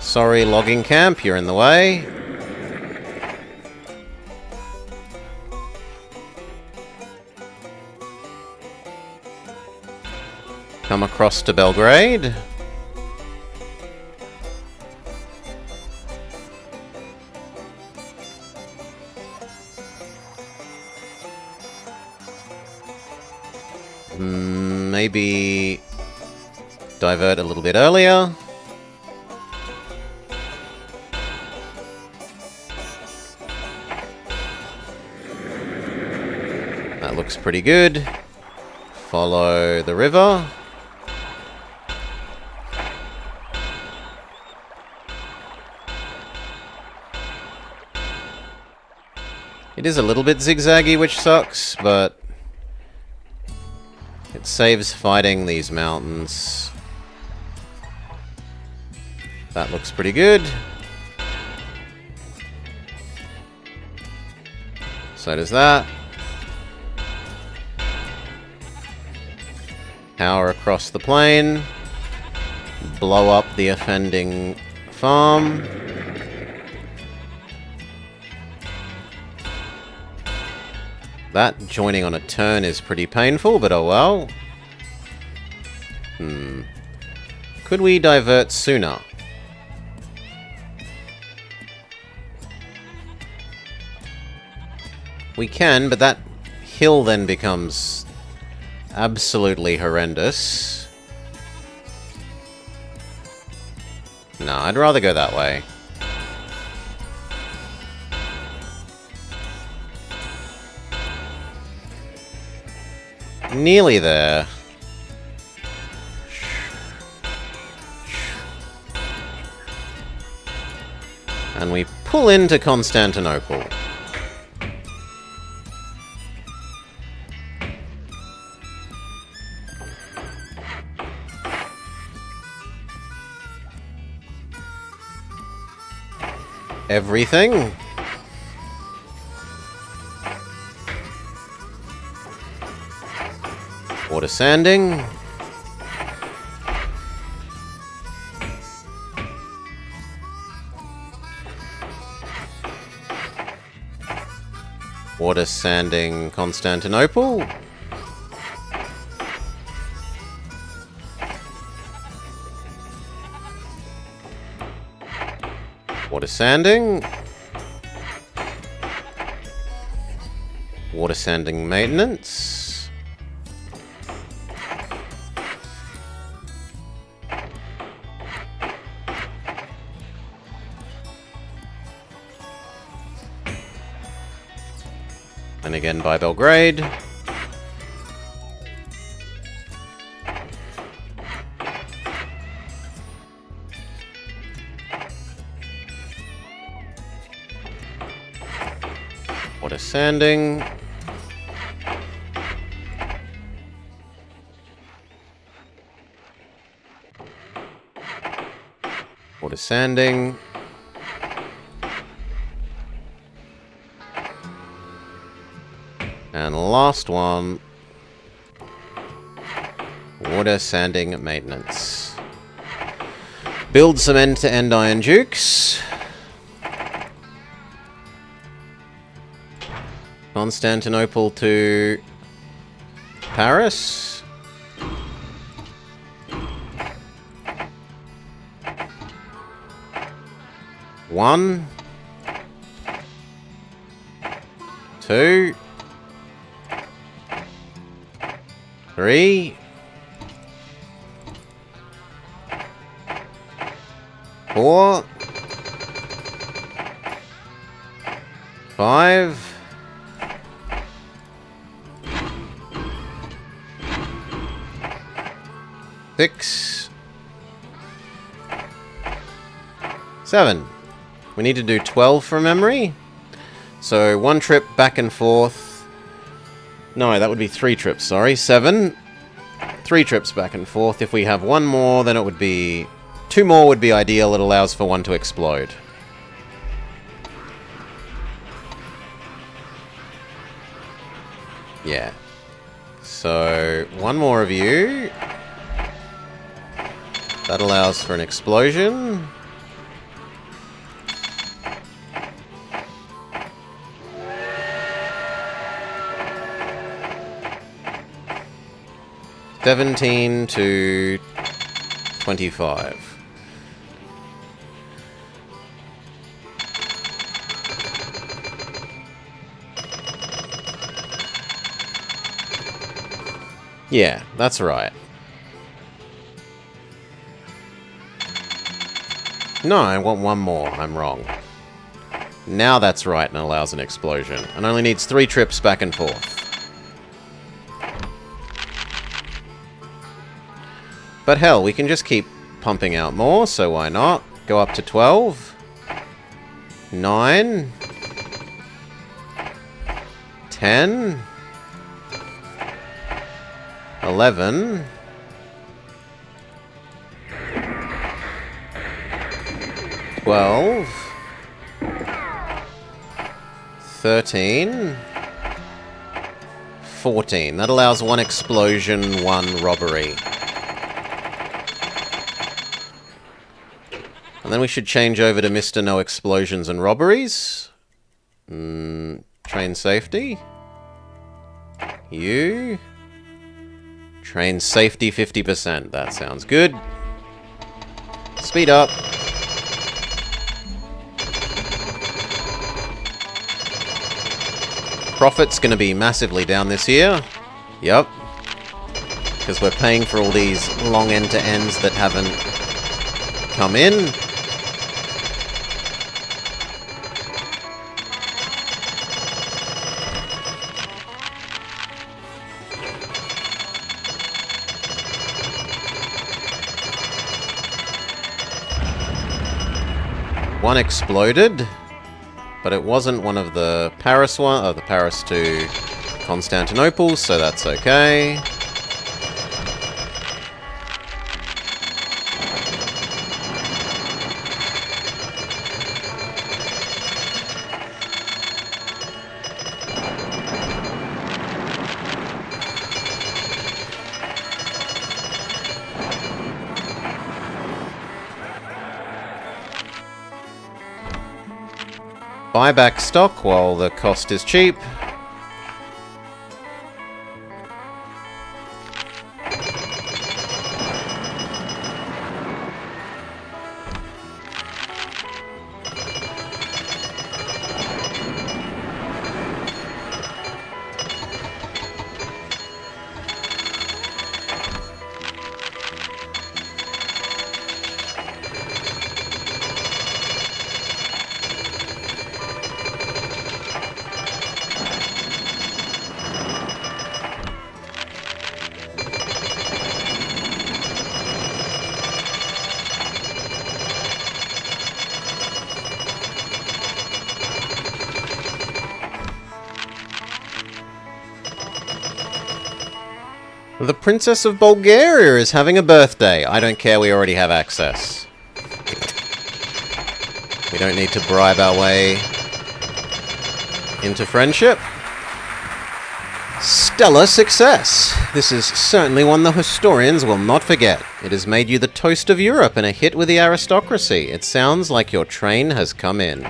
Sorry, logging camp, you're in the way. Come across to Belgrade. Maybe divert a little bit earlier. That looks pretty good. Follow the river. It is a little bit zigzaggy, which sucks, but it saves fighting these mountains. That looks pretty good. So does that. Power across the plain. Blow up the offending farm. That joining on a turn is pretty painful, but oh well. Could we divert sooner? We can, but that hill then becomes absolutely horrendous. No, I'd rather go that way. Nearly there. And we pull into Constantinople. Everything. Water sanding. Water sanding Constantinople. Water sanding. Water sanding maintenance. And again by Belgrade. Water sanding. Water sanding. And last one. Water sanding maintenance. Build some end-to-end iron dukes. Constantinople to Paris. One. Two. Three. Four. Five. 6. 7. We need to do 12 from memory. So 1 trip back and forth. No, that would be 3 trips, sorry. 7. 3 trips back and forth. If we have 1 more, then it would be... 2 more would be ideal. It allows for 1 to explode. Yeah. So, 1 more of you. That allows for an explosion. $17 to $25. Yeah, that's right. No, I want 1 more. I'm wrong. Now that's right and allows an explosion. And only needs 3 trips back and forth. But hell, we can just keep pumping out more, so why not? Go up to 12. 9. 10. 11. 12. 13. 14. That allows 1 explosion, 1 robbery. And then we should change over to Mr. No Explosions and Robberies. Train safety. You. Train safety 50%. That sounds good. Speed up. Profit's going to be massively down this year. Yep. Because we're paying for all these long end-to-ends that haven't come in. One exploded, but it wasn't one of the Paris one, or the Paris to Constantinople, so that's okay. Buy back stock while the cost is cheap. The Princess of Bulgaria is having a birthday. I don't care, we already have access. We don't need to bribe our way into friendship. stellar success. This is certainly one the historians will not forget. It has made you the toast of Europe and a hit with the aristocracy. It sounds like your train has come in.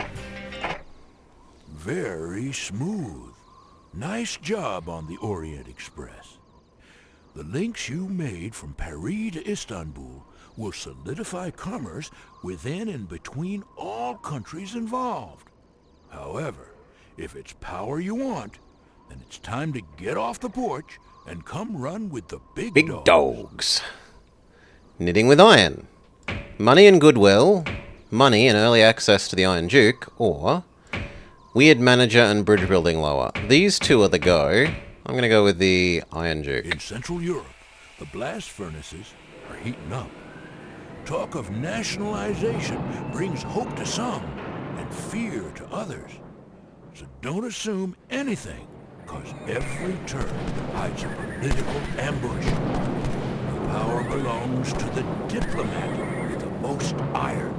Very smooth. Nice job on the Orient Express. The links you made from Paris to Istanbul will solidify commerce within and between all countries involved. However, if it's power you want, then it's time to get off the porch and come run with the big Big dogs. Knitting with iron. Money and goodwill. Money and early access to the Iron Duke. Or weird manager and bridge building lower. These two are the go. I'm going to go with the Iron Duke. In Central Europe, the blast furnaces are heating up. Talk of nationalization brings hope to some and fear to others. So don't assume anything, because every turn hides a political ambush. The power belongs to the diplomat with the most iron.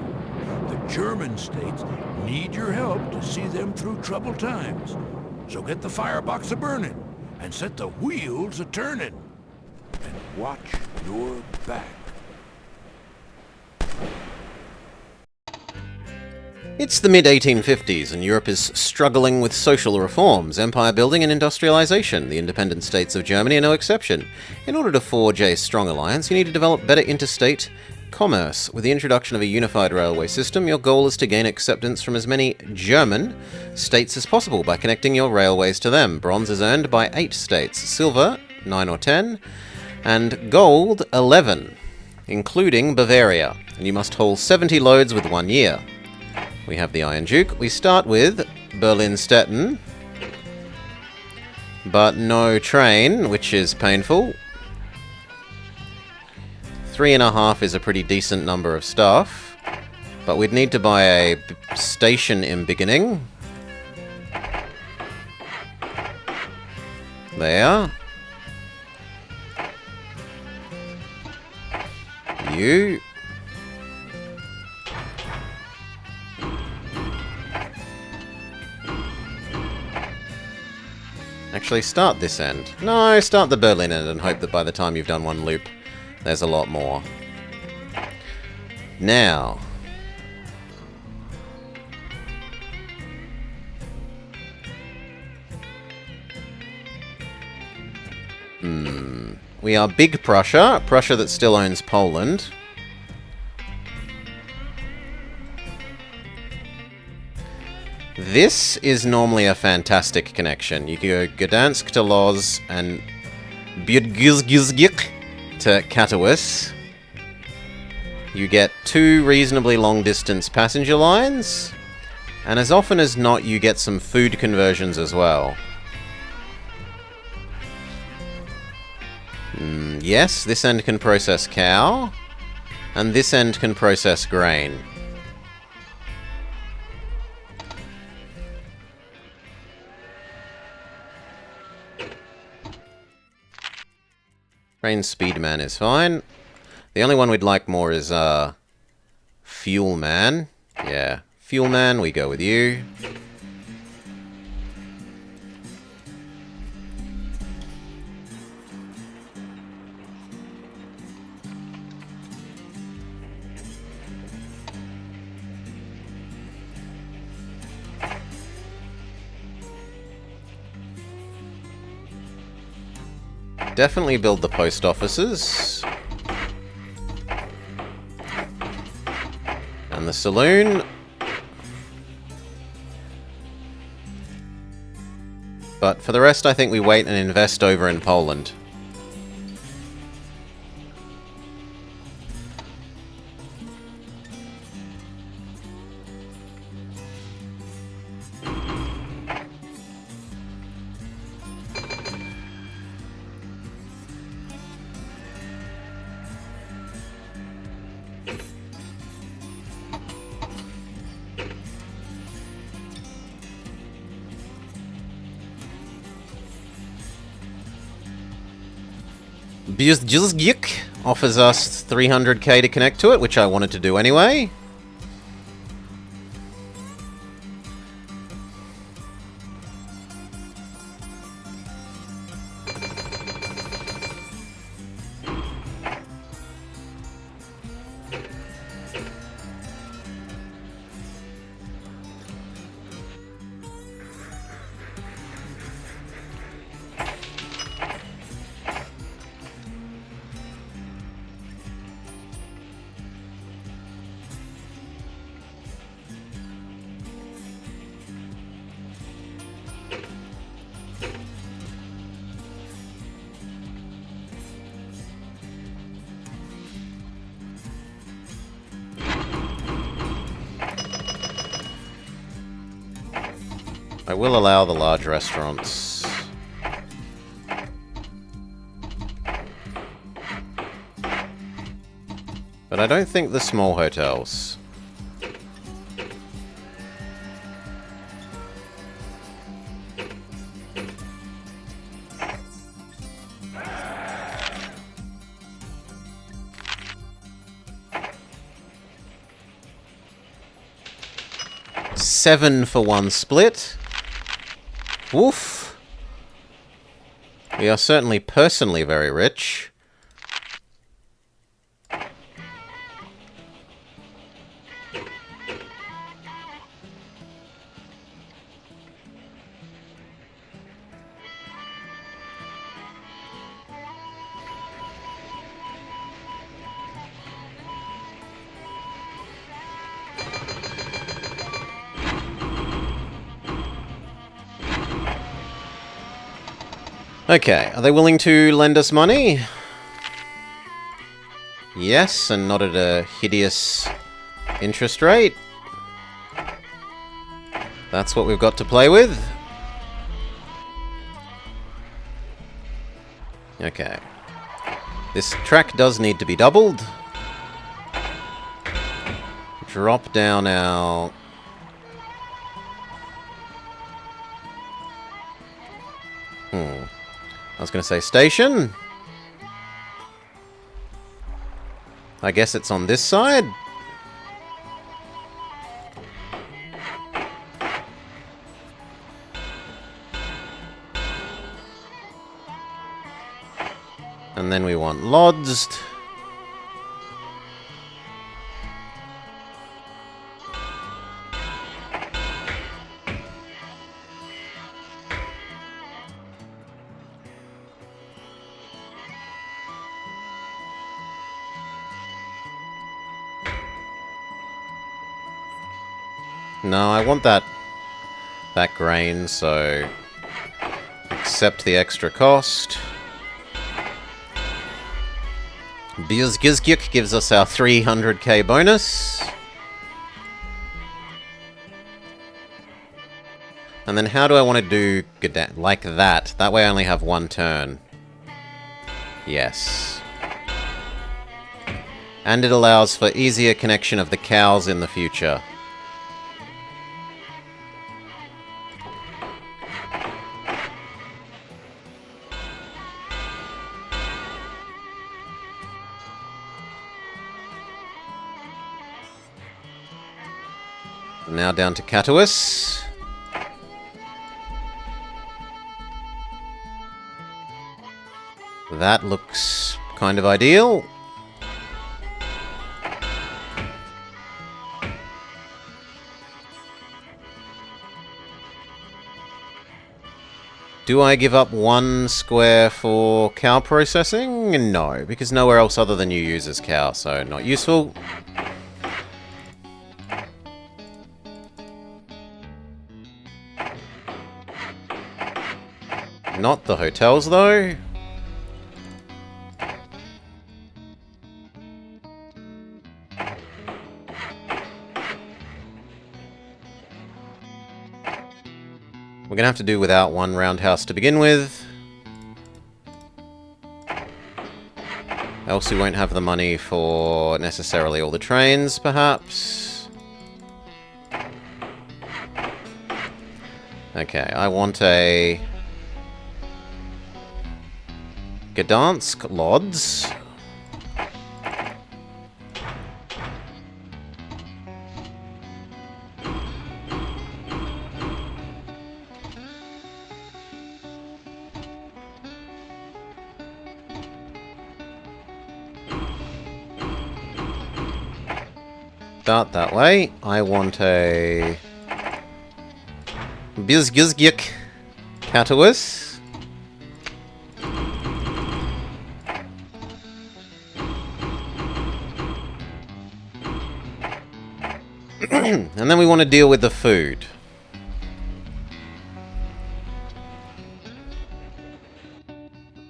The German states need your help to see them through troubled times. So get the firebox a-burning and set the wheels a-turning. And watch your back. It's the mid-1850s, and Europe is struggling with social reforms, empire building and industrialization. The independent states of Germany are no exception. In order to forge a strong alliance, you need to develop better interstate commerce. With the introduction of a unified railway system, your goal is to gain acceptance from as many German states as possible by connecting your railways to them. Bronze is earned by 8 states, silver 9 or 10, and gold 11, including Bavaria. And you must haul 70 loads with 1 year. We have the Iron Duke. We start with Berlin-Stettin, but no train, which is painful. 3.5 is a pretty decent number of stuff, but we'd need to buy a station in beginning. There. You. Actually, start this end. No, start the Berlin end and hope that by the time you've done one loop, there's a lot more. Now. We are Big Prussia. Prussia that still owns Poland. This is normally a fantastic connection. You can go Gdansk to Lodz and Bydgoszcz to Katowice. You get 2 reasonably long-distance passenger lines, and as often as not, you get some food conversions as well. Yes, this end can process cow, and this end can process grain. Train Speedman is fine. The only one we'd like more is, Fuel Man. Yeah, Fuel Man, we go with you. Definitely build the post offices. And the saloon. But for the rest, I think we wait and invest over in Poland. Bydgoszcz offers us 300k to connect to it, which I wanted to do anyway. I will allow the large restaurants. But I don't think the small hotels. $7 for one split. Woof. We are certainly personally very rich. Okay, are they willing to lend us money? Yes, and not at a hideous interest rate. That's what we've got to play with. Okay. This track does need to be doubled. Drop down our... I was going to say station. I guess it's on this side. And then we want lodged. No, I want that grain, so accept the extra cost. Bizgizgyuk gives us our 300k bonus. And then how do I want to do like that? That way I only have one turn. Yes. And it allows for easier connection of the cows in the future. Now down to Katowice. That looks kind of ideal. Do I give up 1 square for cow processing? No, because nowhere else other than you uses cow, so not useful. Not the hotels, though. We're going to have to do without 1 roundhouse to begin with. Else we won't have the money for necessarily all the trains, perhaps. Okay, I want a... Gdansk Lodz. start that way. I want a Bizgizgik Catuus. And then we want to deal with the food.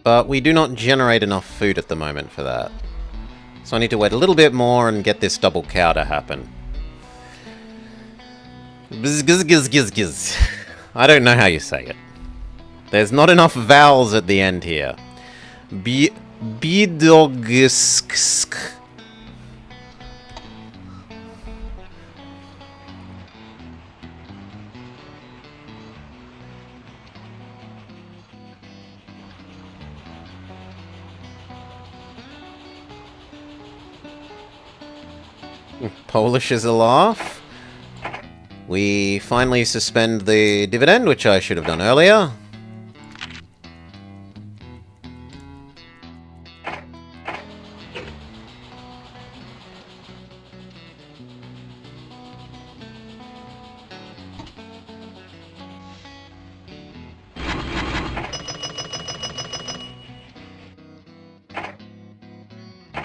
But we do not generate enough food at the moment for that. So I need to wait a little bit more and get this double cow to happen. Bzz. I don't know how you say it. There's not enough vowels at the end here. Bidogsk. Polish is a laugh. We finally suspend the dividend, which I should have done earlier.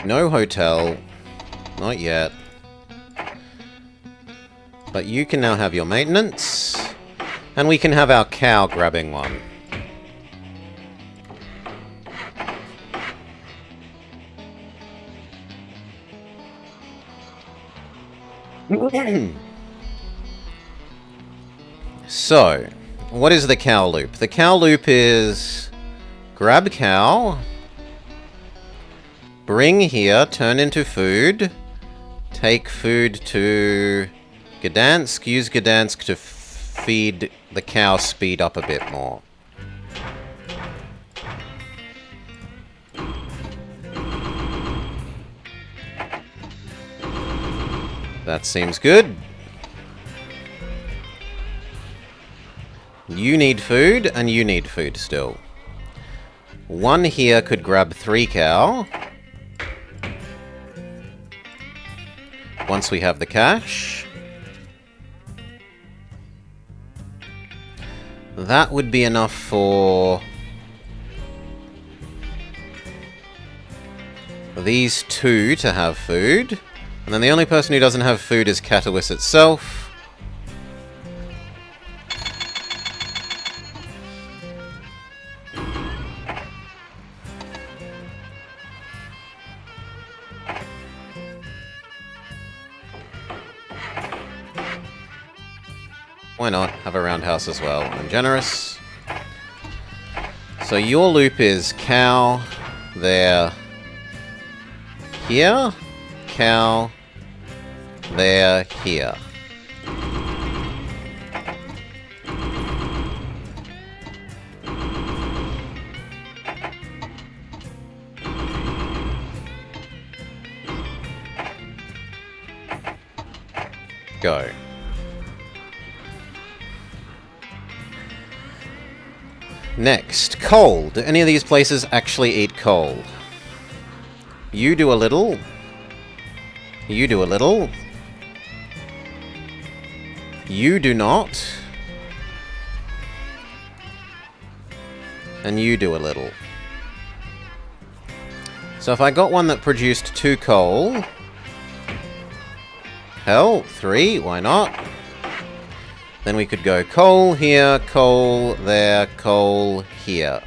No hotel. Not yet. But you can now have your maintenance. And we can have our cow grabbing one. So, what is the cow loop? The cow loop is grab cow, bring here, turn into food, take food to Gdansk, use Gdansk to feed the cow, speed up a bit more. That seems good. You need food, and you need food still. One here could grab 3 cow. Once we have the cash. That would be enough for these 2 to have food. And then the only person who doesn't have food is Catuus itself. Why not? Have a roundhouse as well. I'm generous. So your loop is cow there, here, cow there, here. Go. Next, coal. Do any of these places actually eat coal? You do a little. You do a little. You do not. And you do a little. So if I got one that produced 2 coal... Hell, 3, why not? Then we could go coal here, coal there, coal here.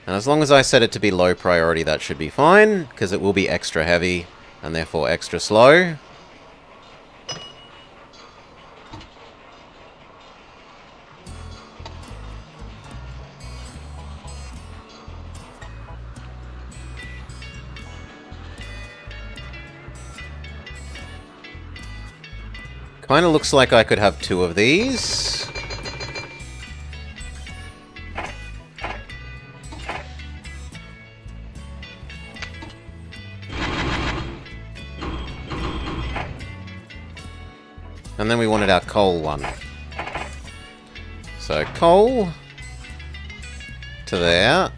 And as long as I set it to be low priority, that should be fine, because it will be extra heavy, and therefore extra slow. Kinda looks like I could have 2 of these. And then we wanted our coal one. So coal to there,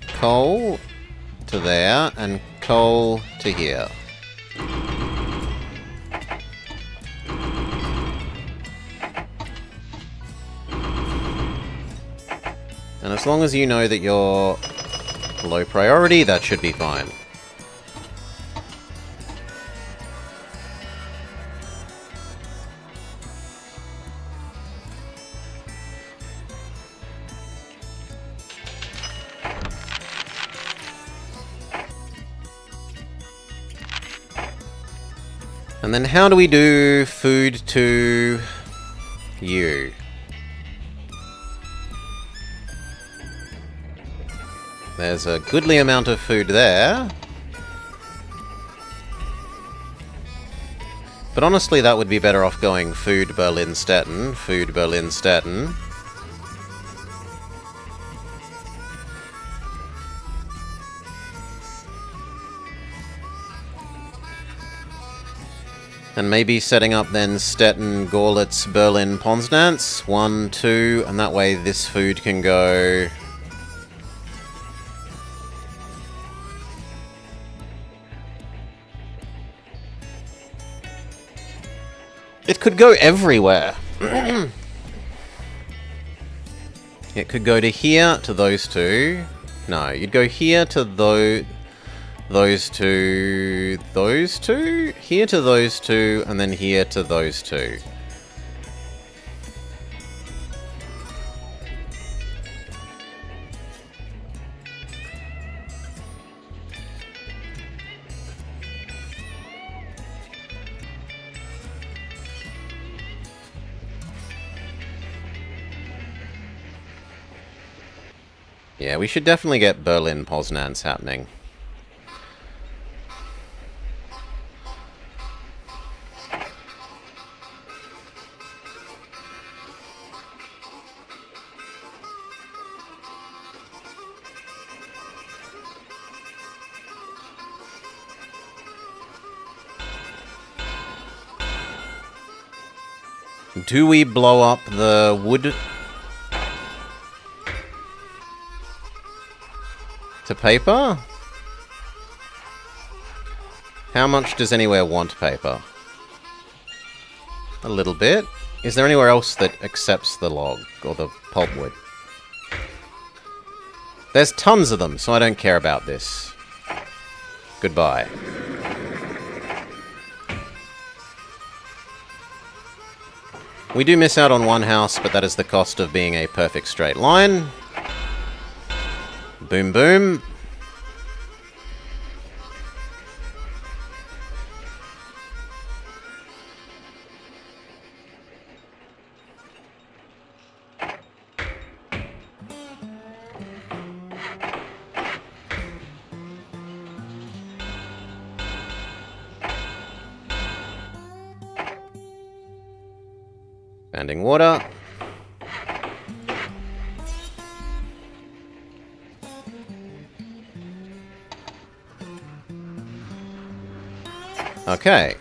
and coal to here. And as long as you know that you're low priority, that should be fine. And then how do we do food to you? There's a goodly amount of food there. But honestly, that would be better off going food Berlin-Stettin, food Berlin-Stettin. And maybe setting up then Stettin, Gorlitz, Berlin, Ponsnance. 1, 2, and that way this food can go... It could go everywhere. It could go to here, to those two. No, you'd go here to those two, here to those two, and then here to those two. Yeah, we should definitely get Berlin Poznanz happening. Do we blow up the wood to paper? How much does anywhere want paper? A little bit. Is there anywhere else that accepts the log or the pulpwood? There's tons of them, so I don't care about this. Goodbye. We do miss out on one house, but that is the cost of being a perfect straight line. Boom, boom. Standing water. Okay.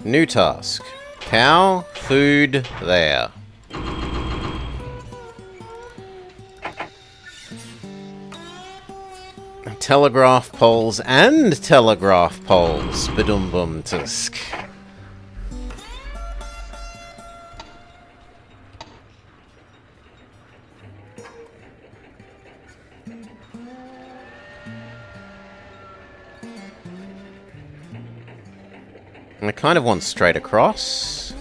New task. Cow, food, there. Telegraph poles and telegraph poles. Badum-bum tusk. I kind of want straight across.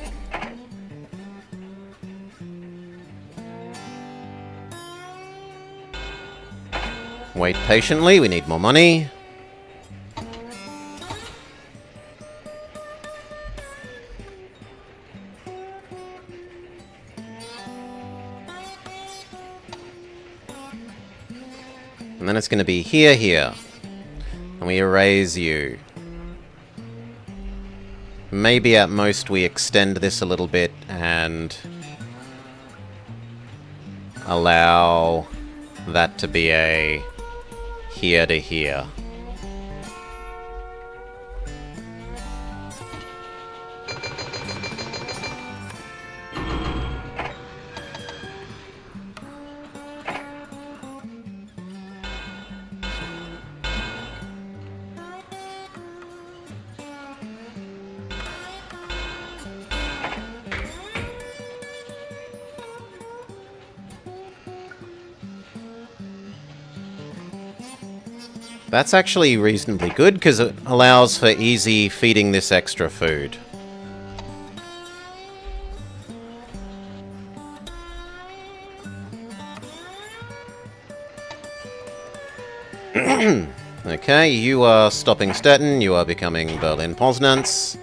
Wait patiently, we need more money. And then it's going to be here, here. And we erase you. Maybe at most we extend this a little bit and allow that to be a here to here. That's actually reasonably good, because it allows for easy feeding this extra food. Okay, you are stopping Stettin, you are becoming Berlin-Poznanz.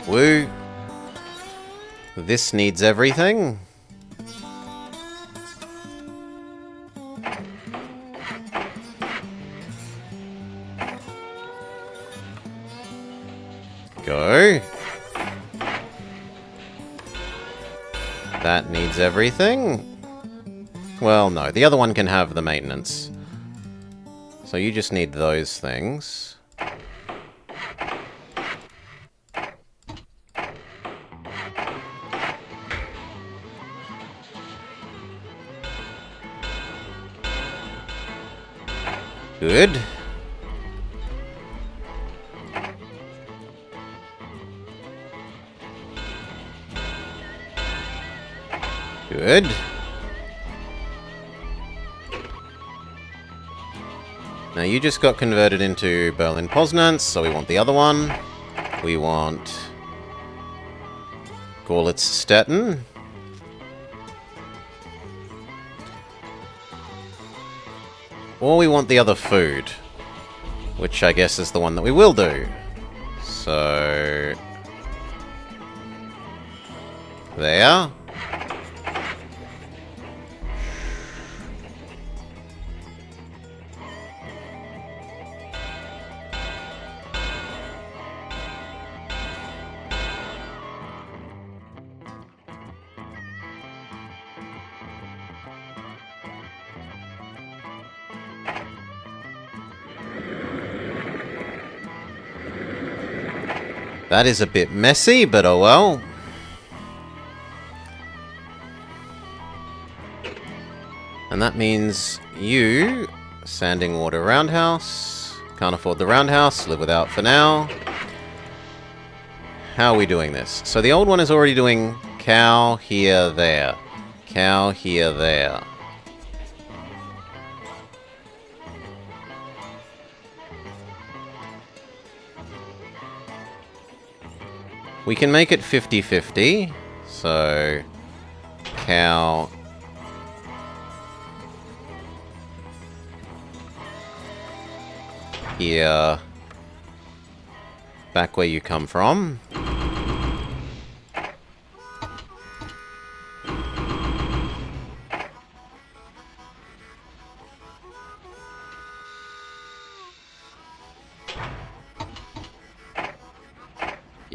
Woo. This needs everything. Go. That needs everything. Well, no. The other one can have the maintenance. So you just need those things. Good. Good. Now you just got converted into Berlin-Poznanz, so we want the other one. We want Gorlitz-Stettin. Or we want the other food, which I guess is the one that we will do. So... there. That is a bit messy, but oh well. And that means you, Sanding Water Roundhouse, can't afford the Roundhouse, live without for now. How are we doing this? So the old one is already doing cow here, there. Cow here, there. We can make it 50-50. So, cow here, back where you come from.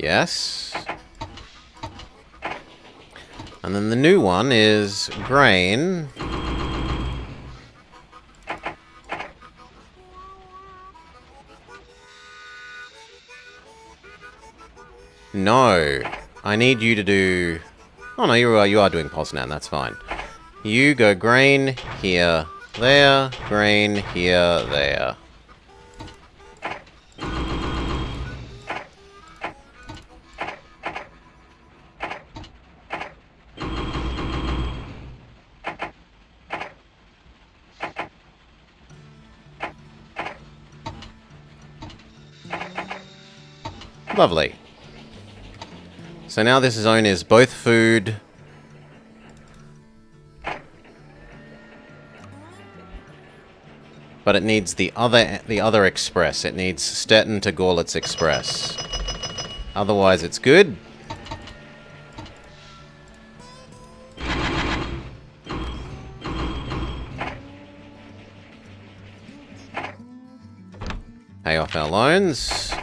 Yes. And then the new one is grain. No. I need you to do... oh no, you are doing Poznan, that's fine. You go grain here, there, grain here, there. Lovely. So now this zone is both food... but it needs the other express. It needs Stettin to Gorlitz Express. Otherwise it's good. Pay off our loans.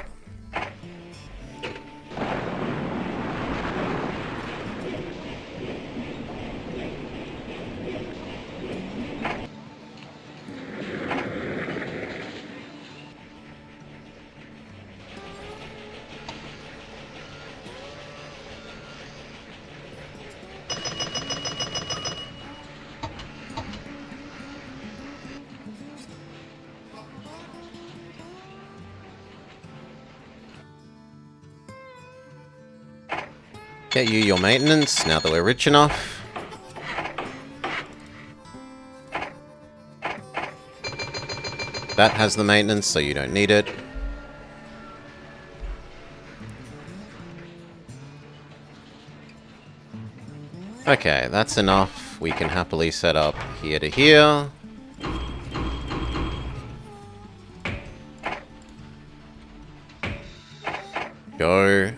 Get you your maintenance now that we're rich enough. That has the maintenance, so you don't need it. Okay, that's enough. We can happily set up here to here. Go.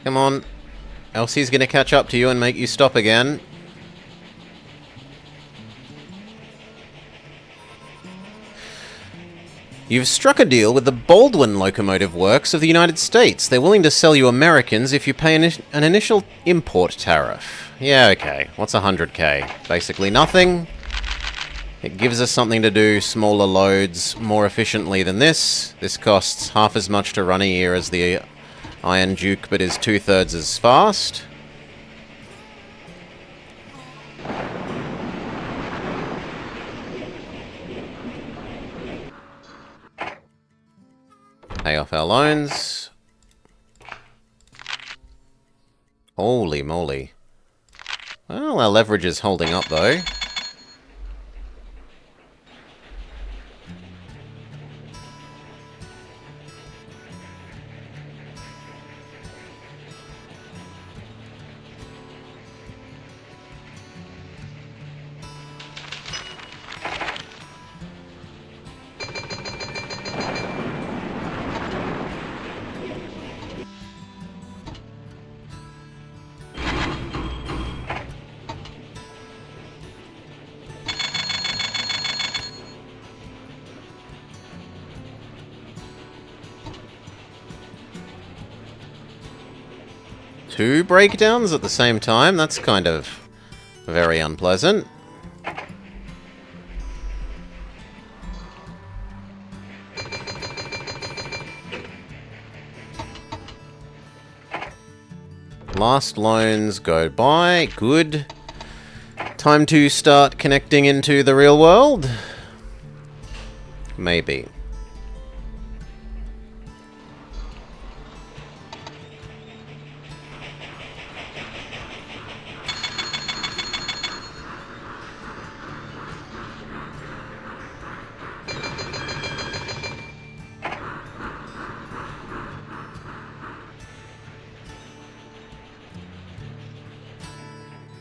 Come on. Else he's gonna catch up to you and make you stop again. You've struck a deal with the Baldwin Locomotive Works of the United States. They're willing to sell you Americans if you pay an initial import tariff. Yeah, okay. What's 100k? Basically nothing. It gives us something to do smaller loads more efficiently than this. This costs half as much to run a year as the Iron Duke, but is 2/3 as fast. Pay off our loans. Holy moly. Well, our leverage is holding up, though. Two breakdowns at the same time? That's kind of very unpleasant. Last loans go by. Good. Time to start connecting into the real world? Maybe.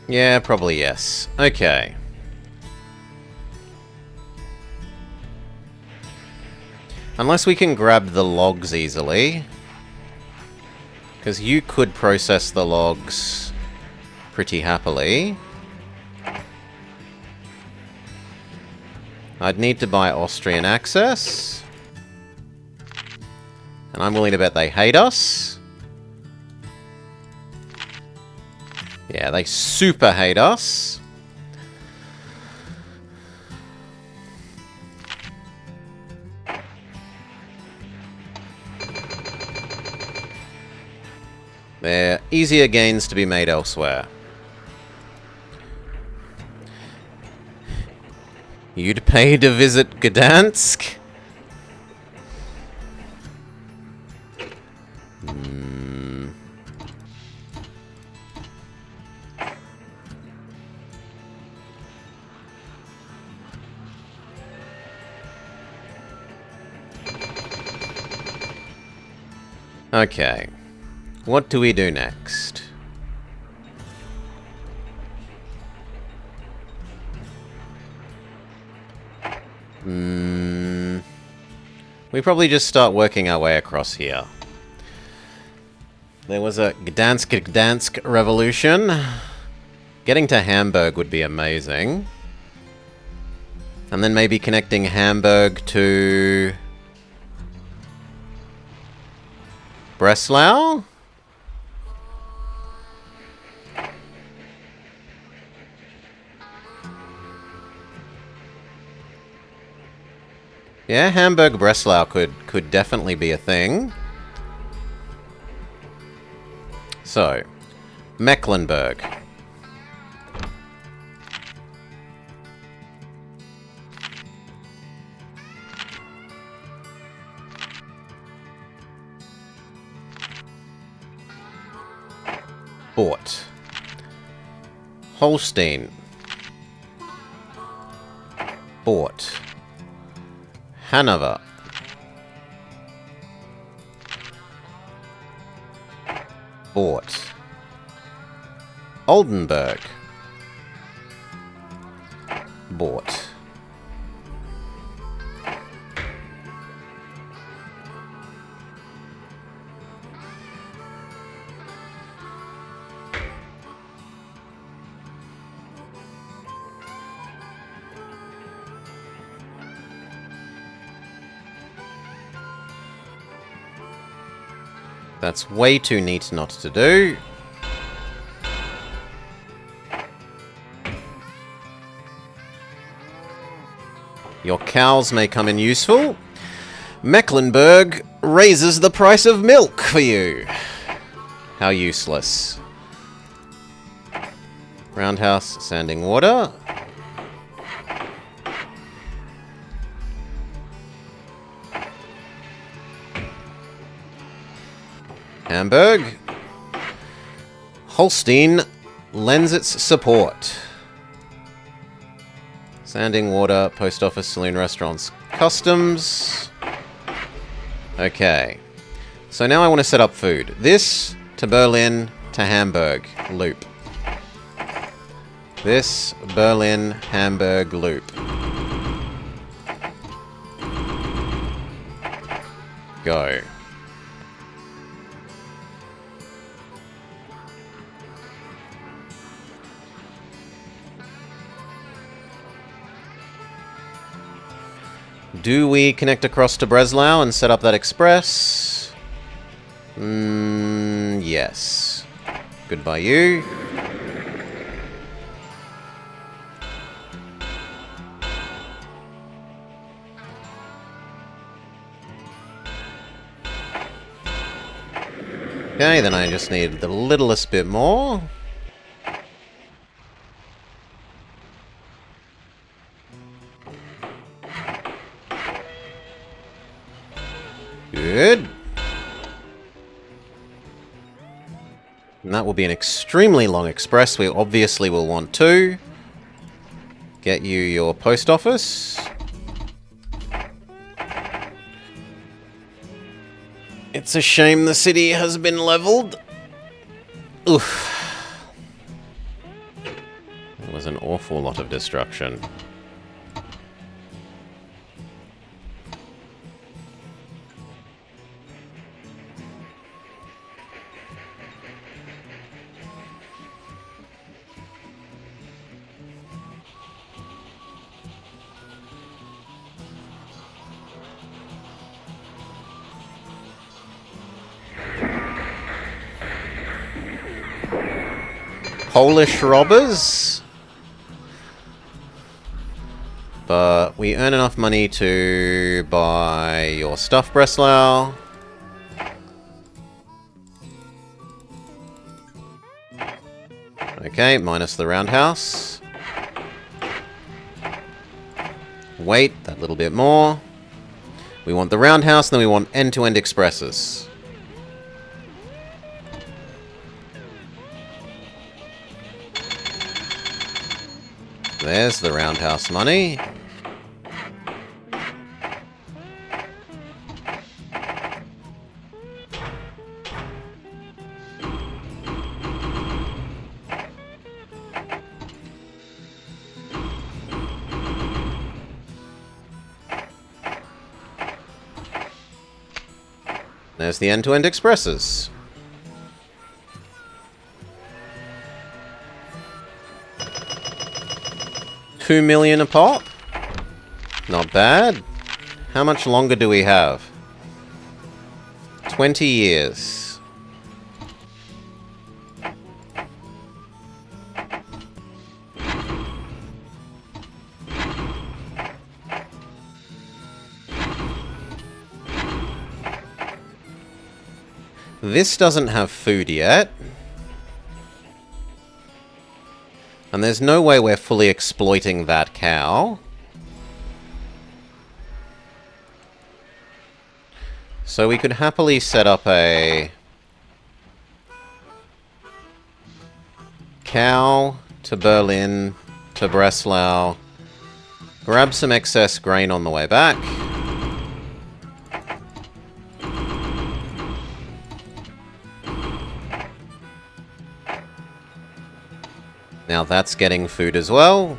Yeah, probably yes. Okay. Unless we can grab the logs easily. Because you could process the logs pretty happily. I'd need to buy Austrian access. And I'm willing to bet they hate us. Yeah, they super hate us. There are easier gains to be made elsewhere. You'd pay to visit Gdansk? Okay. What do we do next? We probably just start working our way across here. There was a Gdansk revolution. Getting to Hamburg would be amazing. And then maybe connecting Hamburg to Breslau? Yeah, Hamburg Breslau could definitely be a thing. So, Mecklenburg. Bought. Holstein. Bought. Hanover. Bought. Oldenburg. Bought. That's way too neat not to do. Your cows may come in useful. Mecklenburg raises the price of milk for you. How useless. Roundhouse, sanding water. Hamburg. Holstein lends its support. Sanding, water, post office, saloon, restaurants, customs. Okay. So now I want to set up food. This to Berlin to Hamburg loop. This Berlin, Hamburg loop. Go. Do we connect across to Breslau and set up that express? Yes. Goodbye, you. Okay, then I just need the littlest bit more. Good. And that will be an extremely long express. We obviously will want to get you your post office. It's a shame the city has been leveled. Oof. There was an awful lot of destruction. Polish robbers. But we earn enough money to buy your stuff, Breslau. Okay, minus the roundhouse. Wait, that little bit more. We want the roundhouse, and then we want end-to-end expresses. There's the roundhouse money. There's the end-to-end expresses. $2 million a pop. Not bad. How much longer do we have? 20 years. This doesn't have food yet. And there's no way we're fully exploiting that cow. So we could happily set up a cow to Berlin to Breslau. Grab some excess grain on the way back. Now that's getting food as well.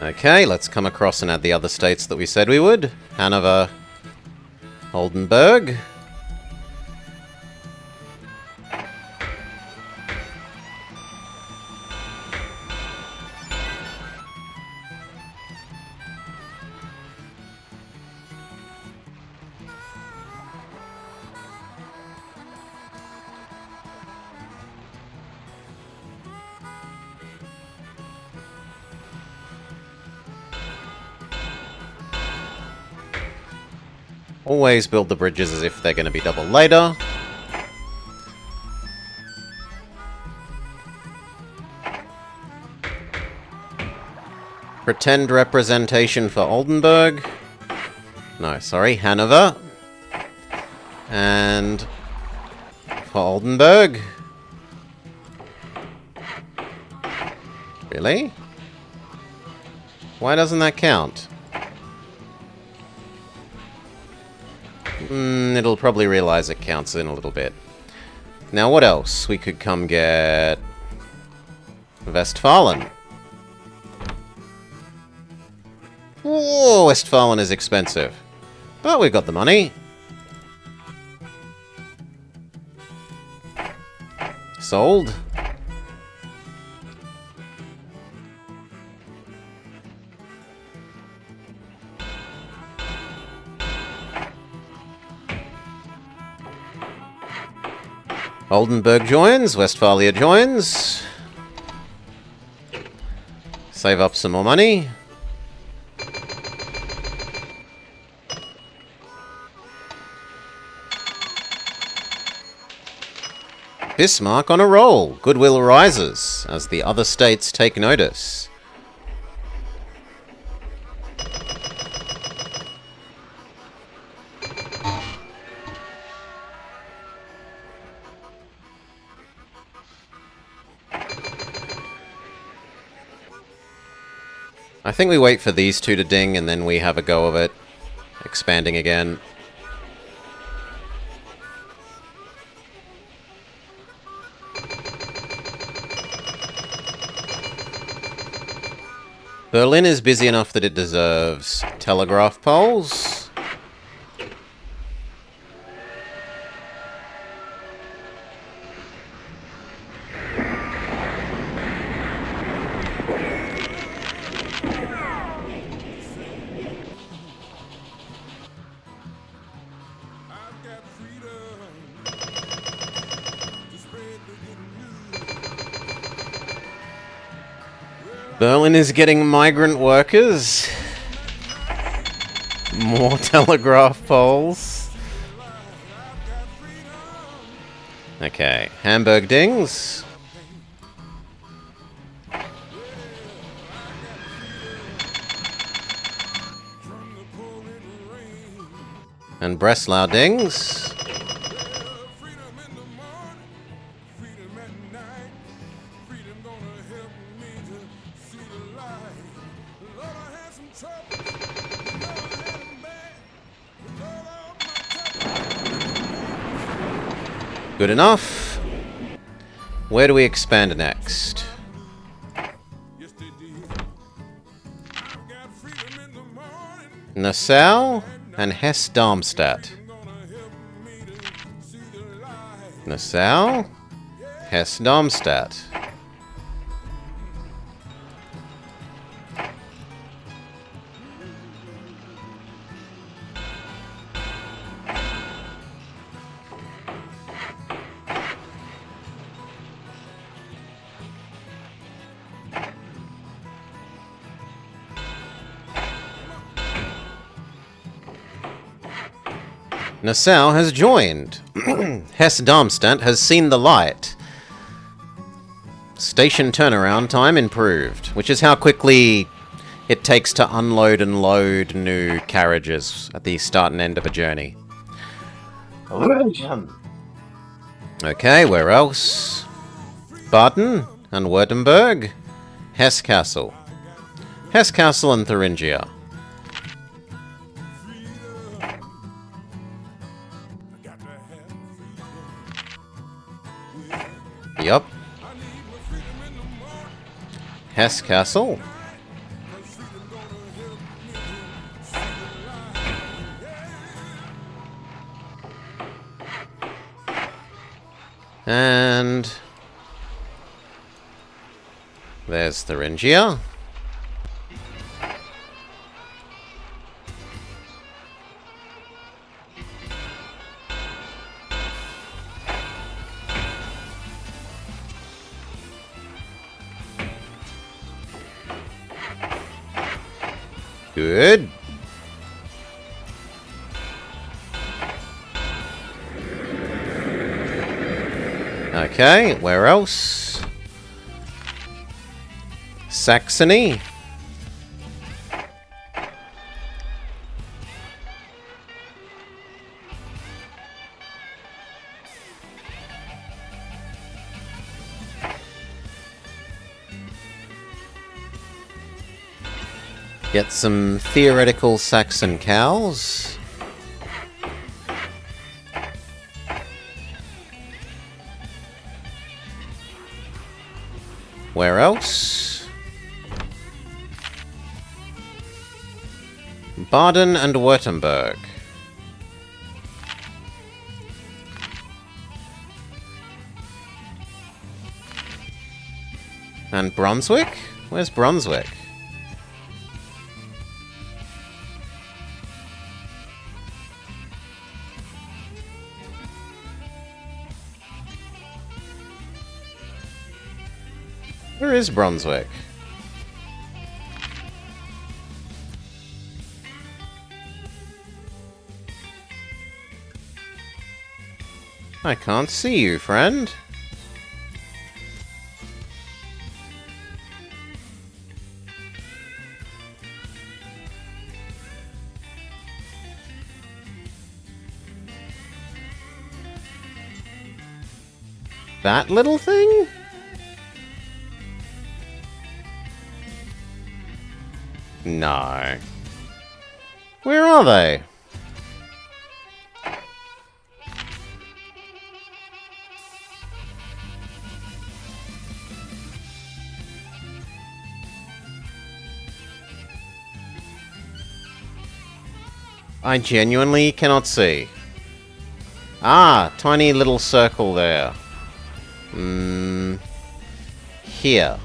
Okay, let's come across and add the other states that we said we would. Hanover, Oldenburg. Always build the bridges as if they're going to be double later. Pretend representation for Oldenburg. No, sorry, Hanover. And for Oldenburg. Really? Why doesn't that count? It'll probably realize it counts in a little bit. Now, what else? We could come get Westfalen. Whoa, Westfalen is expensive. But we've got the money. Sold. Oldenburg joins, Westphalia joins. Save up some more money. Bismarck on a roll. Goodwill rises as the other states take notice. I think we wait for these two to ding and then we have a go of it. Expanding again. Berlin is busy enough that it deserves telegraph poles. Berlin is getting migrant workers. More telegraph poles. Okay, Hamburg dings. And Breslau dings. Good enough. Where do we expand next? Nassau and Hesse-Darmstadt. Nassau, Hesse-Darmstadt. Nassau has joined. Hesse-Darmstadt has seen the light. Station turnaround time improved, which is how quickly it takes to unload and load new carriages at the start and end of a journey. Okay, where else? Baden and Württemberg. Hesse Castle. Hesse Castle and Thuringia. Yup. Hesse Castle. And there's Thuringia. Good. Okay, where else? Saxony. Get some theoretical Saxon cows. Where else? Baden and Württemberg. And Brunswick? Where's Brunswick? Where is Brunswick? I can't see you, friend. That little thing? No. Where are they? I genuinely cannot see. Ah, tiny little circle there. Here.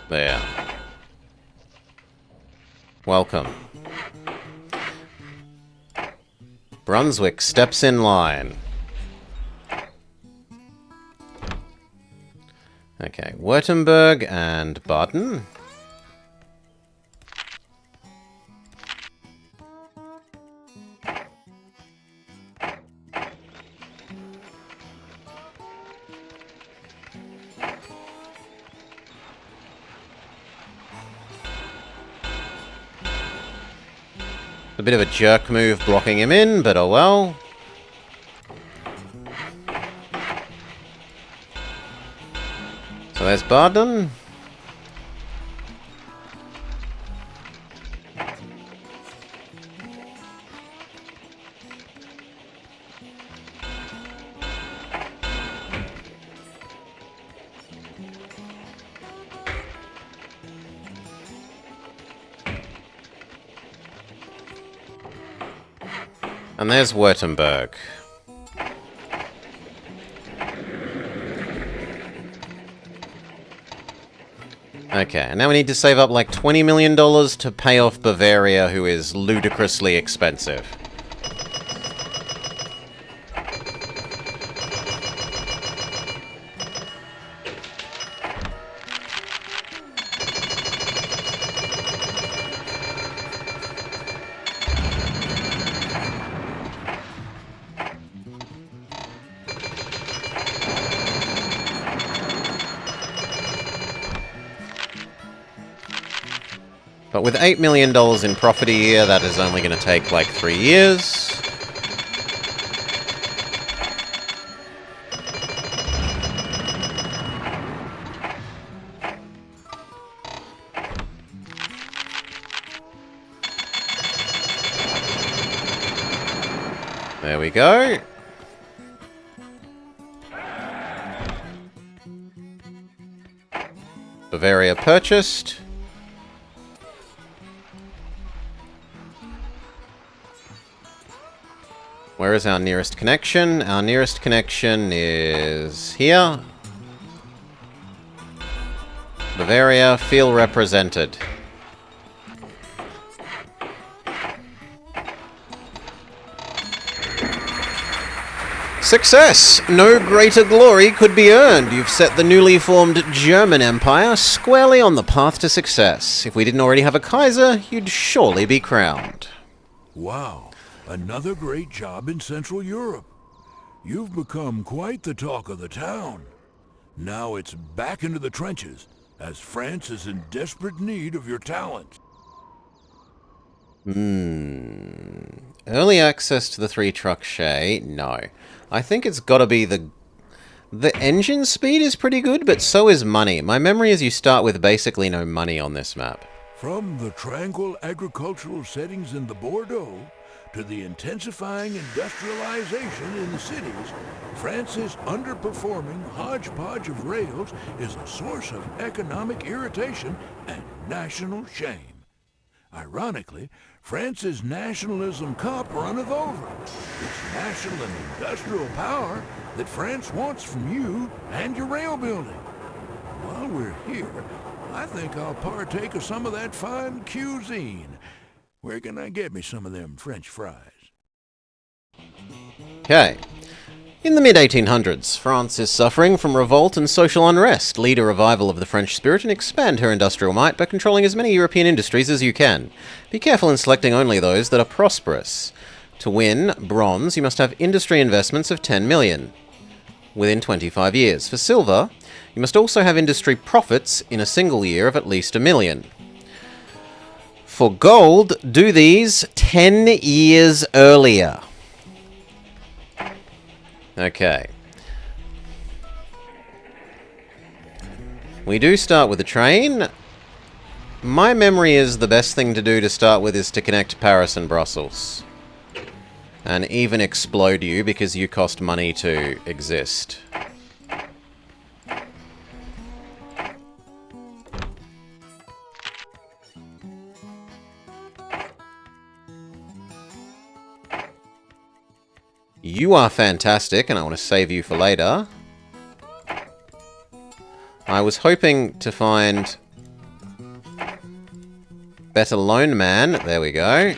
There. Welcome. Brunswick steps in line. Okay, Württemberg and Baden. A bit of a jerk move blocking him in, but oh well. So there's Baden. And there's Württemberg. Okay, and now we need to save up like $20 million to pay off Bavaria, who is ludicrously expensive. But with $8 million in profit a year, that is only going to take like 3 years. There we go. Bavaria purchased. Where is our nearest connection? Our nearest connection is here. Bavaria, feel represented. Success! No greater glory could be earned. You've set the newly formed German Empire squarely on the path to success. If we didn't already have a Kaiser, you'd surely be crowned. Wow. Another great job in Central Europe. You've become quite the talk of the town. Now it's back into the trenches, as France is in desperate need of your talent. Early access to the 3-truck Shay? No. I think it's gotta be the engine speed is pretty good, but so is money. My memory is you start with basically no money on this map. From the tranquil agricultural settings in the Bordeaux, to the intensifying industrialization in the cities, France's underperforming hodgepodge of rails is a source of economic irritation and national shame. Ironically, France's nationalism cup runneth over. It's national and industrial power that France wants from you and your rail building. While we're here, I think I'll partake of some of that fine cuisine. Where can I get me some of them French fries? Okay. In the mid-1800s, France is suffering from revolt and social unrest. Lead a revival of the French spirit and expand her industrial might by controlling as many European industries as you can. Be careful in selecting only those that are prosperous. To win bronze, you must have industry investments of 10 million within 25 years. For silver, you must also have industry profits in a single year of at least $1 million. For gold, do these 10 years earlier. Okay. We do start with a train. My memory is the best thing to do to start with is to connect Paris and Brussels. And even explode you because you cost money to exist. You are fantastic, and I want to save you for later. I was hoping to find better lone man. There we go.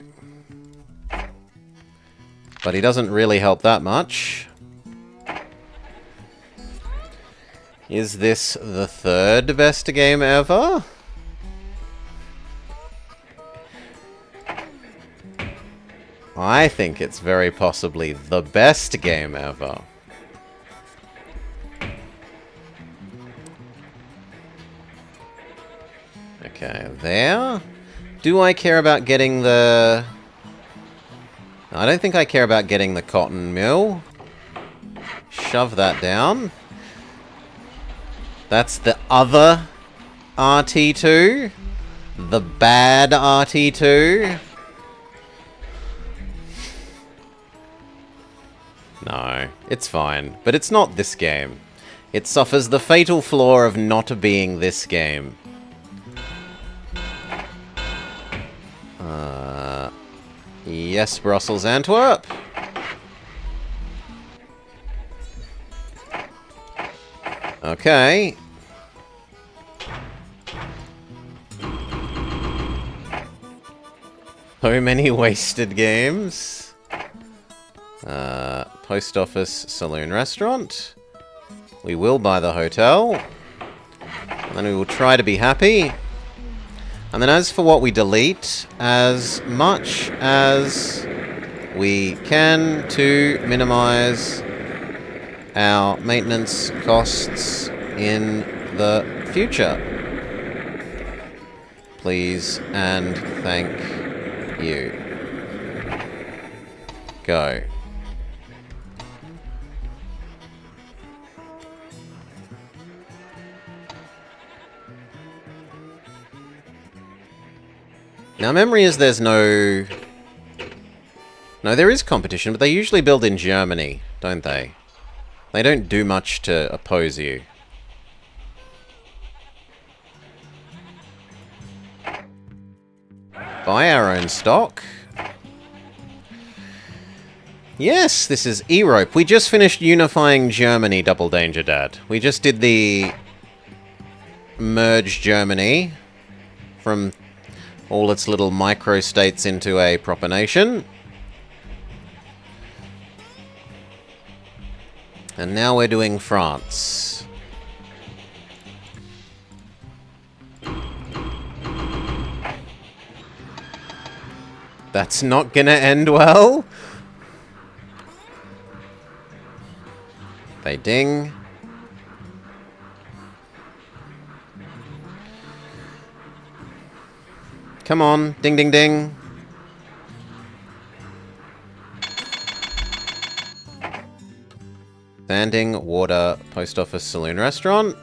But he doesn't really help that much. Is this the third best game ever? I think it's very possibly the best game ever. Okay, there. Do I care about getting the... I don't think I care about getting the cotton mill. Shove that down. That's the other RT2. The bad RT2. No, it's fine. But it's not this game. It suffers the fatal flaw of not being this game. Yes, Brussels, Antwerp. Okay. So many wasted games. Post office, saloon, restaurant. We will buy the hotel. And then we will try to be happy. And then as for what we delete, as much as we can to minimize our maintenance costs in the future. Please and thank you. Go. Now, memory is there's no... No, there is competition, but they usually build in Germany, don't they? They don't do much to oppose you. Buy our own stock. Yes, this is E-Rope. We just finished unifying Germany, Double Danger Dad. We just did the merge Germany from all its little micro-states into a proper nation. And now we're doing France. That's not gonna end well. They ding. Come on, ding ding ding. Standing, water, post office, saloon, restaurant.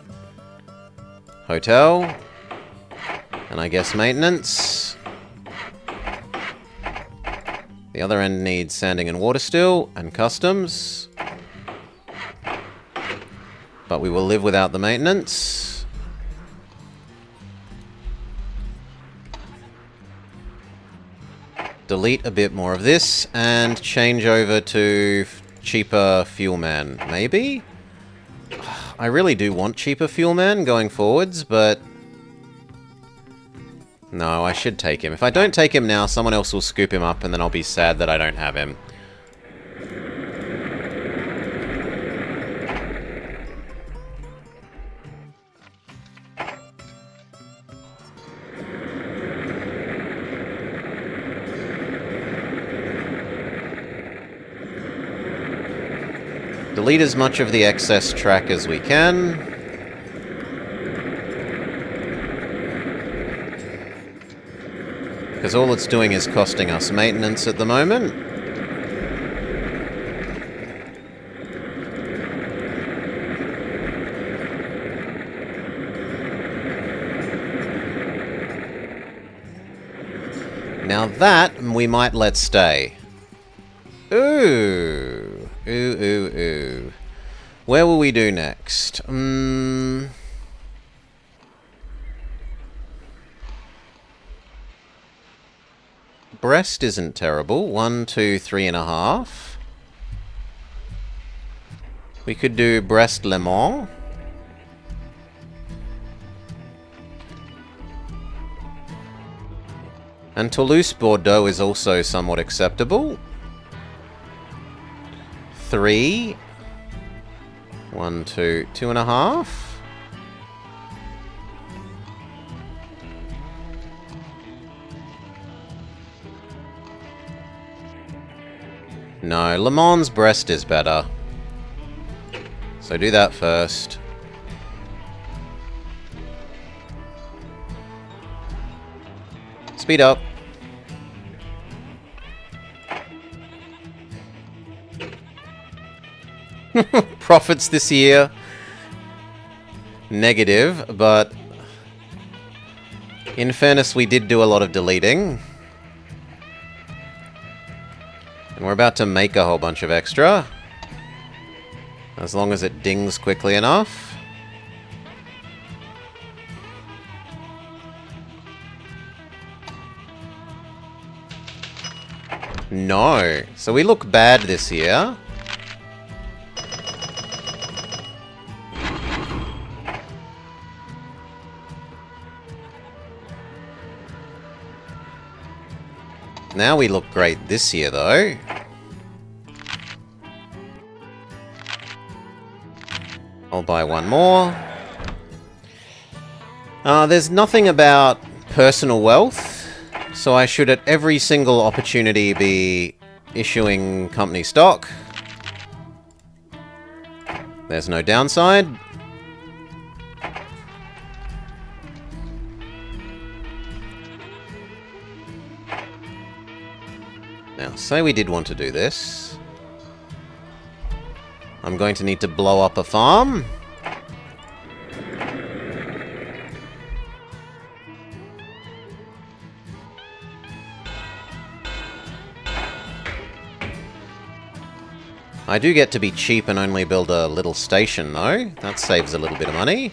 Hotel. And I guess maintenance. The other end needs sanding and water still, and customs. But we will live without the maintenance. Delete a bit more of this, and change over to cheaper fuel man, maybe? I really do want cheaper fuel man going forwards, but... No, I should take him. If I don't take him now, someone else will scoop him up, and then I'll be sad that I don't have him. Delete as much of the excess track as we can. Because all it's doing is costing us maintenance at the moment. Now that we might let stay. Ooh. Ooh. Where will we do next? Brest isn't terrible. 1, 2, 3.5. We could do Brest-Le Mans. And Toulouse-Bordeaux is also somewhat acceptable. 3. 1, 2, 2.5. No, Le Mans Brest is better. So do that first. Speed up. Profits this year. Negative, but in fairness, we did do a lot of deleting. And we're about to make a whole bunch of extra. As long as it dings quickly enough. No. So we look bad this year. Now we look great this year, though. I'll buy one more. There's nothing about personal wealth, so I should at every single opportunity be issuing company stock. There's no downside. Now, say we did want to do this. I'm going to need to blow up a farm. I do get to be cheap and only build a little station, though. That saves a little bit of money.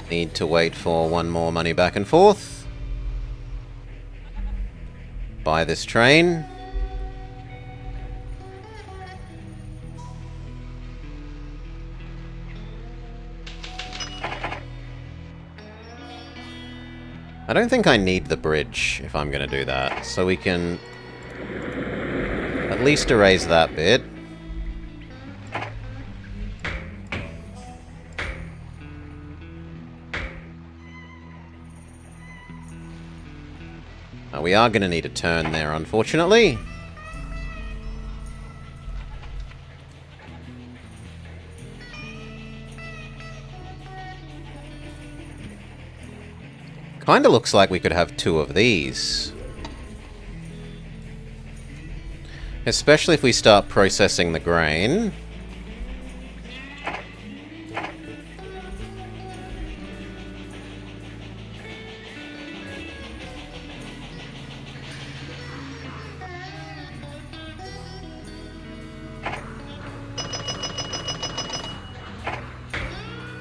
Need to wait for one more money back and forth. Buy this train. I don't think I need the bridge if I'm going to do that, so we can at least erase that bit. We are going to need a turn there, unfortunately. Kinda looks like we could have two of these. Especially if we start processing the grain.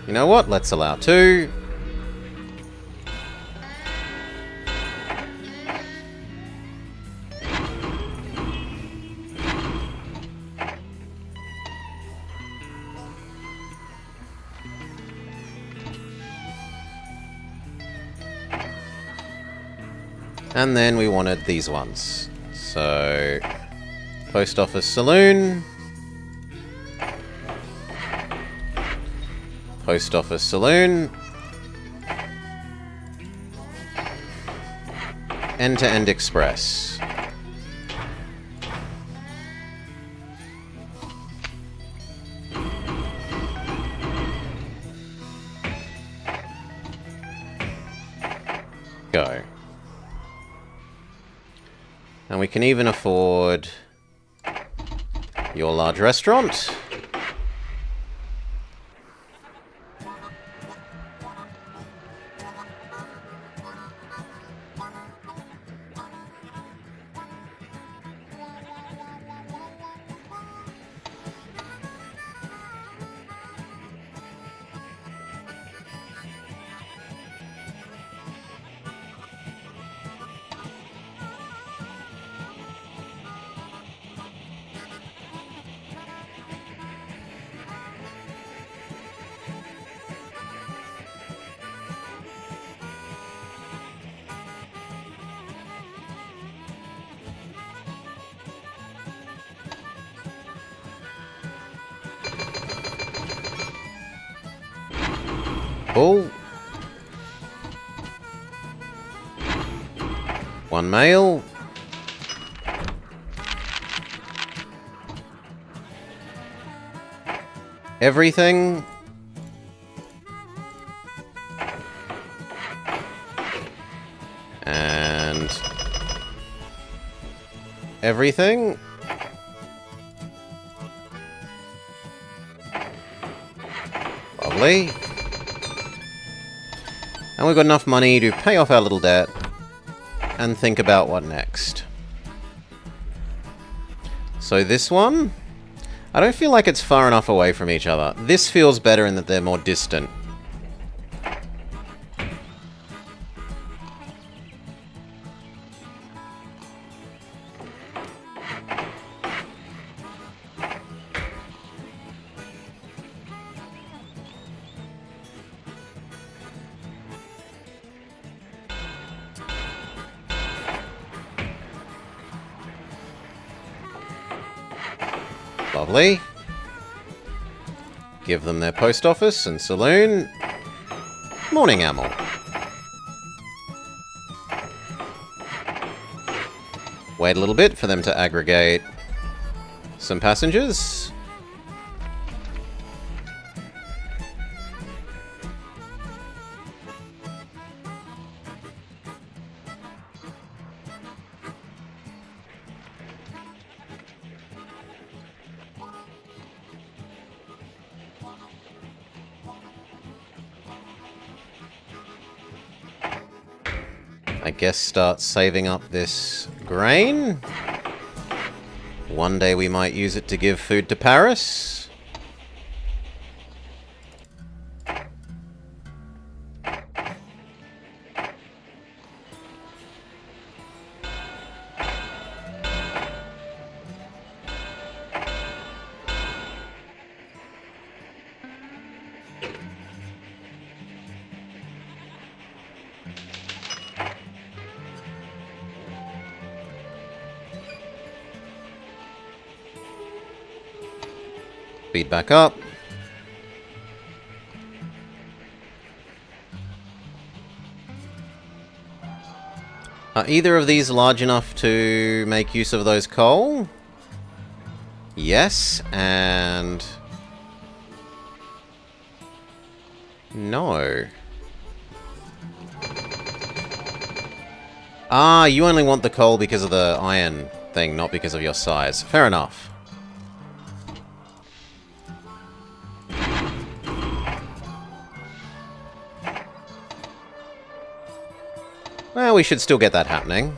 You know what? Let's allow two. And then we wanted these ones. So, Post Office Saloon. Post Office Saloon. End-to-End Express. Go. And we can even afford your large restaurant. Oh. One mail. Everything. And everything. Lovely. And we've got enough money to pay off our little debt and think about what next. So this one, I don't feel like it's far enough away from each other. This feels better in that they're more distant. Lovely. Give them their post office and saloon. Morning, Amel. Wait a little bit for them to aggregate some passengers. I guess start saving up this grain. One day we might use it to give food to Paris. Speed back up. Are either of these large enough to make use of those coal? Yes, and... no. Ah, you only want the coal because of the iron thing, not because of your size. Fair enough. Well, we should still get that happening.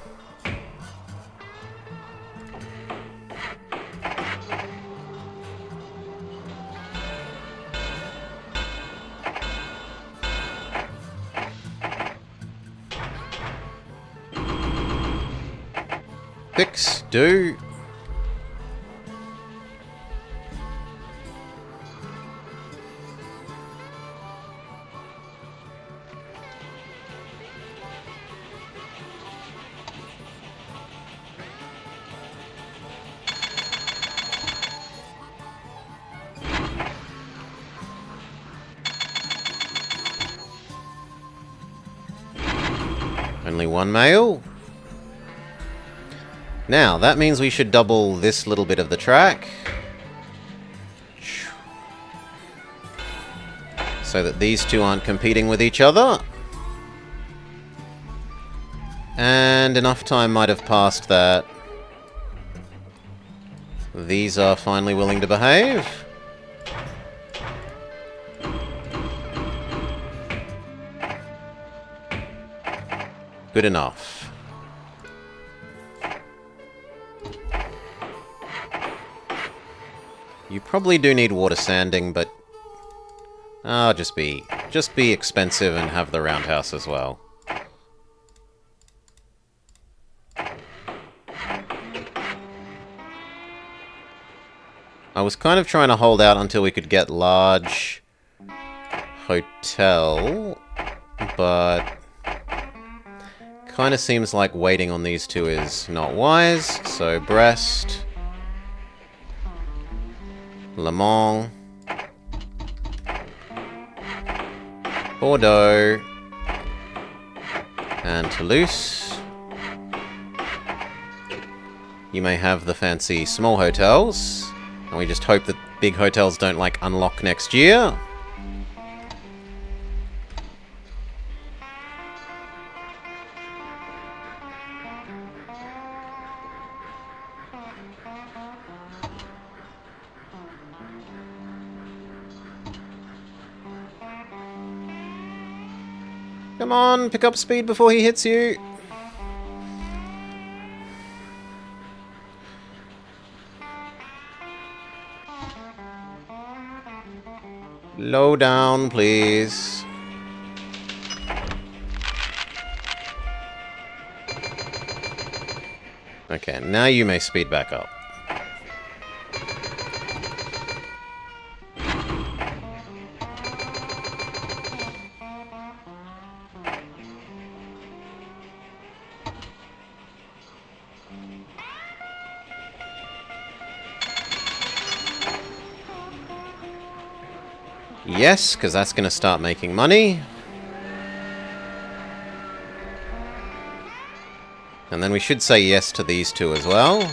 Fix, do. Only one mail. Now, that means we should double this little bit of the track. So that these two aren't competing with each other. And enough time might have passed that these are finally willing to behave. Good enough. You probably do need water sanding, but just be expensive and have the roundhouse as well. I was kind of trying to hold out until we could get large hotel, but kind of seems like waiting on these two is not wise. So Brest, Le Mans, Bordeaux, and Toulouse. You may have the fancy small hotels, and we just hope that big hotels don't, like, unlock next year. Come on, pick up speed before he hits you. Low down, please. Okay, now you may speed back up. Yes, because that's going to start making money. And then we should say yes to these two as well.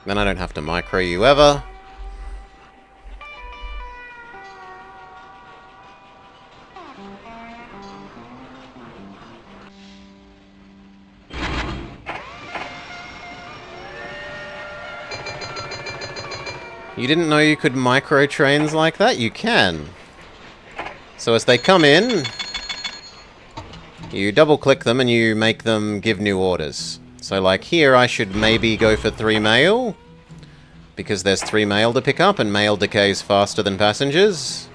Then I don't have to micro you ever. You didn't know you could micro trains like that? You can. So as they come in, you double click them and you make them give new orders. So like here I should maybe go for 3 mail, because there's 3 mail to pick up and mail decays faster than passengers.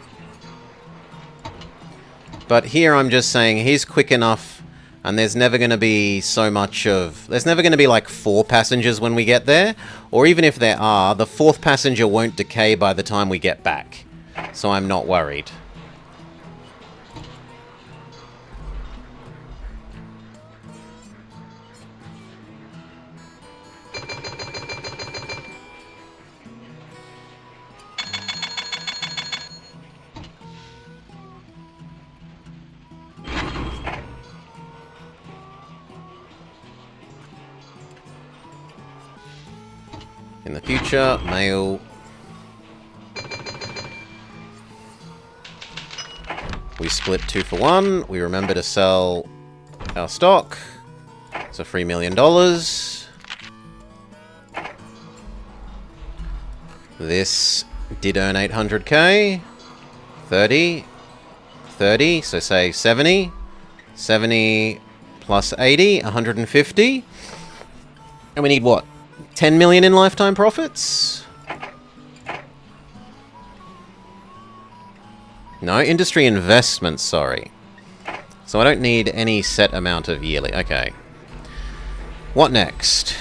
But here I'm just saying he's quick enough and there's never going to be so much of... There's never going to be like 4 passengers when we get there. Or even if there are, the 4th passenger won't decay by the time we get back. So I'm not worried. In the future, mail. We split 2 for 1. We remember to sell our stock. So $3 million. This did earn 800k. 30. 30, so say 70. 70 plus 80, 150. And we need what? 10 million in lifetime profits? No, industry investments, sorry. So I don't need any set amount of yearly. Okay. What next?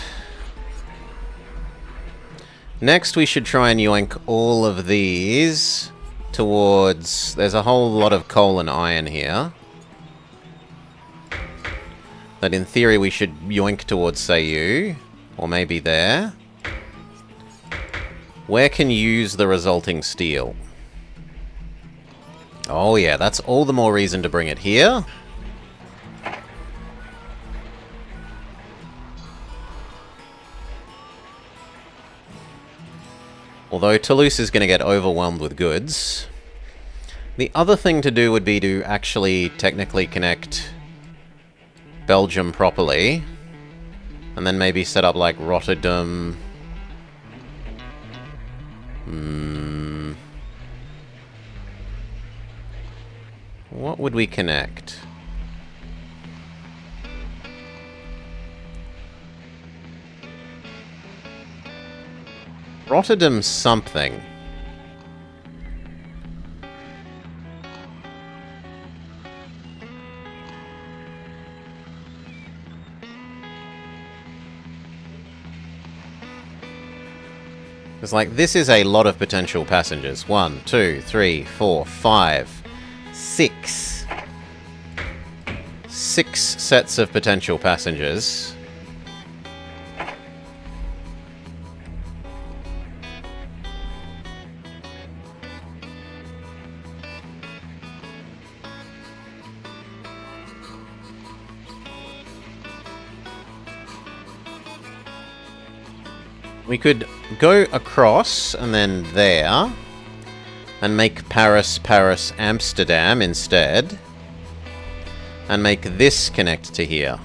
Next we should try and yoink all of these towards... There's a whole lot of coal and iron here. That in theory we should yoink towards Seiyu. Or maybe there. Where can use the resulting steel? Oh yeah, that's all the more reason to bring it here. Although Toulouse is going to get overwhelmed with goods. The other thing to do would be to actually technically connect Belgium properly. And then maybe set up like Rotterdam. What would we connect? Rotterdam something. It's like, this is a lot of potential passengers. 1, 2, 3, 4, 5, 6. 6 sets of potential passengers. We could go across and then there and make Paris, Paris, Amsterdam instead and make this connect to here.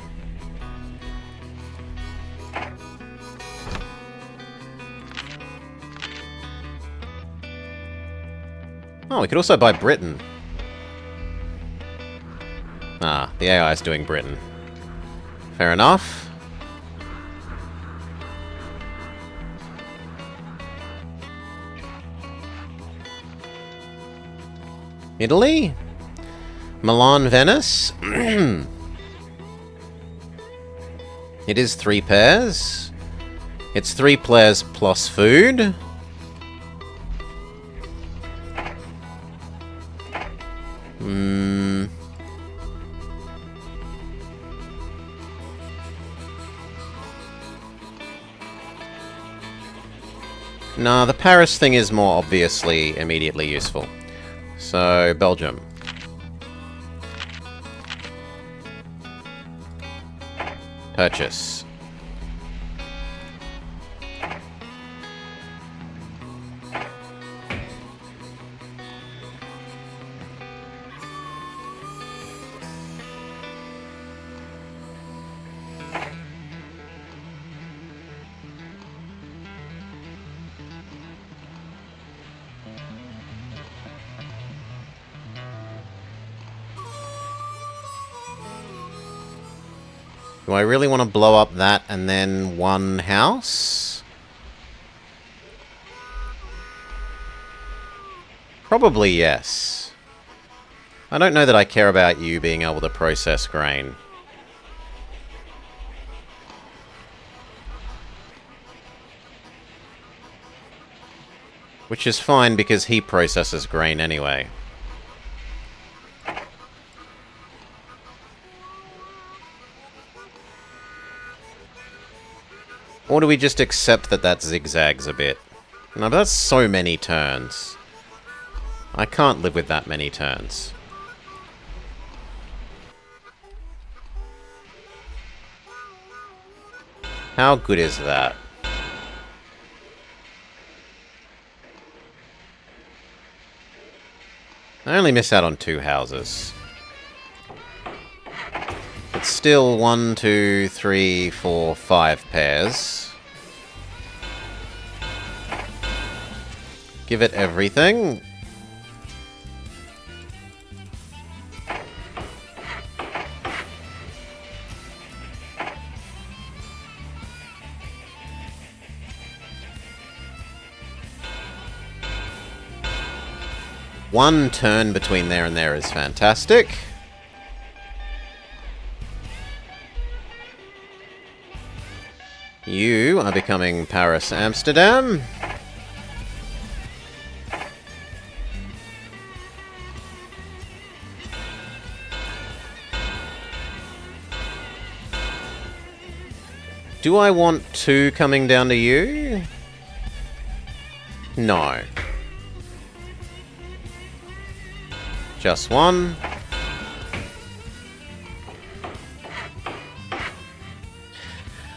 Oh, we could also buy Britain. Ah, the AI is doing Britain. Fair enough. Italy? Milan, Venice. It is 3 pairs. It's 3 players plus food. Nah, the Paris thing is more obviously immediately useful. So, Belgium. Purchase. Do I really want to blow up that and then one house? Probably yes. I don't know that I care about you being able to process grain. Which is fine because he processes grain anyway. Or do we just accept that that zigzags a bit? No, but that's so many turns. I can't live with that many turns. How good is that? I only miss out on 2 houses. It's still 1, 2, 3, 4, 5 pairs. Give it everything. One turn between there and there is fantastic. You are becoming Paris, Amsterdam. Do I want 2 coming down to you? No. Just 1.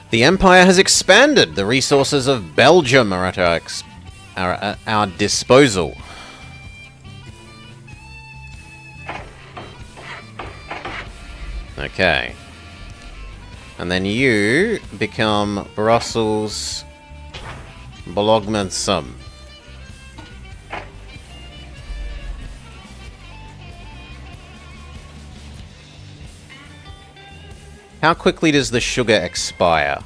The Empire has expanded. The resources of Belgium are at our disposal. Okay. And then you become Brussels Bologna-Sum. How quickly does the sugar expire?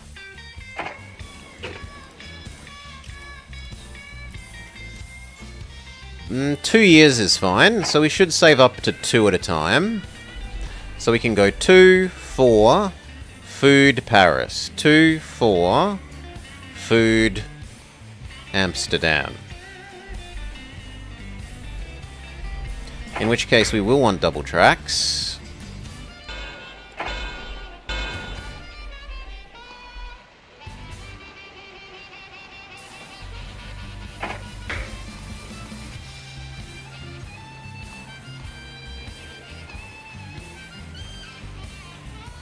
Mm, 2 years is fine, so we should save up to 2 at a time. So we can go 2, 4, food Paris. 2, 4, food Amsterdam. In which case we will want double tracks.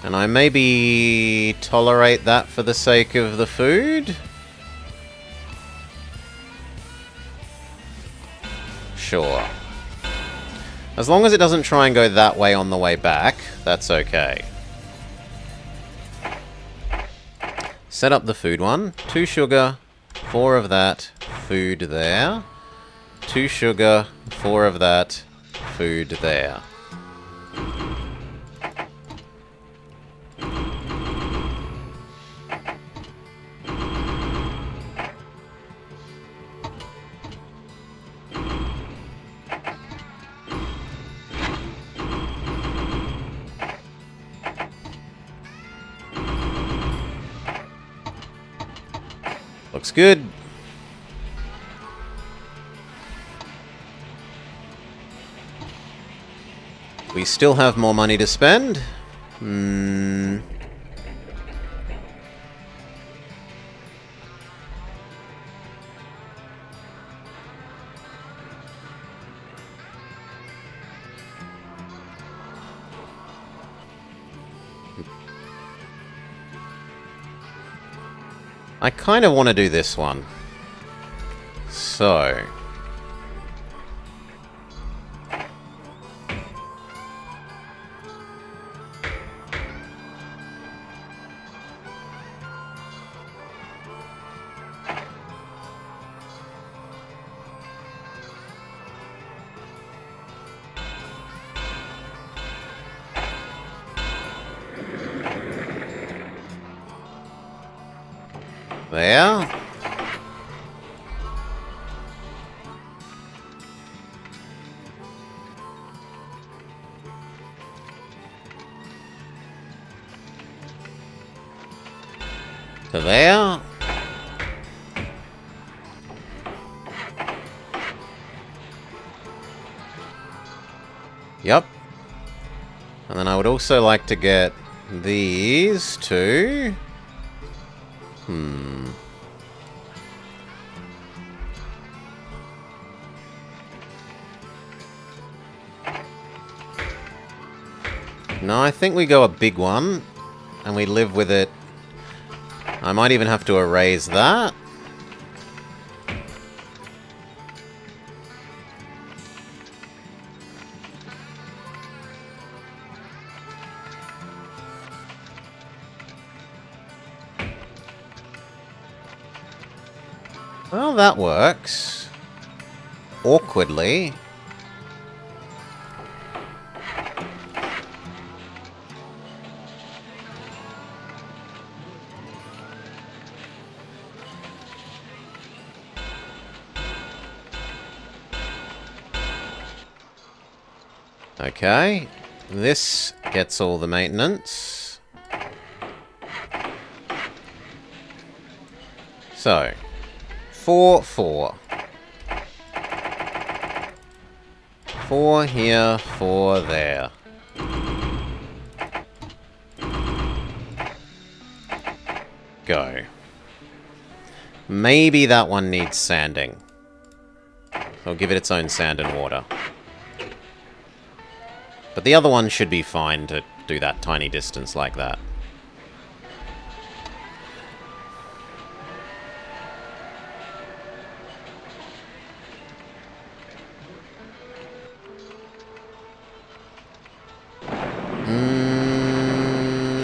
And I maybe tolerate that for the sake of the food? Sure. As long as it doesn't try and go that way on the way back, that's okay. Set up the food one. 2 sugar, 4 of that, food there. 2 sugar, 4 of that, food there. Looks good. We still have more money to spend. I kind of want to do this one. So... there. To there. Yep. And then I would also like to get these two. No, I think we go a big one, and we live with it. I might even have to erase that. Well, that works. Awkwardly. Okay. This gets all the maintenance. So, 4, 4. 4 here, 4 there. Go. Maybe that one needs sanding. I'll give it its own sand and water. But the other one should be fine to do that tiny distance like that.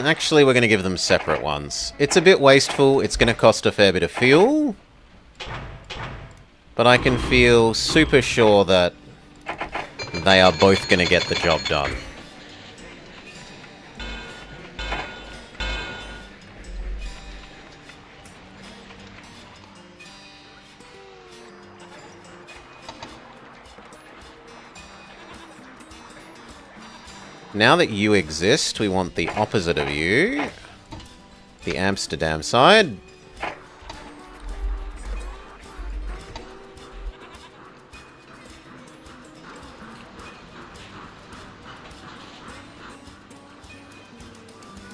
Actually, we're going to give them separate ones. It's a bit wasteful. It's going to cost a fair bit of fuel. But I can feel super sure that they are both going to get the job done. Now that you exist, we want the opposite of you. The Amsterdam side.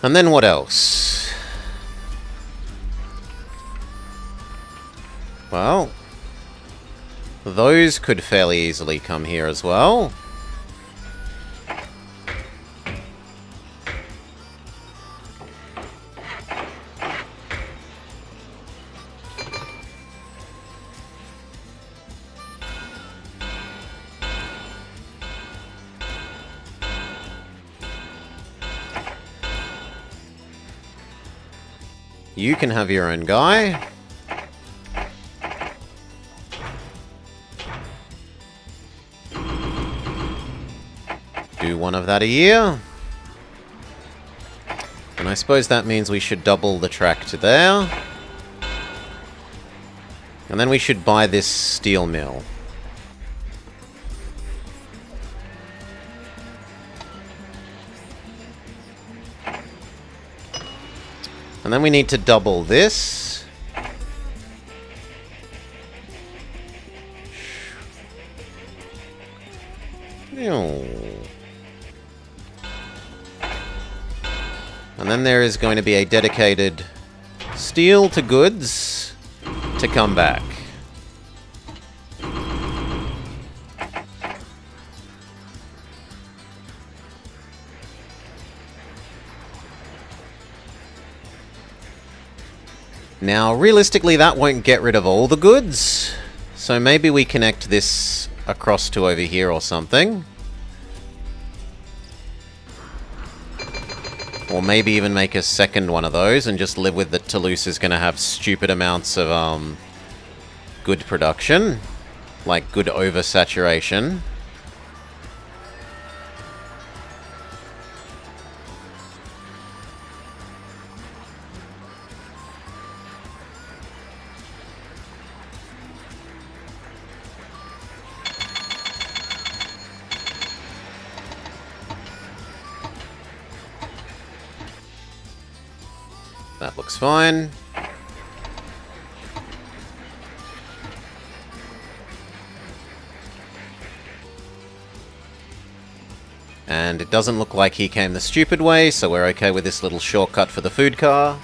And then what else? Well, those could fairly easily come here as well. You can have your own guy. Do one of that a year. And I suppose that means we should double the track to there. And then we should buy this steel mill. And then we need to double this. And then there is going to be a dedicated steel to goods to come back. Now, realistically, that won't get rid of all the goods. So maybe we connect this across to over here or something. Or maybe even make a second one of those and just live with that Toulouse is going to have stupid amounts of good production. Like good oversaturation. That looks fine. And it doesn't look like he came the stupid way, so we're okay with this little shortcut for the food car.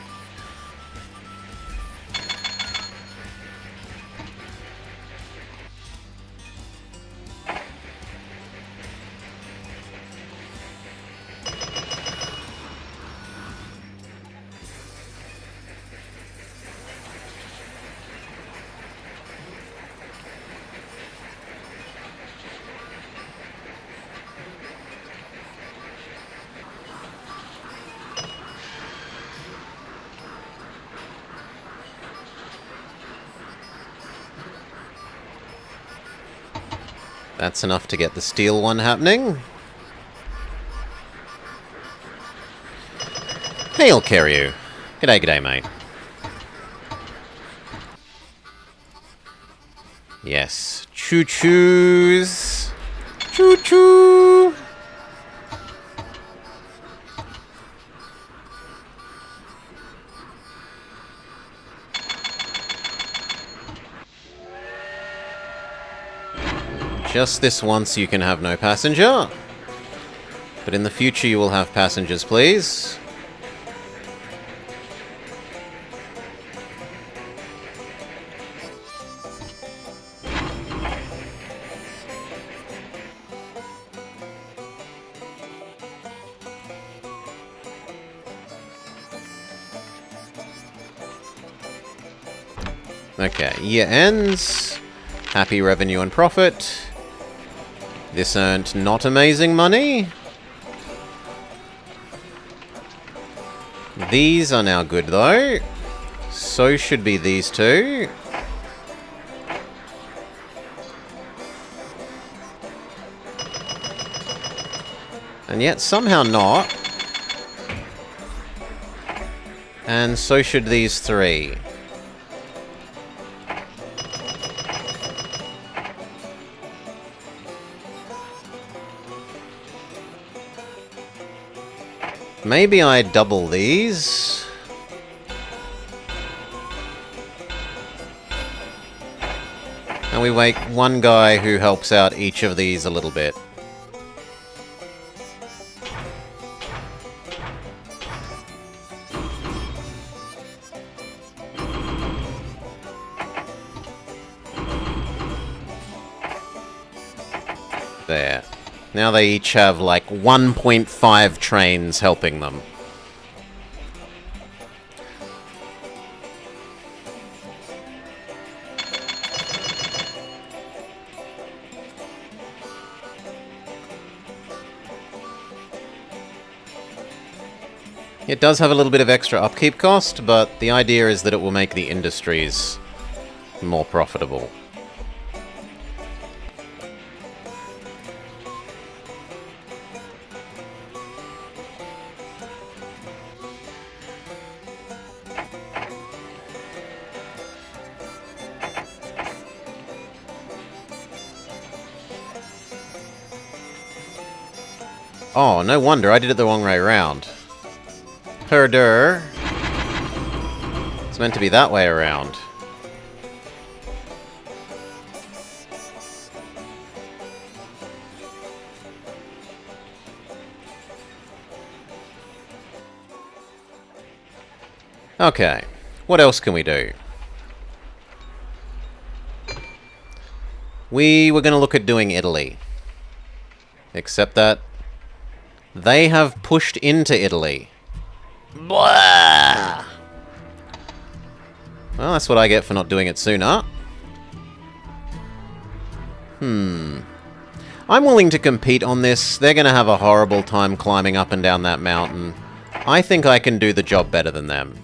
That's enough to get the steel one happening. Hail Keryu. G'day, g'day, mate. Yes. Choo-choos. Choo-choo. Just this once you can have no passenger. But in the future you will have passengers, please. Okay, year ends. Happy revenue and profit. This earned not amazing money. These are now good though. So should be these two. And yet somehow not. And so should these three. Maybe I double these. And we make one guy who helps out each of these a little bit. There. Now they each have like 1.5 trains helping them. It does have a little bit of extra upkeep cost, but the idea is that it will make the industries more profitable. Oh, no wonder. I did it the wrong way around. Herder. It's meant to be that way around. Okay, what else can we do? We were going to look at doing Italy. Except that they have pushed into Italy. Blah! Well, that's what I get for not doing it sooner. I'm willing to compete on this. They're going to have a horrible time climbing up and down that mountain. I think I can do the job better than them.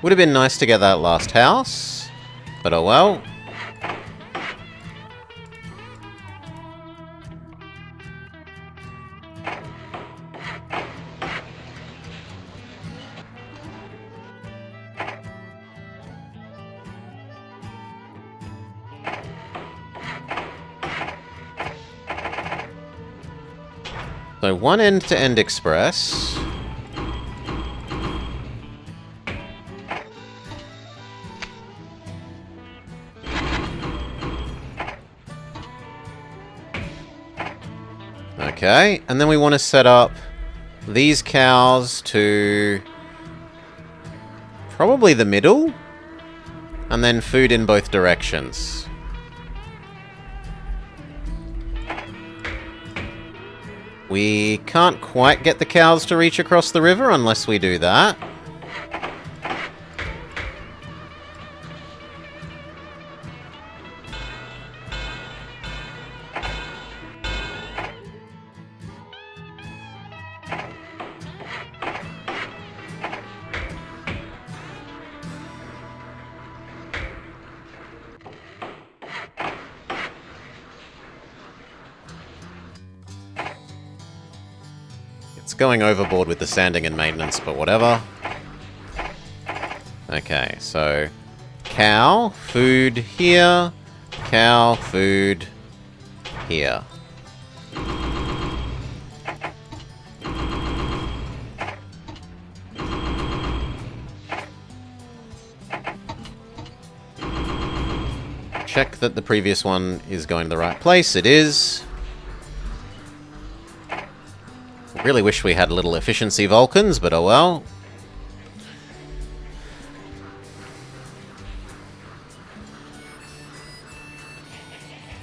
Would have been nice to get that last house, but oh well. So one end-to-end express. Okay, and then we want to set up these cows to probably the middle, and then food in both directions. We can't quite get the cows to reach across the river unless we do that. It's going overboard with the sanding and maintenance, but whatever. Okay, so cow, food here, cow, food here. Check that the previous one is going to the right place. It is. Really wish we had little efficiency Vulcans, but oh well.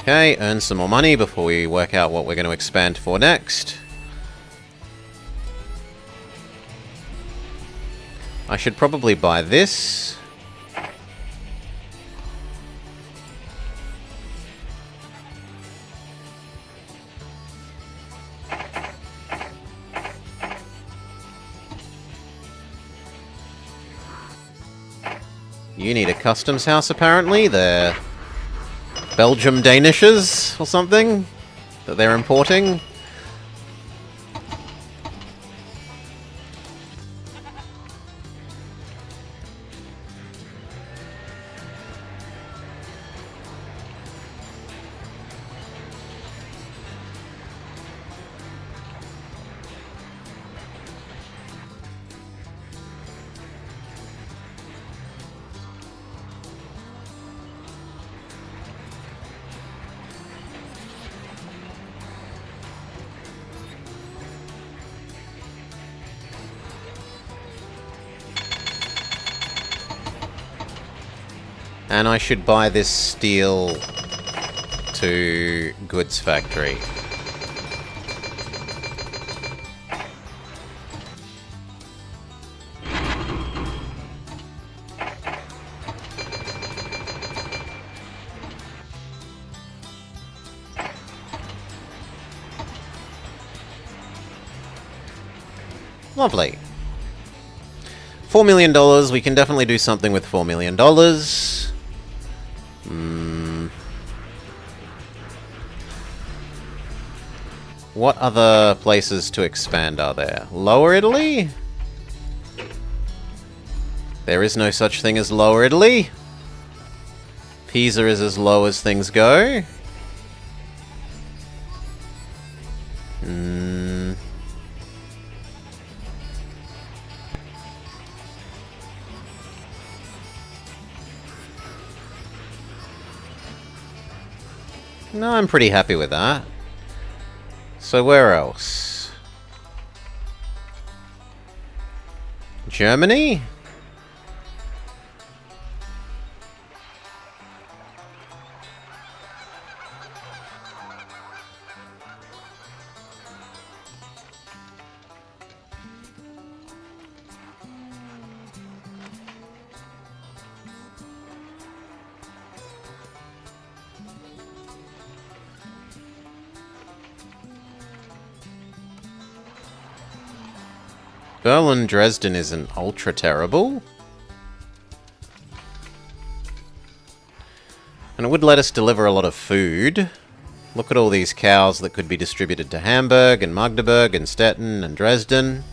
Okay, earn some more money before we work out what we're going to expand for next. I should probably buy this. You need a customs house, apparently. They're Belgium Danishes or something that they're importing. And I should buy this steel to goods factory. Lovely. $4 million. We can definitely do something with $4 million. What other places to expand are there? Lower Italy? There is no such thing as Lower Italy. Pisa is as low as things go. No, I'm pretty happy with that. So where else? Germany? Berlin, Dresden isn't ultra terrible. And it would let us deliver a lot of food. Look at all these cows that could be distributed to Hamburg and Magdeburg and Stettin and Dresden.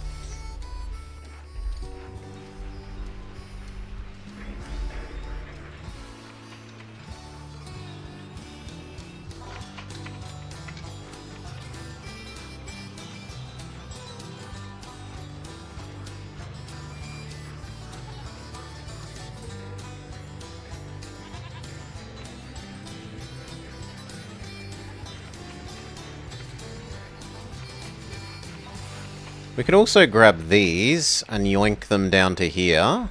We could also grab these and yoink them down to here.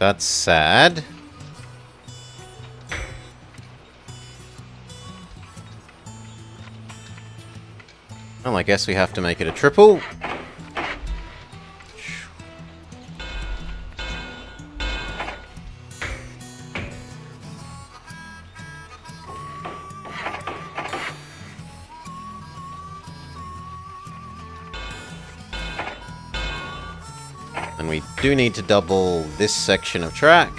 That's sad. Well, I guess we have to make it a triple. And we do need to double this section of track.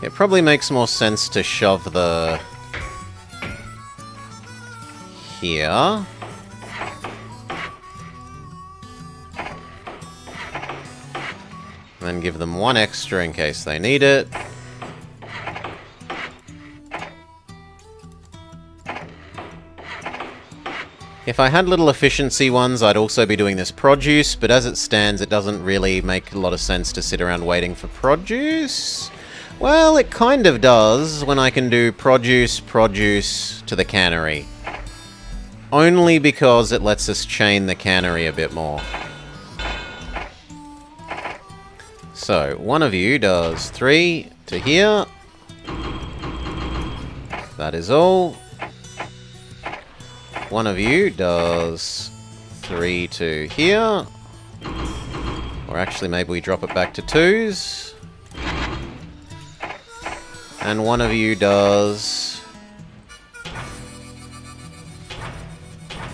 It probably makes more sense to shove the... here. And then give them one extra in case they need it. If I had little efficiency ones, I'd also be doing this produce, but as it stands, it doesn't really make a lot of sense to sit around waiting for produce. Well, it kind of does when I can do produce to the cannery. Only because it lets us chain the cannery a bit more. So, one of you does 3 to here. That is all. One of you does 3 to here. Or actually, maybe we drop it back to 2s. And one of you does...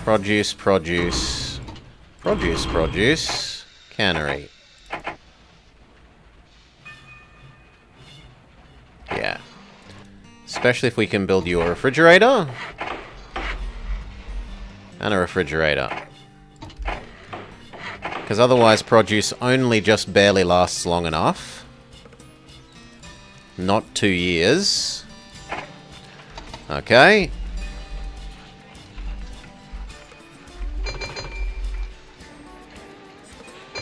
produce, cannery. Yeah. Especially if we can build you a refrigerator. And a refrigerator. Because otherwise produce only just barely lasts long enough. Not 2 years. Okay.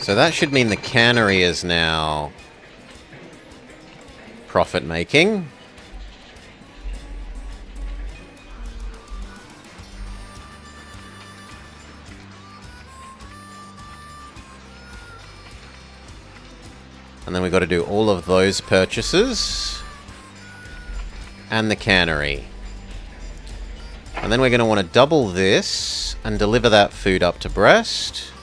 So that should mean the cannery is now profit-making. And then we've got to do all of those purchases. And the cannery. And then we're going to want to double this and deliver that food up to Brest.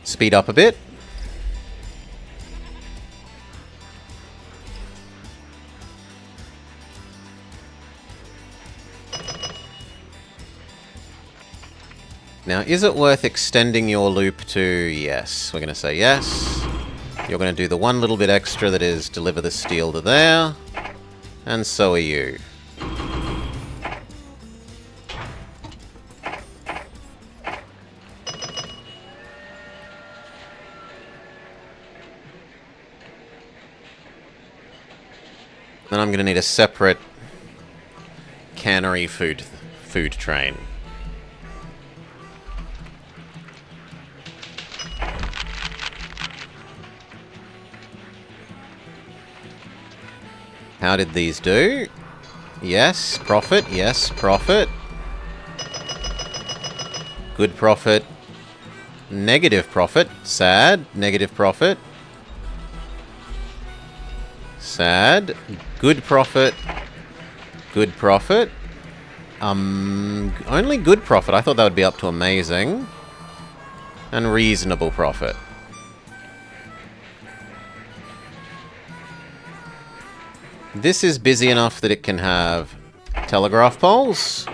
Speed up a bit. Now, is it worth extending your loop to... Yes, we're going to say yes. You're going to do the one little bit extra that is deliver the steel to there. And so are you. Then I'm going to need a separate cannery food train. How did these do? Yes, profit. Yes, profit. Good profit. Negative profit. Sad. Negative profit. Sad. Good profit. Good profit. Only good profit. I thought that would be up to amazing. And reasonable profit. This is busy enough that it can have telegraph poles.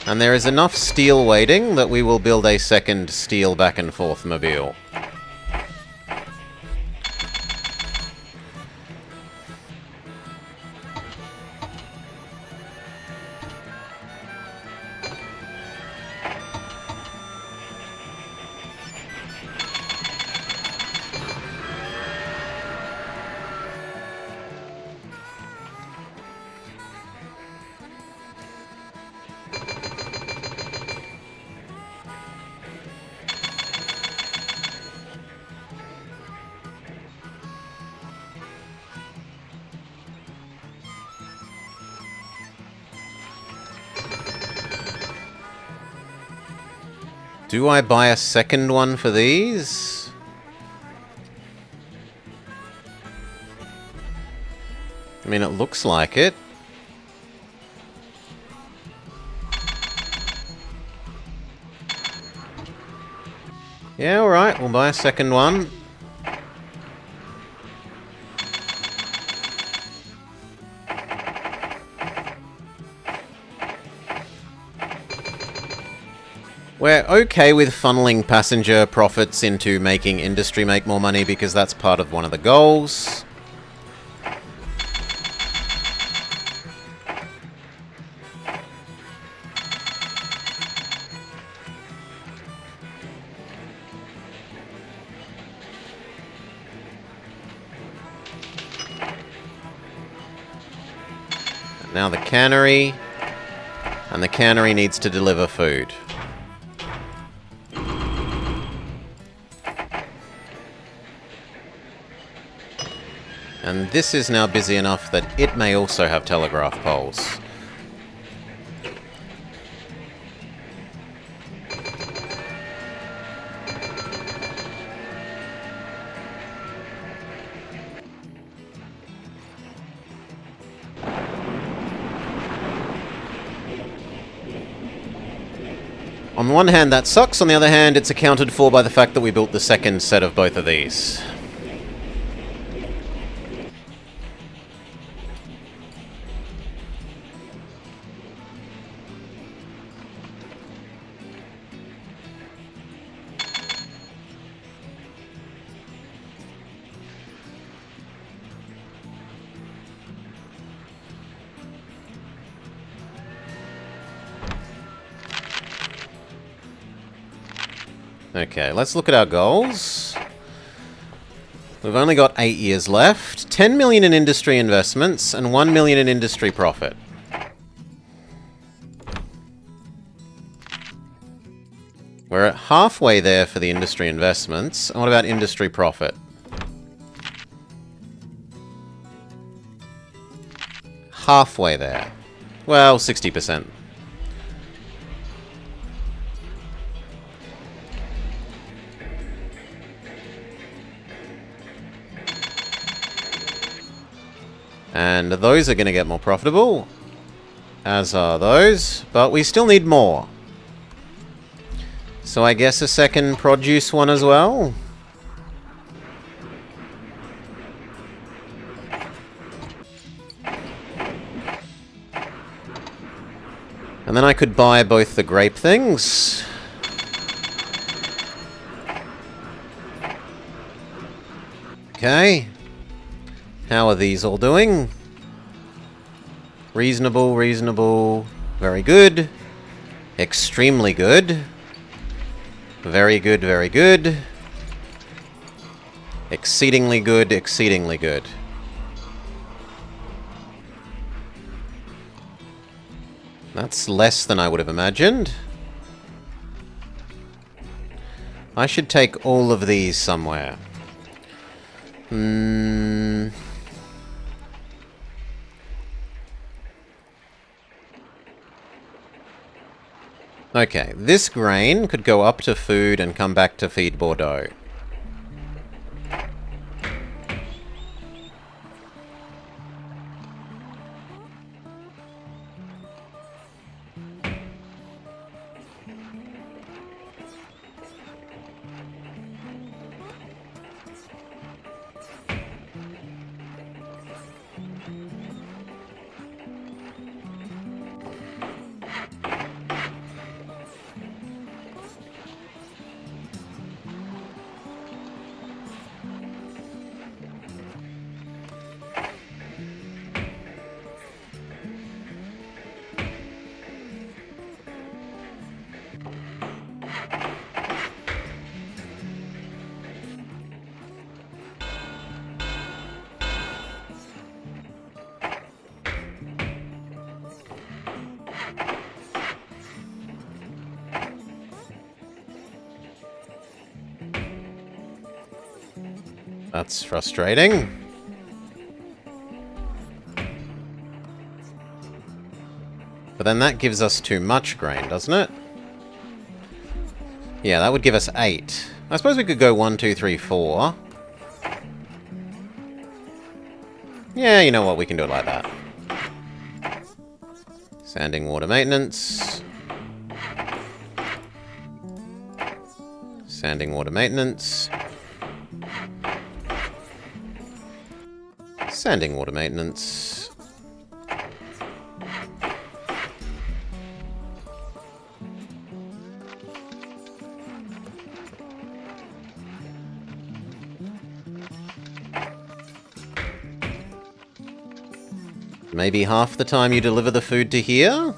And there is enough steel waiting that we will build a second steel back and forth mobile. Do I buy a second one for these? I mean, it looks like it. Yeah, alright, we'll buy a second one. We're okay with funneling passenger profits into making industry make more money because that's part of one of the goals. Now the cannery. And the cannery needs to deliver food. And this is now busy enough that it may also have telegraph poles. On the one hand, that sucks. On the other hand, it's accounted for by the fact that we built the second set of both of these. Okay, let's look at our goals. We've only got 8 years left. 10 million in industry investments and 1 million in industry profit. We're at halfway there for the industry investments. And what about industry profit? Halfway there. Well, 60%. And those are going to get more profitable, as are those, but we still need more. So I guess a second produce one as well. And then I could buy both the grape things. Okay. How are these all doing? Reasonable, reasonable, very good. Extremely good. Very good, very good. Exceedingly good, exceedingly good. That's less than I would have imagined. I should take all of these somewhere. Okay, this grain could go up to food and come back to feed Bordeaux. That's frustrating. But then that gives us too much grain, doesn't it? Yeah, that would give us 8. I suppose we could go 1, 2, 3, 4. Yeah, you know what? We can do it like that. Sanding water maintenance. Sanding water maintenance. Sanding water maintenance. Maybe half the time you deliver the food to here?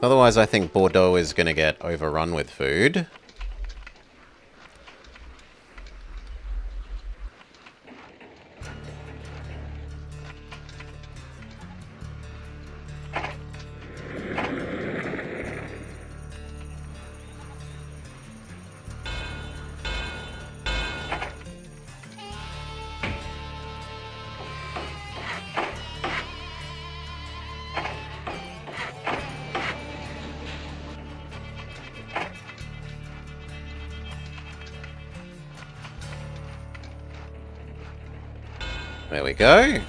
Otherwise, I think Bordeaux is going to get overrun with food. There we go.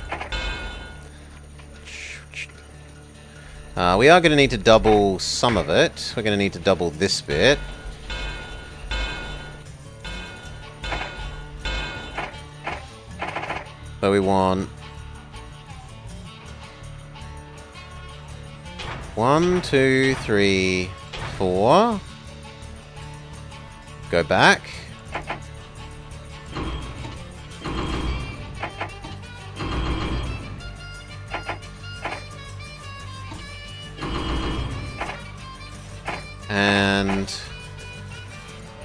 We are going to need to double some of it. We're going to need to double this bit. So we want 1, 2, 3, 4. Go back. and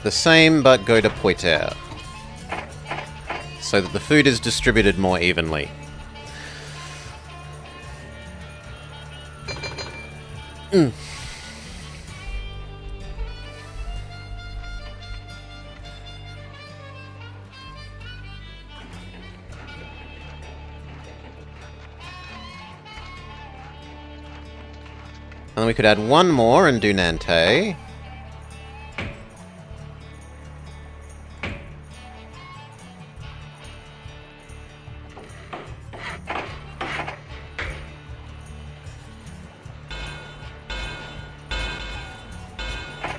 the same, but go to Poitiers, so that the food is distributed more evenly. Mm. And then we could add one more and do Nantes.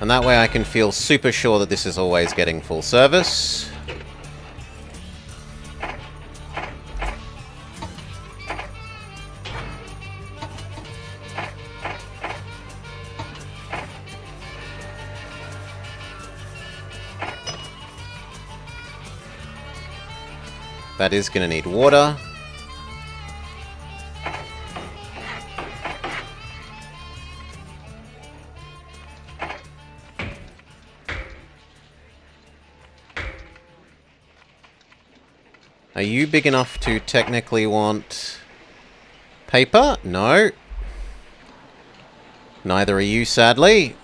And that way I can feel super sure that this is always getting full service. That is going to need water. Are you big enough to technically want paper? No. Neither are you, sadly.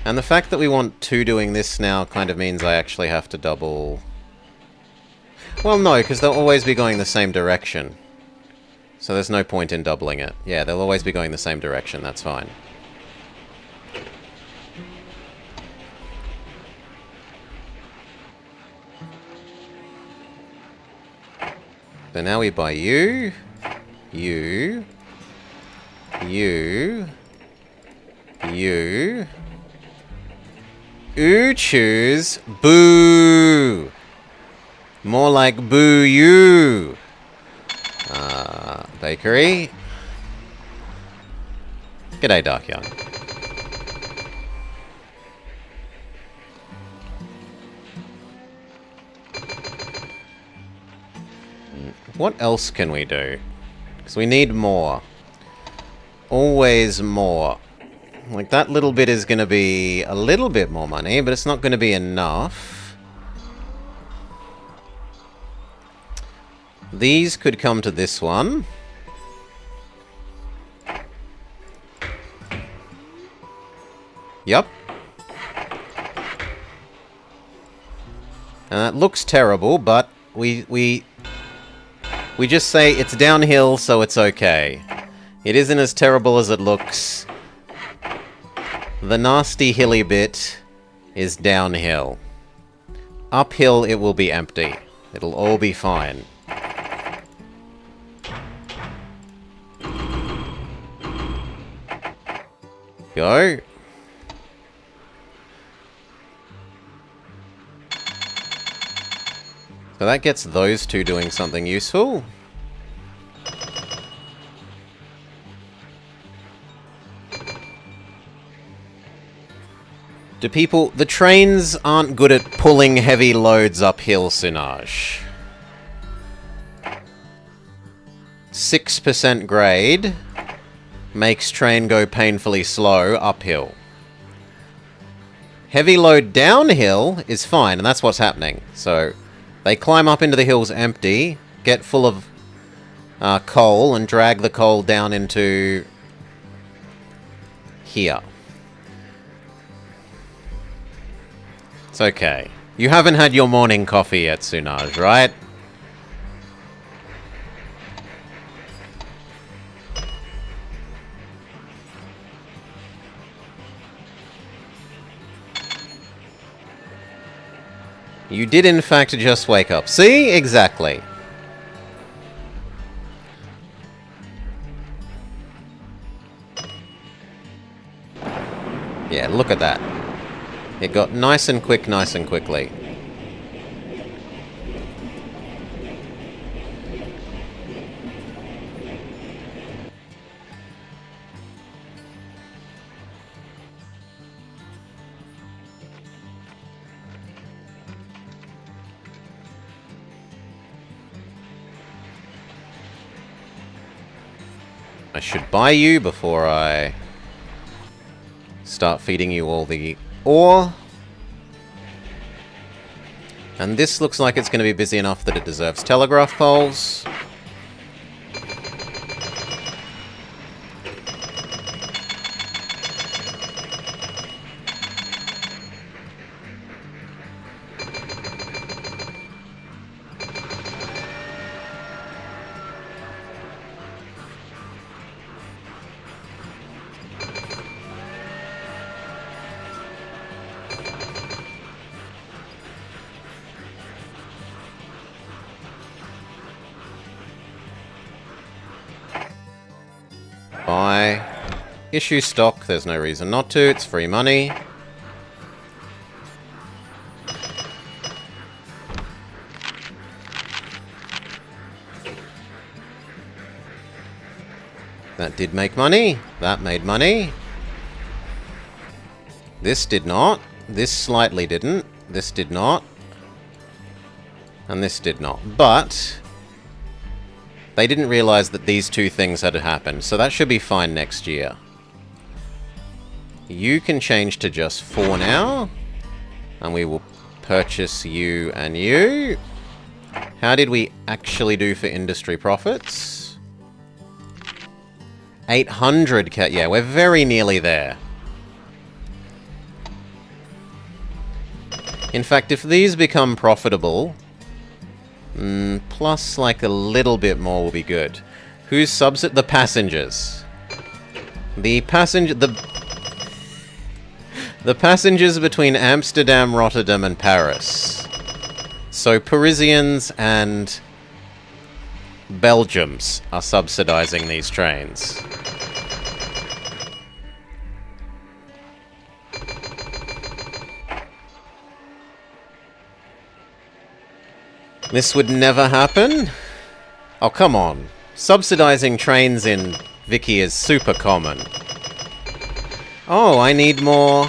And the fact that we want two doing this now kind of means I actually have to double... Well, no, because they'll always be going the same direction. So there's no point in doubling it. Yeah, they'll always be going the same direction, that's fine. So now we buy you, you, you, you. Ooh, choose. Boo! More like boo you. Bakery. G'day, Dark Young. What else can we do? Because we need more. Always more. Like, that little bit is going to be a little bit more money, but it's not going to be enough. These could come to this one. Yep. And that looks terrible, but we just say it's downhill, so it's okay. It isn't as terrible as it looks. The nasty hilly bit is downhill. Uphill, it will be empty. It'll all be fine. Go. So that gets those two doing something useful. Do people... The trains aren't good at pulling heavy loads uphill, Sunaj. 6% grade makes train go painfully slow uphill. Heavy load downhill is fine, and that's what's happening. So they climb up into the hills empty, get full of coal, and drag the coal down into here. It's okay. You haven't had your morning coffee yet, Sunaj, right? You did, in fact, just wake up. See? Exactly. Yeah, look at that. It got nice and quick, nice and quickly. I should buy you before I Start feeding you all the ore. And this looks like it's going to be busy enough that it deserves telegraph poles. Buy. Issue stock. There's no reason not to. It's free money. That did make money. That made money. This did not. This slightly didn't. This did not. And this did not. But they didn't realize that these two things had happened, so that should be fine next year. You can change to just 4 now, and we will purchase you and you. How did we actually do for industry profits? 800k. Yeah, we're very nearly there. In fact, if these become profitable, plus like a little bit more will be good. Who's subs? The passengers. The passengers between Amsterdam, Rotterdam, and Paris. So Parisians and Belgians are subsidizing these trains. This would never happen? Oh, come on. Subsidizing trains in Vicky is super common. Oh, I need more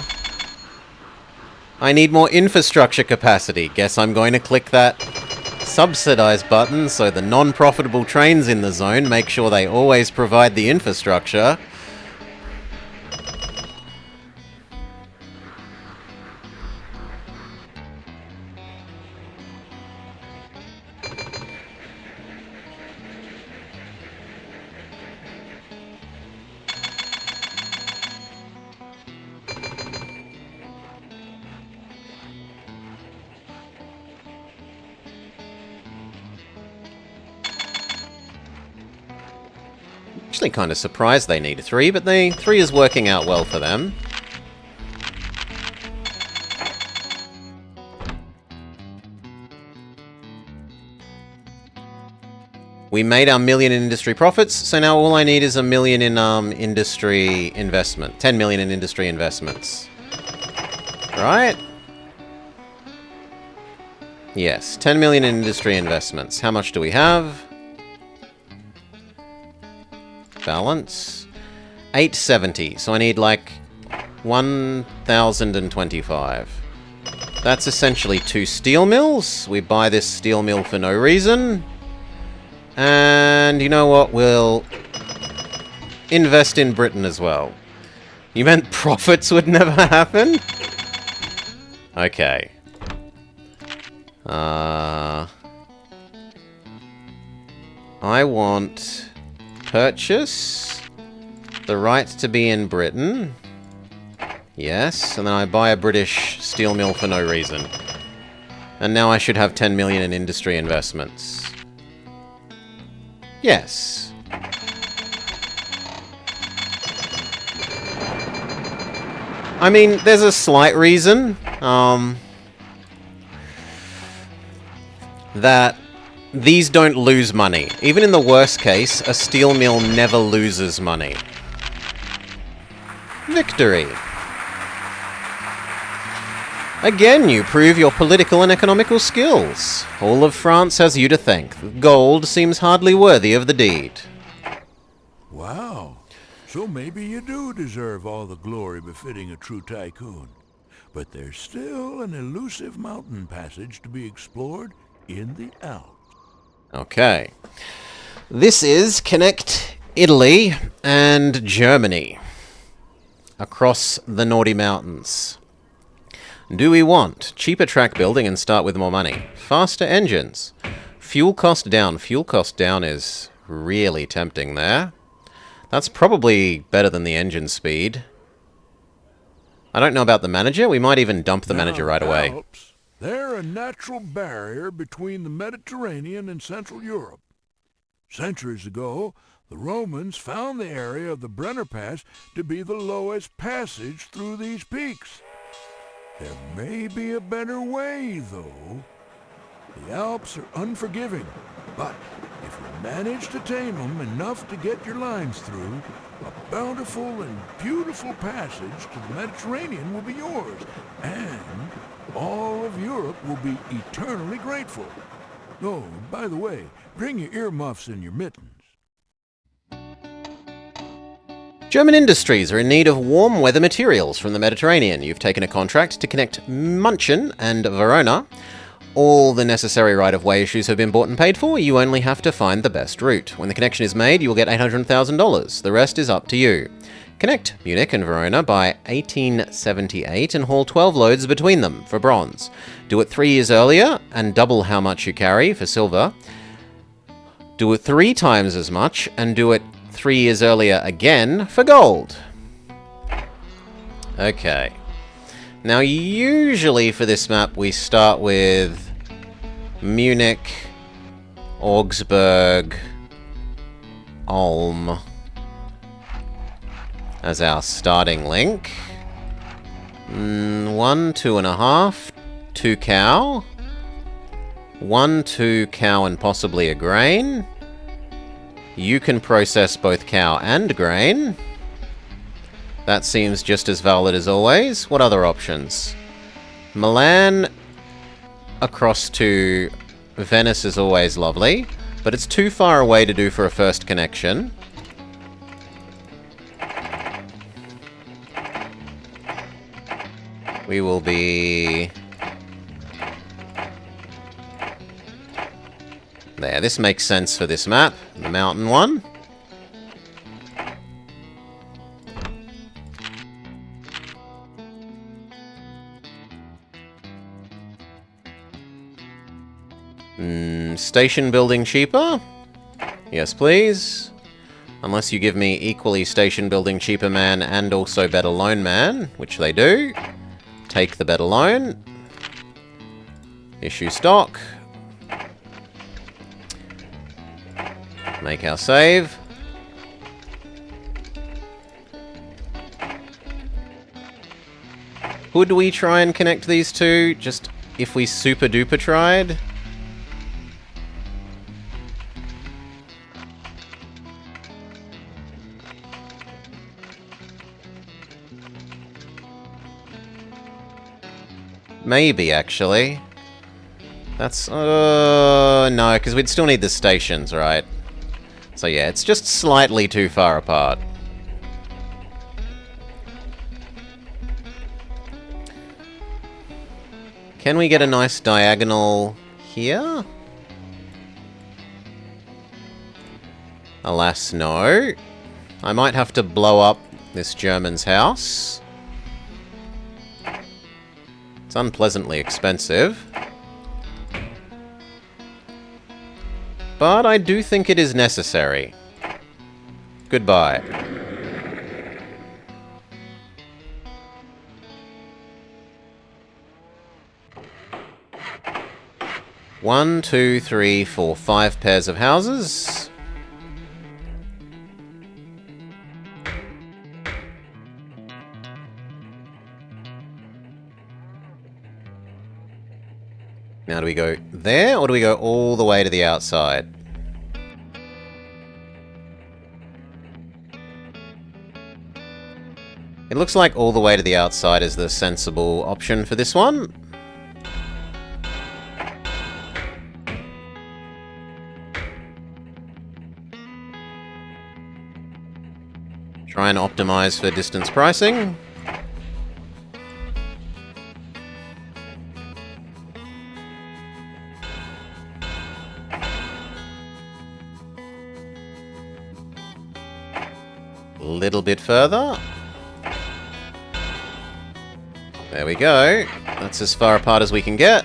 infrastructure capacity. Guess I'm going to click that subsidize button so the non-profitable trains in the zone make sure they always provide the infrastructure. Actually kind of surprised they need 3, but 3 is working out well for them. We made our $1 million in industry profits, so now all I need is $1 million in industry investment. 10 million in industry investments. Right? Yes, 10 million in industry investments. How much do we have? Balance 870, so I need like 1025. That's essentially 2 steel mills. We buy this steel mill for no reason, and you know what, we'll invest in Britain as well. You meant profits would never happen? Okay. I want purchase the right to be in Britain. Yes, and then I buy a British steel mill for no reason. And now I should have 10 million in industry investments. Yes. I mean, there's a slight reason that these don't lose money. Even in the worst case, a steel mill never loses money. Victory. Again, you prove your political and economical skills. All of France has you to thank. Gold seems hardly worthy of the deed. Wow. So maybe you do deserve all the glory befitting a true tycoon. But there's still an elusive mountain passage to be explored in the Alps. Okay. This is connect Italy and Germany. across the Nordy Mountains. Do we want cheaper track building and start with more money? Faster engines? Fuel cost down. Fuel cost down is really tempting there. That's probably better than the engine speed. I don't know about the manager. We might even dump the manager right away. Alps, they're a natural barrier between the Mediterranean and Central Europe. Centuries ago, the Romans found the area of the Brenner Pass to be the lowest passage through these peaks. There may be a better way, though. The Alps are unforgiving, but if you manage to tame them enough to get your lines through, a bountiful and beautiful passage to the Mediterranean will be yours, and all of Europe will be eternally grateful. Oh, by the way, bring your earmuffs and your mittens. German industries are in need of warm weather materials from the Mediterranean. You've taken a contract to connect München and Verona. All the necessary right-of-way issues have been bought and paid for. You only have to find the best route. When the connection is made, you will get $800,000. The rest is up to you. Connect Munich and Verona by 1878 and haul 12 loads between them for bronze. Do it 3 years earlier and double how much you carry for silver. Do it 3 times as much and do it 3 years earlier again for gold. Okay. Now, usually for this map, we start with Munich, Augsburg, Ulm as our starting link. 1, 2.5, 2 cow. 1, 2 cow and possibly a grain. You can process both cow and grain. That seems just as valid as always. What other options? Milan across to Venice is always lovely, but it's too far away to do for a first connection. We will be... There, this makes sense for this map, the mountain one. Station building cheaper? Yes, please. Unless you give me equally station building cheaper man and also better loan man, which they do. Take the better loan. Issue stock. Make our save. Would we try and connect these two? Just if we super duper tried? Maybe, actually. That's, no, because we'd still need the stations, right? So yeah, it's just slightly too far apart. Can we get a nice diagonal here? Alas, no. I might have to blow up this German's house. It's unpleasantly expensive. But I do think it is necessary. Goodbye. One, two, three, four, 5 pairs of houses. Now, do we go there, or do we go all the way to the outside? It looks like all the way to the outside is the sensible option for this one. Try and optimize for distance pricing. Little bit further. There we go. That's as far apart as we can get.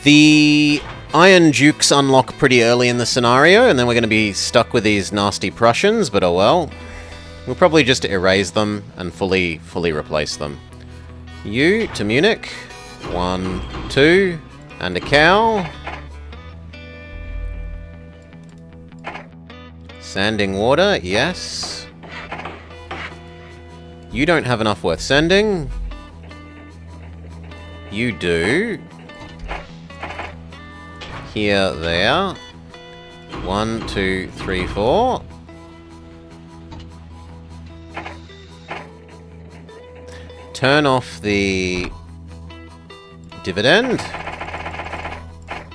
The Iron Dukes unlock pretty early in the scenario, and then we're going to be stuck with these nasty Prussians, but oh well. We'll probably just erase them and fully replace them. You to Munich. 1, 2, and a cow. Sanding water, yes. You don't have enough worth sending. You do. Here, there. 1, 2, 3, 4. Turn off the dividend.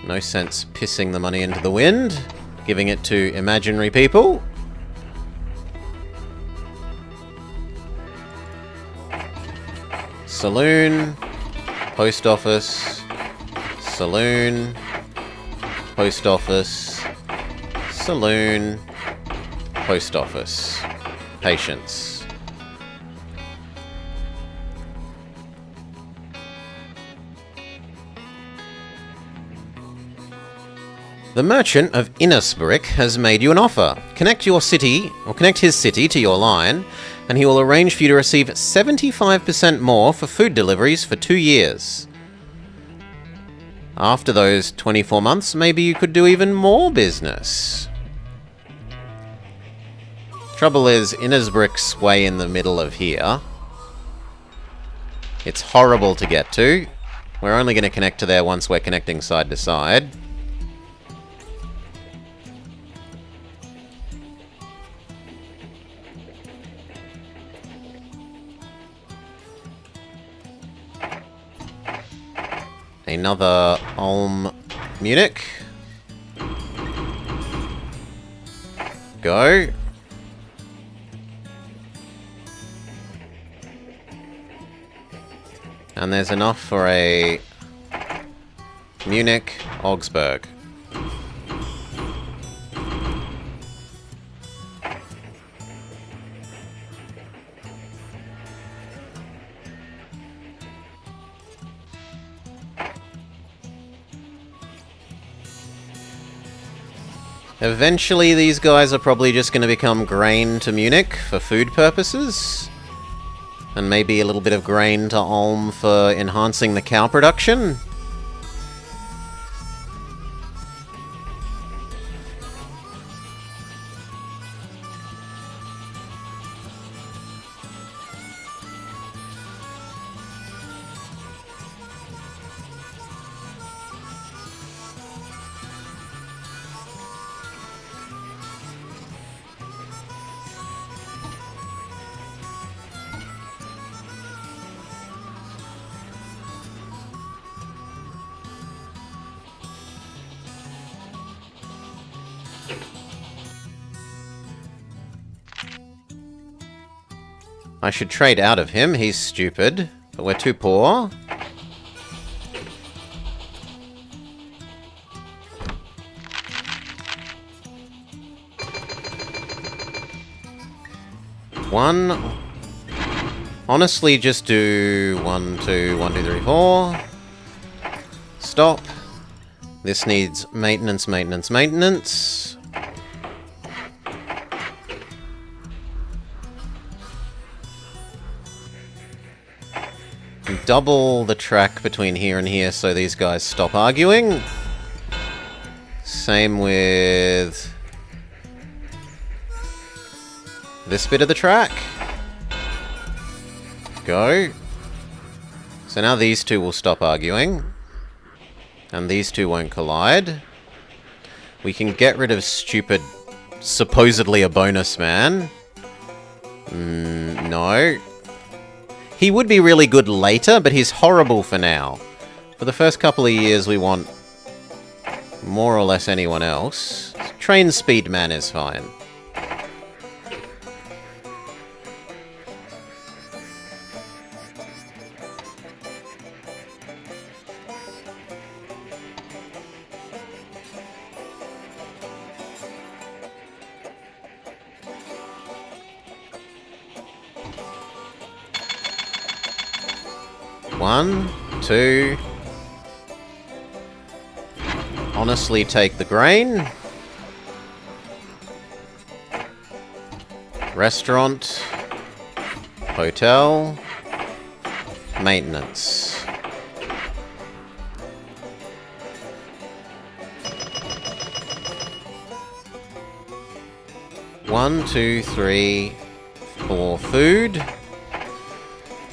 No sense pissing the money into the wind, giving it to imaginary people. Saloon, post office, saloon, post office, saloon, post office. Patience. The merchant of Innisbrook has made you an offer. Connect your city, or connect his city to your line, and he will arrange for you to receive 75% more for food deliveries for 2 years. After those 24 months, maybe you could do even more business. Trouble is, Innisbrook's way in the middle of here. It's horrible to get to. We're only going to connect to there once we're connecting side to side. Another Ulm Munich. Go. And there's enough for a Munich Augsburg. Eventually, these guys are probably just going to become grain to Munich for food purposes. And maybe a little bit of grain to Ulm for enhancing the cow production. I should trade out of him, he's stupid, but we're too poor. One. Honestly, just do 1, 2, 1, 2, 3, 4. Stop. This needs maintenance, maintenance, maintenance. Double the track between here and here so these guys stop arguing. Same with this bit of the track. Go. So now these two will stop arguing. And these two won't collide. We can get rid of stupid, supposedly a bonus man. No. He would be really good later, but he's horrible for now. For the first couple of years, we want more or less anyone else. Train speed man is fine. 1, 2. Honestly, take the grain. Restaurant. Hotel. Maintenance. One, two, three, 4 food.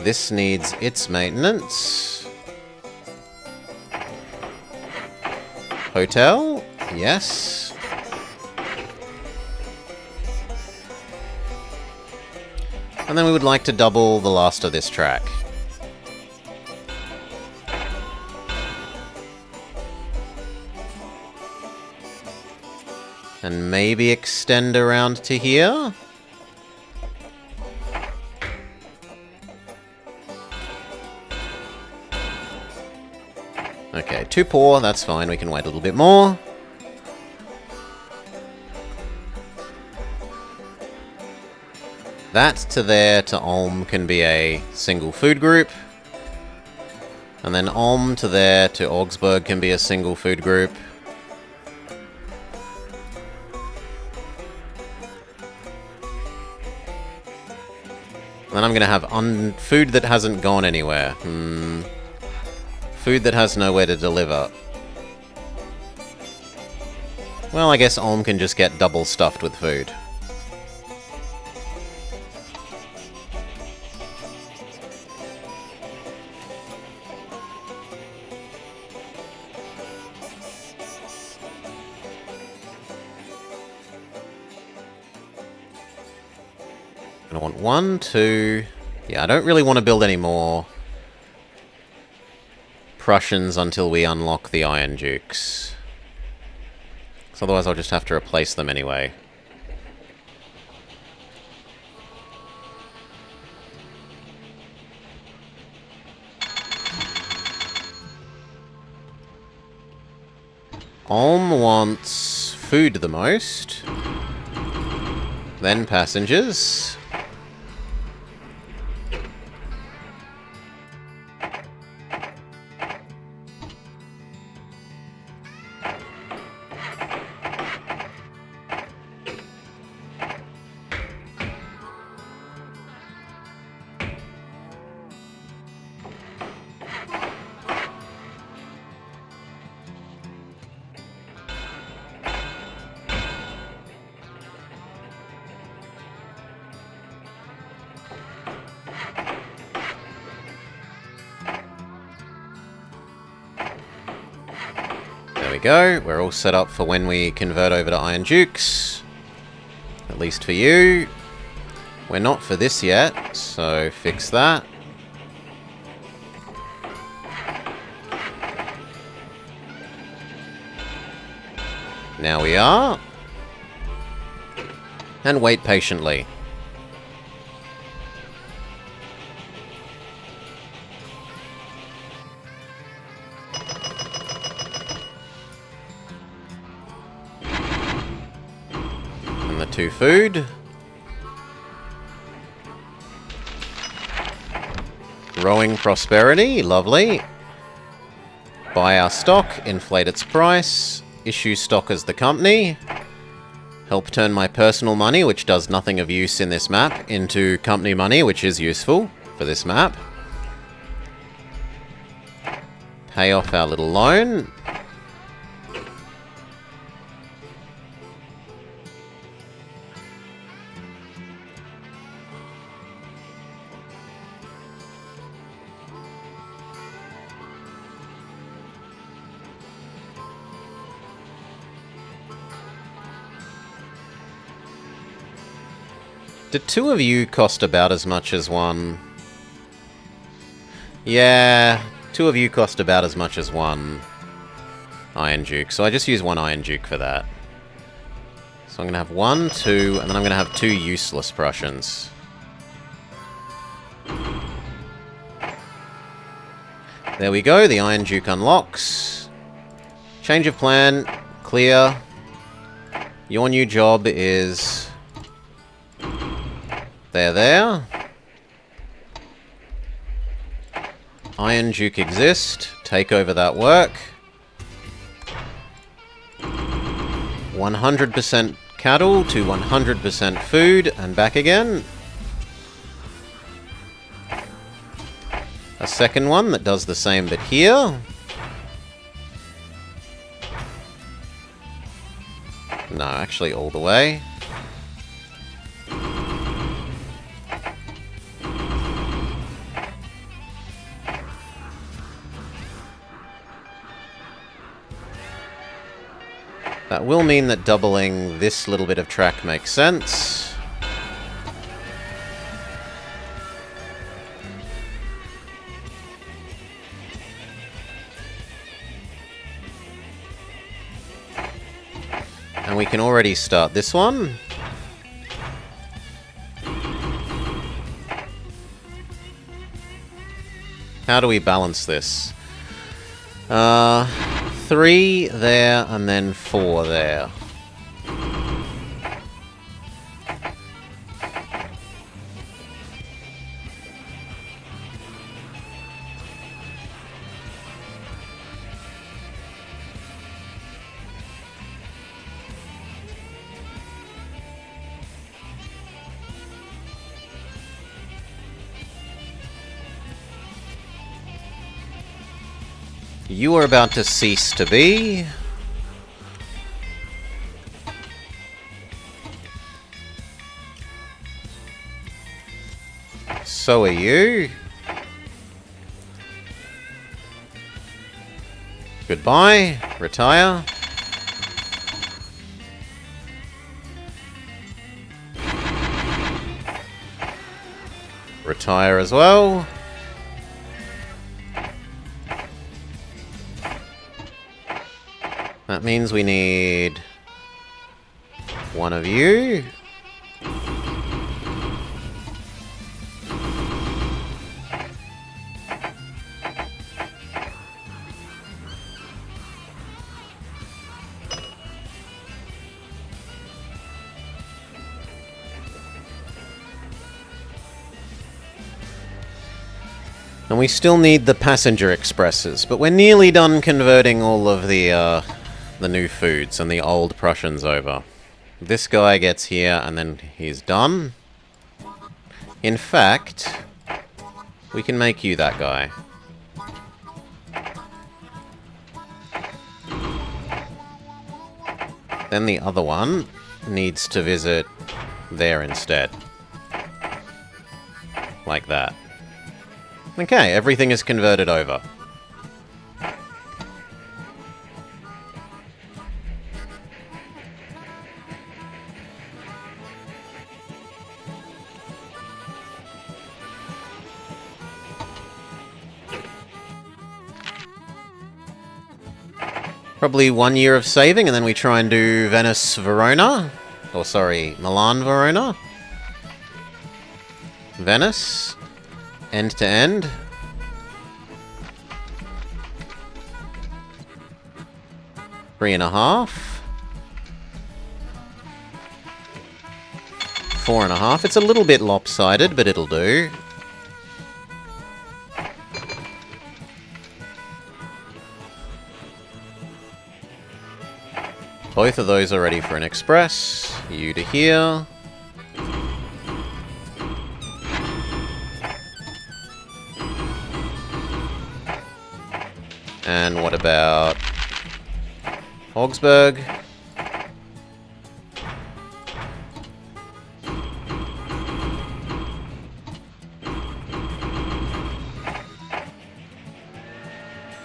This needs its maintenance. Hotel? Yes. And then we would like to double the last of this track. And maybe extend around to here. Okay, too poor, that's fine, we can wait a little bit more. That to there to Ulm can be a single food group. And then Ulm to there to Augsburg can be a single food group. Then I'm going to have food that hasn't gone anywhere. Food that has nowhere to deliver. Well, I guess Ulm can just get double stuffed with food. I want 1, 2... Yeah, I don't really want to build any more Prussians until we unlock the Iron Dukes. Because otherwise I'll just have to replace them anyway. Ulm wants food the most. Then passengers. There we go, we're all set up for when we convert over to Iron Dukes. At least for you. We're not for this yet, so fix that. Now we are. And wait patiently. And the 2 food. Growing prosperity, lovely. Buy our stock, inflate its price, issue stock as the company, help turn my personal money, which does nothing of use in this map, into company money, which is useful for this map. Pay off our little loan. Do 2 of you cost about as much as 1? Yeah, 2 of you cost about as much as 1 Iron Duke, so I just use 1 Iron Duke for that. So I'm going to have 1, 2, and then I'm going to have 2 useless Prussians. There we go, the Iron Duke unlocks. Change of plan, clear. Your new job is... there. Iron Duke exist. Take over that work. 100% cattle to 100% food and back again. A second one that does the same but here. No, actually all the way. That will mean that doubling this little bit of track makes sense. And we can already start this one. How do we balance this? 3 there, and then 4 there. You are about to cease to be. So are you. Goodbye. Retire. Retire as well. That means we need one of you. And we still need the passenger expresses, but we're nearly done converting all of the new foods and the old Prussians over. This guy gets here and then he's done. In fact, we can make you that guy. Then the other one needs to visit there instead. Like that. Okay, everything is converted over. Probably 1 year of saving, and then we try and do Venice, Verona. Or sorry, Milan, Verona. Venice. End to end. Three and a half. 4.5. It's a little bit lopsided, but it'll do. Both of those are ready for an express. You to here. And what about Augsburg?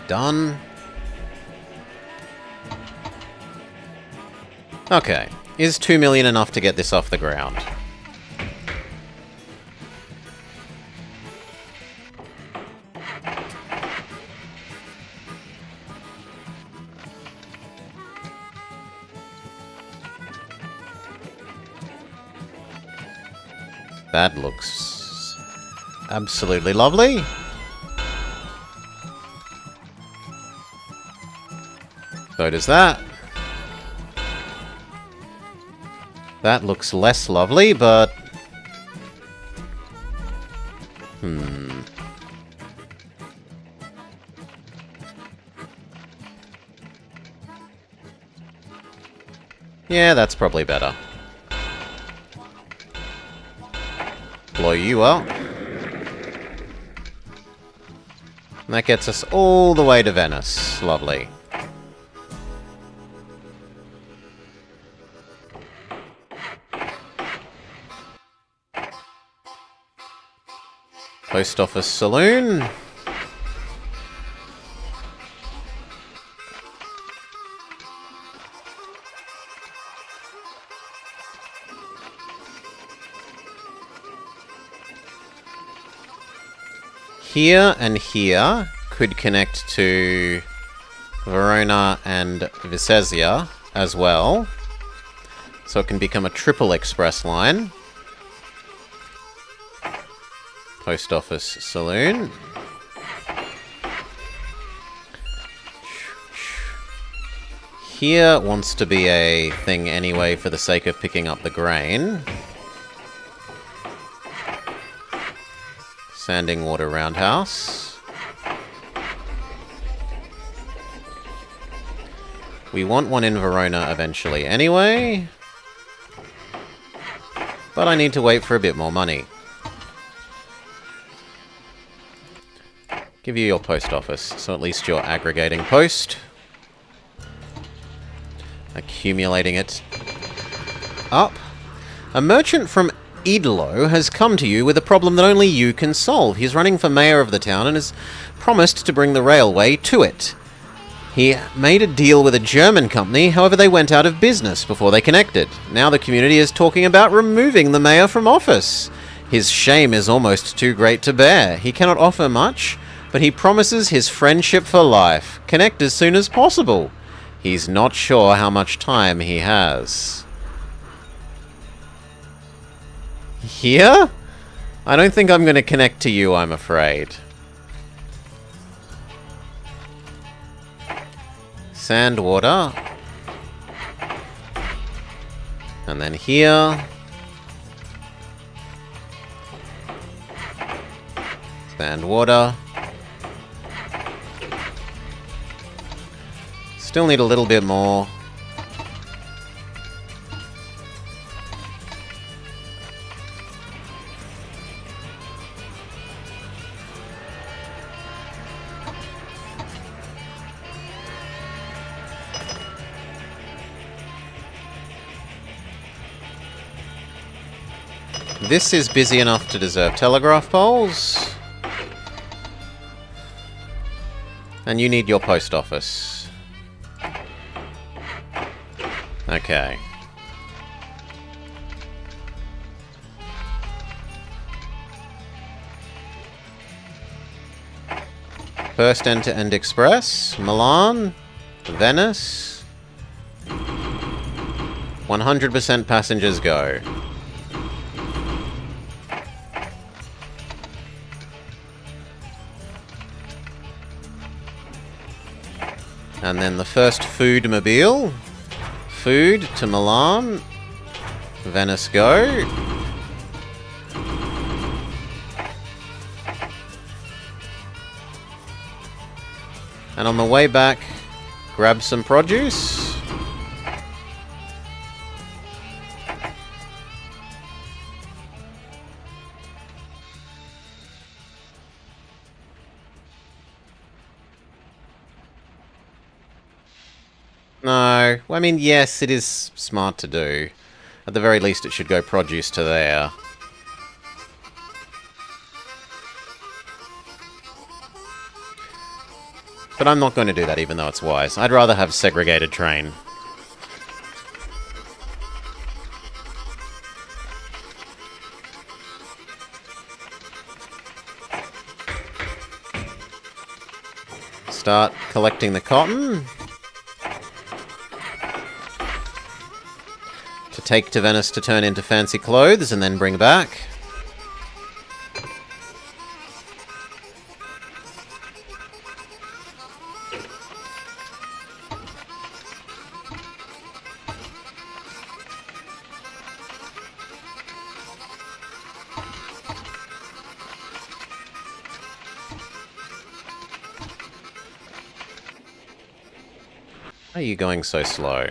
Done. Okay. Is 2 million enough to get this off the ground? That looks absolutely lovely. So does that. That looks less lovely, but... Yeah, that's probably better. Blow you up. And that gets us all the way to Venice. Lovely. Post office saloon. Here and here could connect to Verona and Visesia as well. So it can become a triple express line. Post office saloon. Here wants to be a thing anyway for the sake of picking up the grain. Sanding water roundhouse. We want one in Verona eventually anyway. But I need to wait for a bit more money. Give you your post office, so at least you're aggregating post. Accumulating it up. A merchant from Idlo has come to you with a problem that only you can solve. He's running for mayor of the town and has promised to bring the railway to it. He made a deal with a German company, however they went out of business before they connected. Now the community is talking about removing the mayor from office. His shame is almost too great to bear. He cannot offer much, but he promises his friendship for life. Connect as soon as possible. He's not sure how much time he has. Here? I don't think I'm going to connect to you, I'm afraid. Sand, water. And then here. Sand, water. Still need a little bit more. This is busy enough to deserve telegraph poles. And you need your post office. Okay. First end-to-end express. Milan. Venice. 100% passengers go. And then the first food mobile. Food to Milan. Venice go. And on the way back, grab some produce. No, I mean, yes, it is smart to do. At the very least, it should go produce to there. But I'm not going to do that, even though it's wise. I'd rather have segregated train. Start collecting the cotton. To take to Venice to turn into fancy clothes and then bring back. Why are you going so slow?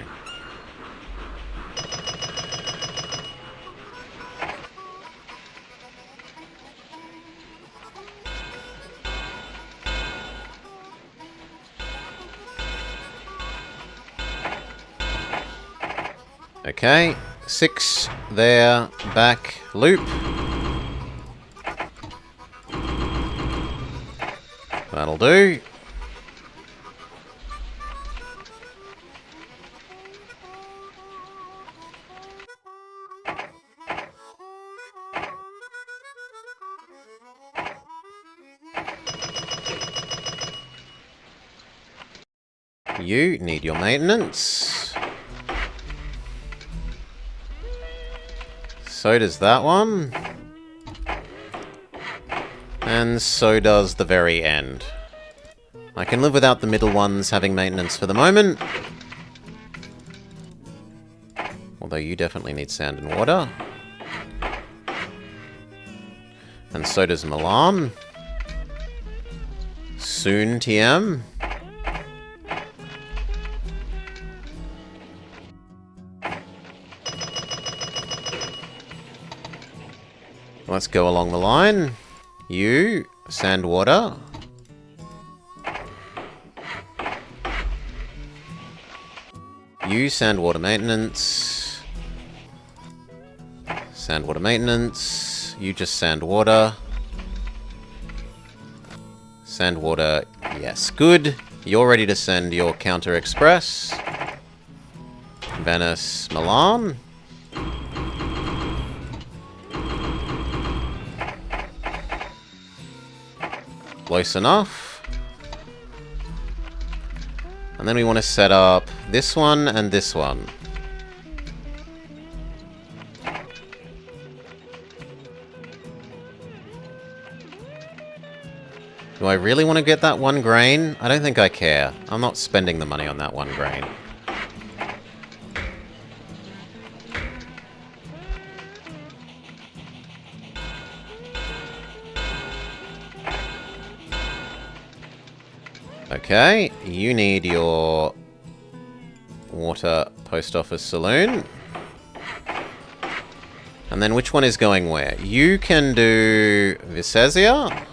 Okay, 6 there, back, loop. That'll do. You need your maintenance. So does that one. And so does the very end. I can live without the middle ones having maintenance for the moment. Although you definitely need sand and water. And so does Milan. Soon, TM. Let's go along the line. You, sand, water. You, sand, water maintenance. Sand, water maintenance. You just sand, water. Sand, water, yes, good. You're ready to send your counter express. Venice, Milan. Close enough. And then we want to set up this one and this one. Do I really want to get that 1 grain? I don't think I care. I'm not spending the money on that 1 grain. Okay, you need your water post office saloon. And then which one is going where? You can do Visesia.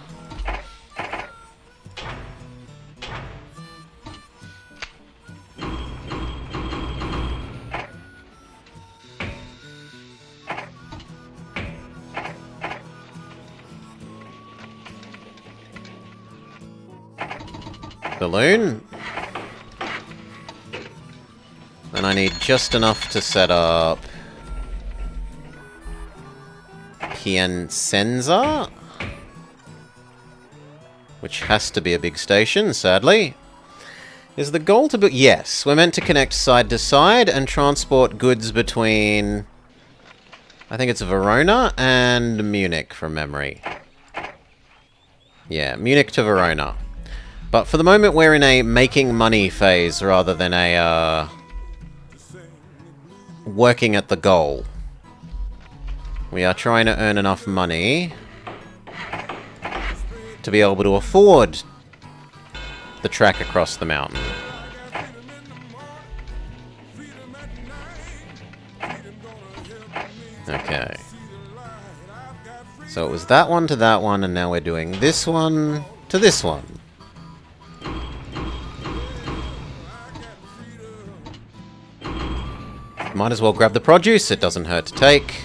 Balloon. And I need just enough to set up Piacenza, which has to be a big station, sadly. Is the goal to build? Yes, we're meant to connect side to side and transport goods between, I think it's Verona and Munich from memory. Yeah, Munich to Verona. But for the moment, we're in a making money phase rather than a working at the goal. We are trying to earn enough money to be able to afford the track across the mountain. Okay. So it was that one to that one, and now we're doing this one to this one. Might as well grab the produce, it doesn't hurt to take.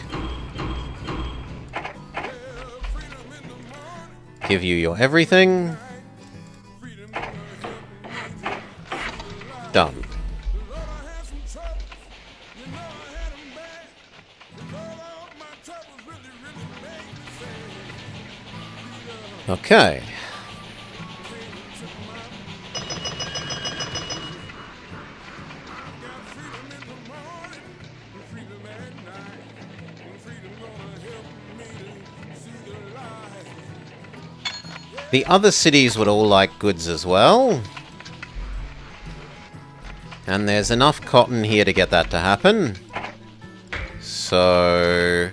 Give you your everything. Done. Okay. The other cities would all like goods as well. And there's enough cotton here to get that to happen. So...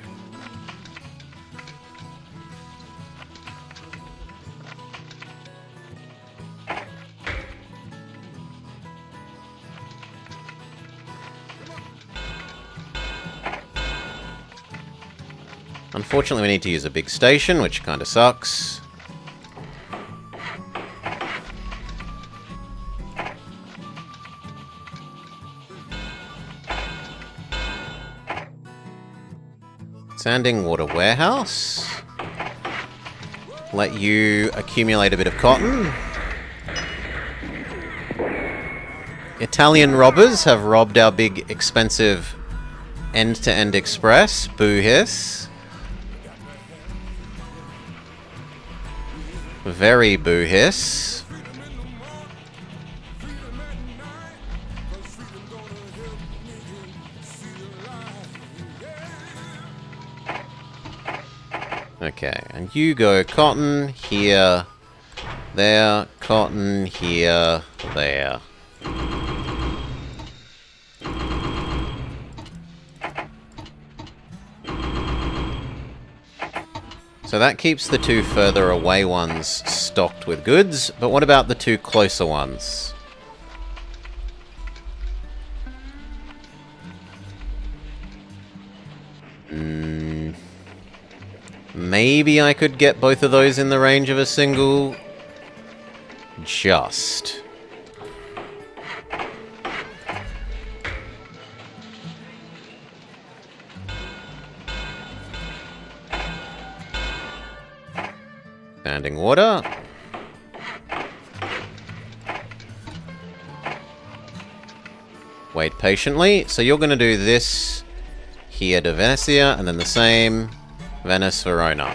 Unfortunately, we need to use a big station, which kind of sucks. Sanding water warehouse. Let you accumulate a bit of cotton. Italian robbers have robbed our big, expensive end-to-end express. Boo hiss. Very boo hiss. Okay, and you go cotton here, there, cotton here, there. So that keeps the two further away ones stocked with goods, but what about the two closer ones? Maybe I could get both of those in the range of a single. Just. Standing water. Wait patiently. So you're going to do this here to Venecia, and then the same Venice, Verona.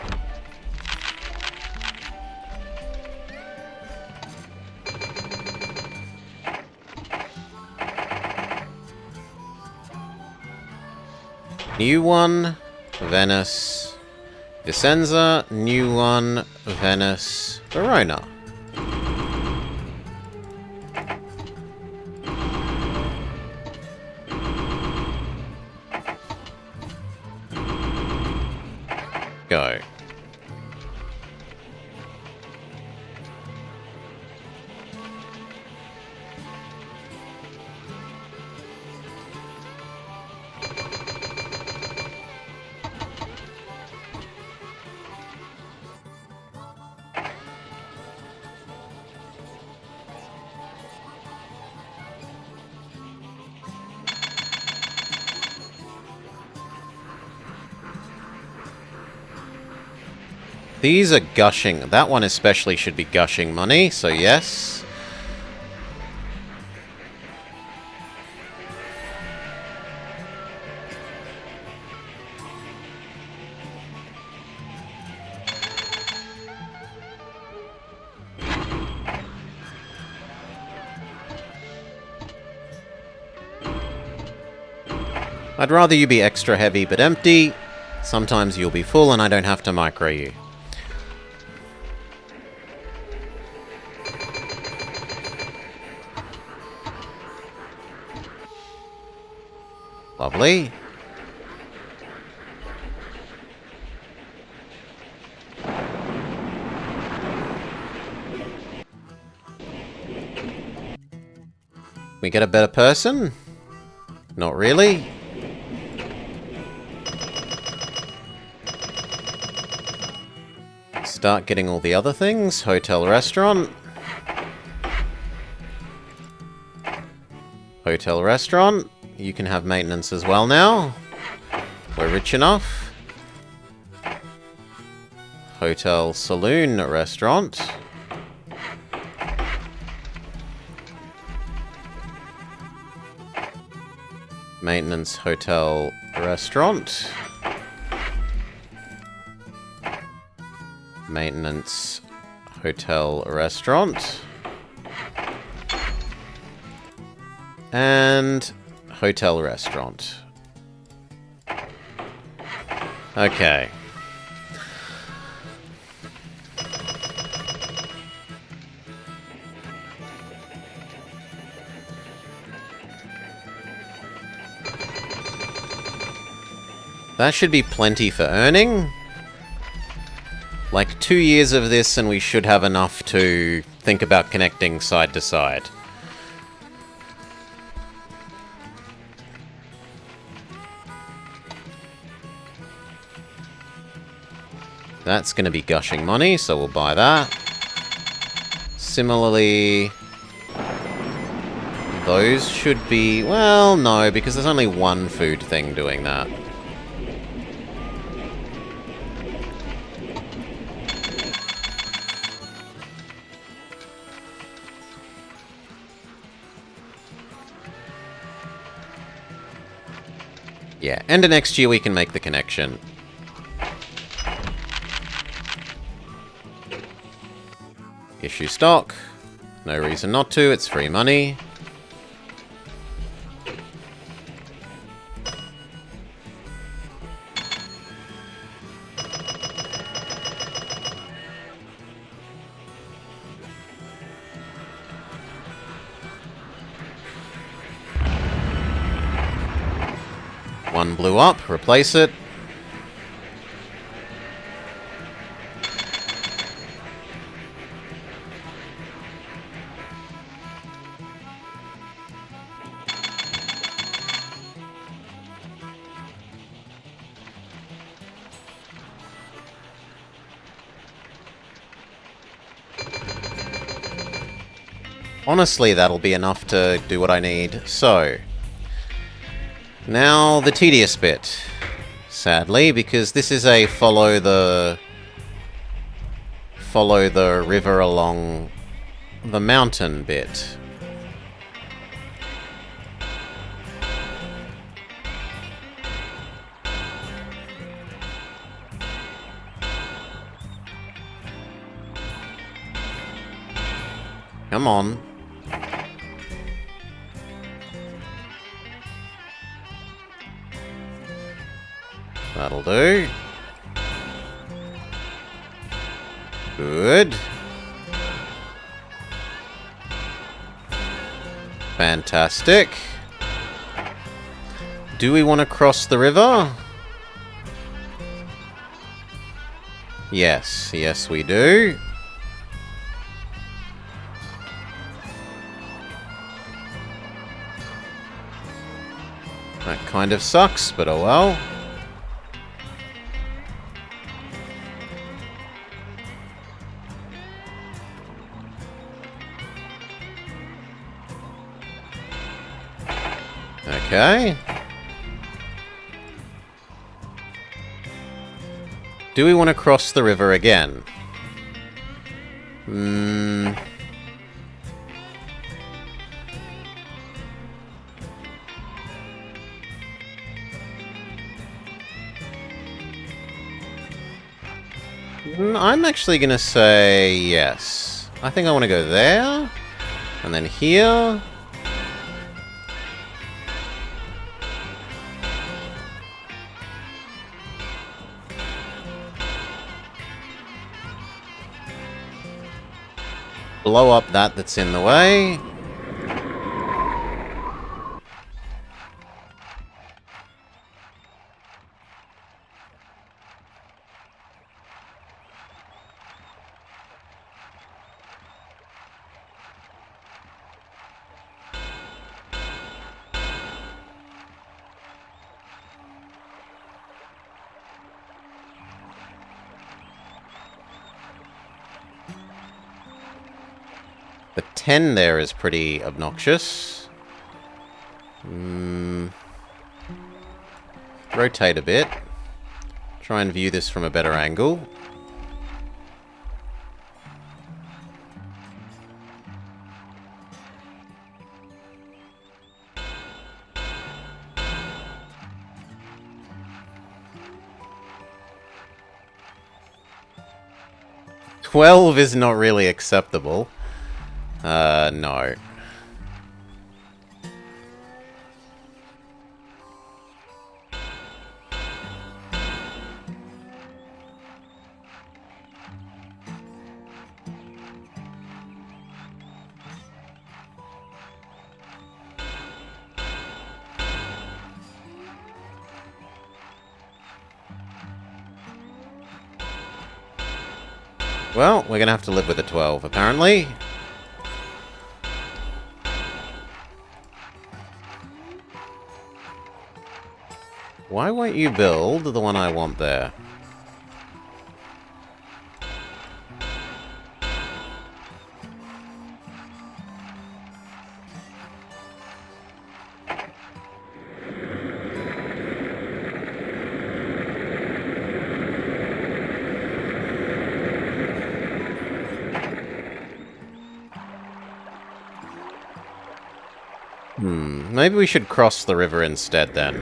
New one, Venice, Vicenza. New one, Venice, Verona. Go. These are gushing. That one especially should be gushing money, so yes. I'd rather you be extra heavy but empty. Sometimes you'll be full and I don't have to micro you. Lovely. We get a better person? Not really. Start getting all the other things. Hotel, restaurant. Hotel, restaurant. You can have maintenance as well now. We're rich enough. Hotel, saloon, restaurant. Maintenance, hotel, restaurant. Maintenance, hotel, restaurant. And hotel, restaurant. Okay. That should be plenty for earning. Like 2 years of this and we should have enough to think about connecting side to side. That's going to be gushing money, so we'll buy that. Similarly, those should be... Well, no, because there's only one food thing doing that. Yeah, end of next year we can make the connection. Issue stock. No reason not to, it's free money. One blew up, replace it. Honestly, that'll be enough to do what I need. So, now the tedious bit. Sadly, because this is a follow the river along the mountain bit. Come on. That'll do. Good. Fantastic. Do we want to cross the river? Yes. Yes, we do. That kind of sucks, but oh well. Okay. Do we want to cross the river again? I'm actually going to say yes. I think I want to go there. And then here. Blow up that's in the way. The 10 there is pretty obnoxious. Rotate a bit. Try and view this from a better angle. $12 is not really acceptable. No. Well, we're gonna have to live with a 12, apparently. Why won't you build the one I want there? Maybe we should cross the river instead, then.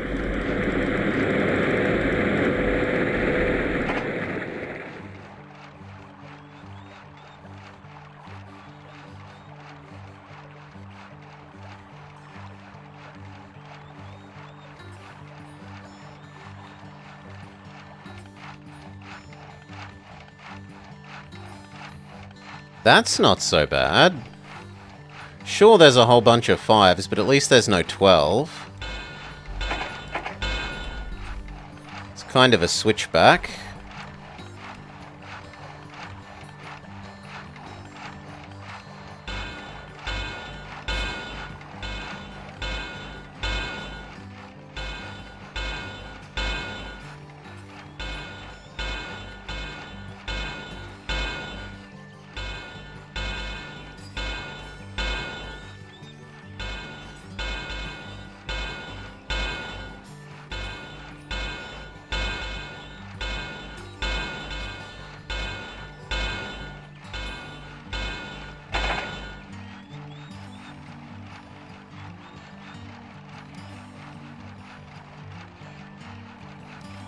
That's not so bad. Sure, there's a whole bunch of 5s, but at least there's no 12. It's kind of a switchback.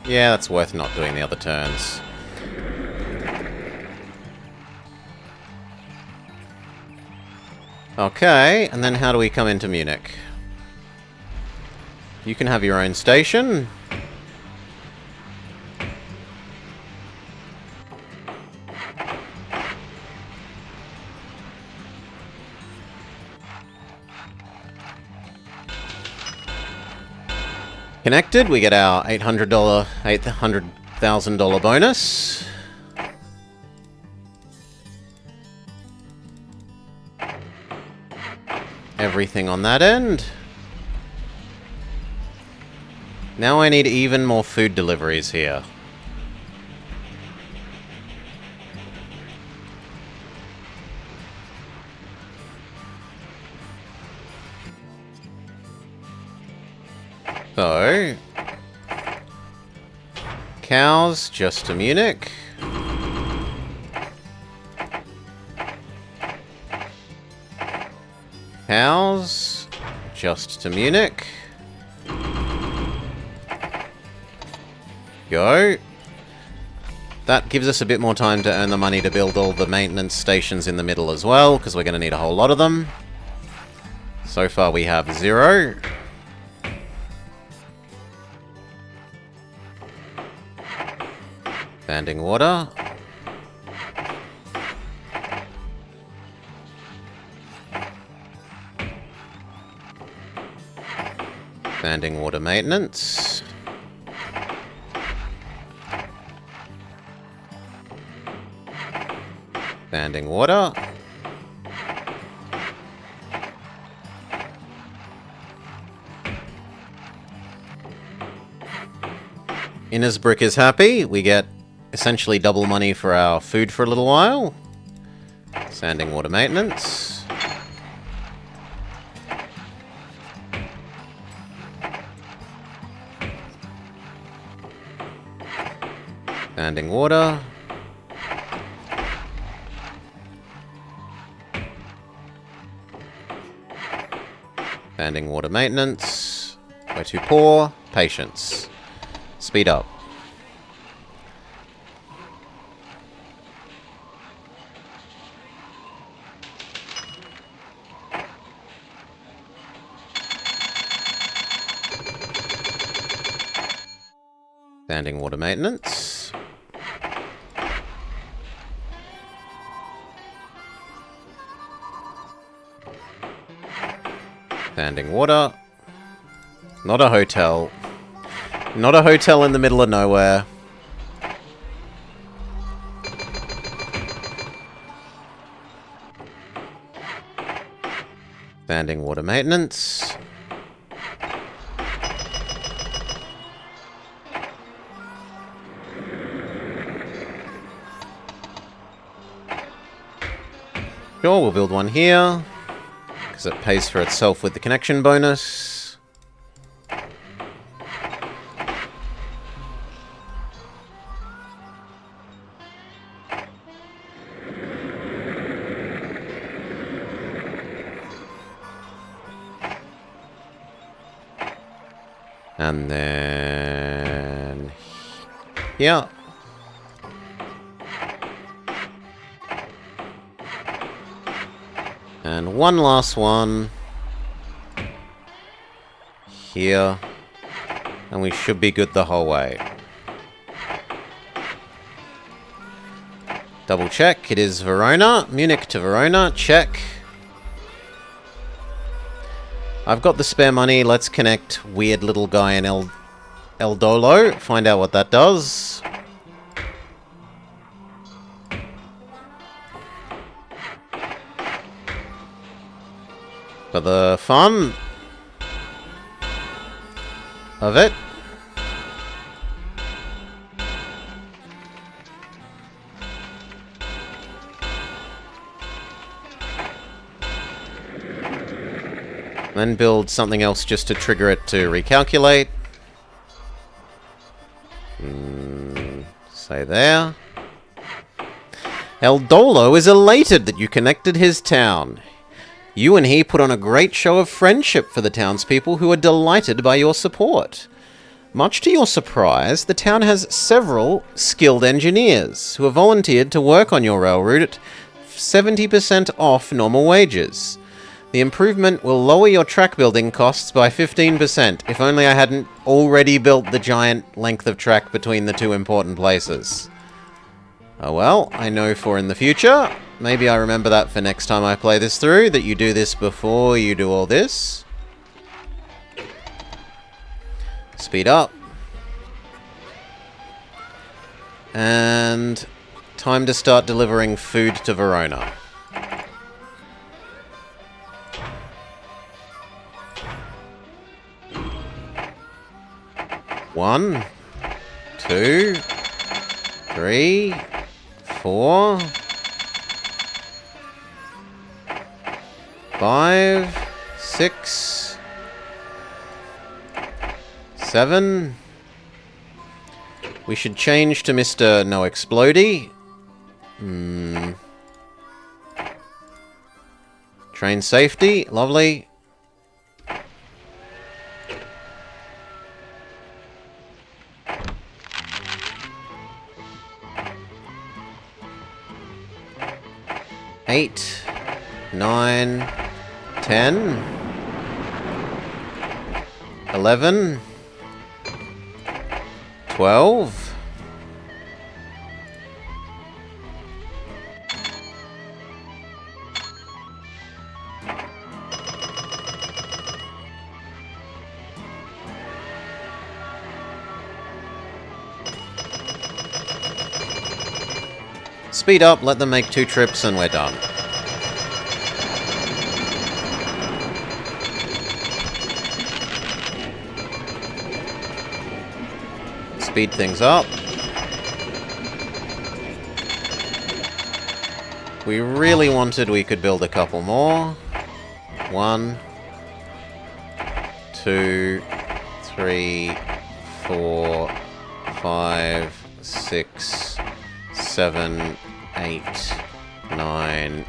Yeah, that's worth not doing the other turns. Okay, and then how do we come into Munich? You can have your own station. Connected, we get our $800,000 bonus. Everything on that end. Now I need even more food deliveries here. So, cows just to Munich. Cows just to Munich. Go. That gives us a bit more time to earn the money to build all the maintenance stations in the middle as well, because we're going to need a whole lot of them. So far we have 0. Standing water. Standing water maintenance. Standing water. Innisbrook is happy. We get essentially double money for our food for a little while. Standing water maintenance. Standing water. Standing water maintenance. We're too poor. Patience. Speed up. Standing water maintenance. Standing water. Not a hotel. Not a hotel in the middle of nowhere. Standing water maintenance. Sure, we'll build one here, because it pays for itself with the connection bonus. And then here. And one last one here, and we should be good the whole way. Double check. It is Verona. Munich to Verona. Check. I've got the spare money. Let's connect weird little guy in El Dolo. Find out what that does. For the fun of it. Then build something else just to trigger it to recalculate. Say there. El Dolo is elated that you connected his town. You and he put on a great show of friendship for the townspeople who are delighted by your support. Much to your surprise, the town has several skilled engineers who have volunteered to work on your railroad at 70% off normal wages. The improvement will lower your track building costs by 15%, if only I hadn't already built the giant length of track between the two important places. Oh well, I know for in the future. Maybe I remember that for next time I play this through, that you do this before you do all this. Speed up. And time to start delivering food to Verona. One, 2, 3, 4, 5, 6, 7. We should change to Mr. No Explodey. Train safety, lovely. Eight, 9, 10, 11, 12. Speed up, let them make 2 trips, and we're done. Speed things up. We really wanted we could build a couple more. 1, 2, 3, 4, 5, 6, 7, 8, 9,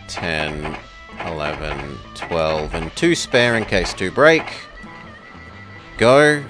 10, 11, 12, and 2 spare in case 2 break. Go.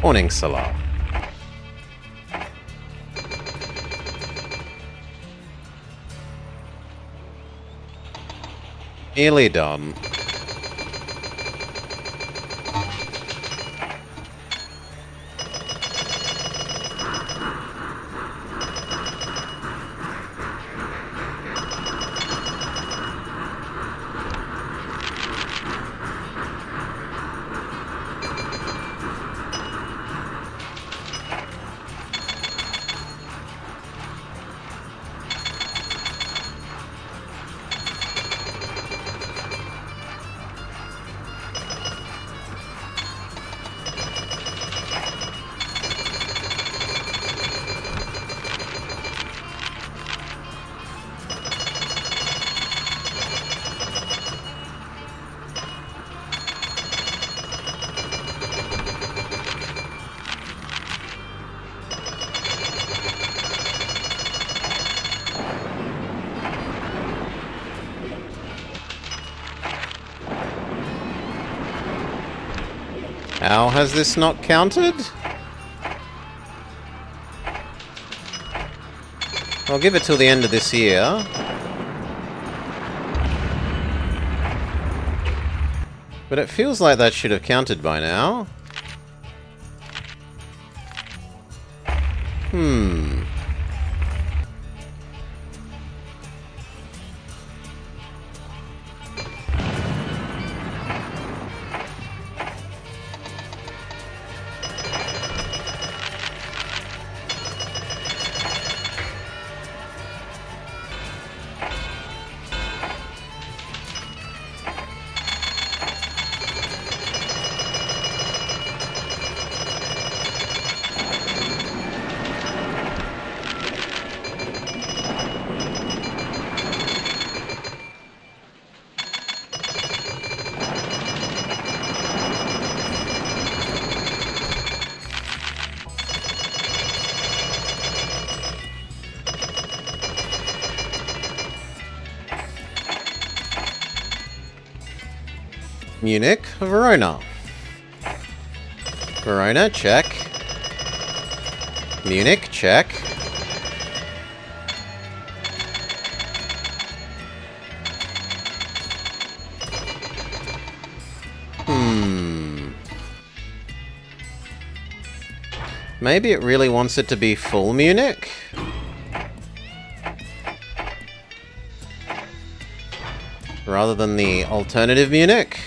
Morning, Salah. Nearly done. How has this not counted? I'll give it till the end of this year. But it feels like that should have counted by now. Munich, Verona. Verona, check. Munich, check. Maybe it really wants it to be full Munich? Rather than the alternative Munich?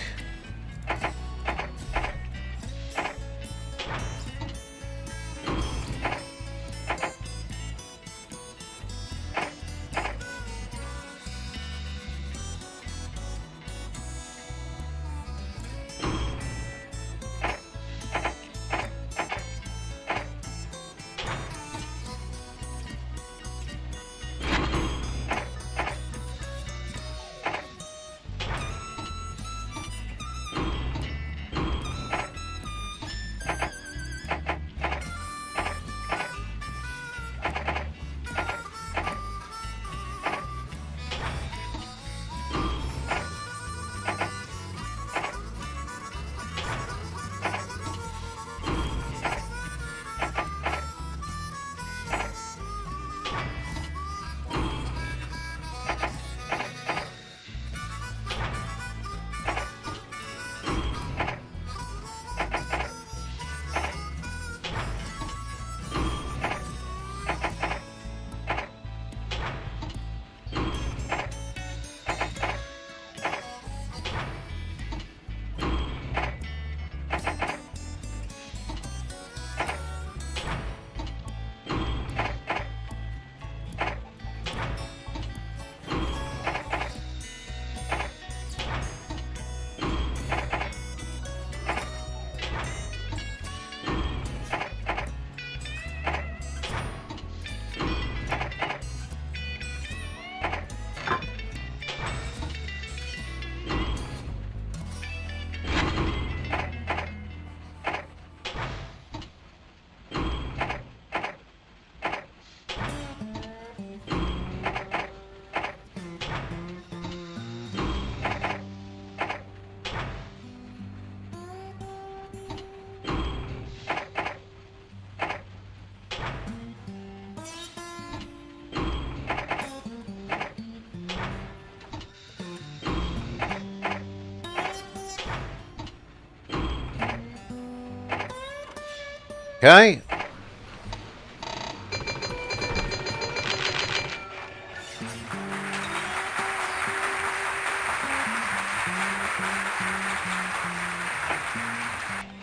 Okay.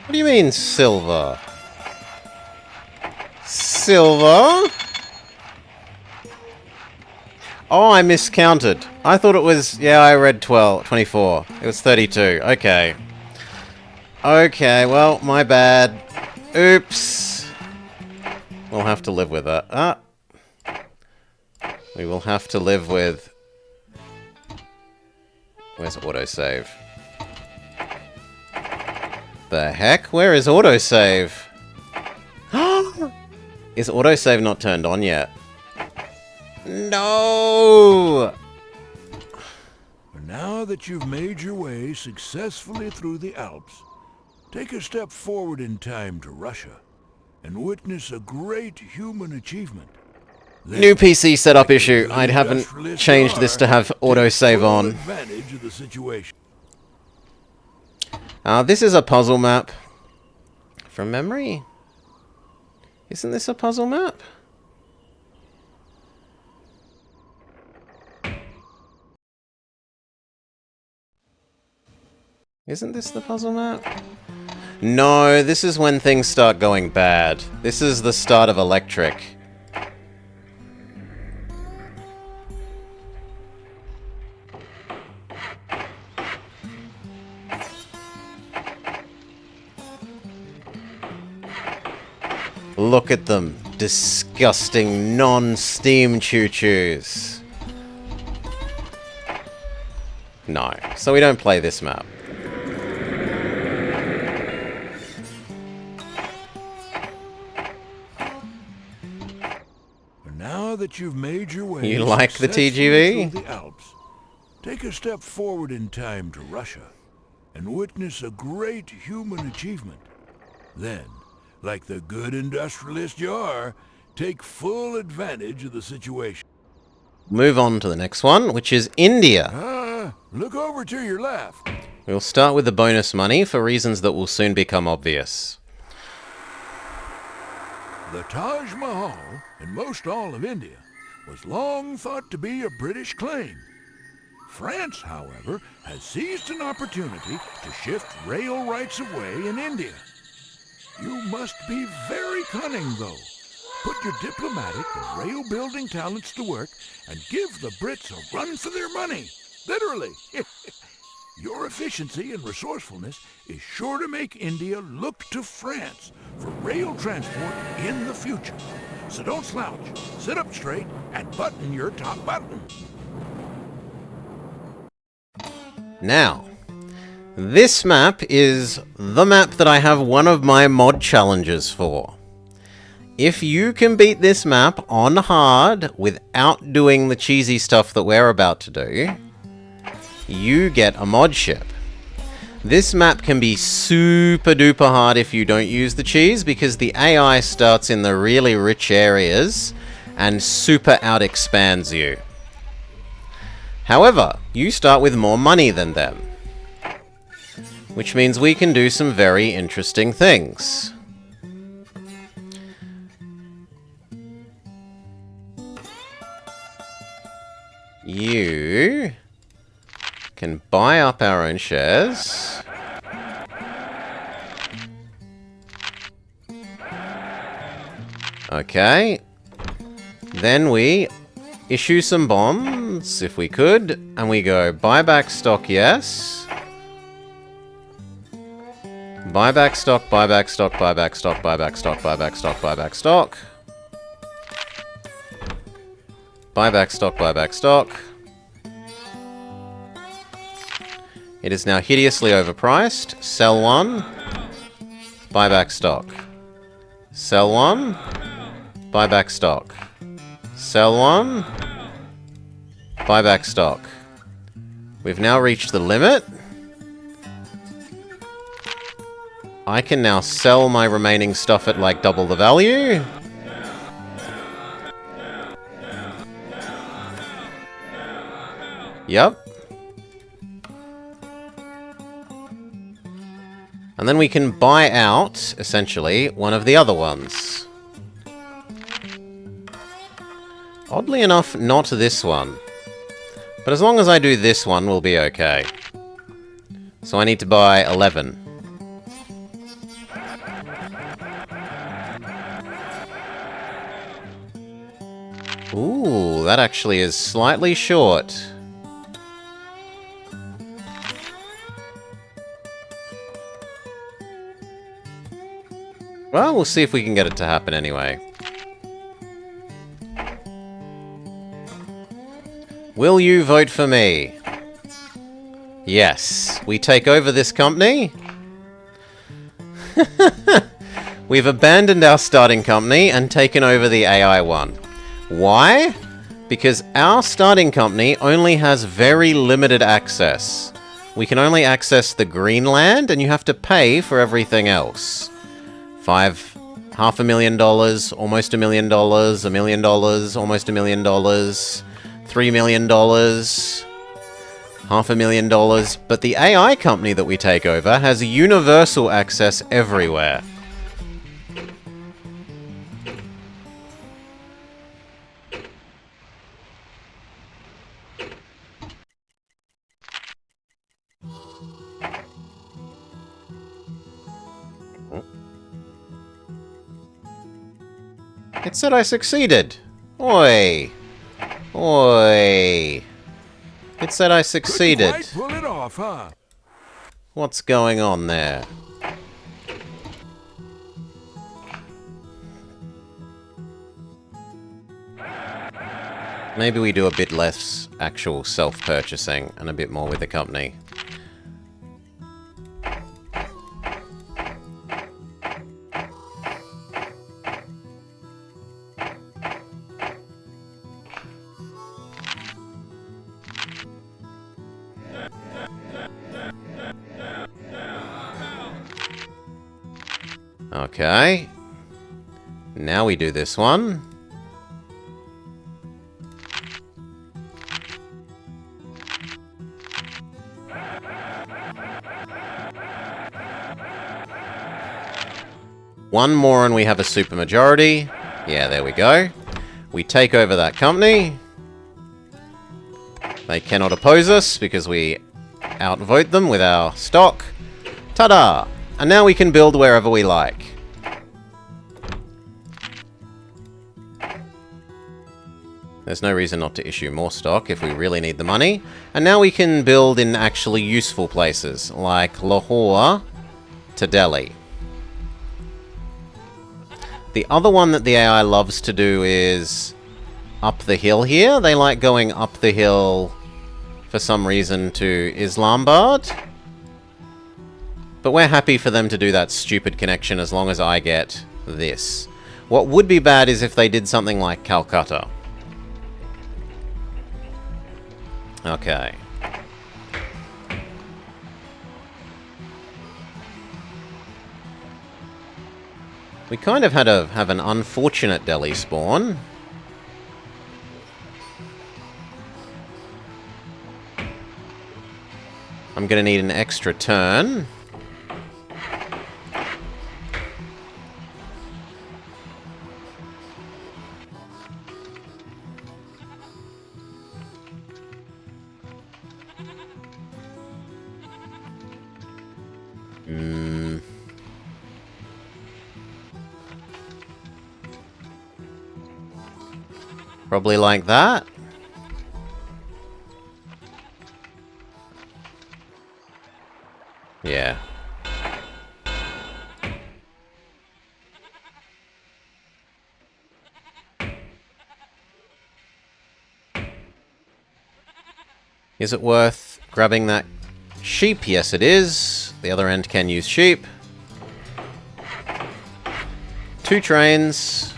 What do you mean, silver? Silver? Oh, I miscounted. I thought it was... Yeah, I read 24. It was 32. Okay. Okay, well, my bad. Oops. We'll have to live with that. Ah. We will have to live with... Where's autosave? The heck? Where is autosave? Is autosave not turned on yet? No! Now that you've made your way successfully through the Alps, Take a step forward in time to Russia and witness a great human achievement. Then, New PC setup like the issue. good I haven't industrialist changed you this are, to have take autosave full on. advantage of the situation. This is a puzzle map. From memory? Isn't this a puzzle map? Isn't this the puzzle map? No, this is when things start going bad. This is the start of Electric. Look at them. Disgusting non-steam choo-choos. No, so we don't play this map. Now that you've made your way You like the successfully TGV? through the Alps, take a step forward in time to Russia and witness a great human achievement. Then, like the good industrialist you are, take full advantage of the situation. Move on to the next one, which is India. Look over to your left. We'll start with the bonus money for reasons that will soon become obvious. The Taj Mahal, in most all of India, was long thought to be a British claim. France, however, has seized an opportunity to shift rail rights of way in India. You must be very cunning, though. Put your diplomatic and rail-building talents to work and give the Brits a run for their money. Literally. Your efficiency and resourcefulness is sure to make India look to France for rail transport in the future. So don't slouch, sit up straight, and button your top button. Now, this map is the map that I have one of my mod challenges for. If you can beat this map on hard without doing the cheesy stuff that we're about to do, you get a mod ship. This map can be super duper hard if you don't use the cheese because the AI starts in the really rich areas and super out expands you. However, you start with more money than them, which means we can do some very interesting things. You can buy up our own shares. Okay. Then we issue some bonds, if we could, and we go buy back stock, yes. Buy back stock, buy back stock, buy back stock, buy back stock, buy back stock, buy back stock. Buy back stock, buy back stock. It is now hideously overpriced. Sell one. Buy back stock. Sell one. Buy back stock. Sell one. Buy back stock. We've now reached the limit. I can now sell my remaining stuff at like double the value. Yep. And then we can buy out, essentially, one of the other ones. Oddly enough, not this one. But as long as I do this one, we'll be okay. So I need to buy 11. Ooh, that actually is slightly short. Well, we'll see if we can get it to happen anyway. Will you vote for me? Yes. We take over this company. We've abandoned our starting company and taken over the AI one. Why? Because our starting company only has very limited access. we can only access the green land, and you have to pay for everything else. $500,000, almost $1 million, $1 million, almost $1 million, $3 million, $500,000. But the AI company that we take over has universal access everywhere. It said I succeeded. Oi. Oi. It said I succeeded. Couldn't quite pull it off, huh? What's going on there? Maybe we do a bit less actual self-purchasing and a bit more with the company. Okay. Now we do this one. One more and we have a supermajority. Yeah, there we go. We take over that company. They cannot oppose us because we outvote them with our stock. Ta-da! And now we can build wherever we like. There's no reason not to issue more stock if we really need the money. And now we can build in actually useful places, like Lahore to Delhi. The other one that the AI loves to do is up the hill here. They like going up the hill for some reason to Islamabad. But we're happy for them to do that stupid connection as long as I get this. What would be bad is if they did something like Calcutta. Okay. We kind of had to have an unfortunate Delhi spawn. I'm going to need an extra turn. Probably like that. Yeah. Is it worth grabbing that sheep? Yes, it is. The other end can use sheep. 2 trains.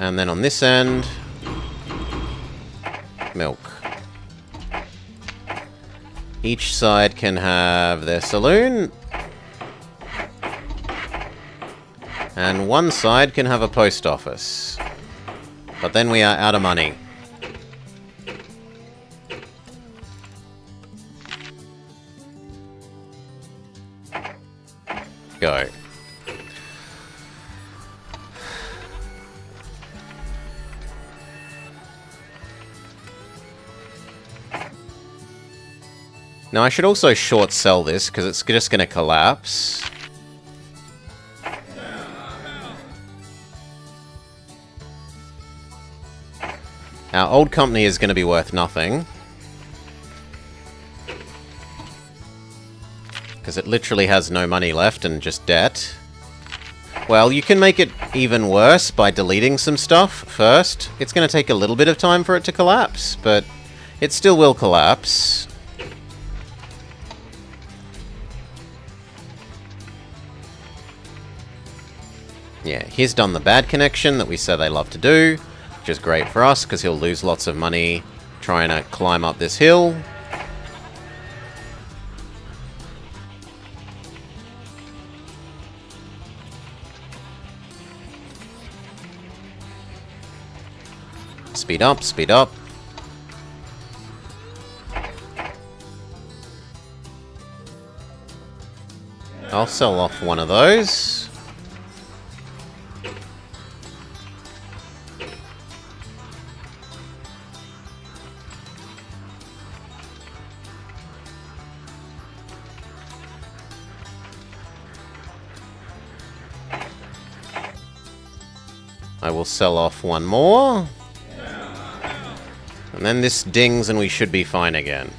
And then on this end, milk. Each side can have their saloon. And one side can have a post office. But then we are out of money. Go. Now I should also short sell this because it's just going to collapse. Our old company is going to be worth nothing. Because it literally has no money left and just debt. Well, you can make it even worse by deleting some stuff first. It's going to take a little bit of time for it to collapse, but it still will collapse. Yeah, he's done the bad connection that we said they love to do. which is great for us because he'll lose lots of money trying to climb up this hill. Speed up, speed up. I'll sell off one of those. I will sell off one more. And then this dings and we should be fine again.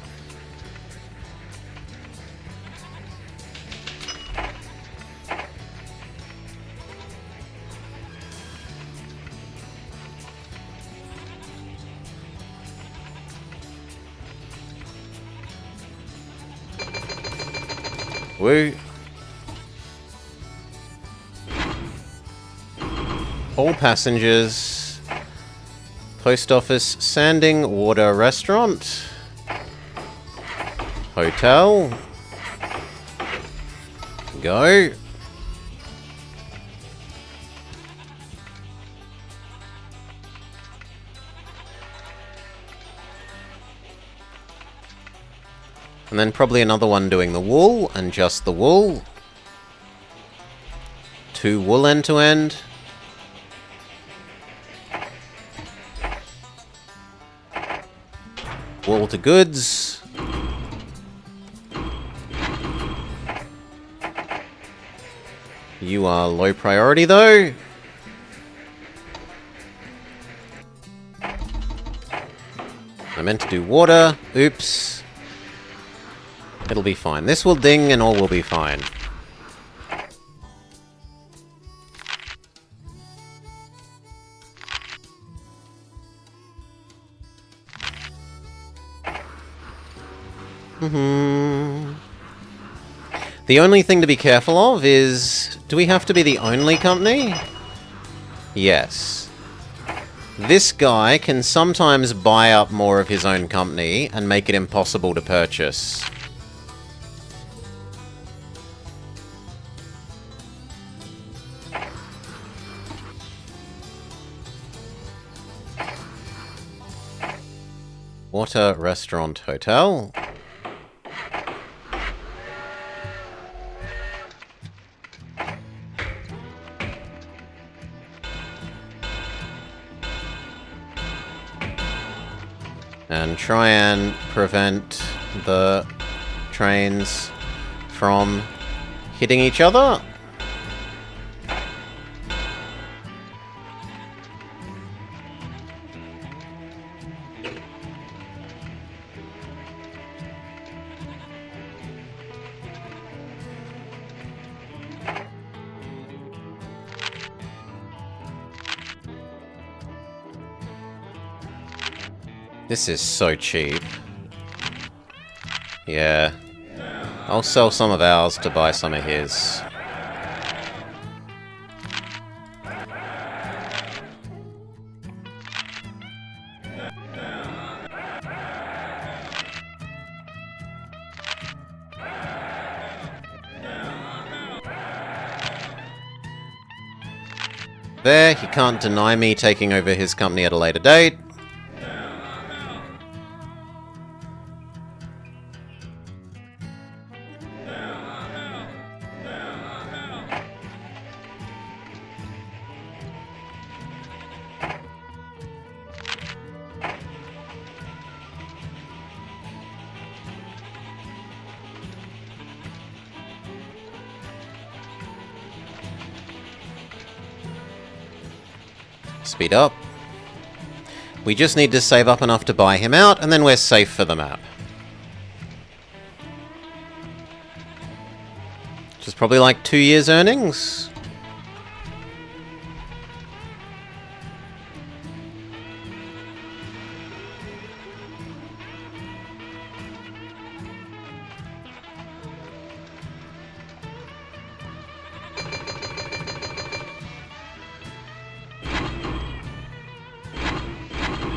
Woo. All passengers. Post office, sanding, water, restaurant. Hotel. Go. And then probably another one doing the wool, and just the wool. 2 wool end to end. Wool to goods. You are low priority though. I meant to do water. Oops. It'll be fine. This will ding and all will be fine. The only thing to be careful of is... do we have to be the only company? Yes. This guy can sometimes buy up more of his own company and make it impossible to purchase. Water, restaurant, hotel. And try and prevent the trains from hitting each other. This is so cheap. Yeah. I'll sell some of ours to buy some of his. There, he can't deny me taking over his company at a later date. Speed up. We just need to save up enough to buy him out, and then we're safe for the map. Which is probably like 2 years' earnings.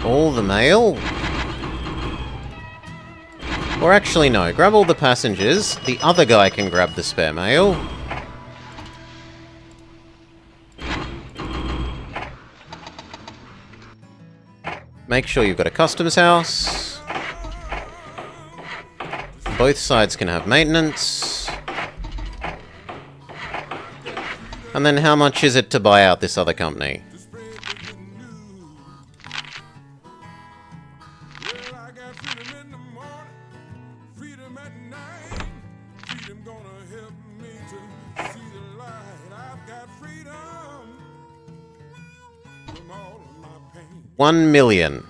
all the mail. Or actually, no. Grab all the passengers. The other guy can grab the spare mail. Make sure you've got a customs house. Both sides can have maintenance. And then how much is it to buy out this other company? $1 million.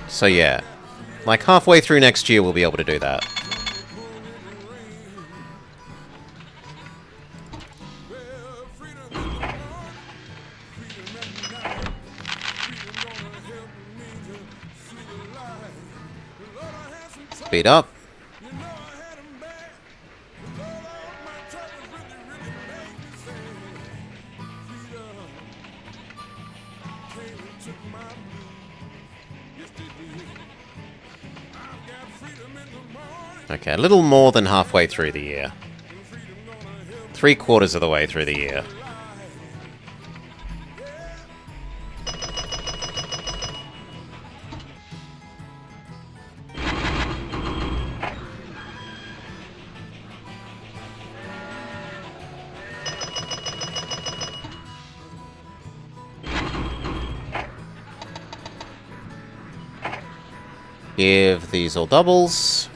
So yeah, like halfway through next year we'll be able to do that. Speed up. Okay, a little more than halfway through the year. 3/4 of the way through the year. Give these all doubles.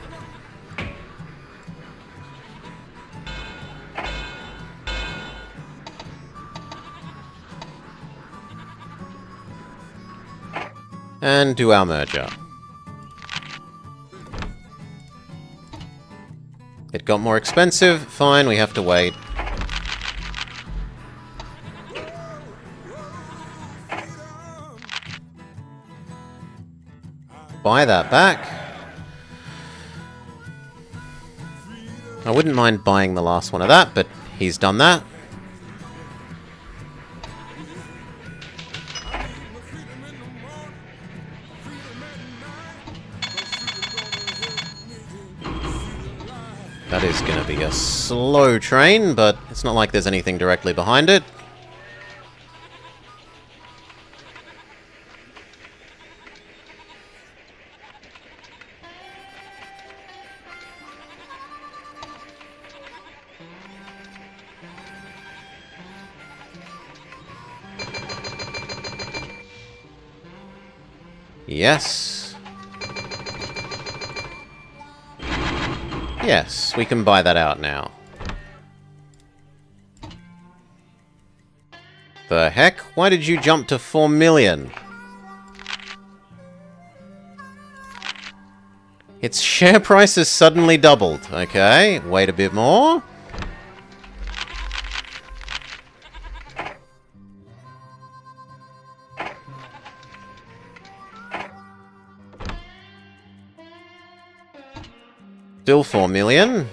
And do our merger. It got more expensive. Fine, we have to wait. Buy that back. I wouldn't mind buying the last one of that, but he's done that. That is going to be a slow train, but it's not like there's anything directly behind it. Yes. Yes, we can buy that out now. The heck? Why did you jump to 4 million? Its share price has suddenly doubled. Okay, wait a bit more. Still 4 million.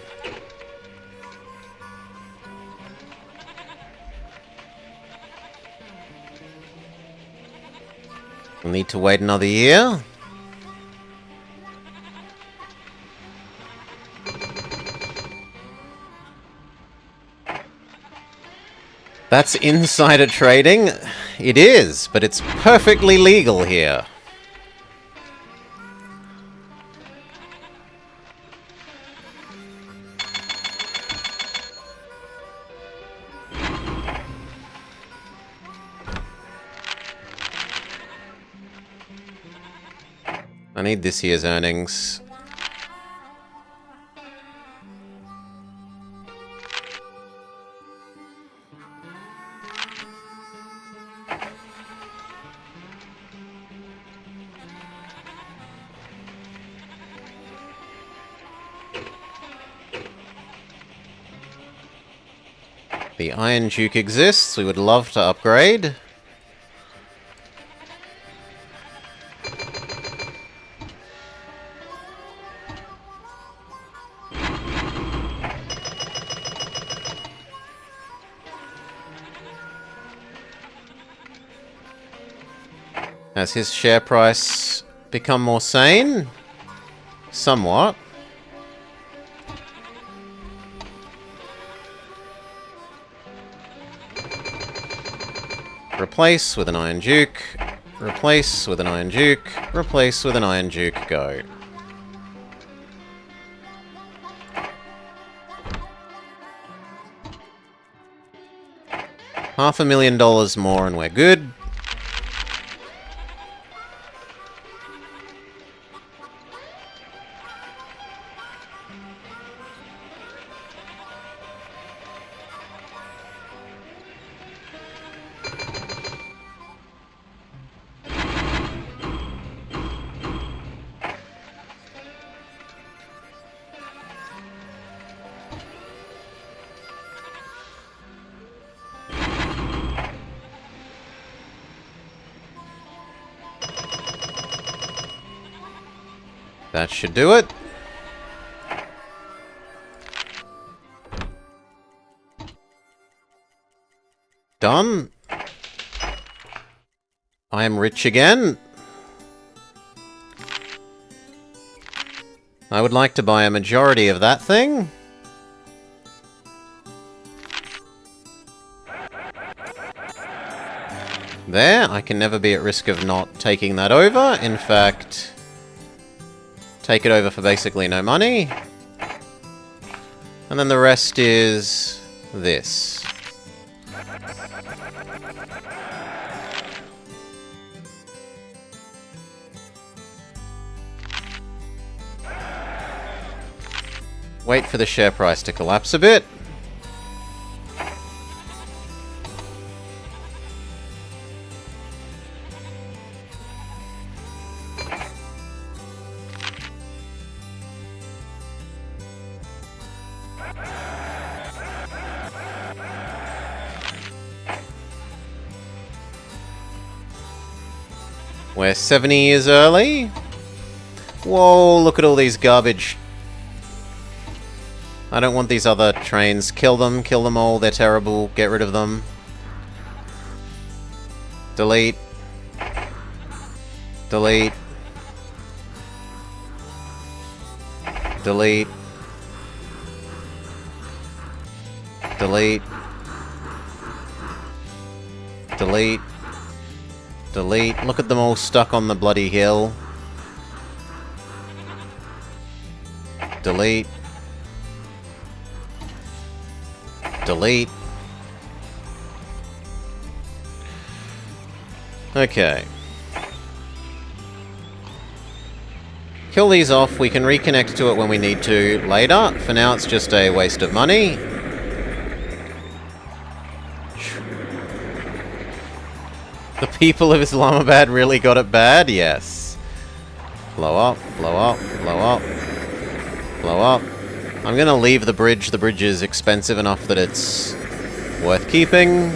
We'll need to wait another year. That's insider trading? It is, but it's perfectly legal here. I need this year's earnings. The Iron Duke exists. We would love to upgrade. Has his share price become more sane? Somewhat. Replace with an Iron Duke. Replace with an Iron Duke. Replace with an Iron Duke. Go. $500,000 more and we're good. That should do it. Done. I am rich again. I would like to buy a majority of that thing. There, I can never be at risk of not taking that over. In fact, take it over for basically no money. And then the rest is this. Wait for the share price to collapse a bit. We're 70 years early. Whoa, look at all these garbage. I don't want these other trains. Kill them all, they're terrible. Get rid of them. Delete. Delete. Delete. Delete. Delete. Delete. Look at them all stuck on the bloody hill. Delete. Delete. Okay. Kill these off. We can reconnect to it when we need to later. For now, it's just a waste of money. The people of Islamabad really got it bad? Yes. Blow up, blow up, blow up, blow up. I'm gonna leave the bridge. The bridge is expensive enough that it's worth keeping.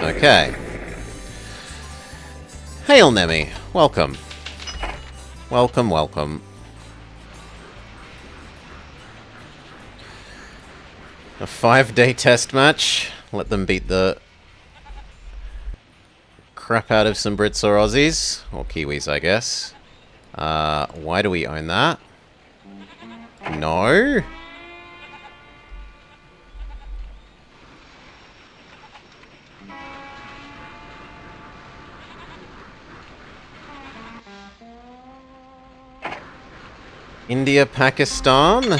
Okay. Hail Nemi, welcome. Welcome, welcome. A 5-day test match. Let them beat the crap out of some Brits or Aussies. Or Kiwis, I guess. Why do we own that? No. India, Pakistan.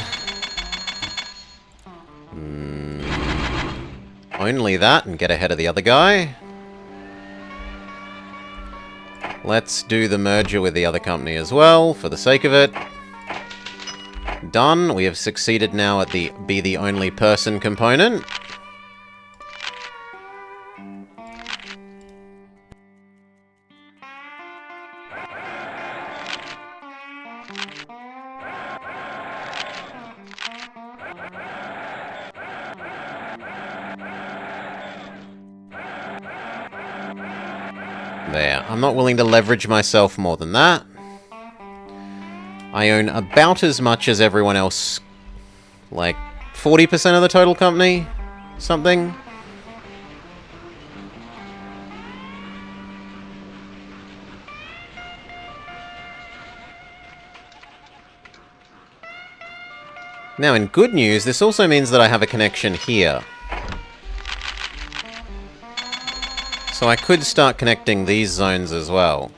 Only that and get ahead of the other guy. Let's do the merger with the other company as well, for the sake of it. Done. We have succeeded now at the be the only person component. There. I'm not willing to leverage myself more than that. I own about as much as everyone else. Like, 40% of the total company? Something? Now, in good news, this also means that I have a connection here. So I could start connecting these zones as well.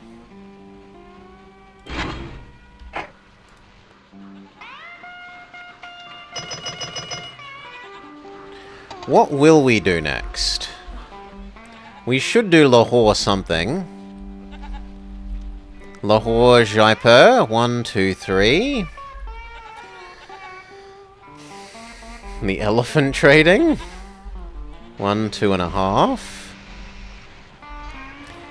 What will we do next? We should do Lahore something. Lahore Jaipur, 1, 2, 3. The elephant trading. 1, 2.5.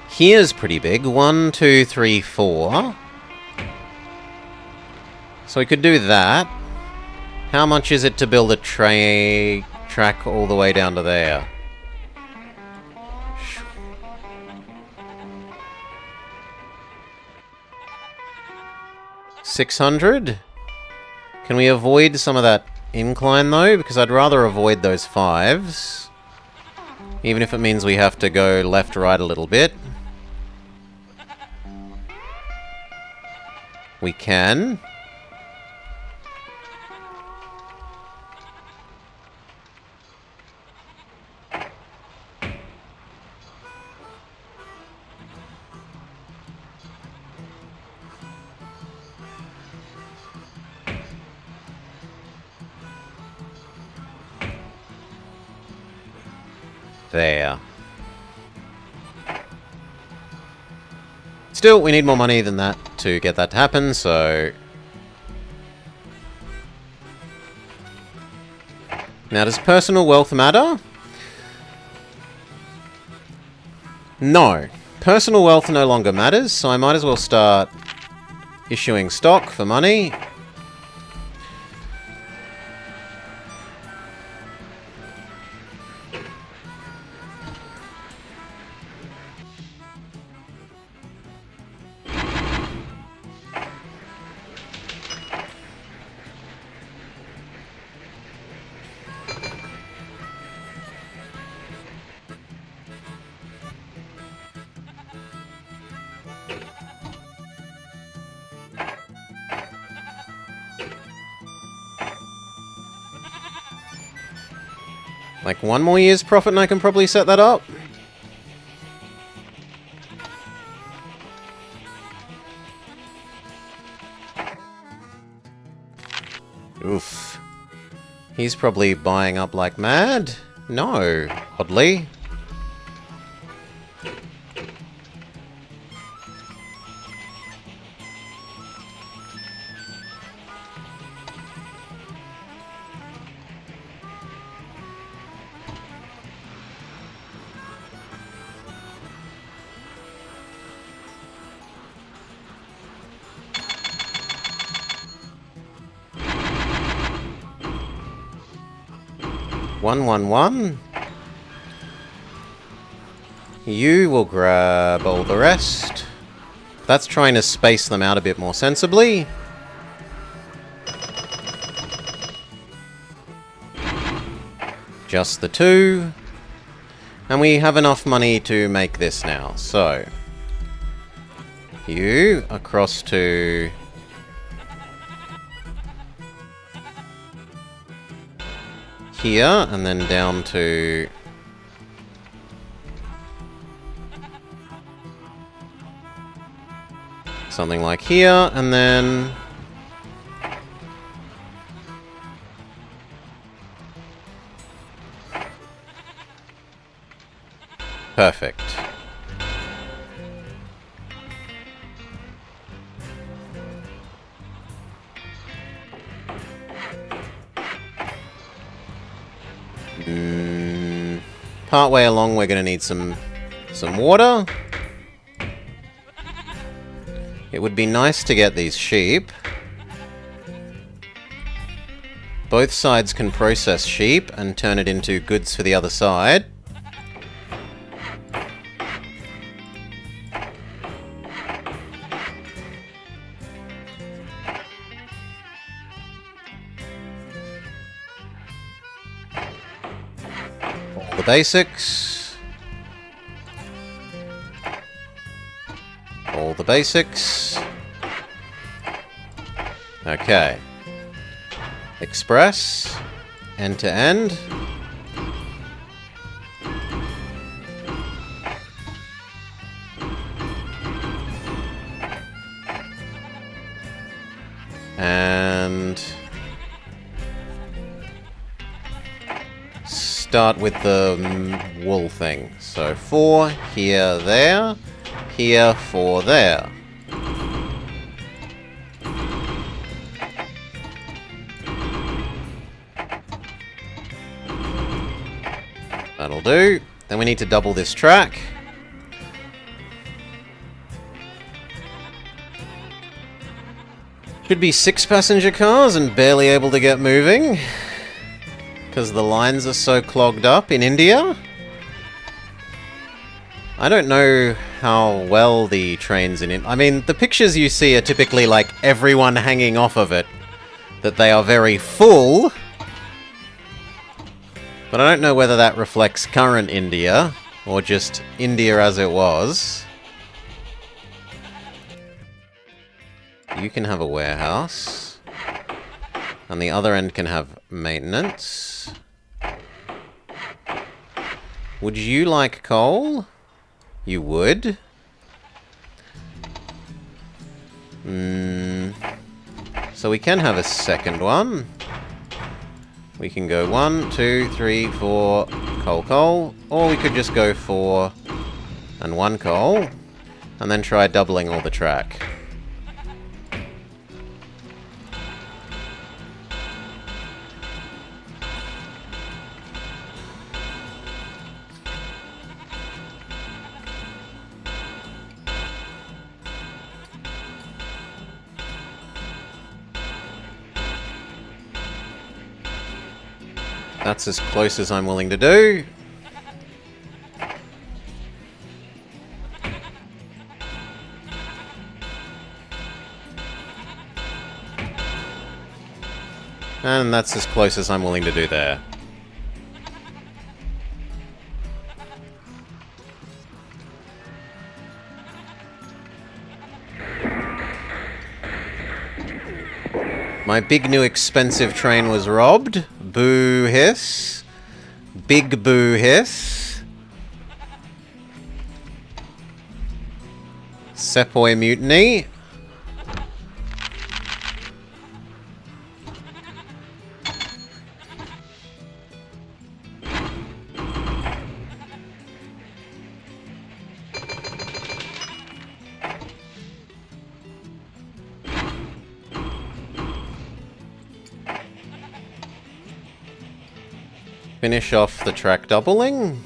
Here's pretty big. 1, 2, 3, 4. So we could do that. How much is it to build a track all the way down to there? $600? Can we avoid some of that incline though? Because I'd rather avoid those 5s. Even if it means we have to go left, right a little bit. We can. There. Still, we need more money than that to get that to happen, so... Now, does personal wealth matter? No. Personal wealth no longer matters, so I might as well start issuing stock for money. Like, 1 more year's profit and I can probably set that up. Oof. He's probably buying up like mad. No, oddly. One. You will grab all the rest. That's trying to space them out a bit more sensibly. Just the 2. And we have enough money to make this now, so... You, across to... here, and then down to... something like here, and then... Perfect. Part way along, we're going to need some water. It would be nice to get these sheep. Both sides can process sheep and turn it into goods for the other side. basics. All the basics. Okay. Express. End to end. And start with the wool thing. So 4 here, there, here, 4 there. That'll do. Then we need to double this track. Should be 6 passenger cars and barely able to get moving. Because the lines are so clogged up in India. I don't know how well the trains in India... I mean, the pictures you see are typically like everyone hanging off of it. That they are very full. But I don't know whether that reflects current India, or just India as it was. You can have a warehouse. And the other end can have maintenance. Would you like coal? You would. So we can have a second one. We can go 1, 2, 3, 4, coal. Or we could just go 4 and 1 coal. And then try doubling all the track. That's as close as I'm willing to do. And that's as close as I'm willing to do there. My big new expensive train was robbed. Boo hiss. Big boo hiss. Sepoy mutiny. Finish off the track doubling.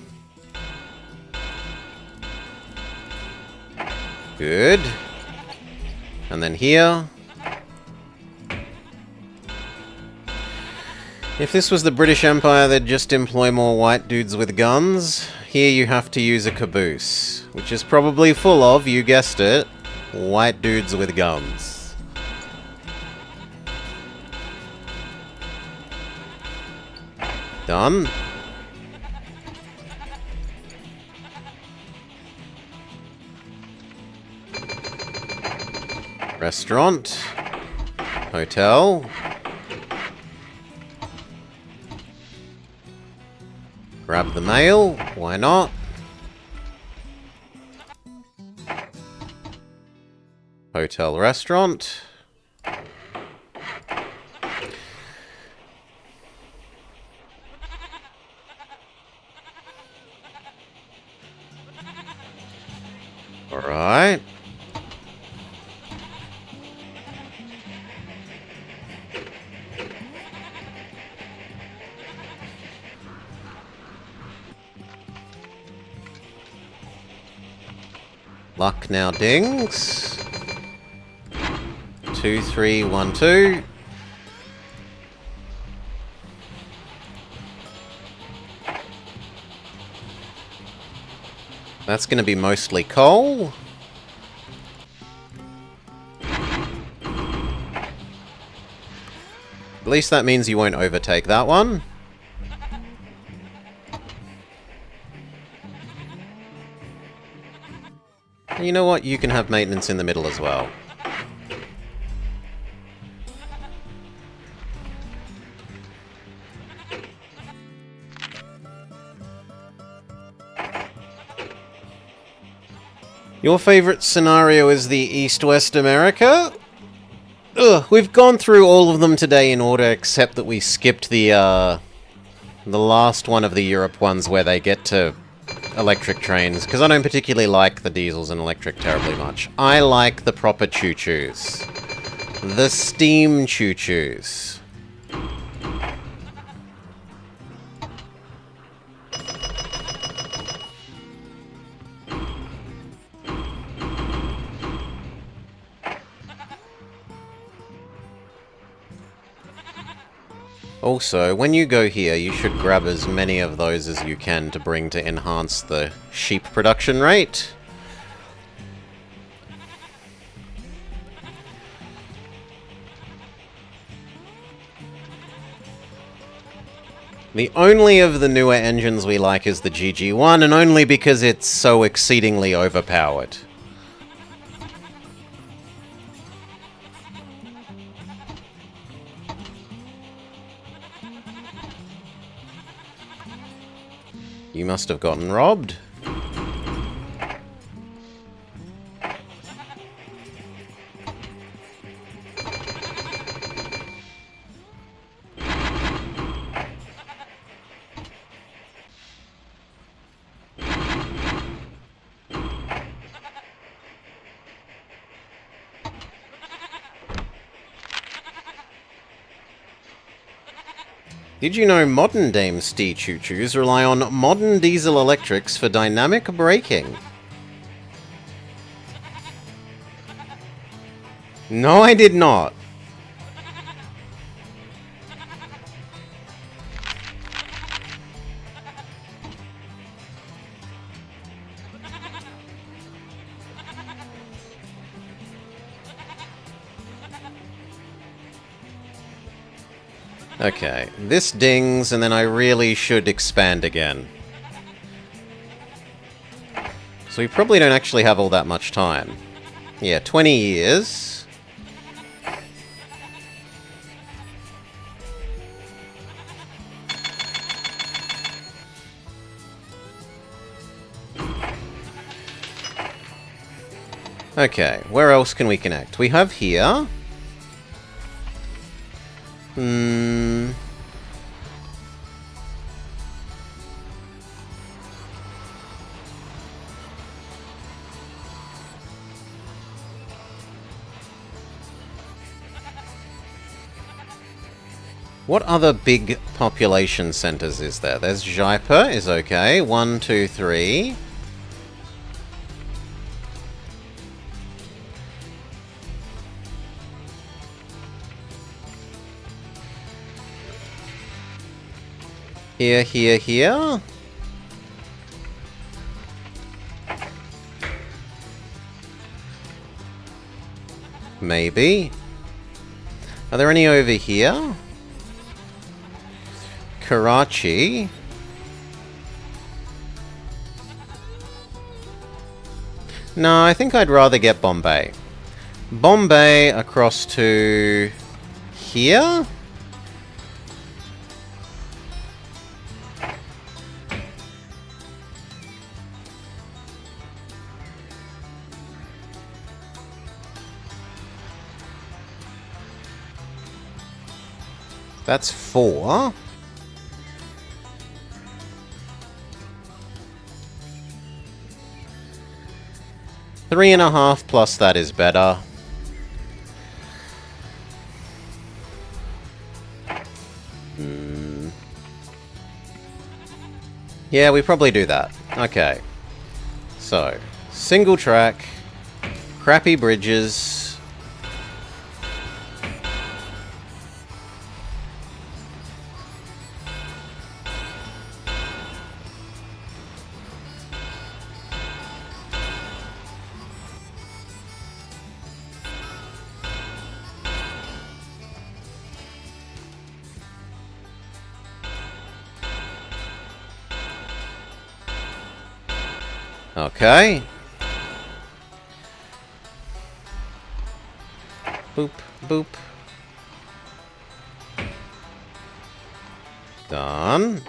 Good. And then here. If this was the British Empire, they'd just employ more white dudes with guns. Here you have to use a caboose, which is probably full of, you guessed it, white dudes with guns. Done. Restaurant. Hotel. Grab the mail. Why not? Hotel, restaurant. Alright. Luck now dings. 2, 3, 1, 2. That's going to be mostly coal. At least that means you won't overtake that one. You know what? You can have maintenance in the middle as well. Your favorite scenario is the East-West America? Ugh, we've gone through all of them today in order, except that we skipped the last one of the Europe ones where they get to electric trains, because I don't particularly like the diesels and electric terribly much. I like the proper choo-choos. The steam choo-choos. Also, when you go here, you should grab as many of those as you can to bring to enhance the sheep production rate. The only of the newer engines we like is the GG1, and only because it's so exceedingly overpowered. You must have gotten robbed. Did you know modern Dame Stee choo-choos rely on modern diesel electrics for dynamic braking? No, I did not. Okay, this dings, and then I really should expand again. So we probably don't actually have all that much time. Yeah, 20 years. Okay, where else can we connect? We have here... What other big population centers is there? There's Jaipur is okay. 1, 2, 3. Here, here, here. Maybe. Are there any over here? Karachi. No, I think I'd rather get Bombay. Bombay across to here? That's 4. Three and a half plus that is better. Yeah, we probably do that. Okay. So, single track, crappy bridges. Okay. Boop, boop. Done.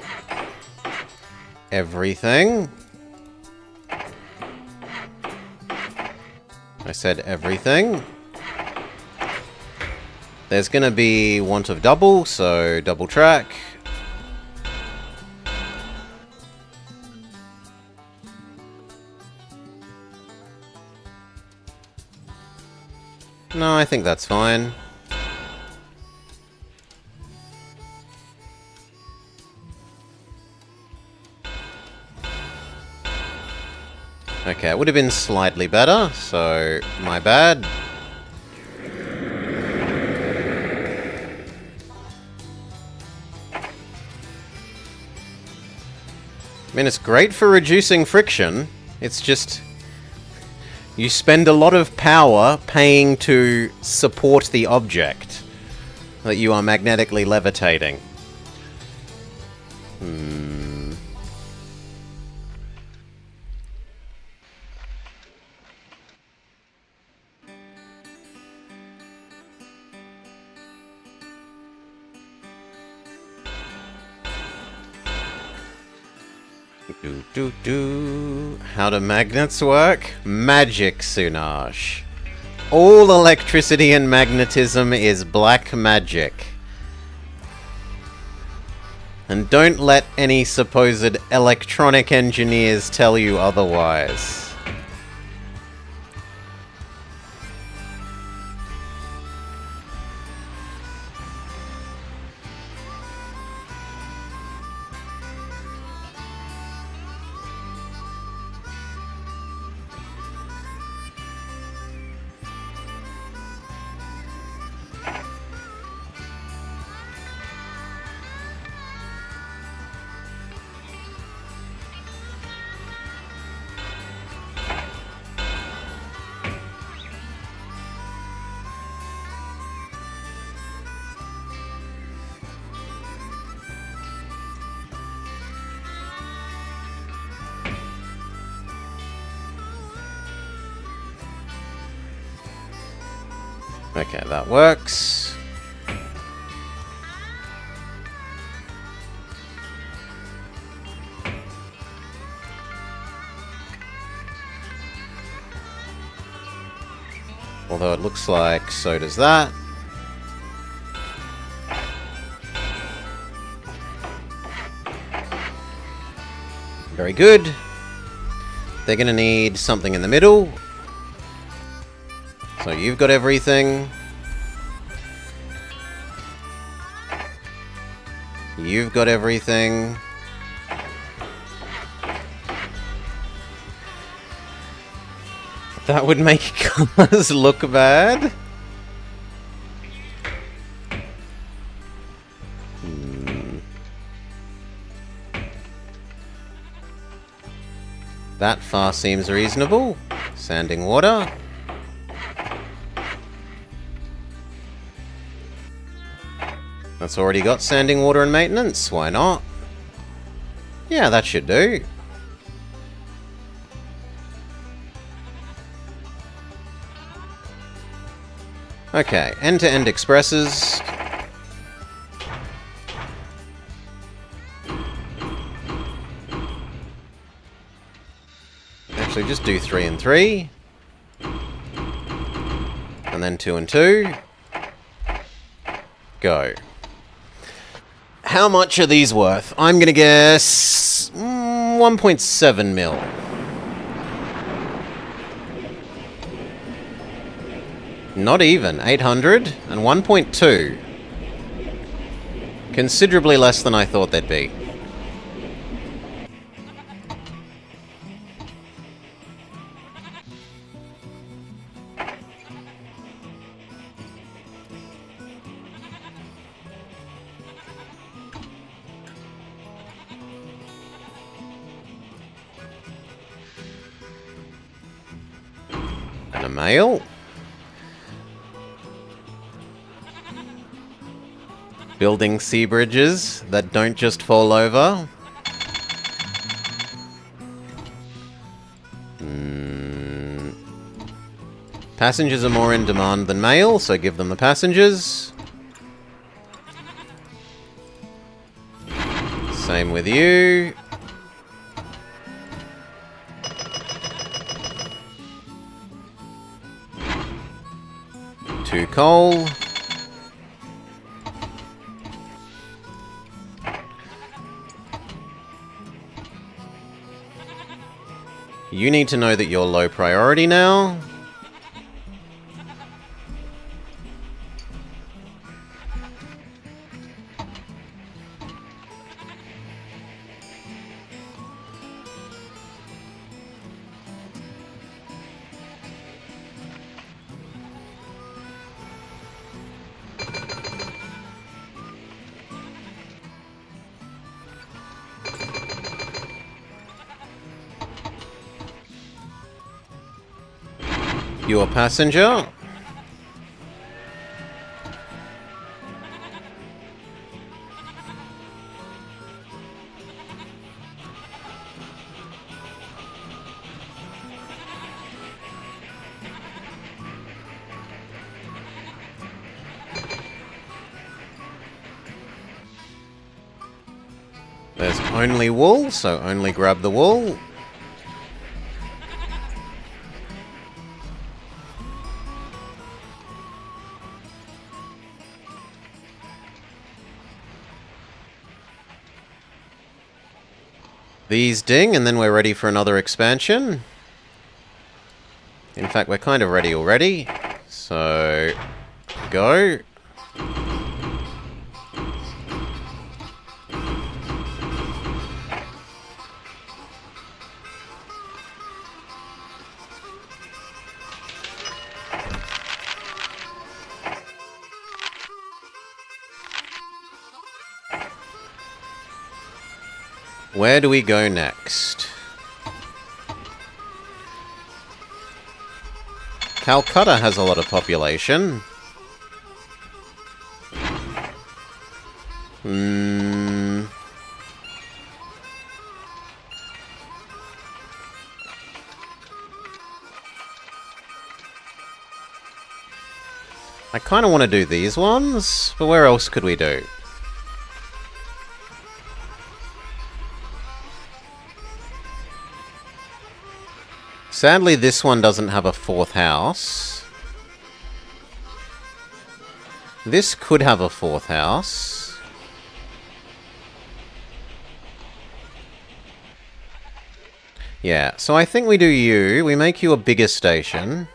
Everything. I said everything. There's gonna be want of double, so double track. No, I think that's fine. Okay, it would have been slightly better, so my bad. I mean, it's great for reducing friction. It's just... you spend a lot of power paying to support the object that you are magnetically levitating. How do magnets work? Magic, Sunaj. All electricity and magnetism is black magic. And don't let any supposed electronic engineers tell you otherwise. Okay, that works. Although it looks like so does that. Very good. They're gonna need something in the middle. So you've got everything. You've got everything. That would make cars look bad. That far seems reasonable. Sanding water. That's already got sanding water and maintenance. Why not? Yeah, that should do. Okay, end-to-end expresses. Actually, just do 3 and 3. And then 2 and 2. Go. How much are these worth? I'm gonna guess 1.7 mil. Not even. 800 and 1.2. Considerably less than I thought they'd be. And a male. Building sea bridges that don't just fall over. Passengers are more in demand than mail, so give them the passengers. Same with you. Two coal. You need to know that you're low priority now. Your passenger. There's only wool, so only grab the wool. These ding, and then we're ready for another expansion. In fact, we're kind of ready already. So, go. Where do we go next? Calcutta has a lot of population. I kind of want to do these ones, but where else could we do? Sadly, this one doesn't have a fourth house. This could have a fourth house. Yeah, so I think we do you. We make you a bigger station.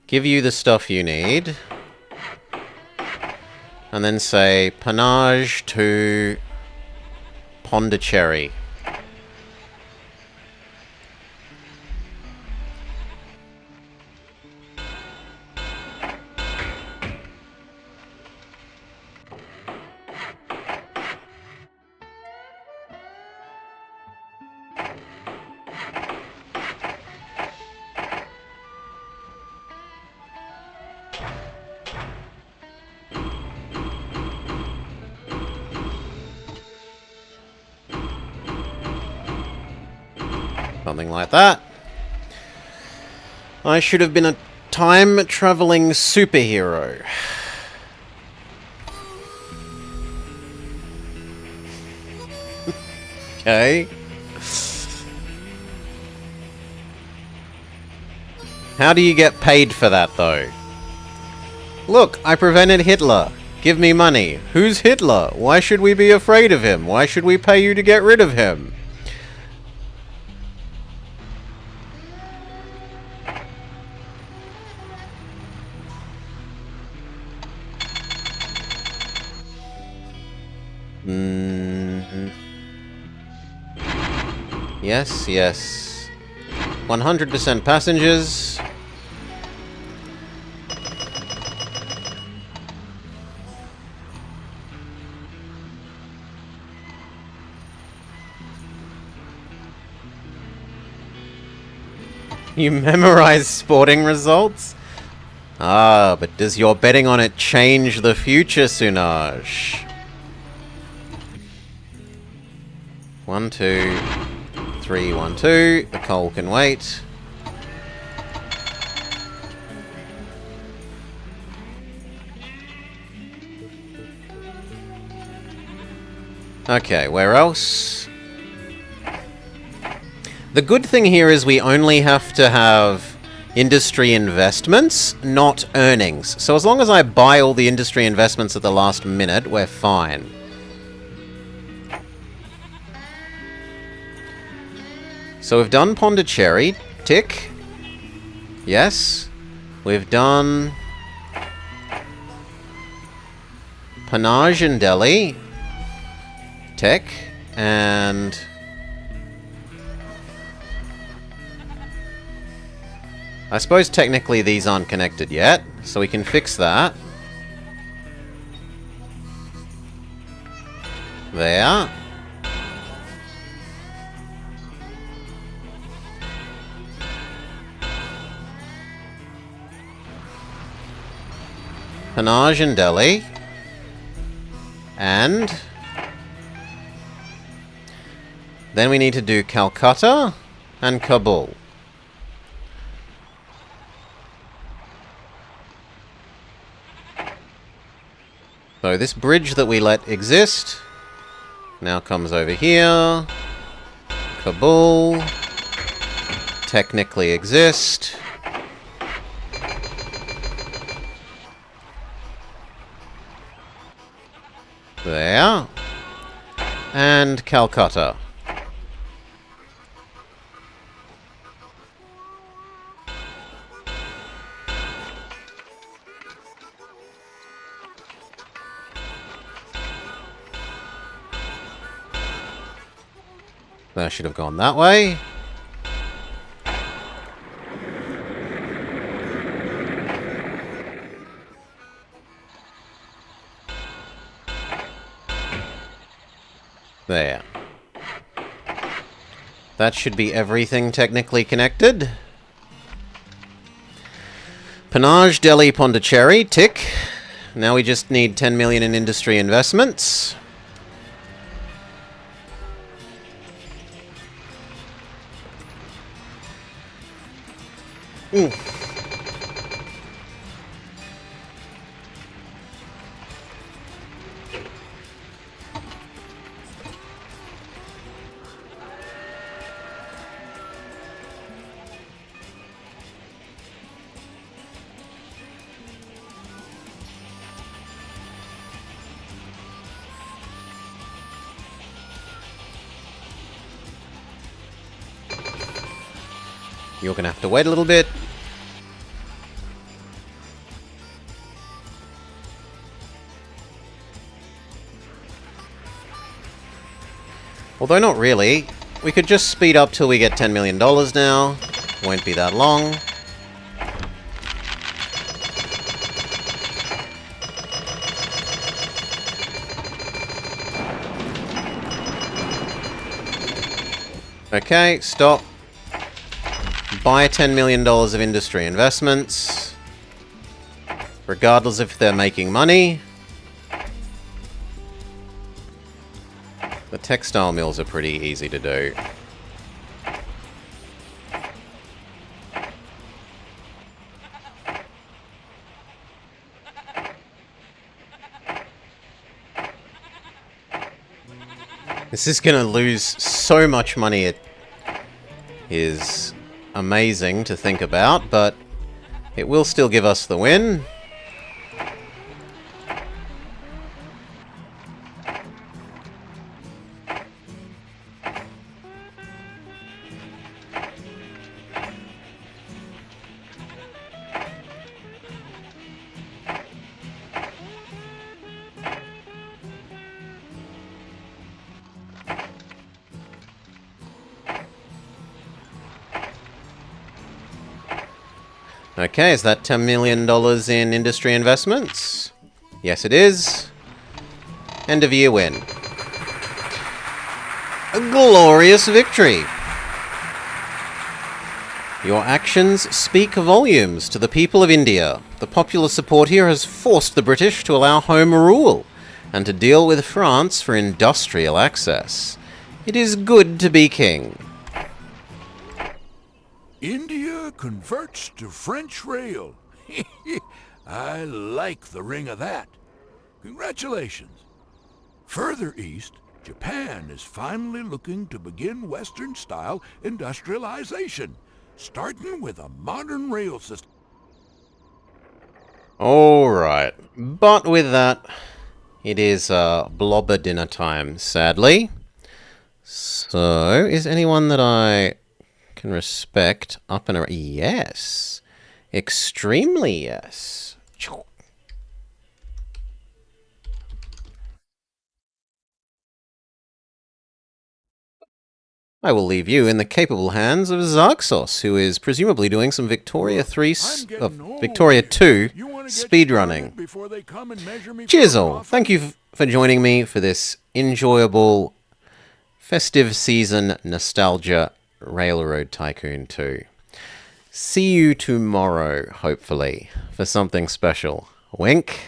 Give you the stuff you need. And then say, Panache to Pondicherry. Something like that. I should have been a time-traveling superhero. Okay. How do you get paid for that, though? Look, I prevented Hitler. Give me money. Who's Hitler? Why should we be afraid of him? Why should we pay you to get rid of him? Yes, yes. 100% passengers. You memorize sporting results? Ah, but does your betting on it change the future, Sunaj? 1, 2, 3, 1, 2. The coal can wait. Okay, where else? The good thing here is we only have to have industry investments, not earnings. So as long as I buy all the industry investments at the last minute, we're fine. So we've done Pondicherry, tick. Yes. We've done Panaj in Delhi, tick. And I suppose technically these aren't connected yet, so we can fix that. There. Panaj in Delhi. And then we need to do Calcutta and Kabul. So this bridge that we let exist now comes over here. Kabul. Technically exist. There. And Calcutta. That should have gone that way. There. That should be everything technically connected. Panaj, Delhi, Pondicherry, tick. Now we just need 10 million in industry investments. Ooh. You're gonna have to wait a little bit. Although not really. We could just speed up till we get $10 million now. Won't be that long. Okay, stop. Buy $10 million of industry investments. Regardless if they're making money. The textile mills are pretty easy to do. This is going to lose so much money, it is amazing to think about, but it will still give us the win. Okay, is that $10 million in industry investments? Yes, it is. End of year win. A glorious victory. Your actions speak volumes to the people of India. The popular support here has forced the British to allow home rule and to deal with France for industrial access. It is good to be king. India converts to French rail. I like the ring of that. Congratulations. Further east, Japan is finally looking to begin Western-style industrialization, starting with a modern rail system. Alright, but with that, it is blobber dinner time, sadly. So, is anyone that I can respect up and around? Yes. Extremely yes. I will leave you in the capable hands of Zarxos, who is presumably doing some Victoria Look, 3, I'm getting old Victoria here. 2 You want to get speedrunning. started before they come and measure me for Cheers a all. coffin? Thank you for joining me for this enjoyable festive season nostalgia Railroad Tycoon 2. See you tomorrow, hopefully, for something special. Wink.